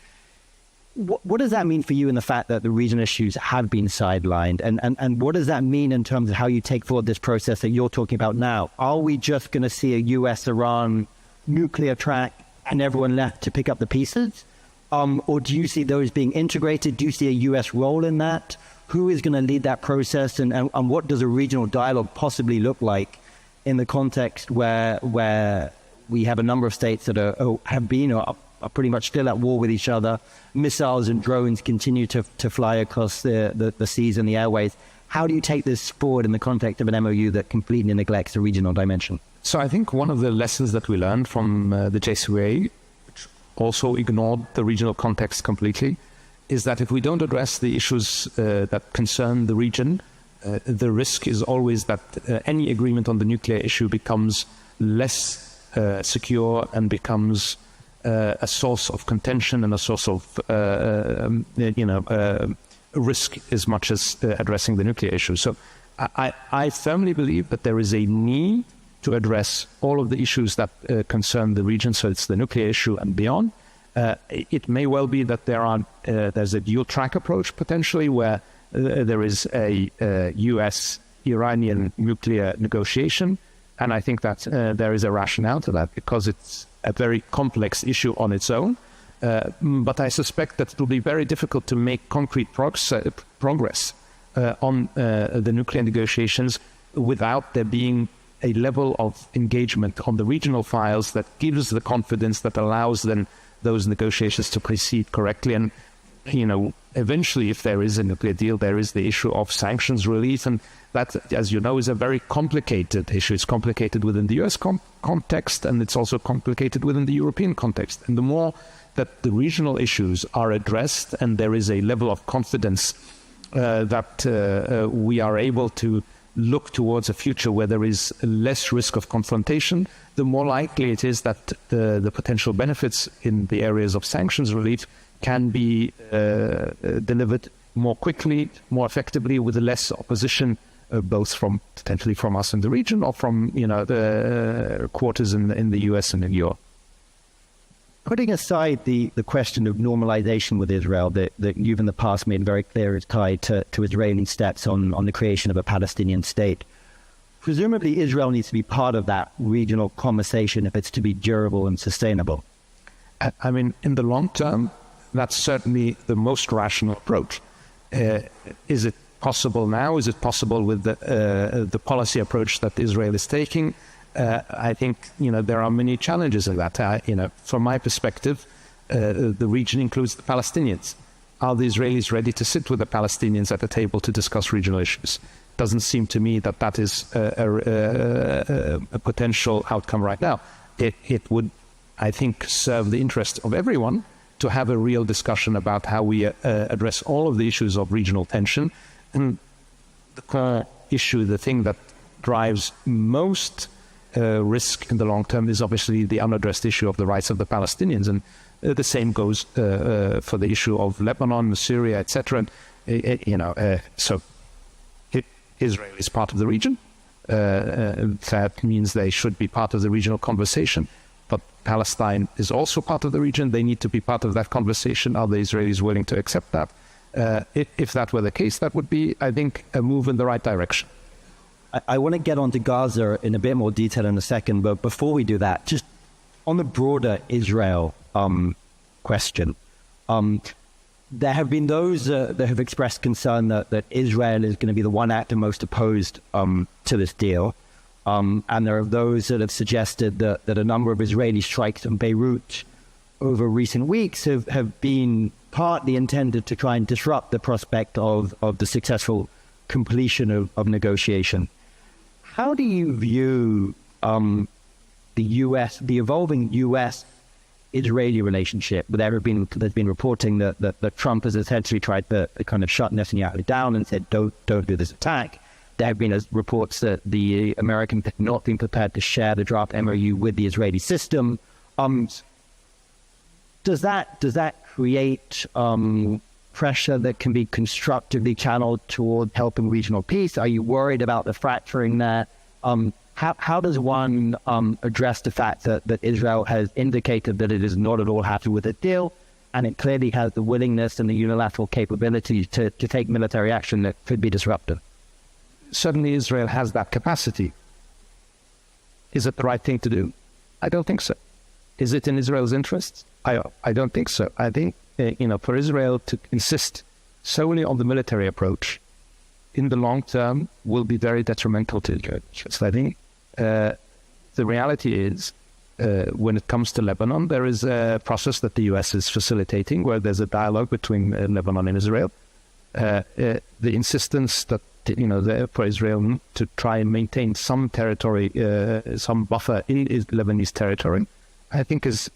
What does that mean for you in the fact that the regional issues have been sidelined? And what does that mean in terms of how you take forward this process that you're talking about now? Are we just going to see a US-Iran nuclear track and everyone left to pick up the pieces? Or do you see those being integrated? Do you see a US role in that? Who is going to lead that process? And what does a regional dialogue possibly look like in the context where we have a number of states that have been or are pretty much still at war with each other? Missiles and drones continue to fly across the seas and the airways. How do you take this forward in the context of an MOU that completely neglects the regional dimension? So I think one of the lessons that we learned from the JCPOA, which also ignored the regional context completely, is that if we don't address the issues that concern the region, the risk is always that any agreement on the nuclear issue becomes less secure and becomes a source of contention and a source of risk as much as addressing the nuclear issue. So I firmly believe that there is a need to address all of the issues that concern the region, so it's the nuclear issue and beyond. It may well be that there's a dual-track approach potentially where there is a US-Iranian nuclear negotiation, and I think that there is a rationale to that because it's a very complex issue on its own. But I suspect that it will be very difficult to make concrete progress on the nuclear negotiations without there being a level of engagement on the regional files that gives the confidence that allows then those negotiations to proceed correctly. And, eventually, if there is a nuclear deal, there is the issue of sanctions relief. And that, as you know, is a very complicated issue. It's complicated within the US context, and it's also complicated within the European context. And the more that the regional issues are addressed and there is a level of confidence that we are able to look towards a future where there is less risk of confrontation, the more likely it is that the potential benefits in the areas of sanctions relief can be delivered more quickly, more effectively, with less opposition, both potentially from us in the region or from the quarters in the US and in Europe. Putting aside the question of normalization with Israel that you've in the past made very clear is tied to Israeli steps on the creation of a Palestinian state, presumably Israel needs to be part of that regional conversation if it's to be durable and sustainable. I mean, in the long term, that's certainly the most rational approach. Is it possible now? Is it possible with the policy approach that Israel is taking? I think there are many challenges in that. From my perspective, the region includes the Palestinians. Are the Israelis ready to sit with the Palestinians at the table to discuss regional issues? Doesn't seem to me that is a potential outcome right now. It would, I think, serve the interest of everyone to have a real discussion about how we address all of the issues of regional tension. And the core issue, the thing that drives most risk in the long term is obviously the unaddressed issue of the rights of the Palestinians. And the same goes for the issue of Lebanon, Syria, etc. So Israel is part of the region. That means they should be part of the regional conversation. But Palestine is also part of the region. They need to be part of that conversation. Are the Israelis willing to accept that? If that were the case, that would be, I think, a move in the right direction. I want to get onto Gaza in a bit more detail in a second, but before we do that, just on the broader Israel question, there have been those that have expressed concern that Israel is going to be the one actor most opposed to this deal. And there are those that have suggested that a number of Israeli strikes on Beirut over recent weeks have been partly intended to try and disrupt the prospect of the successful completion of negotiation. How do you view the evolving U.S.-Israeli relationship? There's been reporting that Trump has essentially tried to kind of shut Netanyahu down and said, don't do this attack. There have been reports that the Americans have not been prepared to share the draft MOU with the Israeli system. Does that create pressure that can be constructively channeled toward helping regional peace? Are you worried about the fracturing there? How does one address the fact that Israel has indicated that it is not at all happy with the deal, and it clearly has the willingness and the unilateral capability to take military action that could be disruptive? Certainly Israel has that capacity. Is it the right thing to do? I don't think so. Is it in Israel's interests? I don't think so. I think for Israel to insist solely on the military approach in the long term will be very detrimental to Israel. So I think the reality is when it comes to Lebanon, there is a process that the US is facilitating where there's a dialogue between Lebanon and Israel. The insistence that for Israel to try and maintain some territory, some buffer in Lebanese territory, I think is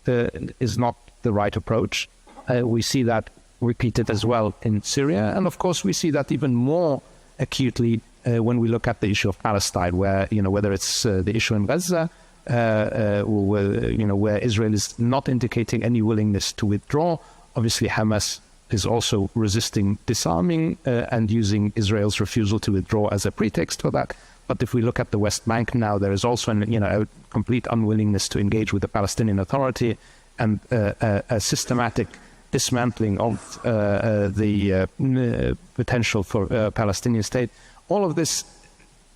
not the right approach. We see that repeated as well in Syria, and of course we see that even more acutely when we look at the issue of Palestine, where whether it's the issue in Gaza, where Israel is not indicating any willingness to withdraw. Obviously, Hamas is also resisting disarming and using Israel's refusal to withdraw as a pretext for that. But if we look at the West Bank now, there is also a complete unwillingness to engage with the Palestinian Authority and a systematic dismantling of the potential for a Palestinian state. All of this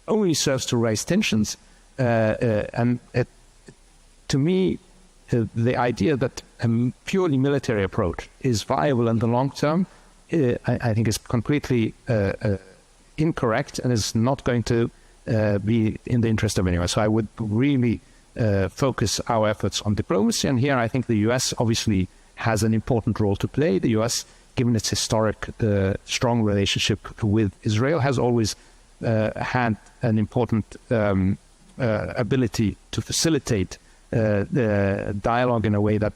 only serves to raise tensions. To me, the idea that a purely military approach is viable in the long term, I think is completely incorrect and is not going to be in the interest of anyone. So I would really focus our efforts on diplomacy. And here I think the US obviously has an important role to play. The US, given its historic strong relationship with Israel, has always had an important ability to facilitate the dialogue in a way that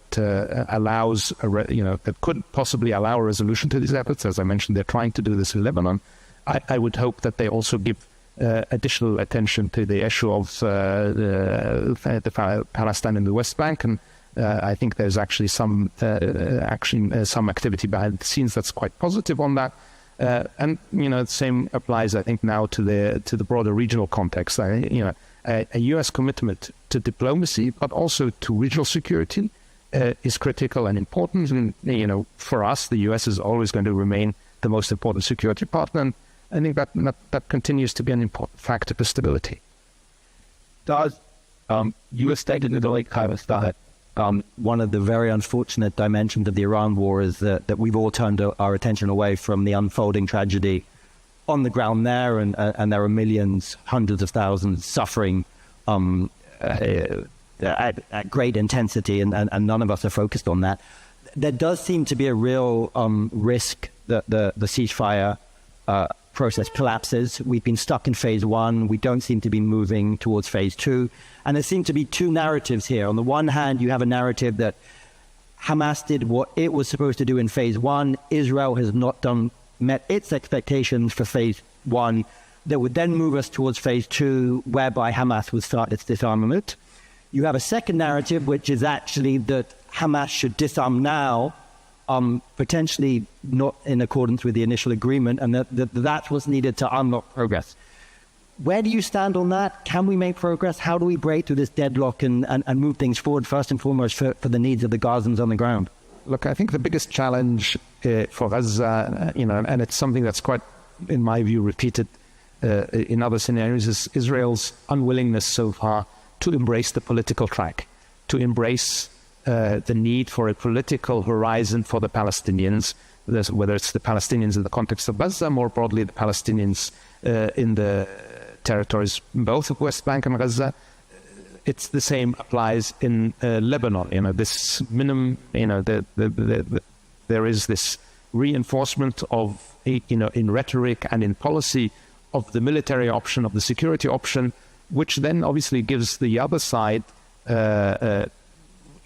allows, that could possibly allow a resolution to these efforts. As I mentioned, they're trying to do this in Lebanon. I would hope that they also give additional attention to the issue of the Palestine in the West Bank, and I think there's actually some some activity behind the scenes that's quite positive on that. And the same applies, I think, now to the broader regional context. A U.S. commitment to diplomacy, but also to regional security, is critical and important. And for us, the U.S. is always going to remain the most important security partner. And I think that continues to be an important factor for stability. Does you stated in the late comments that one of the very unfortunate dimensions of the Iran war is that we've all turned our attention away from the unfolding tragedy on the ground there, and there are millions, hundreds of thousands suffering at great intensity, and none of us are focused on that. There does seem to be a real risk that the ceasefire process collapses. We've been stuck in phase one. We don't seem to be moving towards phase two. And there seem to be two narratives here. On the one hand, you have a narrative that Hamas did what it was supposed to do in phase one. Israel has not met its expectations for phase one. That would then move us towards phase two, whereby Hamas would start its disarmament. You have a second narrative, which is actually that Hamas should disarm now, potentially not in accordance with the initial agreement, and that's what's needed to unlock progress. Where do you stand on that? Can we make progress? How do we break through this deadlock and move things forward, first and foremost, for the needs of the Gazans on the ground? Look, I think the biggest challenge for Gaza, and it's something that's quite, in my view, repeated in other scenarios, is Israel's unwillingness so far to embrace the political track, to embrace the need for a political horizon for the Palestinians, whether it's the Palestinians in the context of Gaza, more broadly the Palestinians in the territories both of West Bank and Gaza. It's the same applies in Lebanon. This minimum, there is this reinforcement of, in rhetoric and in policy, of the military option, of the security option, which then obviously gives the other side,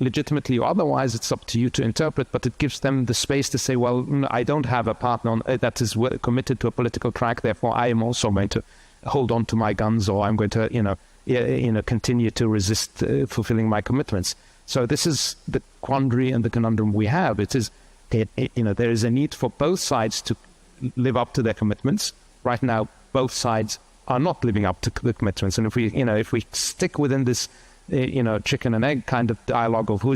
legitimately or otherwise, it's up to you to interpret, but it gives them the space to say, well, I don't have a partner that is committed to a political track, therefore I am also going to hold on to my guns, or I'm going to, continue to resist fulfilling my commitments. So this is the quandary and the conundrum we have. There is a need for both sides to live up to their commitments. Right now, both sides are not living up to the commitments, and if we stick within this, chicken and egg kind of dialogue of who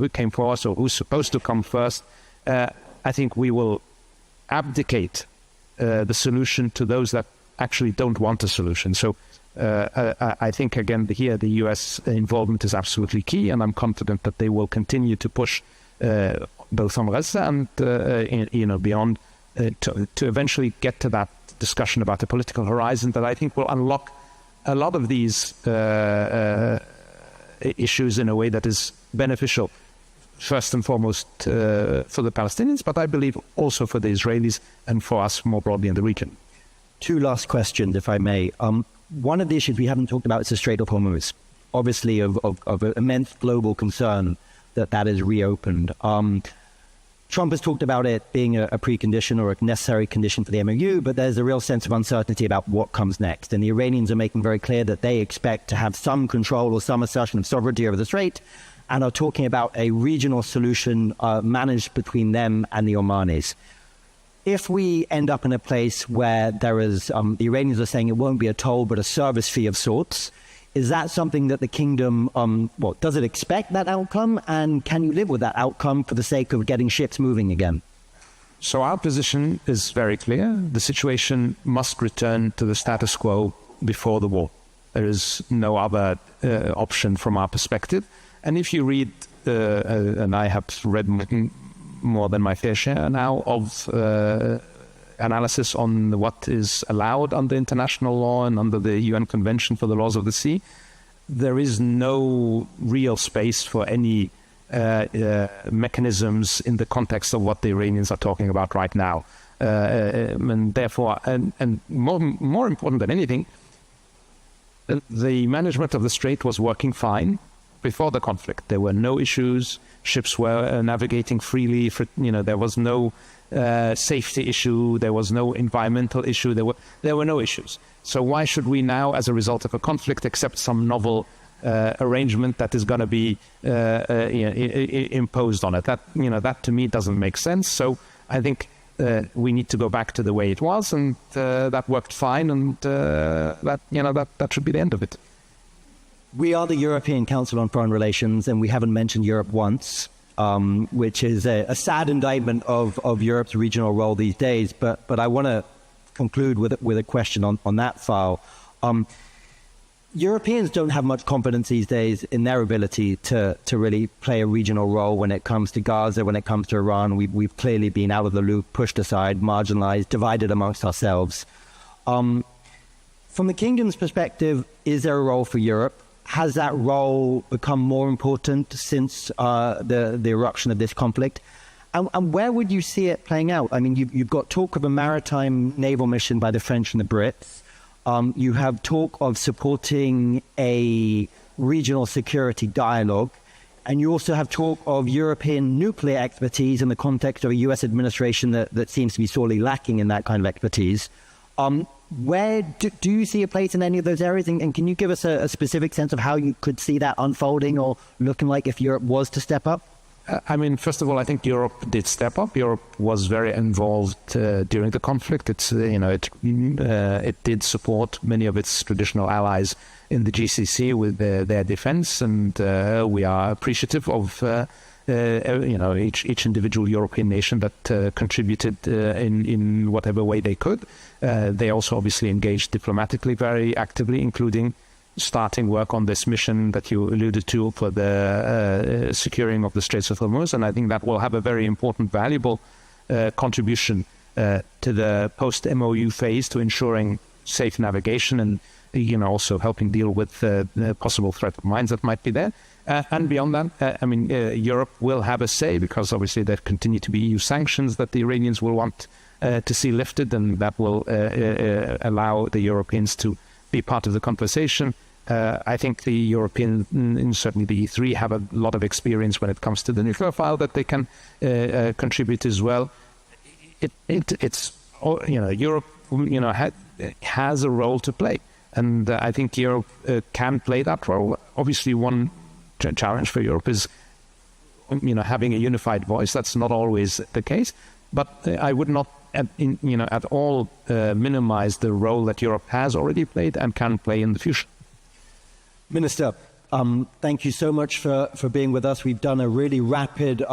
came first or who's supposed to come first, I think we will abdicate the solution to those that actually don't want a solution. So I think, again, here the U.S. involvement is absolutely key, and I'm confident that they will continue to push both on Gaza and beyond to eventually get to that discussion about a political horizon that I think will unlock a lot of these issues in a way that is beneficial, first and foremost for the Palestinians, but I believe also for the Israelis and for us more broadly in the region. Two last questions, if I may. One of the issues we haven't talked about is the Strait of Hormuz, obviously of immense global concern that is reopened. Trump has talked about it being a precondition or a necessary condition for the MOU, but there's a real sense of uncertainty about what comes next. And the Iranians are making very clear that they expect to have some control or some assertion of sovereignty over the strait, and are talking about a regional solution managed between them and the Omanis. If we end up in a place where there is, the Iranians are saying it won't be a toll but a service fee of sorts, is that something that the kingdom, does it expect that outcome? And can you live with that outcome for the sake of getting ships moving again? So our position is very clear. The situation must return to the status quo before the war. There is no other option from our perspective. And if you read, and I have read more than my fair share now of analysis on what is allowed under international law and under the UN Convention for the Laws of the Sea, there is no real space for any mechanisms in the context of what the Iranians are talking about right now. And therefore, and more important than anything, the management of the strait was working fine before the conflict. There were no issues. Ships were navigating freely. There was no safety issue. There was no environmental issue. There were no issues. So why should we now, as a result of a conflict, accept some novel arrangement that is going to be imposed on it? That to me doesn't make sense. So I think we need to go back to the way it was, and that worked fine, and that should be the end of it. We are the European Council on Foreign Relations, and we haven't mentioned Europe once, which is a sad indictment of Europe's regional role these days. But I want to conclude with a question on that file. Europeans don't have much confidence these days in their ability to really play a regional role when it comes to Gaza, when it comes to Iran. We've clearly been out of the loop, pushed aside, marginalized, divided amongst ourselves. From the kingdom's perspective, is there a role for Europe? Has that role become more important since the eruption of this conflict? And where would you see it playing out? I mean, you've got talk of a maritime naval mission by the French and the Brits. You have talk of supporting a regional security dialogue. And you also have talk of European nuclear expertise in the context of a US administration that seems to be sorely lacking in that kind of expertise. Where do you see a place in any of those areas? And can you give us a specific sense of how you could see that unfolding or looking like if Europe was to step up? I mean, first of all, I think Europe did step up. Europe was very involved during the conflict. It did support many of its traditional allies in the GCC with their defense, and we are appreciative of each individual European nation that contributed in whatever way they could. They also obviously engaged diplomatically very actively, including starting work on this mission that you alluded to for the securing of the Straits of Hormuz. And I think that will have a very important, valuable contribution to the post-MOU phase, to ensuring safe navigation and also helping deal with the possible threat of mines that might be there. And beyond that, Europe will have a say, because obviously there continue to be EU sanctions that the Iranians will want to see lifted, and that will allow the Europeans to be part of the conversation. I think the European, and certainly the E3, have a lot of experience when it comes to the nuclear file that they can contribute as well. Europe, has a role to play, and I think Europe can play that role. Obviously, one challenge for Europe is, having a unified voice. That's not always the case, but I would not at all minimize the role that Europe has already played and can play in the future. Minister, thank you so much for being with us. We've done a really rapid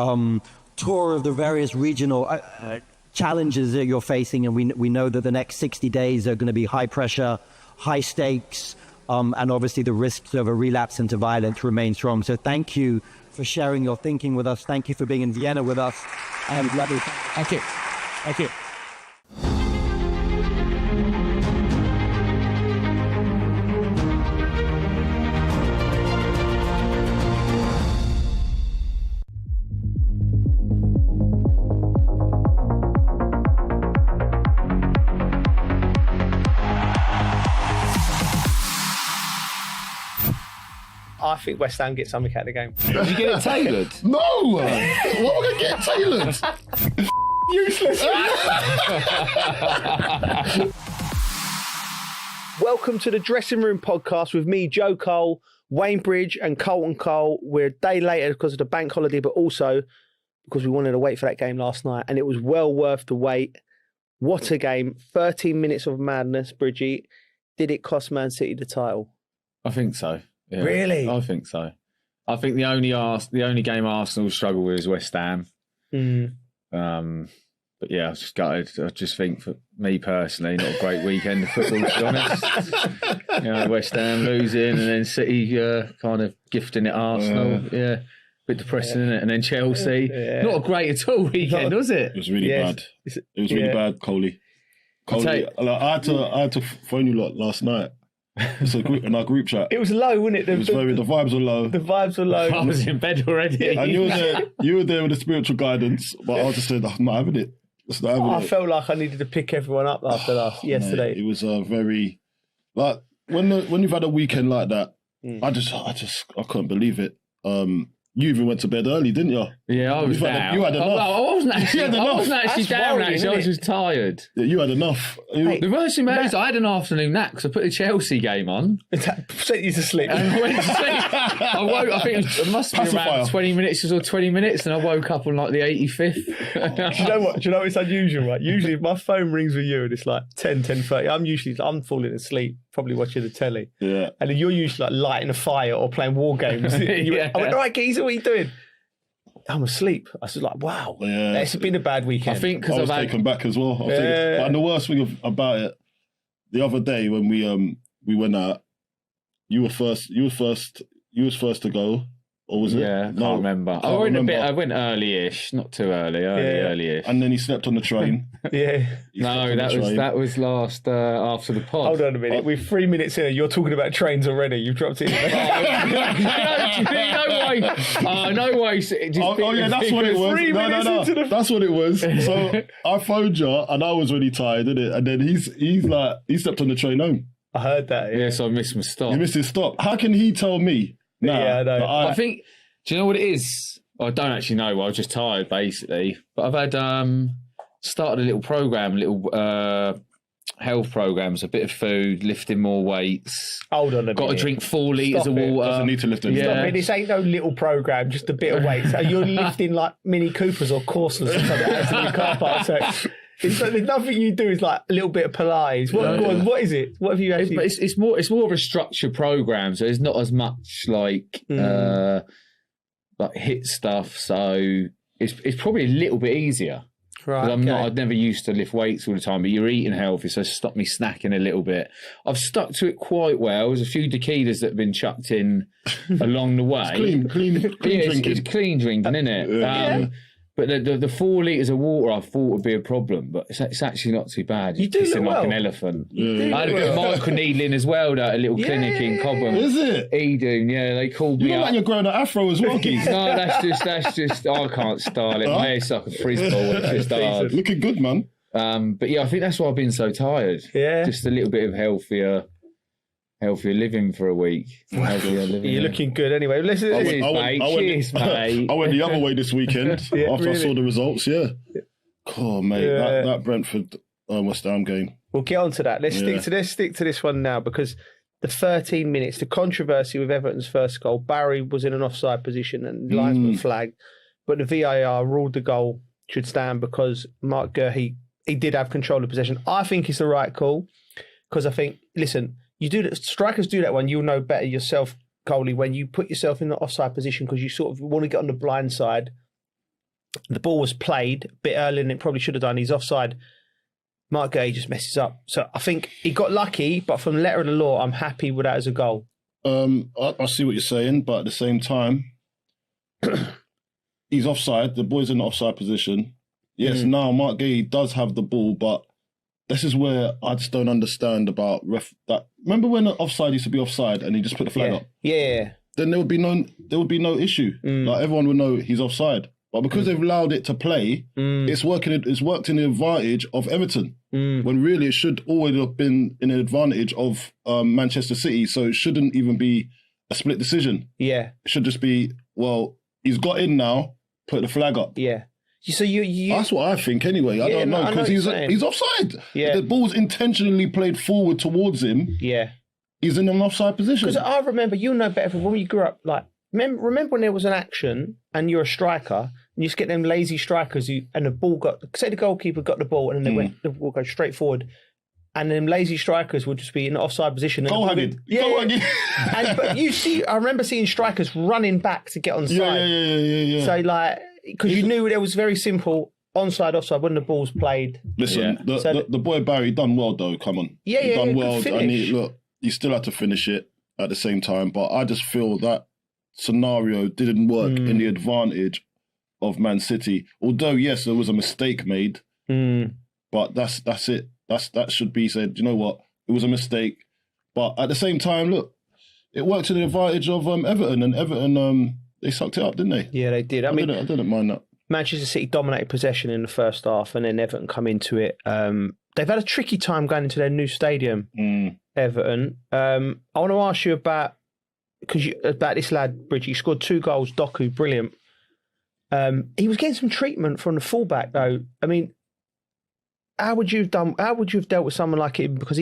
tour of the various regional challenges that you're facing, and we know that the next 60 days are going to be high pressure, high stakes, and obviously the risks of a relapse into violence remain strong. So thank you for sharing your thinking with us. Thank you for being in Vienna with us. Thank you. Thank you. I think West Ham get something out of the game. Did you get it tailored? No! What am I going to get tailored? Useless. Welcome to the Dressing Room Podcast with me, Joe Cole. Wayne Bridge and Colton Cole, we're a day later because of the bank holiday, but also because we wanted to wait for that game last night, and it was well worth the wait. What a game. 13 minutes of madness, Bridgie. Did it cost Man City the title? I think so. Yeah. Really? I think so. I think the only game Arsenal struggle with is West Ham. But yeah, I was just gutted. I just think, for me personally, not a great weekend of football, to be honest. West Ham losing and then City kind of gifting it Arsenal. Yeah. Bit depressing, isn't it? And then Chelsea. Yeah. Not a great at all weekend, was it? It was really bad. It was really bad, Coley. I had to phone you lot last night. So in our group chat. It was low, wasn't it? The vibes were low. The vibes were low. I was in bed already. And you were there with the spiritual guidance, but I just said, I'm not having it. I felt like I needed to pick everyone up after yesterday. Mate, it was very, like, when you've had a weekend like that, I couldn't believe it. You even went to bed early, didn't you? Yeah, I was down. You had enough. I wasn't actually down, actually. I was just tired. Yeah, you had enough. The worst thing about it is I had an afternoon nap because I put a Chelsea game on. Sent you to sleep. And I went to sleep. I woke, I think it must have been around 20 minutes, and I woke up on like the 85th. Do you know what? Do you know it's unusual, right? Usually if my phone rings with you and it's like 10:30, I'm falling asleep, probably watching the telly. Yeah. And then you're usually like lighting a fire or playing war games. I went, right, Geezer, what are you doing? I'm asleep. I was like, wow. Yeah. It's been a bad weekend. I think because I was taken back as well. But the worst thing about it, the other day when we went out, you were first to go. Or was it? Yeah, I can't remember. I went early-ish, not too early, early-ish. And then he slept on the train. No, that was last after the pod. Hold on a minute. We're 3 minutes in and you're talking about trains already. You've dropped it. No way. That's what it was. No. That's what it was. So I phoned you and I was really tired, innit? And then he slept on the train home. I heard that. Yeah, so I missed my stop. You missed his stop. How can he tell me? No, I know. I think, do you know what it is? I don't actually know. I was just tired, basically. But I've had started a little program, health programs, a bit of food, lifting more weights. Hold on a minute. Got to drink 4 litres of water. Doesn't need to lift anything. Stop it. This ain't no little program, just a bit of weights. Are you lifting like Mini Coopers or Corsas or something out of the car park? So there's nothing you do is like a little bit of Pilates. What is it? What have you actually? It's more of a structured program, so it's not as much like hit stuff. So it's probably a little bit easier. Right. I've never used to lift weights all the time, but you're eating healthy, so it's stopped me snacking a little bit. I've stuck to it quite well. There's a few taquitos that have been chucked in along the way. It's clean drinking. It's clean drinking, isn't it? But the 4 litres of water I thought would be a problem, but it's actually not too bad. You do look like an elephant. I had a bit of microneedling as well, at a little clinic in Cobham. Is it? Edoon, yeah, they called me up. You look like you're growing an afro as well, Keith. No, that's just, I can't style it. My hair's like a frisbee ball. It's just hard. Looking good, man. But yeah, I think that's why I've been so tired. Yeah. Just a little bit of healthier living for a week. You're looking good anyway. Listen, Cheers, mate. I went the other way this weekend after I saw the results. Yeah. Oh, mate, that Brentford West Ham game. We'll get on to that. Let's stick to this one now, because the 13 minutes, the controversy with Everton's first goal, Barry was in an offside position and linesman flagged, but the VAR ruled the goal should stand because Mark Gurr, he did have control of possession. I think it's the right call, because I think, listen, strikers do that one. You'll know better yourself, goalie, when you put yourself in the offside position because you sort of want to get on the blind side. The ball was played a bit earlier than it probably should have done. He's offside. Mark Gay just messes up. So I think he got lucky, but from the letter of the law, I'm happy with that as a goal. I see what you're saying, but at the same time, he's offside. The boy's in the offside position. Yes, now Mark Gay does have the ball, but this is where I just don't understand about that. Remember when the offside used to be offside and he just put the flag up? Yeah. Then there would be no issue. Like everyone would know he's offside. But because they've allowed it to play, it's worked in the advantage of Everton. When really it should always have been in an advantage of Manchester City. So it shouldn't even be a split decision. Yeah. It should just be, well, he's got in now, put the flag up. Yeah. So you that's what I think anyway. I don't know, because he's offside. Yeah. The ball's intentionally played forward towards him. Yeah. he's in an offside position. Because I remember, you know better, when you grew up, like, remember when there was an action and you're a striker, and you just get them lazy strikers and the ball say the goalkeeper got the ball and then the ball goes straight forward, and then lazy strikers would just be in an offside position. Goal hugging. But I remember seeing strikers running back to get on side. Yeah. So, like, because you knew there was very simple onside, offside when the ball's played. Listen, the boy Barry done well though. Come on, he done well. And he still had to finish it at the same time. But I just feel that scenario didn't work in the advantage of Man City. Although yes, there was a mistake made, but that's it. That should be said. You know what? It was a mistake, but at the same time, look, it worked to the advantage of Everton, and Everton they sucked it up, didn't they? Yeah, they did. I didn't mind that. Manchester City dominated possession in the first half, and then Everton come into it. They've had a tricky time going into their new stadium, Everton. I want to ask you about this lad, Bridge. He scored 2 goals. Doku, brilliant. He was getting some treatment from the fullback, though. I mean, how would you have dealt with someone like him? Because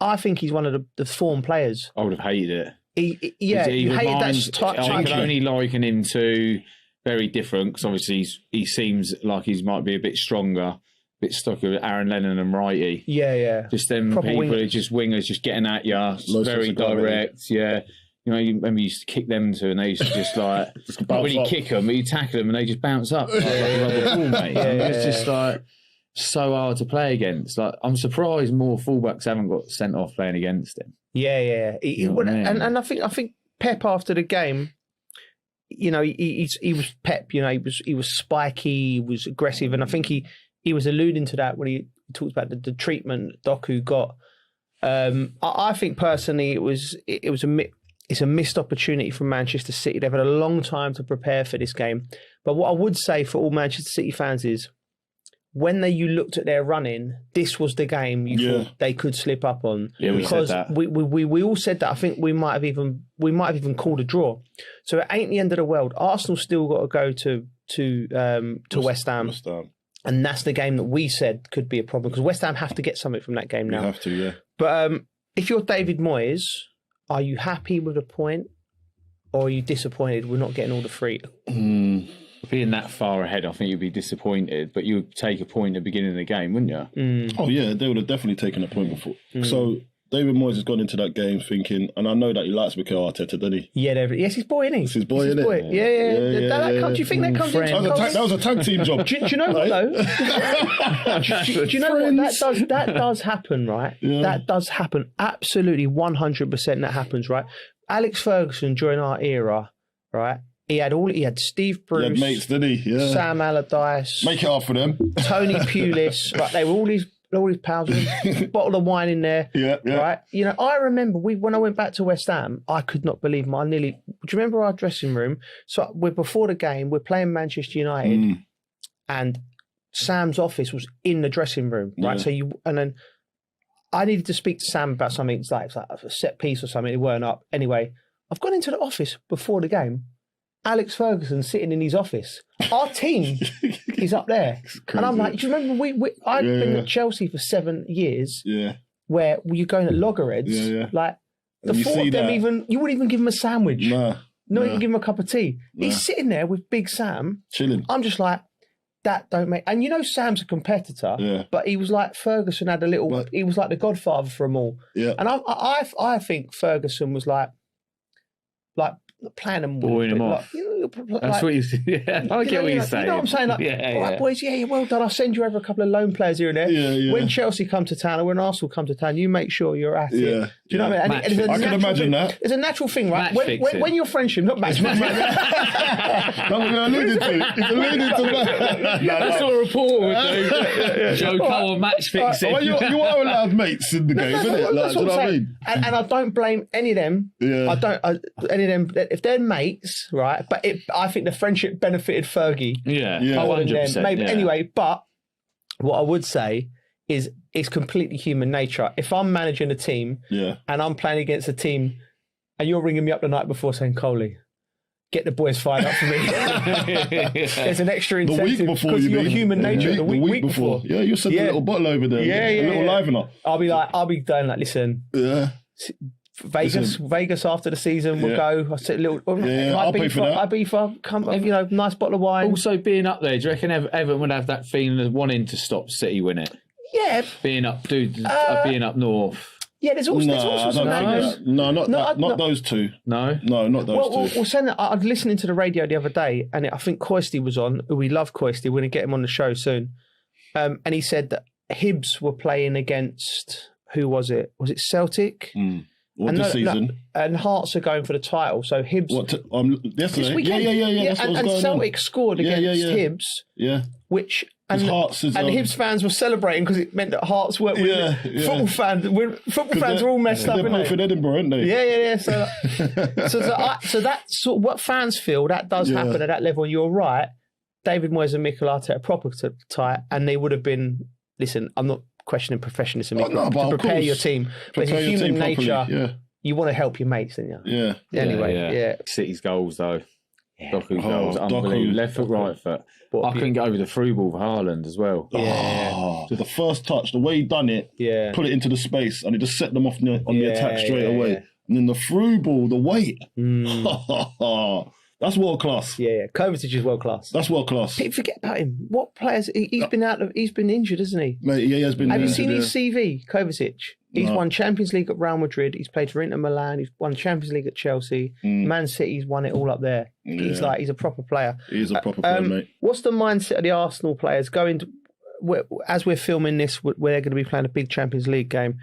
I think he's one of the form players. I would have hated it. You hated that type. I can only liken him to very different, because obviously he seems like he might be a bit stronger, a bit stuck with Aaron Lennon and Wrighty. Yeah. Just them Proper people wingers. who are just wingers, just getting at you, very direct. Yeah. You know, you remember you used to kick them to, and they used to just like, when you kick them, you tackle them, and they just bounce up like a rubber ball, mate. It's just like so hard to play against. Like, I'm surprised more fullbacks haven't got sent off playing against him. Yeah. And I think Pep after the game, you know, he was Pep. You know, he was spiky, he was aggressive, and I think he was alluding to that when he talks about the treatment Doku got. I think personally, it's a missed opportunity from Manchester City. They've had a long time to prepare for this game. But what I would say for all Manchester City fans is, when you looked at their running, this was the game you thought they could slip up on. Yeah, because said that. We all said that. I think we might have even called a draw. So it ain't the end of the world. Arsenal still got to go to West Ham. And that's the game that we said could be a problem, because West Ham have to get something from that game now. You have to, yeah. But if you're David Moyes, are you happy with a point, or are you disappointed we're not getting all the 3? Being that far ahead, I think you'd be disappointed, but you would take a point at the beginning of the game, wouldn't you? Oh yeah, they would have definitely taken a point before. So David Moyes has gone into that game thinking, and I know that he likes Mikel Arteta, doesn't he? Yeah, yes, his boy, isn't he? It's his boy, isn't it? Yeah. Do you think that comes into that was a tag team job. Do you know what though? do you know what that does happen, right? Yeah. That does happen. Absolutely, 100% that happens, right? Alex Ferguson during our era, right? He had Steve Bruce, he had mates, didn't he? Yeah. Sam Allardyce, make it hard for them. Tony Pulis, right? They were all his pals with a bottle of wine in there. Yeah. Right? You know, I remember when I went back to West Ham, I could not believe do you remember our dressing room? So we're before the game, we're playing Manchester United, and Sam's office was in the dressing room, right? So then I needed to speak to Sam about something. It's like a set piece or something. It weren't up. Anyway, I've gone into the office before the game. Alex Ferguson sitting in his office. Our team is up there. And I'm like, do you remember I've been at Chelsea for 7 years, where you're going at loggerheads, like the thought of them you wouldn't even give him a sandwich. Not even give him a cup of tea. He's sitting there with Big Sam. Chilling. I'm just like, that don't make... And you know Sam's a competitor, but he was like, Ferguson had he was like the godfather for them all. Yeah. And I think Ferguson was like playing them, boring them off. That's what you say. Yeah, I get what you're saying. You know what I'm saying? Like, all right, boys, well done. I'll send you over a couple of loan players here and there. Yeah. When Chelsea come to town or when Arsenal come to town, you make sure you're at it. Do you know what I mean? I can imagine that. It's a natural thing, right? When you're friendship, not match fixing. That's what I alluded to. It's alluded to that. That's what a reporter would do. Joe Cole match fixing. Well, you are allowed mates in the game, isn't it? That's what I'm saying. And I don't blame any of them. Yeah. Any of them. If they're mates, right? But I think the friendship benefited Fergie. Yeah, 100%. Maybe anyway. But what I would say is it's completely human nature. If I'm managing a team, and I'm playing against a team, and you're ringing me up the night before saying, Coley, get the boys fired up for me. There's an extra incentive because of your human nature. The week before. Yeah, you send a little bottle over there. A little livener. I'll be going like, listen. Yeah. Vegas after the season will go. I said, little. I'll pay for that. Ibiza, come, nice bottle of wine. Also, being up there, do you reckon Everton would have that feeling of wanting to stop City win it? Yeah. Being up north. Yeah, there's also not those two. No, not those two. Well, saying that, I was listening to the radio the other day, and I think Coisty was on. We love Coisty. We're going to get him on the show soon. And he said that Hibs were playing against, who was it? Was it Celtic? This season. And Hearts are going for the title. So Hibs. Yesterday? This weekend. Yeah. That's what's and going Celtic on. scored against Hibs. Yeah. Which. And Hearts is, Hibs fans were celebrating because it meant that Hearts weren't winning. Football fans are all messed up. They're both in Edinburgh, aren't they? Yeah. So that's sort of what fans feel. That does happen at that level. And you're right. David Moyes and Mikel Arteta are proper tight, and they would have been. Listen, I'm not questioning professionalism. To prepare your team, but it's human nature. You want to help your mates, don't you? Yeah. Anyway, City's goals though. Doku's goals, unbelievable. Left foot, right foot. I couldn't get over the through ball for Haaland as well. So the first touch, the way he done it, put it into the space, and he just set them off on the attack straight away. And then the through ball, the weight. That's world class. Yeah. Kovacic is world class. That's world class. People forget about him. What players? He's been injured, hasn't he? Mate, he has been. Have you seen his CV, Kovacic? He's won Champions League at Real Madrid. He's played for Inter Milan. He's won Champions League at Chelsea. Man City's won it all up there. He's a proper player. He's a proper player, mate. What's the mindset of the Arsenal players going to? As we're filming this, where they're going to be playing a big Champions League game.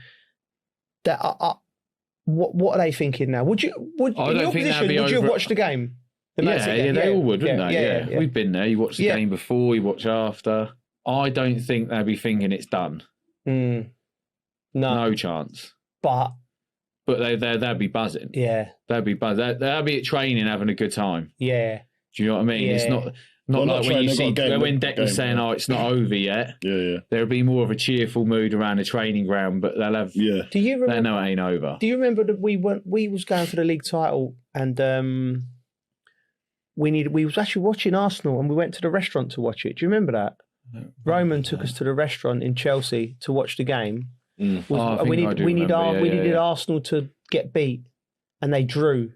What are they thinking now? Would you in your position? Would you have watched the game? They all would, wouldn't they? Yeah. We've been there. You watch the game before, you watch after. I don't think they'll be thinking it's done. No chance. But they'll be buzzing. Yeah. They'll be buzzing. They'll be at training having a good time. Yeah. Do you know what I mean? Yeah. It's not like when you see when Declan's saying, "Oh, it's not over yet." There'll be more of a cheerful mood around the training ground, but they'll have. Do you remember? They know it ain't over. Do you remember that we was going for the league title and we was actually watching Arsenal and we went to the restaurant to watch it. Do you remember that? Roman took us to the restaurant in Chelsea to watch the game. We needed Arsenal to get beat, and they drew.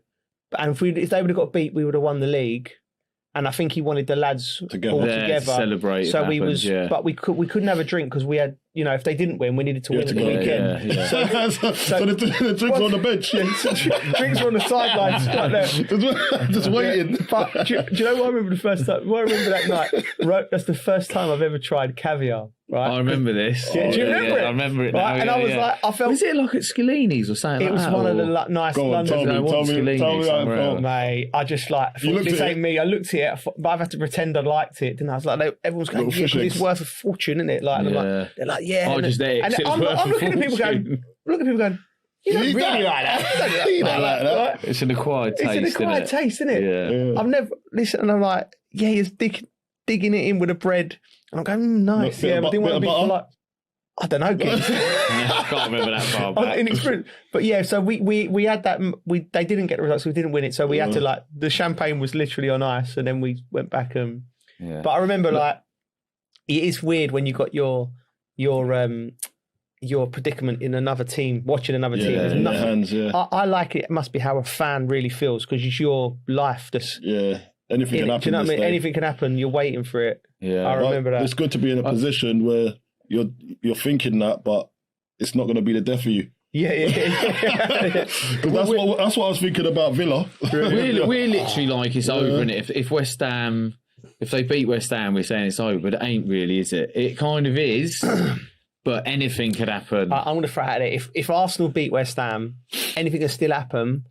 And if they would have got beat, we would have won the league. And I think he wanted the lads all together celebrate. So but we couldn't have a drink because we had, if they didn't win, we needed to win at the weekend. So the drinks were on the bench. Drinks were on the sidelines, just waiting. But do you know what I remember the first time? What I remember that night? That's the first time I've ever tried caviar. Right? I remember this. Yeah, do you remember it? I remember it. Right? Now, and I was like, I felt. Was it like at Scalini's or something? It was one of the nice London. Tell me how it felt. Mate, I just this ain't me. I looked at it, but I've had to pretend I liked it. Didn't I? I was like, everyone's going, it's worth a fortune, isn't it? Like, they're like, yeah. I'm looking at people going, you don't really like that. You don't like that. It's an acquired taste. It's an acquired taste, isn't it? Yeah. I've never listened, and I'm like, he's digging it in with the bread, and I'm going, nice. But didn't want to be for like, I don't know, kids. I can't remember that far back. Inexperienced. But yeah, so we had that. They didn't get the results, so we didn't win it. So we had to the champagne was literally on ice, and then we went back and. But I remember it is weird when you got your predicament in another team, watching another team. There's nothing. I like it. It must be how a fan really feels because it's your life. Anything can happen. Do you know what I mean? Anything can happen. You're waiting for it. Yeah, I remember that. It's good to be in a position where you're thinking that, but it's not going to be the death of you. That's what I was thinking about Villa. We're literally like it's over, and if West Ham. If they beat West Ham, we're saying it's over, but it ain't really, is it? It kind of is, but anything could happen. I'm going to throw at it. If Arsenal beat West Ham, anything can still happen.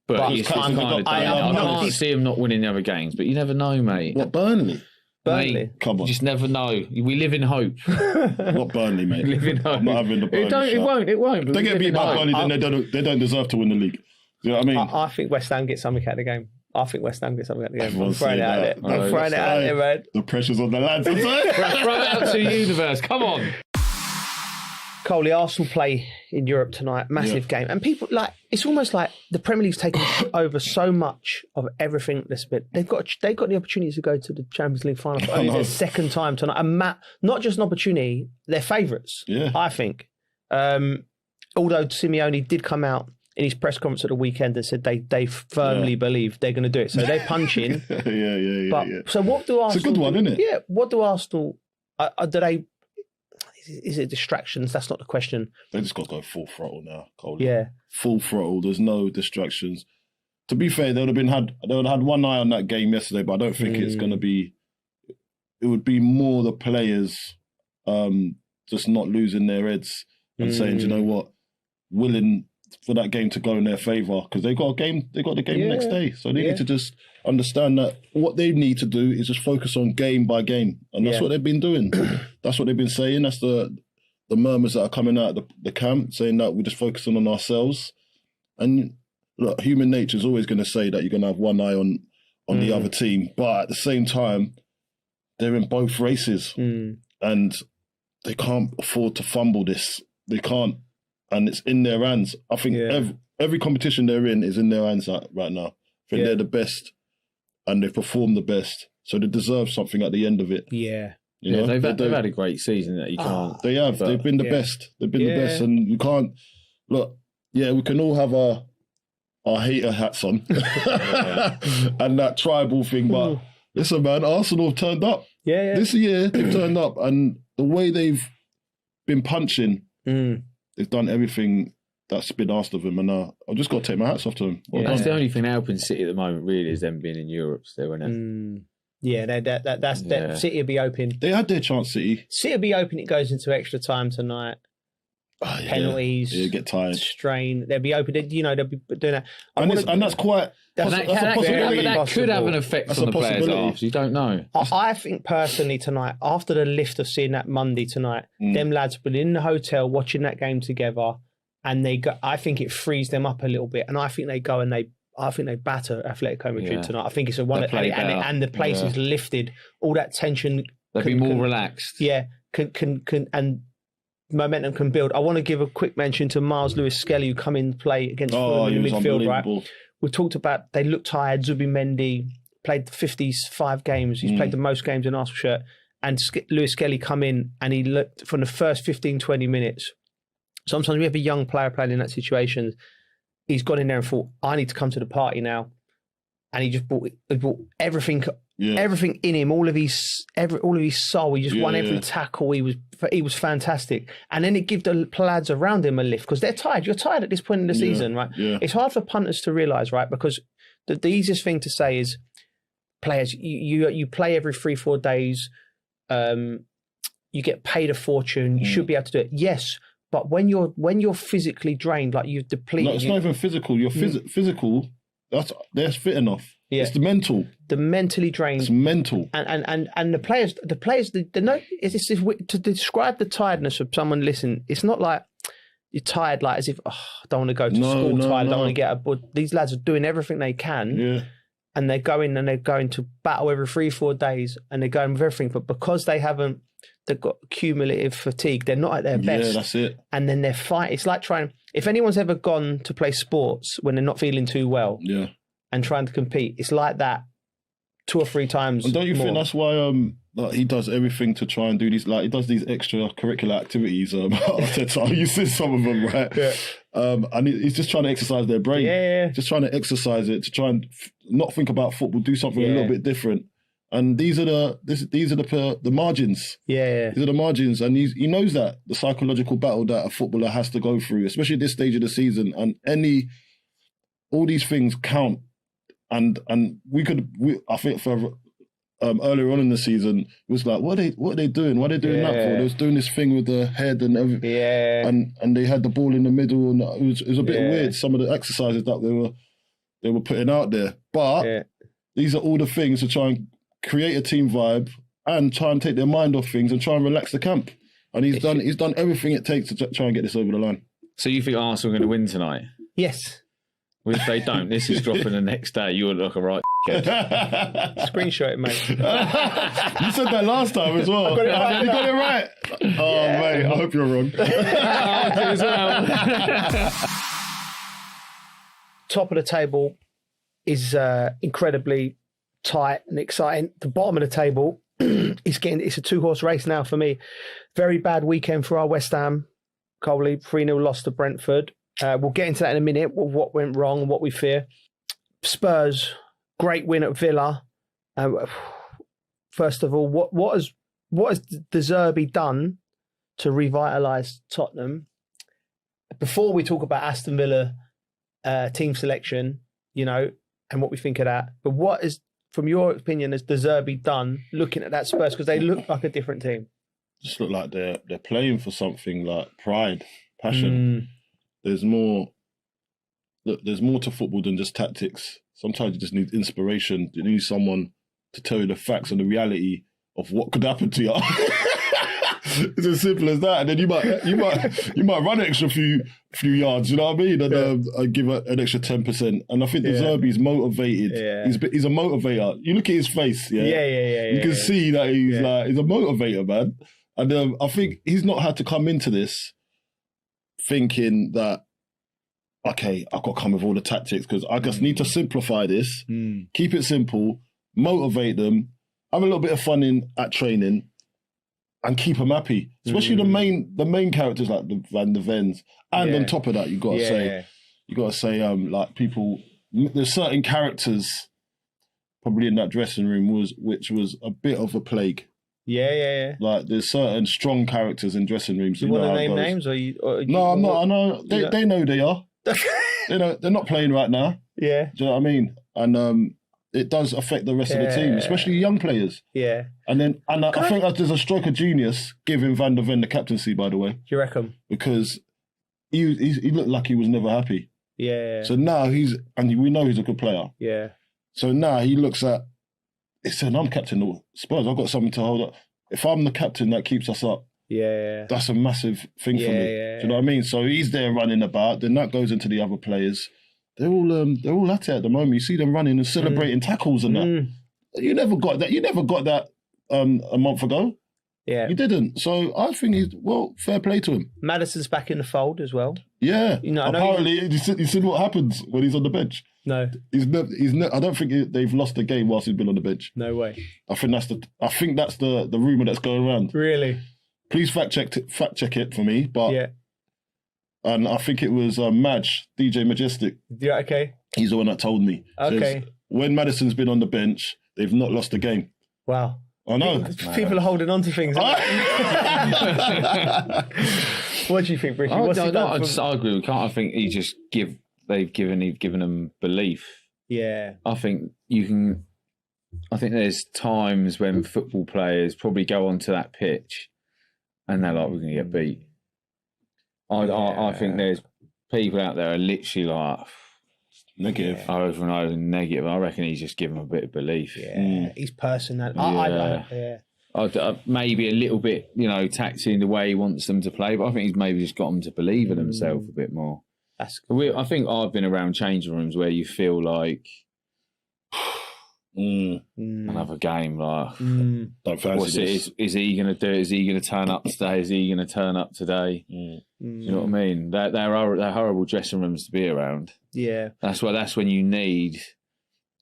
But I can't see them not winning the other games, but you never know, mate. What, Burnley? Mate, come on. You just never know. We live in hope. Not Burnley, mate. We live in hope. I'm not having the Burnley It won't. If they get beat by Burnley, then they don't deserve to win the league. You know what I mean? I think West Ham get something out of the game. I'm throwing it out there, man. The pressure's on the lads. Throw it out to the universe. Come on. Cole, the Arsenal play in Europe tonight. Massive game. And people, it's almost like the Premier League's taken over so much of everything that's been. They've got the opportunity to go to the Champions League final for only their second time tonight. And not just an opportunity, they're favourites, I think. Although Simeone did come out in his press conference at the weekend and said they firmly believe they're going to do it. So they're punching. yeah. So what do Arsenal? It's a good one, isn't it? Yeah. What do Arsenal? Do they? Is it distractions? That's not the question. They just got to go full throttle now, Cole. Yeah. Full throttle. There's no distractions. To be fair, they would have had one eye on that game yesterday, but I don't think it's going to be. It would be more the players just not losing their heads and saying, "Do you know what, willing for that game to go in their favour," because they got a game. They got the game the next day, so they need to just understand that what they need to do is just focus on game by game, and that's what they've been doing. That's what they've been saying. That's the murmurs that are coming out of the camp, saying that we're just focusing on ourselves. And look, human nature is always going to say that you're going to have one eye on the other team, but at the same time, they're in both races, and they can't afford to fumble this. They can't, and it's in their hands. I think every competition they're in is in their hands right now. I think they're the best, and they've performed the best, so they deserve something at the end of it. Yeah. You know? They've had a great season that you can't. They have. They've been the best. They've been the best, and you can't look. Yeah, we can all have our hater hats on and that tribal thing, but listen, man, Arsenal have turned up. This year they've turned up, and the way they've been punching, they've done everything that's been asked of them, and I've just got to take my hats off to them. That's the only thing helping City at the moment, really, is them being in Europe still, isn't it? That City will be open. They had their chance, City. City will be open. It goes into extra time tonight. Penalties, get tired, strain. They'll be open. They'll be doing that, and that's quite. That could have an effect on the players after. You don't know. I think personally tonight, after the lift of seeing that Monday tonight, them lads have been in the hotel watching that game together, and they go. I think it frees them up a little bit, and I think they go and I think they batter Atletico Madrid tonight. I think it's a one, and the place is lifted. All that tension. They'll be more relaxed. Yeah, can and momentum can build. I want to give a quick mention to Miles Lewis-Skelly, who come in to play against Fulham in the midfield. Right, we talked about they look tired. Zubimendi played 55 games. He's played the most games in Arsenal shirt. And Lewis-Skelly come in and he looked from the first 15, 20 minutes. Sometimes we have a young player playing in that situation. He's gone in there and thought, I need to come to the party now. And he just brought everything, everything in him, all of his soul. He just won every tackle. He was fantastic. And then it gave the lads around him a lift because they're tired. You're tired at this point in the season, right? Yeah. It's hard for punters to realise, right? Because the easiest thing to say is, players, you play every 3-4 days. You get paid a fortune. You should be able to do it. Yes. But when you're physically drained, like you've depleted... No, it's not even physical. You're physical... That's fit enough. Yeah. It's the mental. The mentally drained. It's mental. And the players, to describe the tiredness of someone, listen, it's not like you're tired, like as if, I don't want to go to school tired, I don't want to get up. But these lads are doing everything they can. And they're going to battle every 3-4 days and they're going with everything. But because they've got cumulative fatigue, they're not at their best. Yeah, that's it. And then they're fighting. It's like if anyone's ever gone to play sports when they're not feeling too well and trying to compete, it's like that 2 or 3 times. And don't you think that's why he does everything to try and do these, like he does these extracurricular activities? Arteta, you see some of them, right? Yeah. And he's just trying to exercise their brain. Yeah. Just trying to exercise it, to try and not think about football, do something a little bit different. And these are the margins. Yeah. These are the margins. And he knows that, the psychological battle that a footballer has to go through, especially at this stage of the season. And all these things count. And I think for earlier on in the season, it was like, what are they doing? What are they doing that for? They was doing this thing with the head and everything. Yeah. And they had the ball in the middle, and it was a bit weird, some of the exercises that they were putting out there. But these are all the things to try and create a team vibe and try and take their mind off things and try and relax the camp. And he's done everything it takes to try and get this over the line. So you think Arsenal are going to win tonight? Yes. Well, if they don't, this is dropping the next day. You would look a right Screenshot it, mate. You said that last time as well. You got it right. Oh, mate, I hope you're wrong. Top of the table is incredibly tight and exciting. The bottom of the table it's a 2-horse race now for me. Very bad weekend for our West Ham. Coley, 3-0 loss to Brentford. We'll get into that in a minute, what went wrong and what we fear. Spurs, great win at Villa. First of all, what has De Zerbi done to revitalise Tottenham? Before we talk about Aston Villa team selection, and what we think of that, but what is, from your opinion, has De Zerbi done looking at that Spurs? Because they look like a different team. Just look like they're playing for something like pride, passion. There's more. Look, there's more to football than just tactics. Sometimes you just need inspiration. You need someone to tell you the facts and the reality of what could happen to you. It's as simple as that. And then you might run an extra few yards. You know what I mean? And give an extra 10%. And I think De Zerbi's motivated. Yeah. He's a motivator. You look at his face. Yeah. You can see that he's a motivator, man. And I think he's not had to come into this thinking that, okay, I've got to come with all the tactics because I just need to simplify this, keep it simple, motivate them, have a little bit of fun at training, and keep them happy. Especially the main characters like the Van der Vens. And on top of that, you got to say, like people. There's certain characters probably in that dressing room which was a bit of a plague. Yeah. Like there's certain strong characters in dressing rooms. Do you want to name names? No, I'm not. I know they know they are. They're not playing right now. Yeah. Do you know what I mean? And it does affect the rest of the team, especially young players. Yeah. And I think there's a stroke of genius giving Van der Ven the captaincy, by the way. Do you reckon? Because he looked like he was never happy. Yeah. So now we know he's a good player. Yeah. So now he looks at, he said, I'm captain of Spurs. I've got something to hold up. If I'm the captain that keeps us up, that's a massive thing for me. Do you know what I mean? So he's there running about. Then that goes into the other players. They're all at it at the moment. You see them running and celebrating tackles and that. You never got that. You never got that a month ago. Yeah, you didn't. So I think fair play to him. Maddison's back in the fold as well. Yeah. Apparently, you see what happens when he's on the bench. No, he's I don't think they've lost a game whilst he's been on the bench. No way. I think that's the rumor that's going around. Really? Please fact check it for me. But and I think it was Madge, DJ Majestic. Yeah. Okay. He's the one that told me. Okay. When Maddison's been on the bench, they've not lost a game. Wow. I know. People are holding on to things. What do you think, Ricky? I agree with Carl. I think they've given them belief. Yeah. I think there's times when football players probably go onto that pitch and they're like, we're going to get beat. I think there's people out there are literally like negative over and over negative. I reckon he's just given them a bit of belief. Yeah, he's personal. Maybe a little bit, taxing the way he wants them to play, but I think he's maybe just got them to believe in themselves a bit more. That's I think I've been around changing rooms where you feel like another game, like don't fancy this. Is he going to do it? Is he going to turn up today? Is he going to turn up today? You know what I mean? They're horrible dressing rooms to be around. Yeah, that's when you need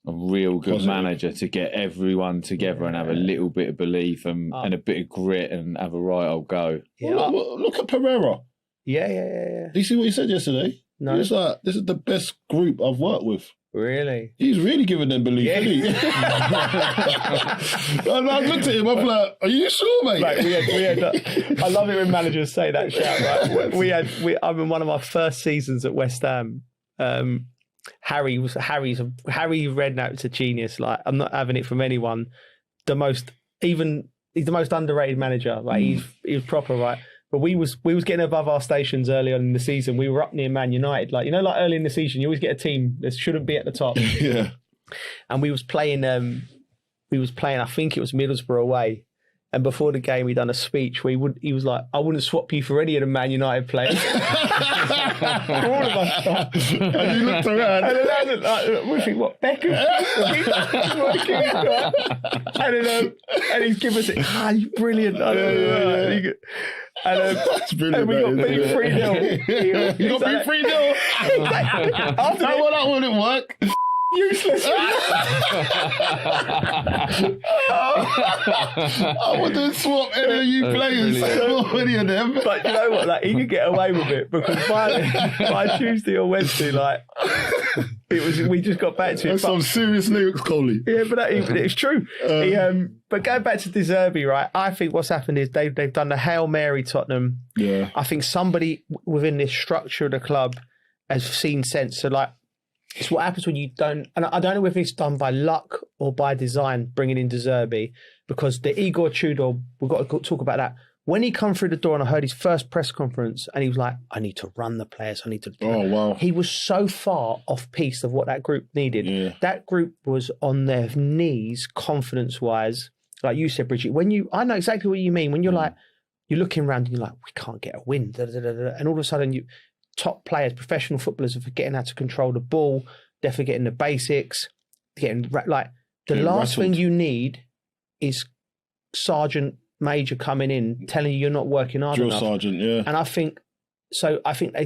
a real good manager to get everyone together and have a little bit of belief and a bit of grit and have a right old go. Yeah. Well, look at Pereira. Yeah. Do you see what he said yesterday? No. He was like, this is the best group I've worked with. Really? He's really giving them belief, isn't he? I looked at him, I'm like, are you sure, mate? Right, we had I love it when managers say that shout, right? I'm in one of my first seasons at West Ham. Harry Redknapp's a genius. Like, I'm not having it from anyone. He's the most underrated manager. Like, he's proper, right? But we was getting above our stations early on in the season. We were up near Man United. Like, like early in the season, you always get a team that shouldn't be at the top. Yeah. And we was playing, I think it was Middlesbrough away. And before the game, he'd done a speech where he was like, I wouldn't swap you for any of the Man United players. All of us. And you looked around. And we think, what, Beckham? And he's given us it. You're brilliant. That's brilliant. And we got beat 3-0. You got beat 3-0? After that wouldn't work. Useless. I wouldn't swap any of you players. Any of them. But you know what? Like, he could get away with it because by Tuesday or Wednesday, like, we just got back to it. That's some serious lyrics, Coley. Yeah, but it's true. But going back to De Zerbi, right? I think what's happened is they've done the Hail Mary Tottenham. Yeah. I think somebody within this structure of the club has seen sense. So, like, it's what happens when you don't, and I don't know whether it's done by luck or by design, bringing in De Zerbi, because the Igor Tudor, we've got to talk about that. When he come through the door and I heard his first press conference and he was like, I need to run the players, I need to... Oh, wow. He was so far off piece of what that group needed. Yeah. That group was on their knees, confidence-wise. Like you said, Bridget, I know exactly what you mean. When you're like, you're looking around and you're like, we can't get a win. And all of a sudden, top players, professional footballers are forgetting how to control the ball. They're forgetting the basics. The last thing you need is Sergeant Major coming in telling you you're not working hard enough. Drill sergeant, yeah. And I think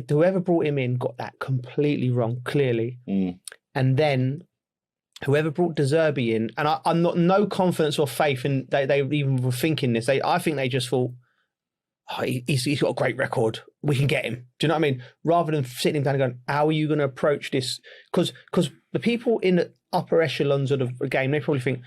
whoever brought him in got that completely wrong, clearly. And then whoever brought De Zerbi in, and I'm not no confidence or faith in they even were thinking this. I think they just thought, oh, he's got a great record. We can get him. Do you know what I mean? Rather than sitting him down and going, how are you going to approach this? Because the people in the upper echelons of the game, they probably think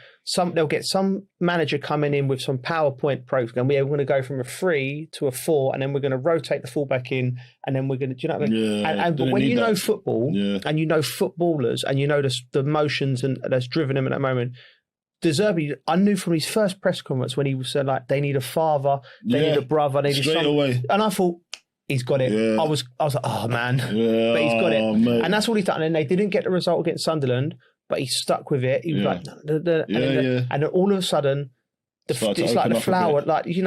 they'll get some manager coming in with some PowerPoint program. We're going to go from a 3 to a 4, and then we're going to rotate the fullback in, and then we're going to, do you know what I mean? Yeah, but when you know football, and you know footballers, and you know the motions and that's driven them at that moment, De Zerbi, I knew from his first press conference when he was saying, like, they need a father, they need a brother, they need straight away. And I thought, he's got it. I was like, oh man, but he's got it, mate. and that's what he's done. And they didn't get the result against Sunderland, but he stuck with it. He was like, and then all of a sudden, it's like the flower, like you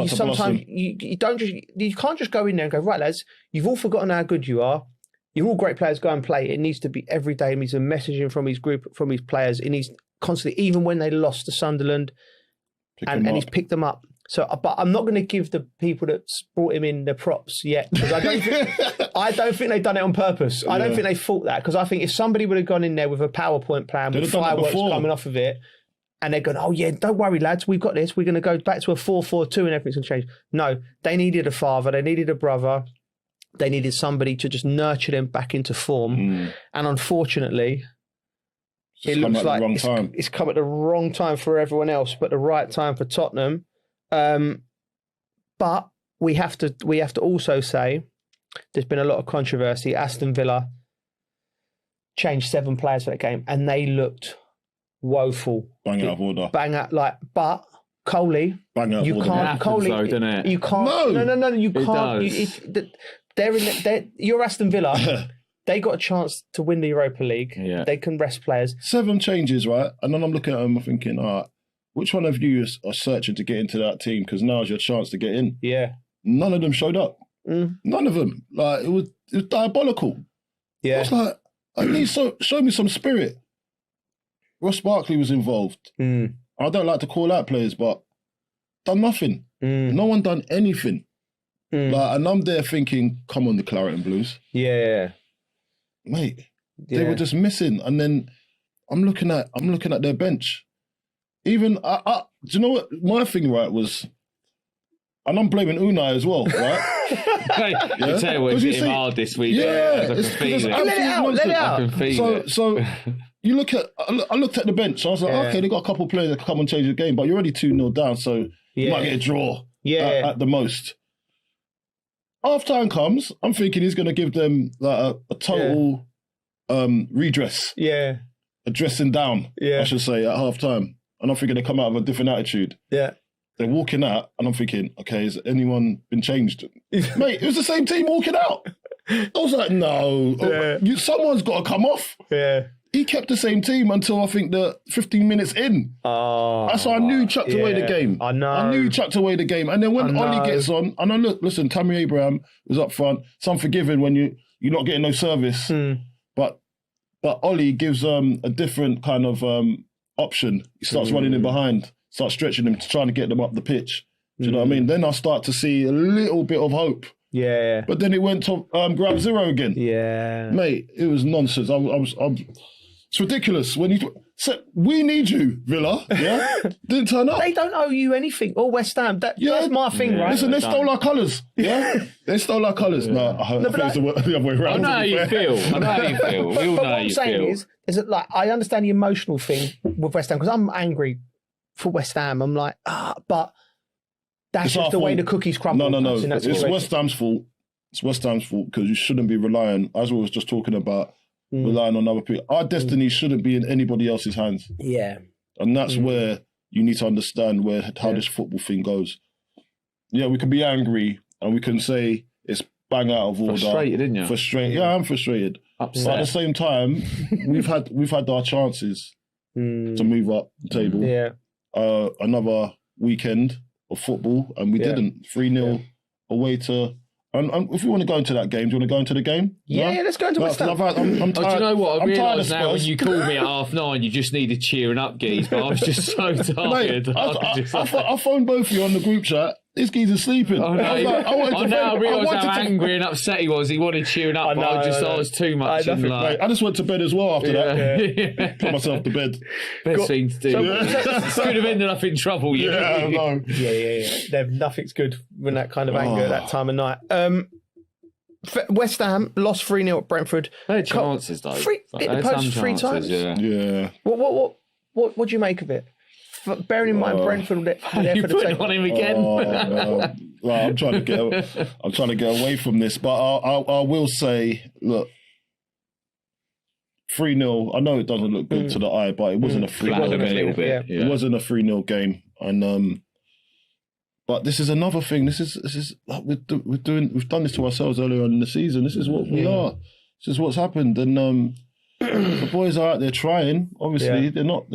sometimes you can't just go in there and go, right, lads, you've all forgotten how good you are. You're all great players. Go and play. It needs to be every day. It needs a messaging from his group, from his players. It needs constantly, even when they lost to Sunderland, and he's picked them up. So, but I'm not going to give the people that brought him in the props yet, because I don't think they've done it on purpose. I don't think they thought that, because I think if somebody would have gone in there with a PowerPoint plan with fireworks coming off of it, and they're going, oh yeah, don't worry lads, we've got this, we're going to go back to a 4-4-2 and everything's going to change. No, they needed a father, they needed a brother, they needed somebody to just nurture them back into form. And unfortunately, it looks like it's come at the wrong time for everyone else, but the right time for Tottenham. But we have to also say there's been a lot of controversy. Aston Villa changed 7 players for that game, and they looked woeful. Bang out of order. But Coley, you can't. Coley, you can't. No, you can't. You're Aston Villa. They got a chance to win the Europa League. Yeah. They can rest players. 7 changes, right? And then I'm looking at them, I'm thinking, all right, which one of you are searching to get into that team? Because now's your chance to get in. Yeah. None of them showed up. None of them. Like, it was diabolical. Yeah. I was like, at least show me some spirit. Ross Barkley was involved. I don't like to call out players, but done nothing. No one done anything. Like, and I'm there thinking, come on, the Claret and Blues. Yeah. Mate, they were just missing. And then I'm looking at their bench. Even, do you know what my thing, right, was, and I'm blaming Unai as well, right? I tell you what, it's him hard this week. Yeah, let it out. So you look at, I looked at the bench, so I was like, okay, they got a couple of players that can come and change the game, but you're already 2-0 down, so you might get a draw at the most. Half time comes, I'm thinking he's going to give them like a total redress. Yeah. A dressing down, I should say, at half time. And I'm thinking they come out with a different attitude. Yeah. They're walking out, and I'm thinking, okay, has anyone been changed? Mate, it was the same team walking out. I was like, no, someone's got to come off. Yeah. He kept the same team until I think the 15 minutes in. That's why I knew he chucked away the game. I know. I knew he chucked away the game. And then when Ollie gets on, and I look, listen, Tammy Abraham was up front. Some forgiven when you're not getting no service. But Ollie gives a different kind of option. He starts running in behind, starts stretching them, trying to get them up the pitch. Do you know what I mean? Then I start to see a little bit of hope. Yeah. But then it went to ground zero again. Yeah. Mate, it was nonsense. It's ridiculous. We need you, Villa. Yeah, didn't turn up. They don't owe you anything. Or West Ham. That's my thing, right? Listen, they stole our colours. Yeah, they stole our colours. No, I think it's the other way around. I know how you feel. We all know how you feel. What I'm saying is that, like, I understand the emotional thing with West Ham because I'm angry for West Ham. I'm like, but that's just the way the cookies crumble. No. It's West Ham's fault. It's West Ham's fault because you shouldn't be relying, as we was just talking about, relying on other people. Our destiny shouldn't be in anybody else's hands. Yeah. And that's where you need to understand how this football thing goes. Yeah, we can be angry and we can say it's bang out of order. Frustrated, didn't you? Frustrated. Yeah, I'm frustrated. Upset. But at the same time, we've had our chances to move up the table. Yeah. Another weekend of football and we didn't. 3-0 away to... And if we want to go into that game, do you want to go into the game? Yeah, let's go into West Ham. I'm tired. Do you know what? I realise now now when you called me at 9:30, you just needed cheering up, Geese, but I was just so tired. Mate, I phoned both of you on the group chat. This geezer's sleeping. I now realise how angry and upset he was. He wanted cheering up, but I was too much. I just went to bed as well after that. Put myself to bed. Best thing to do. Could have ended up in trouble. Yeah, I know. Yeah. Nothing's good when that kind of anger at that time of night. West Ham lost 3-0 at Brentford. They had chances though. Hit the post 3 times. Yeah. What do you make of it? Bearing in mind Brentford were there for the take on him again. Well, I'm trying to get away from this, but I will say, look, 3-0. I know it doesn't look good to the eye, but it wasn't a 3-0 game. It wasn't a 3-0 game, and but this is another thing. This is we've done this to ourselves earlier on in the season. This is what we are. This is what's happened, and the boys are out there trying. Obviously, they're not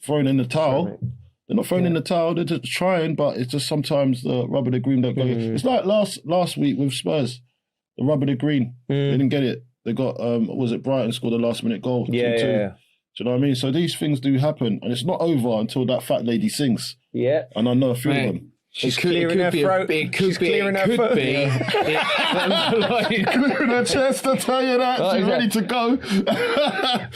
throwing in the towel. They're not throwing in the towel. They're just trying, but it's just sometimes the rubber to green don't go. It's like last week with Spurs, the rubber to green. They didn't get it. They got was it Brighton scored a last minute goal? 2-2. Do you know what I mean? So these things do happen, and it's not over until that fat lady sings. Yeah, and I know a few of them. She's clearing her throat. She's clearing her foot. Clearing her chest, I tell you that. She's ready to go.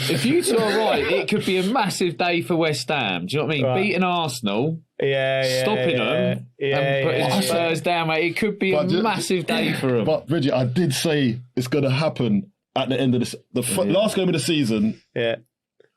If you two are right, it could be a massive day for West Ham. Do you know what I mean? Right. Beating Arsenal, stopping them, and putting Spurs down, mate. It could be a massive day for them. But, Bridget, I did say it's going to happen at the end of the last game of the season. Yeah.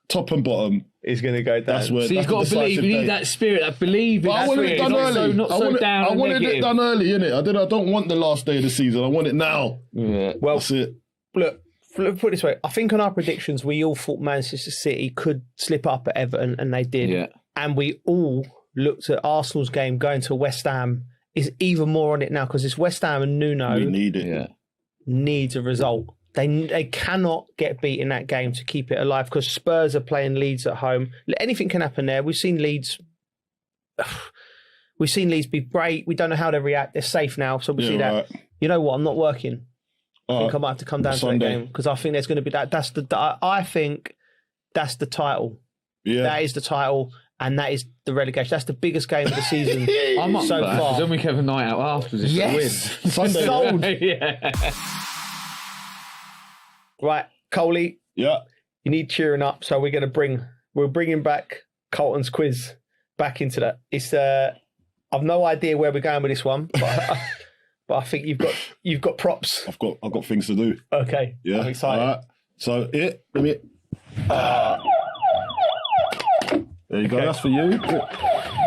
Top and bottom. He's going to go down. That's where, so you've got to believe. You need that spirit, that belief. I wanted it done early. I wanted it done early, innit? I don't want the last day of the season. I want it now. Yeah. Well, that's it. Look, put it this way. I think on our predictions, we all thought Manchester City could slip up at Everton, and they did. Yeah. And we all looked at Arsenal's game going to West Ham. Is even more on it now because it's West Ham and Nuno. We need it. Yeah. Needs a result. They cannot get beat in that game to keep it alive because Spurs are playing Leeds at home. Anything can happen there. We've seen Leeds be great. We don't know how they react. They're safe now, so we see that. Right. You know what? I'm not working. I think I might have to come down to that game because I think there's going to be that. I think that's the title. Yeah, that is the title. And that is the relegation. That's the biggest game of the season I'm up so far. Then we can have a night out afterwards. Yes, win. Sunday. Sold. Yeah. Right, Coley. Yeah. You need cheering up, so we're bringing back Colton's quiz back into that. It's I've no idea where we're going with this one, but I think you've got props. I've got things to do. Okay. Yeah. I'm excited. All right. So let me. There you go. Okay. That's for you.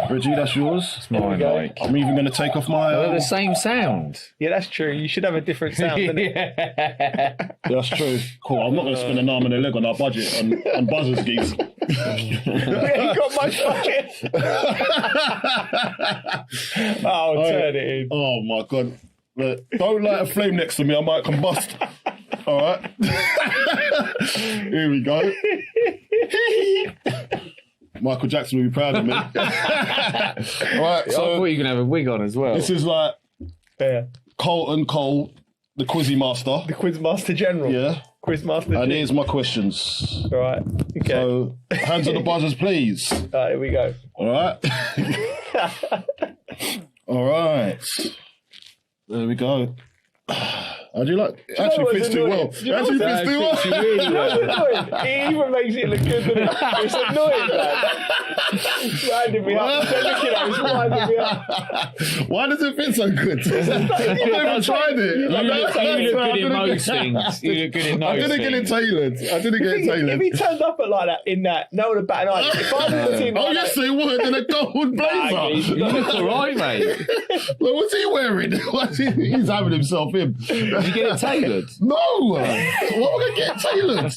Reggie, that's yours. It's mine, Mike. I'm even going to take off my... They're the same sound. Yeah, that's true. You should have a different sound, Yeah, that's true. Cool. I'm not going to spend an arm and a leg on our budget on buzzers, geese. We ain't got much budget. Turn it in. Oh, my God. Look, don't light a flame next to me. I might combust. All right. Here we go. Michael Jackson will be proud of me. All right, so I thought you can have a wig on as well. This is like Colton Cole, the Quizzy Master. The Quiz Master General. Yeah. Quiz Master. And here's my questions. All right. Okay. So, hands on the buzzers, please. All right, here we go. All right. All right. There we go. How do you like? It actually fits too well. It actually fits too well. It even makes it look good, doesn't it? It's annoying, man. It's winding me up. They're looking at it, it's winding me up. Why does it fit so good? I've never tried it. You look good in most things. You look good in most I didn't get it tailored. If he turned up at like that in that, no one would bat an eye. If I was in Oh, yes, they would. In a gold blazer. You look all right, mate. Look, what's he wearing? He's having himself in. Did you get it tailored? No. What am I going to get tailored?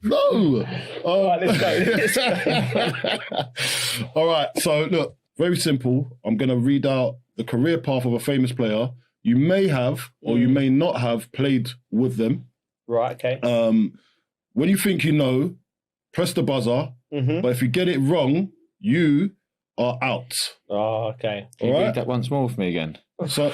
No. Right, let's go. All right. So, look, very simple. I'm going to read out the career path of a famous player. You may have or you may not have played with them. Right, okay. When you think you know, press the buzzer. But if you get it wrong, you are out. Oh, okay. Can you read that once more for me again? So,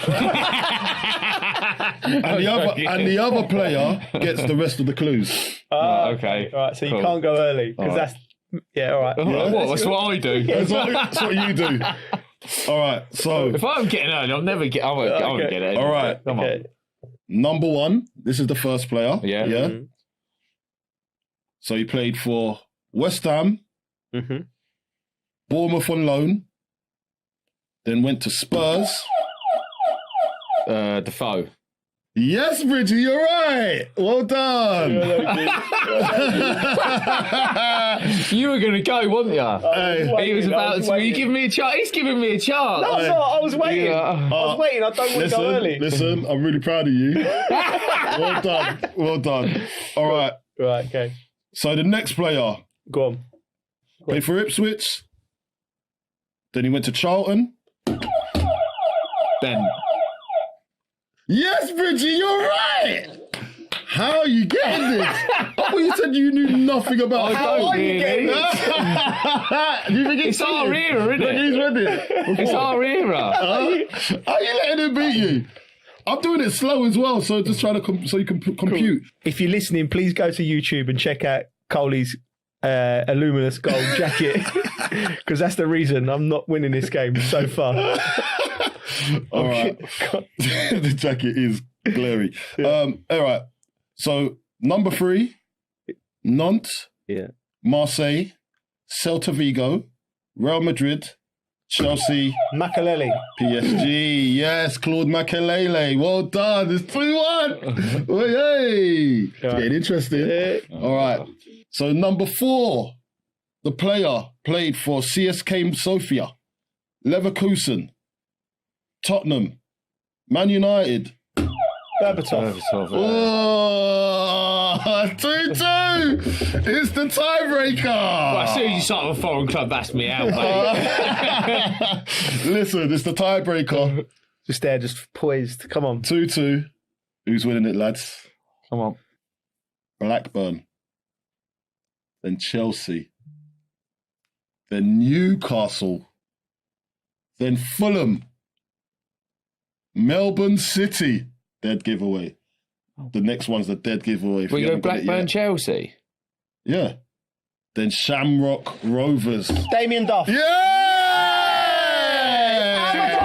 and the other player gets the rest of the clues. Right, okay. Right, so Cool. you can't go early because that's all right. What? That's what I do. That's what you do. All right. So if I'm getting early, I'll never get. I won't get it. All right. Come on. Number one. This is the first player. Yeah. Yeah. So he played for West Ham, Bournemouth on loan, then went to Spurs. Defoe. Yes, Bridgie, you're right. Well done. You were going to go, weren't you? He was about to. You giving me a chance? He's giving me a chance. No, I was waiting. Yeah. I was waiting. I don't want to go early. Listen, I'm really proud of you. Well done. Well done. All right. Right, okay. So the next player. Go on. Played for Ipswich. Then he went to Charlton. Ben. Yes, Bridgie, you're right. How are you getting this? I thought you said you knew nothing about. How are you getting this? Do you think It's our era, isn't Look, it? he's read it. It's our era. Are you letting him beat you? I'm doing it slow as well, so just trying to so you can compute. If you're listening, please go to YouTube and check out Coley's Illuminous gold jacket because that's the reason I'm not winning this game so far. All right. The jacket is glary. All right. So, number 3, Nantes, Marseille, Celta Vigo, Real Madrid, Chelsea, Makelele, PSG. Yes, Claude Makelele. Well done. It's 3-1. Hey. Getting interesting. All right. So, number 4, the player played for CSKA Sofia, Leverkusen, Tottenham, Man United. Berbatov. Oh, 2-2. It's the tiebreaker. Well, as soon as you start with a foreign club, that's me out, mate. Listen, it's the tiebreaker. Just there, just poised. Come on. 2-2. Who's winning it, lads? Come on. Blackburn. Then Chelsea. Then Newcastle. Then Fulham. Melbourne City. Dead giveaway. The next one's the dead giveaway. We go Blackburn, Chelsea. Yeah. Then Shamrock Rovers. Damien Duff. Yeah!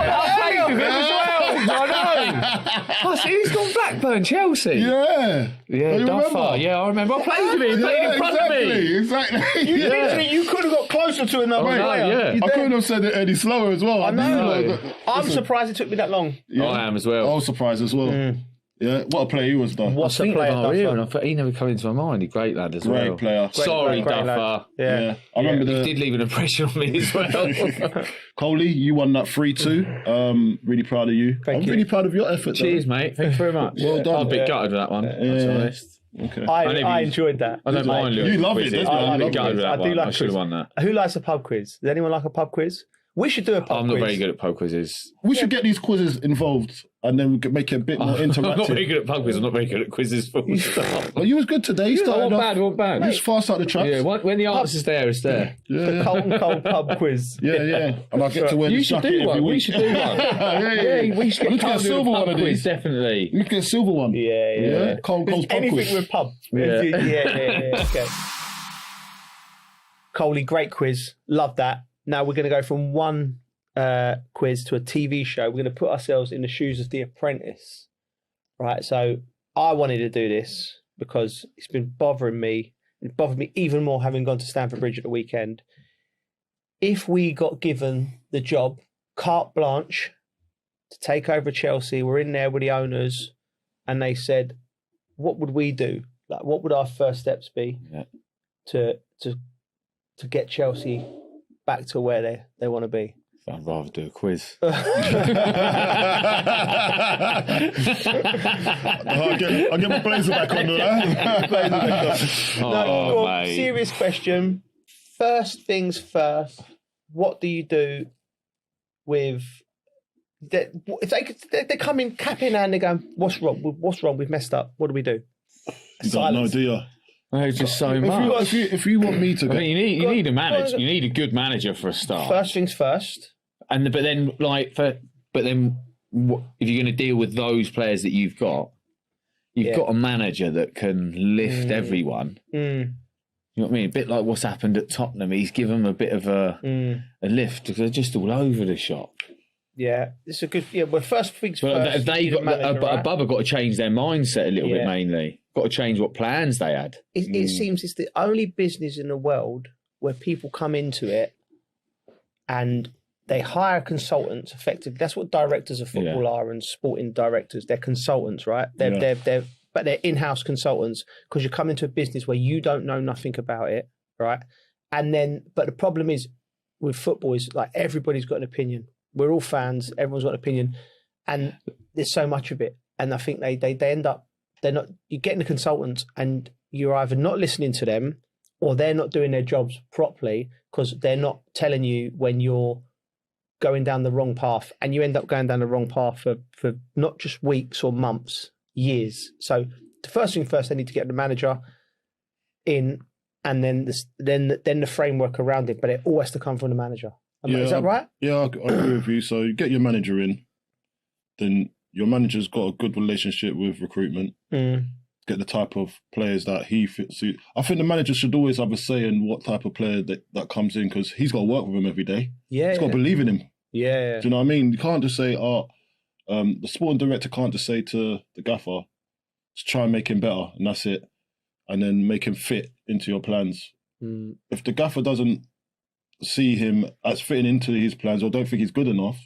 I played with him as well. I know. I see he's gone Blackburn, Chelsea. Yeah. Yeah, Duffer. Yeah, I remember. I played with him. Played in front of me. Exactly. You could have got closer to another player. Yeah. I couldn't have said it any slower as well. I know. I'm surprised it took me that long. Yeah. I am as well. I was surprised as well. Yeah, what a player he was, though. What's a player? And I thought he never come into my mind. He's a great lad as well. Great player. Sorry, great Duffer. Yeah. I remember He did leave an impression on me as well. Coley, you won that 3-2. Really proud of you. I'm really proud of your effort. Cheers, mate. Thanks very much. Well done. I'm a bit gutted with that one, to be honest. Okay. I enjoyed that. I don't mind You love it, quizzes, don't you? but I'm a I bit gutted with that I do one. like I should have won that. Who likes a pub quiz? Does anyone like a pub quiz? We should do a pub quiz. I'm not very good at pub quizzes. We should get these quizzes involved and then we could make it a bit more interactive. I'm not very good at pub quizzes. I'm not very good at quizzes. Full stop. Well, you was good today. You started off. Not bad. You was fast out the traps. Yeah, when the answer's there, it's there. The Colton Cold pub quiz. Yeah. And I get to wear You the should jacket do every one. week. We should do one. Yeah. We should We get a silver one of quiz, these. definitely. You get a silver one. Yeah. Cole's pub Anything quiz. with pub. Yeah. Yeah. Okay. Coley, great quiz. Love that. Now we're going to go from one quiz to a TV show. We're going to put ourselves in the shoes of The Apprentice. Right, so I wanted to do this because it's been bothering me. It bothered me even more having gone to Stamford Bridge at the weekend. If we got given the job, carte blanche, to take over Chelsea, we're in there with the owners, and they said, what would we do? Like, what would our first steps be to get Chelsea back to where they want to be? I'd rather do a quiz. I'll get my blazer back on, do I? Serious question. First things first, what do you do with... If they come in cap in hand, they go, what's wrong? We've messed up. What do we do? You don't know, do you? There's just so much. If you want me to, I mean, you need a manager. You need a good manager for a start. First things first. But then if you're going to deal with those players that you've got a manager that can lift everyone. You know what I mean? A bit like what's happened at Tottenham. He's given them a bit of a lift because they're just all over the shop. Yeah, it's a good. Yeah, well, first things first. But above have got to change their mindset a little bit. Mainly, got to change what plans they had. It seems it's the only business in the world where people come into it and they hire consultants. Effectively, that's what directors of football are, and sporting directors. They're consultants, right? They're in-house consultants because you come into a business where you don't know nothing about it, right? But the problem is with football is like everybody's got an opinion. We're all fans. Everyone's got an opinion, and there's so much of it. And I think they end up you're getting the consultants, and you're either not listening to them, or they're not doing their jobs properly because they're not telling you when you're going down the wrong path, and you end up going down the wrong path for not just weeks or months, years. So the first thing first, they need to get the manager in, and then the framework around it. But it all has to come from the manager. Is that right? Yeah, I agree with you. So you get your manager in, then your manager's got a good relationship with recruitment. Get the type of players that he fits. I think the manager should always have a say in what type of player that comes in because he's got to work with him every day. Yeah, he's got to believe in him. Yeah. Do you know what I mean? You can't just say, the sporting director can't just say to the gaffer, just try and make him better, and that's it. And then make him fit into your plans. If the gaffer doesn't see him as fitting into his plans or don't think he's good enough,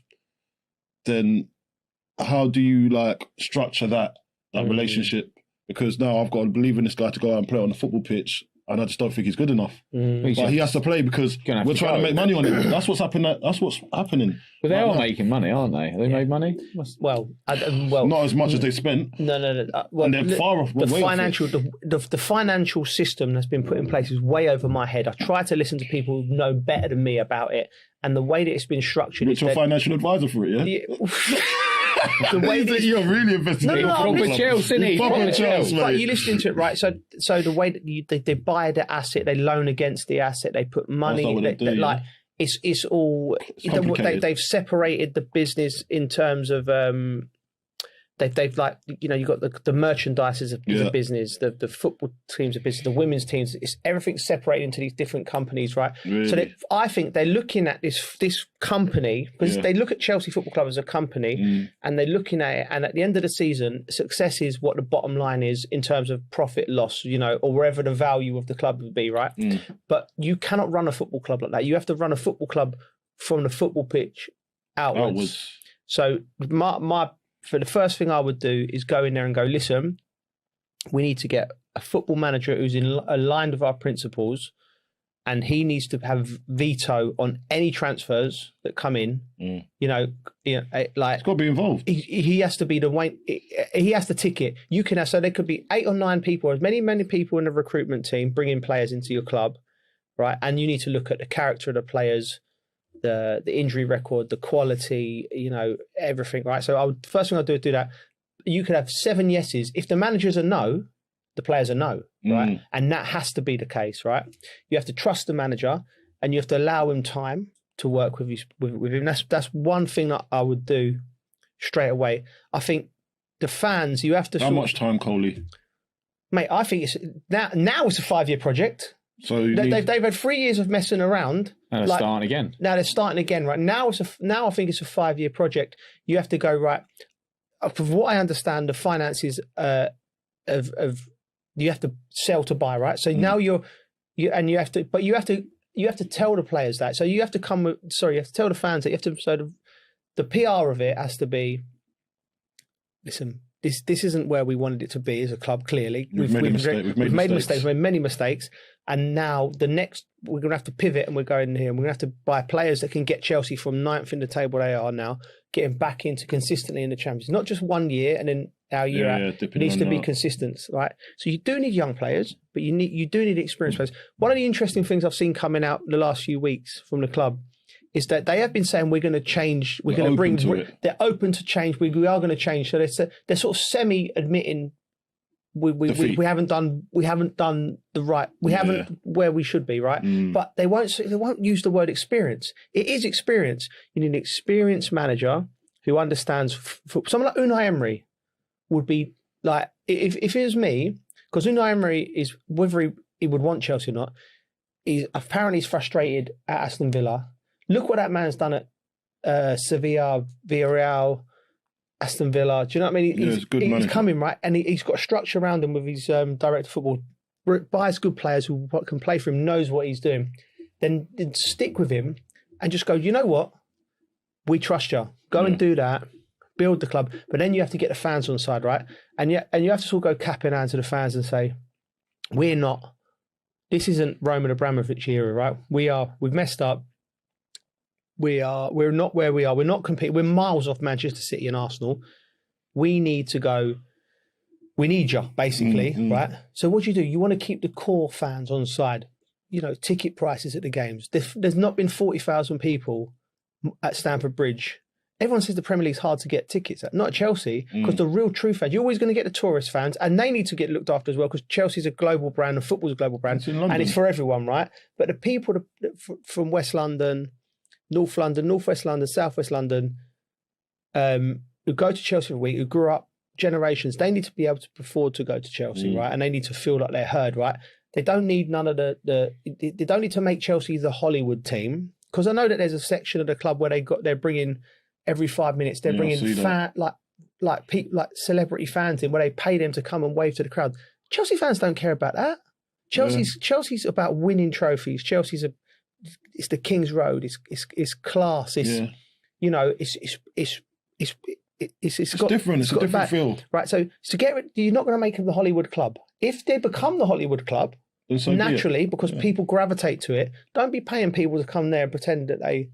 then how do you structure that relationship? Because now I've got to believe in this guy to go out and play on the football pitch, and I just don't think he's good enough. But he has to play because we're trying to make money on him. That's what's happening. That's what's happening. But they are making money, aren't they? Have they made money? Well, not as much as they spent. No. Well, and they're far off. The financial system that's been put in place is way over my head. I try to listen to people who know better than me about it, and the way that it's been structured. Which your financial advisor for it, yeah. The way that you're really investigating proper Chelsea, proper Chelsea, but you listen to it, right? So the way that they buy the asset, they loan against the asset, they put money. It's all. They've separated the business in terms of. They've you've got the merchandise is a business, the football teams a business, the women's teams. It's everything's separated into these different companies, right? Really? So I think they're looking at this company because they look at Chelsea Football Club as a company, and they're looking at it. And at the end of the season, success is what the bottom line is in terms of profit loss, or wherever the value of the club would be, right? But you cannot run a football club like that. You have to run a football club from the football pitch outwards. So for the first thing I would do is go in there and go, listen, we need to get a football manager who's aligned with our principles, and he needs to have veto on any transfers that come in. It's got to be involved. He has to be he has to tick it. You can have, so there could be 8 or 9 people, as many people in the recruitment team bringing players into your club, right? And you need to look at the character of the players, the injury record, the quality, everything, right? So first thing I'd do is do that. You could have 7 yeses. If the manager's a no, the players are no, right? And that has to be the case, right? You have to trust the manager, and you have to allow him time to work with him. That's one thing that I would do straight away. I think the fans, you have to. How much time, Coley? Mate, I think it's now it's a 5-year project. So they've had 3 years of messing around. And they're starting again. Now they're starting again, right? Now I think it's a 5-year project. You have to go, right. From what I understand, the finances you have to sell to buy, right? So now you have to tell the players that. So you have to you have to tell the fans that the PR of it has to be, listen, this isn't where we wanted it to be as a club, clearly. We've made mistakes, we've made many mistakes. And now we're going to have to pivot, and we're going here, and we're going to have to buy players that can get Chelsea from 9th in the table they are now, getting back into consistently in the Champions. Not just 1 year and then our year out. It needs to be consistent, right? So you do need young players, but you do need experienced players. One of the interesting things I've seen coming out the last few weeks from the club is that they have been saying we're going to change. We're going to bring. They're open to change. We are going to change. So they're sort of semi-admitting we haven't done the right. We haven't where we should be, right? But they won't use the word experience. It is experience. You need an experienced manager who understands. Someone like Unai Emery would be like, if it was me, because Unai Emery is, whether he would want Chelsea or not, he's frustrated at Aston Villa. Look what that man's done at Sevilla, Villarreal, Aston Villa. Do you know what I mean? He's coming, right? And he's got a structure around him with his director of football. Buys good players who can play for him, knows what he's doing. Then stick with him and just go, you know what? We trust you. Go and do that. Build the club. But then you have to get the fans on side, right? And you have to sort of go cap in hand to the fans and say, this isn't Roman Abramovich era, right? We've messed up. We're not where we are. We're not competing. We're miles off Manchester City and Arsenal. We need to go. We need you, basically, right? So what do? You want to keep the core fans on side. You know, ticket prices at the games. There's not been 40,000 people at Stamford Bridge. Everyone says the Premier League's hard to get tickets at. Not at Chelsea, because the real true fans, you're always going to get the tourist fans, and they need to get looked after as well, because Chelsea's a global brand and football's a global brand, and it's for everyone, right? But the people from West London, North London, North West London, South West London, who go to Chelsea for a week, who grew up generations, they need to be able to afford to go to Chelsea, right? And they need to feel like they're heard, right? They don't need none of they don't need to make Chelsea the Hollywood team, because I know that there's a section of the club where they're bringing every 5 minutes, they're bringing like celebrity fans in, where they pay them to come and wave to the crowd. Chelsea fans don't care about that. Chelsea's about winning trophies. It's the King's Road. It's class. It's you know, it's different. It's a different feel, right? So you're not going to make them the Hollywood club. If they become the Hollywood club, naturally, because people gravitate to it, don't be paying people to come there and pretend that they.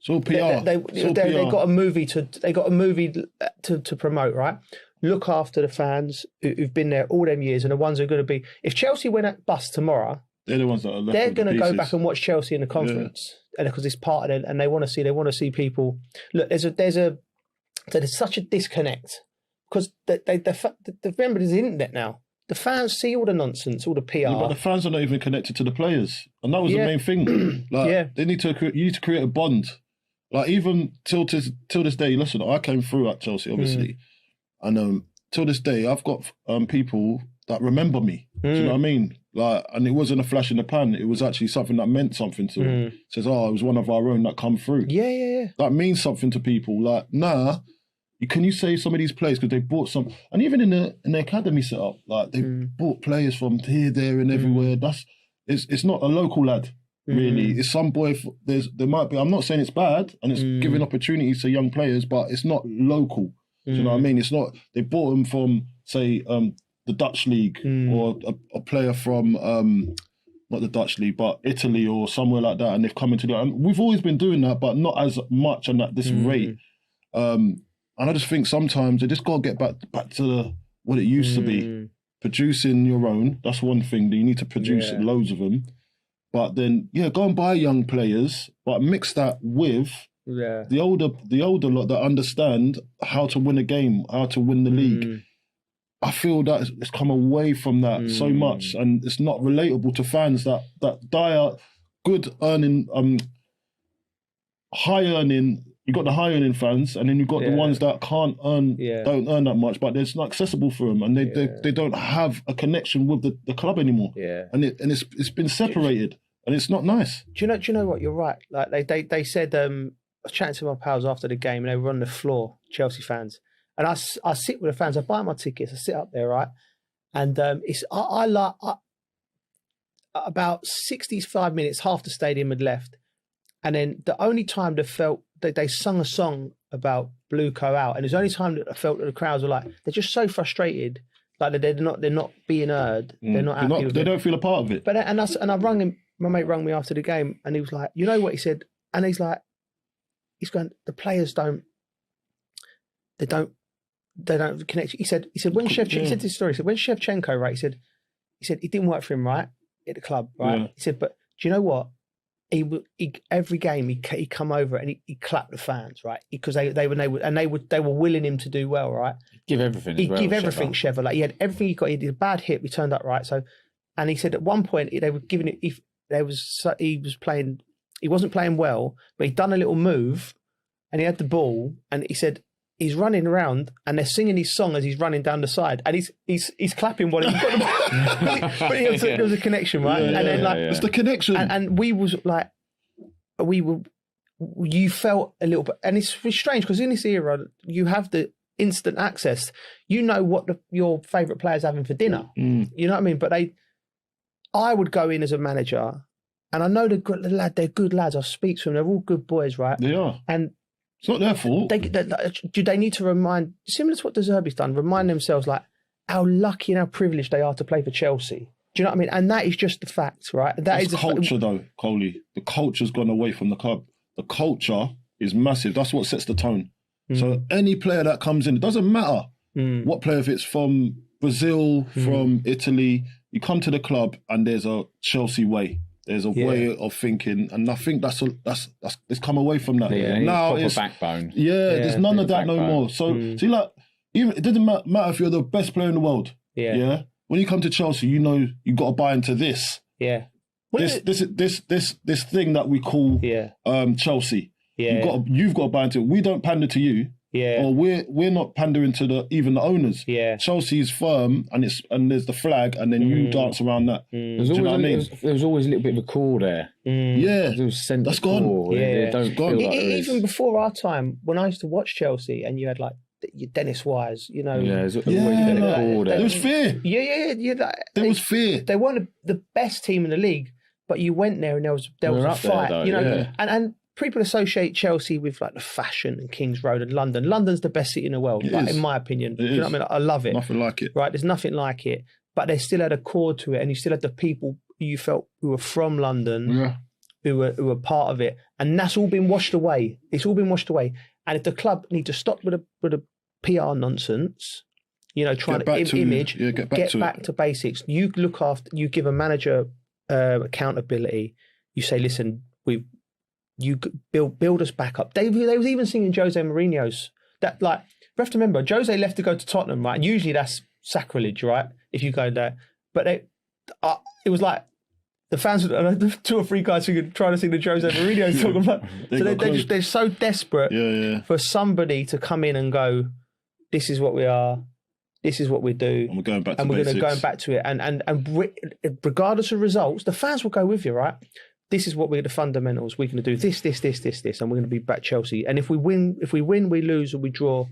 It's all PR. They got a movie to promote, right? Look after the fans who've been there all them years, and the ones who are going to be. If Chelsea went at bust tomorrow, they're the ones that are left. They're going to go back and watch Chelsea in the conference, and because it's part of it, and they want to see people. Look, there's such a disconnect, because remember there's the internet now. The fans see all the nonsense, all the PR. Yeah, but the fans are not even connected to the players, and that was the main thing. They need to. You need to create a bond. Like, even till this day, listen, I came through at Chelsea, obviously, and till this day, I've got people that remember me. Do you know what I mean? Like, and it wasn't a flash in the pan. It was actually something that meant something to them. It says, it was one of our own that come through. Yeah. That means something to people. Like, can you say some of these players, because they bought some, and even in the academy setup, like they bought players from here, there, and everywhere. It's not a local lad. Really, it's some boy. There might be. I'm not saying it's bad, and it's giving opportunities to young players, but it's not local. Do you know what I mean? It's not. They bought them from, say, the Dutch league, or a player from not the Dutch league, but Italy or somewhere like that, and they've come into the. And we've always been doing that, but not as much and at this rate. And I just think sometimes they just got to get back to what it used to be. Producing your own. That's one thing. You need to produce loads of them. But then, go and buy young players, but mix that with the older lot that understand how to win a game, how to win the league. I feel that it's come away from that so much, and it's not relatable to fans that die out, good earning, high earning. You got the high earning fans, and then you got the ones that can't earn, don't earn that much, but it's not accessible for them, and they don't have a connection with the club anymore. And it's been separated, and it's not nice. Do you know what? You're right. Like they said, I was chatting to my pals after the game, and they were on the floor, Chelsea fans, and I sit with the fans. I buy my tickets. I sit up there, right, And I like about 65 minutes, half the stadium had left, and then the only time they sung a song about Blue Co out, and it's the only time that I felt that the crowds were like, they're just so frustrated, like they're not being heard, they're not happy with they it. don't feel a part of it. But I rung him. My mate rung me after the game, and he was like, you know what he said, and he's going, the players don't connect. He said when Shevchenko, he said this story. He said when Shevchenko, right? He said it didn't work for him, right, at the club, right? Yeah. He said, but do you know what? He every game he come over and he clapped the fans, right? Because they were willing him to do well, right? Give everything. He'd give everything, Sheva. Like he had everything he got. He did a bad hit. We turned up right. So, and he said at one point they were giving it. He wasn't playing well, but he'd done a little move, and he had the ball, and he said he's running around, and they're singing his song as he's running down the side, and he's clapping while he's got the ball. But there was a connection, right? Yeah, and then it's the connection, and we was like, you felt a little bit, and it's strange because in this era you have the instant access. You know what your favourite player's having for dinner. You know what I mean? But I would go in as a manager, and I know they're good lads. I speak to them. They're all good boys, right? They are. And it's not their fault. Do they need to remind, similar to what De Zerbi's done, remind themselves like how lucky and how privileged they are to play for Chelsea? Do you know what I mean? And that is just the fact, right? That's culture, though, Coley. The culture's gone away from the club. The culture is massive. That's what sets the tone. So any player that comes in, it doesn't matter what player, if it's from Brazil, from Italy, you come to the club and there's a Chelsea way. There's a way of thinking, and I think that's it's come away from that. Yeah, now it's a backbone. There's none of that no more. So see, like, even it doesn't matter if you're the best player in the world. Yeah. When you come to Chelsea, you know you got to buy into this. Yeah. This thing that we call Chelsea. Yeah. You've got to buy into it. We don't pander to you. Yeah. Or we're not pandering to even the owners. Yeah. Chelsea's firm, and there's the flag, and then you dance around that. Do you know what I mean? There was always a little bit of a core there. Yeah. There was that's gone. Core. Yeah. Don't feel like even before our time, when I used to watch Chelsea, and you had like your Dennis Wise, you know. Yeah, there's always a bit of core there. There was fear. Yeah. There was fear. They weren't the best team in the league, but you went there and there was a fight. There, though, you know, and people associate Chelsea with like the fashion and King's Road and London. London's the best city in the world, like, in my opinion. Do you know what I mean? I love it. Nothing like it. Right? There's nothing like it. But they still had a core to it, and you still had the people you felt who were from London, who were part of it, and that's all been washed away. It's all been washed away. And if the club need to stop with a PR nonsense, you know, trying to image, get back to basics. You look after. You give a manager accountability. You say, listen, you build us back up. They was even singing Jose Mourinho's. That, like, you have to remember, Jose left to go to Tottenham, right? And usually that's sacrilege, right? If you go there. But it was like the fans, two or three guys who could try to sing the Jose Mourinho song. I'm like, they're so desperate for somebody to come in and go, this is what we are, this is what we do, and we're going back to and we're basics. going back to it. And regardless of results, the fans will go with you, right? This is what we're the fundamentals. We're going to do this, and we're going to be back Chelsea. And if we win, we lose, or we draw,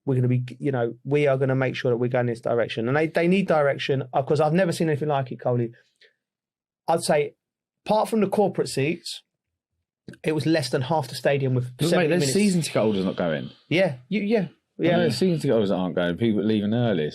we're going to be, you know, we are going to make sure that we're going in this direction. And they need direction, because I've never seen anything like it, Coley. I'd say, apart from the corporate seats, it was less than half the stadium with 70 minutes. There's season ticket holders not going. Yeah. There's season ticket holders that aren't going. People leaving early.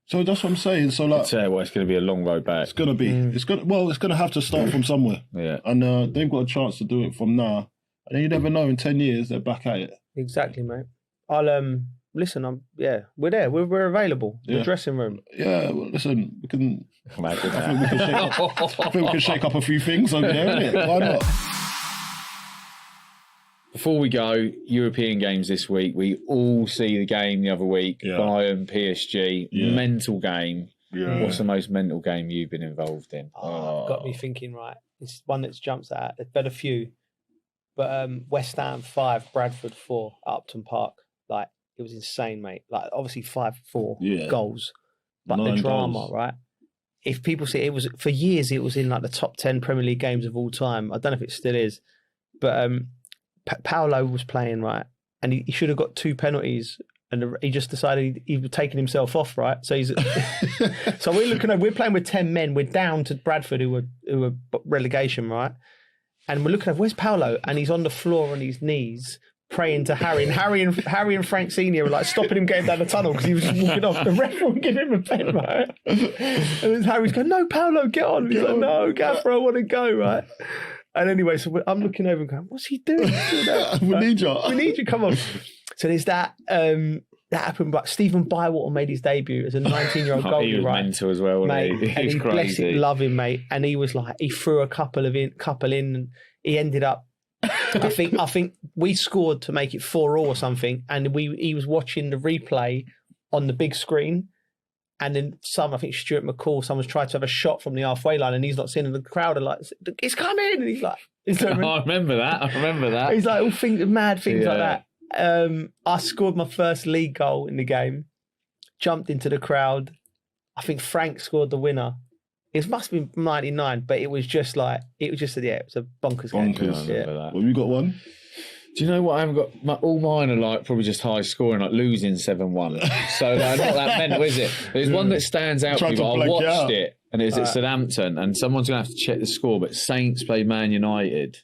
So that's what I'm saying. So, like, I'd say, it's going to be a long road back. It's going to be. It's going to have to start from somewhere. Yeah. And they've got a chance to do it from now. And then you never know. In 10 years, they're back at it. Exactly, mate. I'll listen. We're there. We're available. The dressing room. Yeah. Well, listen, we can. I think we can shake up a few things over there, innit? Why not? Before we go, European games this week. We all see the game the other week. Bayern, PSG, mental game. Yeah. What's the most mental game you've been involved in? Got me thinking, right? It's one that jumps out. There's been a few. But West Ham 5, Bradford 4 at Upton Park. Like, it was insane, mate. Like, obviously 5-4 goals. But 9 the drama, goals. right? If people say it was, for years, it was in like the top 10 Premier League games of all time. I don't know if it still is. But Paolo was playing, right? And he should have got 2 penalties And he just decided he was taking himself off, right? So he's so we're playing with 10 men. We're down to Bradford, who were relegation, right? And we're looking at where's Paolo, and he's on the floor on his knees praying to Harry. And Harry and Frank Senior were like stopping him getting down the tunnel because he was just walking off. The ref wouldn't give him a pen, right? And then Harry's going, "No, Paolo, get on." And he's like, "No, Gaffer, I want to go," right? And anyway, so I'm looking over and going, "What's he doing?" We need you. We need you. Come on. So there's that. That happened, but Stephen Bywater made his debut as a 19-year-old goalie. He was mental as well, mate. wasn't he? He's and crazy. Love him, mate. And he was like, he threw a couple in, and he ended up. I think we scored to make it 4-4 or something, and he was watching the replay on the big screen, and then I think Stuart McCall, someone's tried to have a shot from the halfway line, and he's not seeing it. The crowd are like, "It's coming," and he's like, I remember that. He's like, all mad things like that. I scored my first league goal in the game, jumped into the crowd. I think Frank scored the winner. It must have been 99, but it was just a bonkers game. Yeah. Well, you got one? Do you know what? I haven't got all mine are like probably just high scoring, like losing 7-1. So like, not that mental, is it? There's one that stands out to me. I watched it, and it's at Southampton, and someone's gonna have to check the score. But Saints played Man United,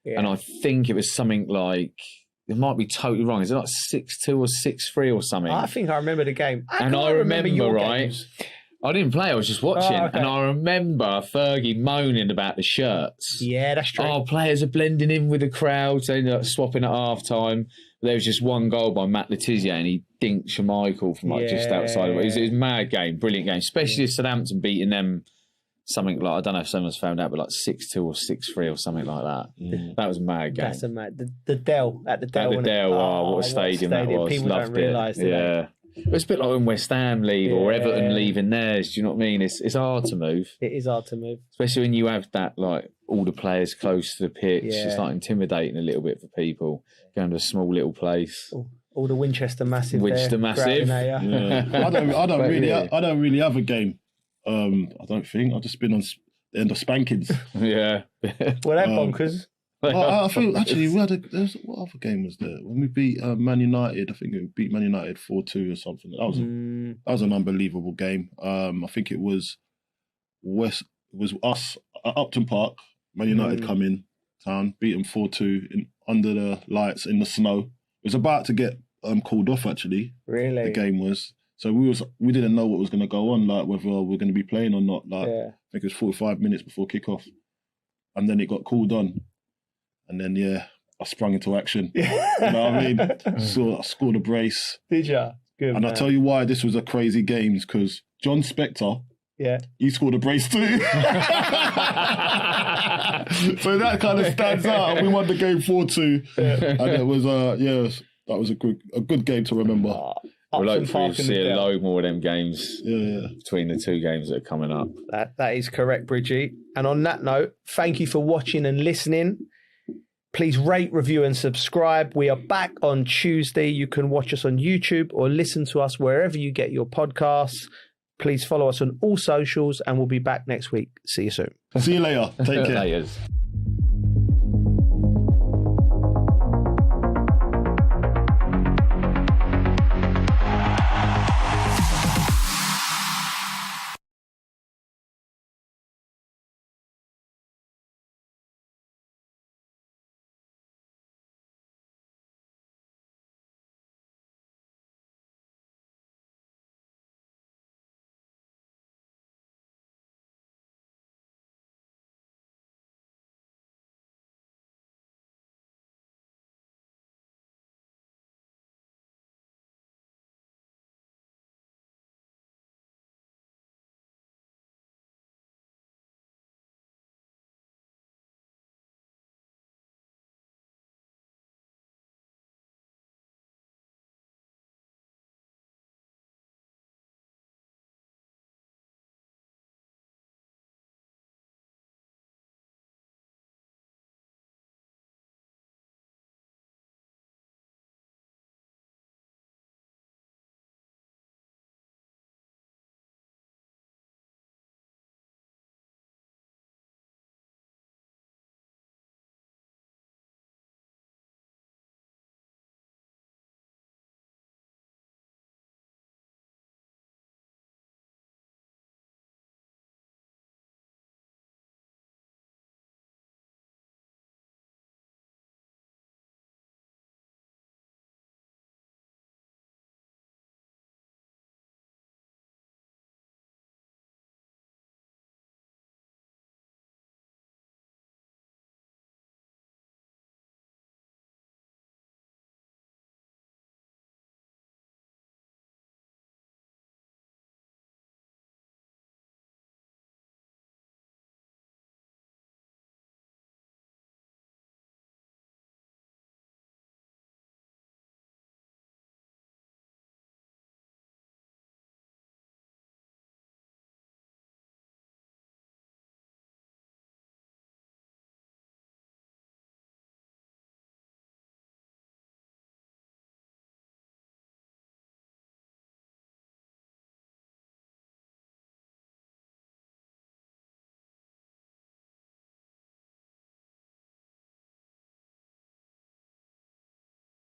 and I think it was something like. It might be totally wrong. Is it like 6-2 or 6-3 or something? I think I remember the game. And I remember right. Games. I didn't play. I was just watching, and I remember Fergie moaning about the shirts. Yeah, that's true. Our players are blending in with the crowd. They ended up swapping at half time. There was just one goal by Matt Letizia, and he dinked Schmeichel from just outside of it. It was a mad game, brilliant game, especially Southampton beating them. Something like, I don't know if someone's found out, but like 6-2 or 6-3 or something like that. That was a mad game. That's a mad. The Dell at the Dell. At the Dell. What a stadium that was. People Loved don't realise it. Yeah. It's a bit like when West Ham leave or Everton leaving theirs. Do you know what I mean? It's hard to move. It is hard to move, especially when you have that like all the players close to the pitch. Yeah. It's like intimidating a little bit for people going to a small little place. All the Winchester Massive. Winchester Massive. Yeah. I don't really have a game. I don't think. I've just been on the end of spankings. Yeah. Well, they're bonkers. I think actually we had what other game was there when we beat Man United? I think we beat Man United 4-2 or something. That was an unbelievable game. I think it was us at Upton Park. Man United come in town, beat them 4-2 under the lights in the snow. It was about to get called off actually. Really, the game was. So we didn't know what was going to go on, like whether we're going to be playing or not. Like I think it was 45 minutes before kickoff, and then it got called on, and then I sprung into action. You know what I mean? So I scored a brace. Did ya? Good. And I tell you why this was a crazy game, because John Spector, he scored a brace too. So that kind of stands out. We won the game 4-2, and it was that was a good game to remember. We'll hopefully see a load more of them games between the two games that are coming up. That is correct, Bridgie. And on that note, thank you for watching and listening. Please rate, review and subscribe. We are back on Tuesday. You can watch us on YouTube or listen to us wherever you get your podcasts. Please follow us on all socials and we'll be back next week. See you soon. See you later. Take care. Laters.